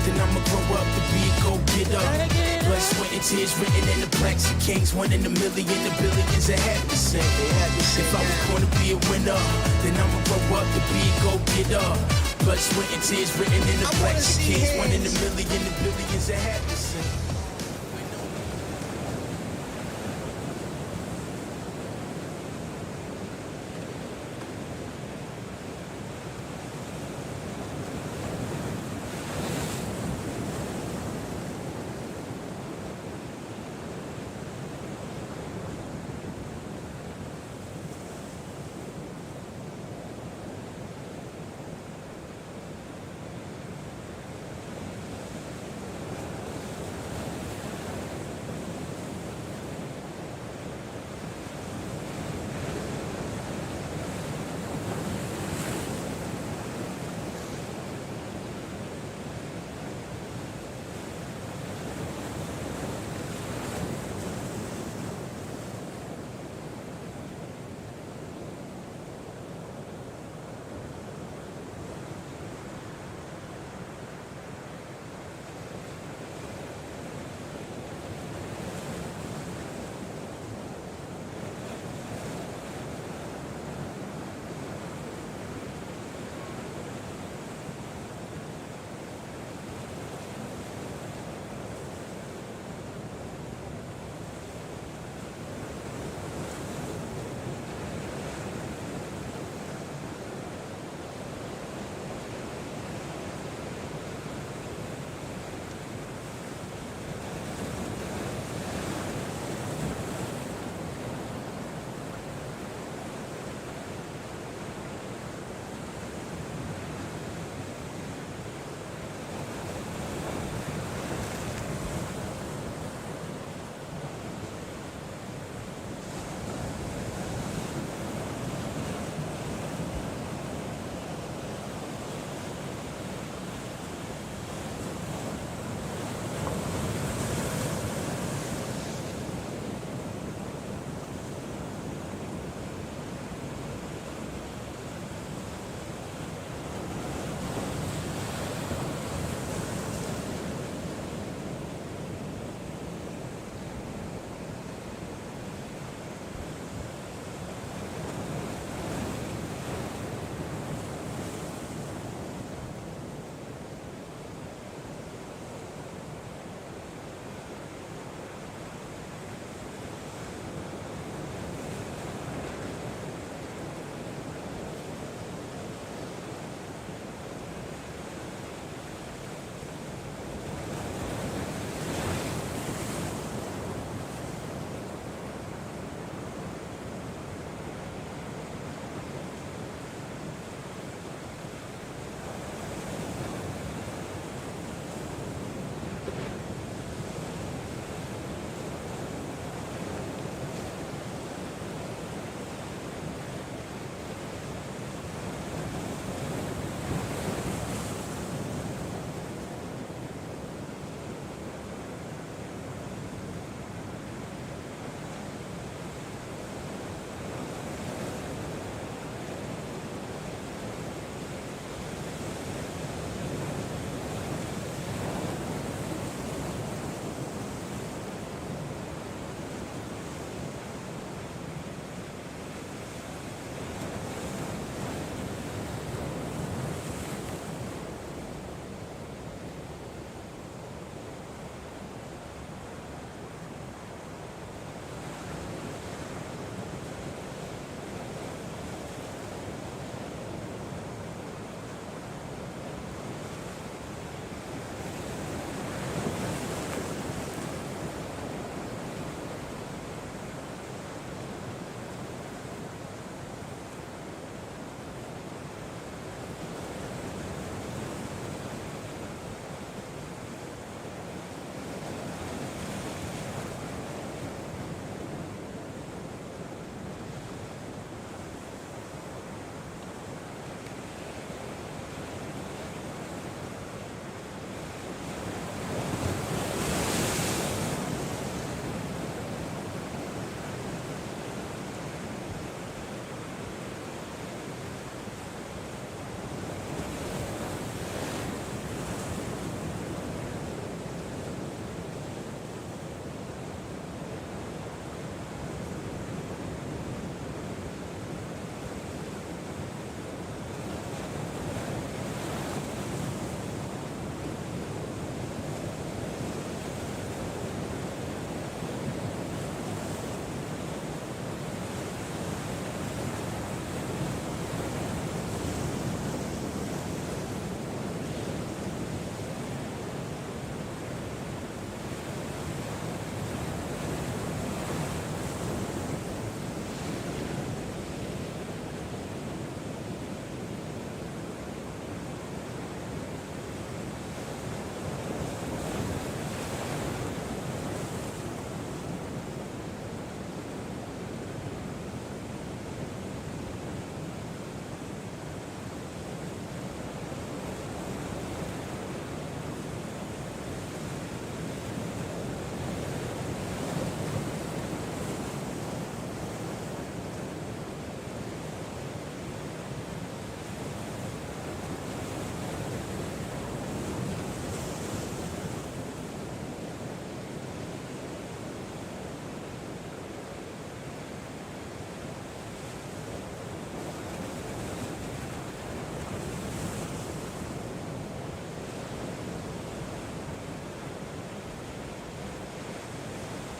Then I'ma grow up to be a go-getter. Blood, sweat, and tears written in the blacks and kings. 1 in a million, the billions that had to sing. If I was born to be a winner, then I'ma grow up to be a go-getter. Blood, sweat, and tears written in the blacks and kings. 1 in a million, the billions that had to sing.